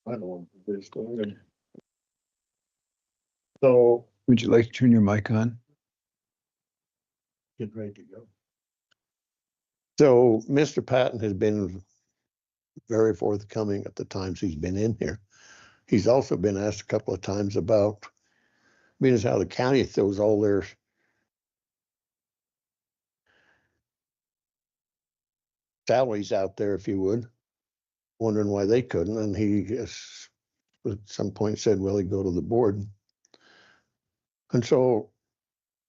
I don't want to do this thing. So Would you like to turn your mic on? get ready to go. So Mr. Patton has been very forthcoming at the times he's been in here. He's also been asked a couple of times about, being as how the county throws all their salaries out there, if you would, wondering why they couldn't. And he just at some point said, well, he'd go to the board. And so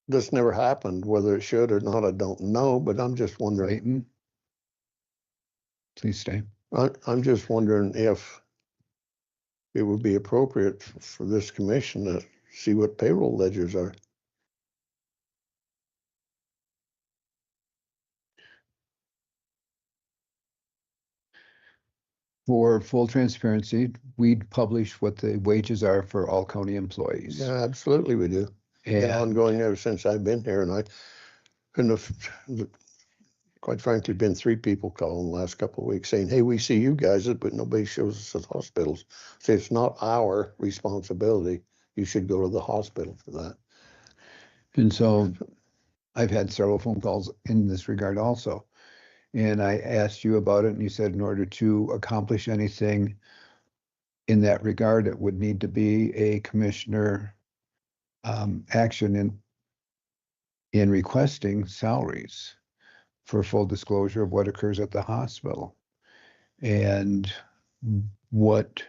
this never happened. Whether it should or not, I don't know, but I'm just wondering. Clayton? Please stay. I'm just wondering if it would be appropriate for this commission to see what payroll ledgers are. For full transparency, we publish what the wages are for all county employees. Yeah, absolutely we do. Been And ongoing ever since I've been here, and quite frankly, been 3 people calling the last couple of weeks saying, hey, we see you guys, but nobody shows us at hospitals. Say it's not our responsibility. You should go to the hospital for that. And so I've had several phone calls in this regard also. And I asked you about it and you said in order to accomplish anything in that regard, it would need to be a commissioner action in requesting salaries for full disclosure of what occurs at the hospital. And what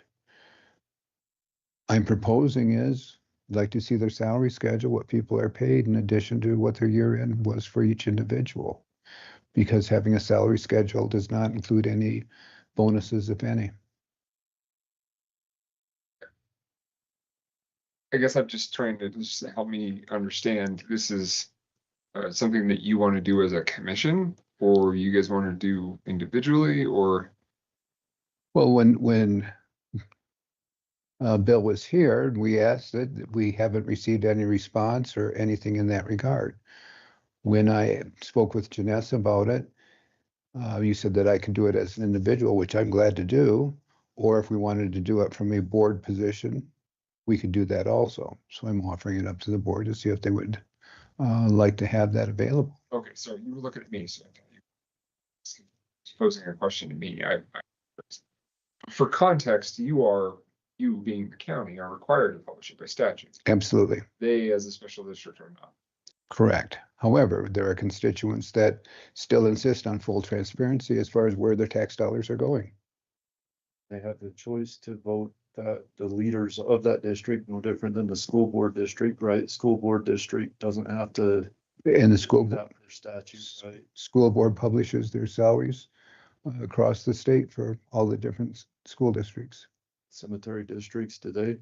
I'm proposing is I'd like to see their salary schedule, what people are paid in addition to what their year end was for each individual. Because having a salary schedule does not include any bonuses, if any. I guess I'm just trying to just help me understand, this is something that you want to do as a commission, or you guys want to do individually, or? Well, when Bill was here, we asked that we haven't received any response or anything in that regard. When I spoke with Janessa about it, you said that I could do it as an individual, which I'm glad to do, or if we wanted to do it from a board position, we could do that also. So I'm offering it up to the board to see if they would like to have that available. Okay, so you were looking at me, so you posing a question to me. For context, you being the county, are required to publish it by statute. Absolutely. They, as a special district, are not. Correct. However, there are constituents that still insist on full transparency as far as where their tax dollars are going. They have the choice to vote that the leaders of that district, no different than the school board district, right? School board district doesn't have to. And the school that for statute, right? School board publishes their salaries across the state for all the different school districts. Cemetery districts, do they?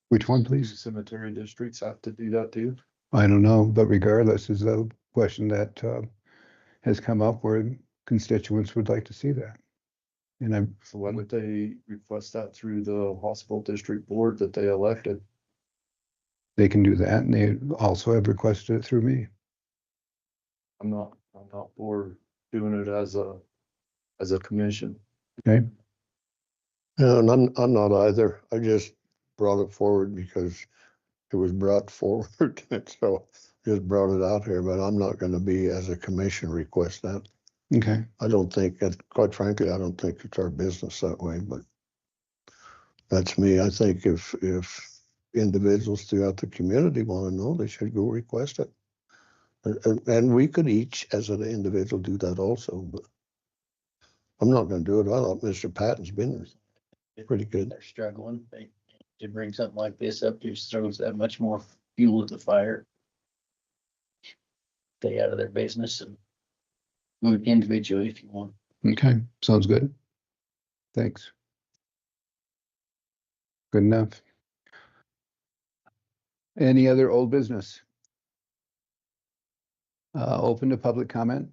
Which one, Do please? cemetery districts have to do that too? I don't know, but regardless, is a question that has come up where constituents would like to see that. And I'm. So why would they request that through the hospital district board that they elected? They can do that, and they also have requested it through me. I'm not for doing it as a commission. Okay. And I'm not either. I just brought it forward because it was brought forward. And so just brought it out here, but I'm not going to be as a commission request that. Okay. I don't think, quite frankly, I don't think it's our business that way, but That's me. I think if individuals throughout the community want to know, they should go request it. And we could each, as an individual, do that also, but I'm not gonna do it. I thought Mr. Patton's been pretty good. They're struggling. They, to bring something like this up, just throws that much more fuel to the fire. Stay out of their business and do it individually if you want. Okay, sounds good. Thanks. Good enough. Any other old business? Open to public comment?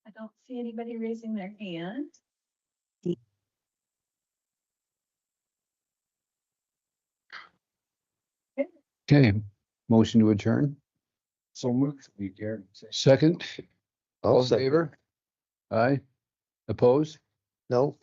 I don't see anybody raising their hand. Okay, motion to adjourn. So moved. We dare. Second, all in second. favor? Aye. Opposed? No,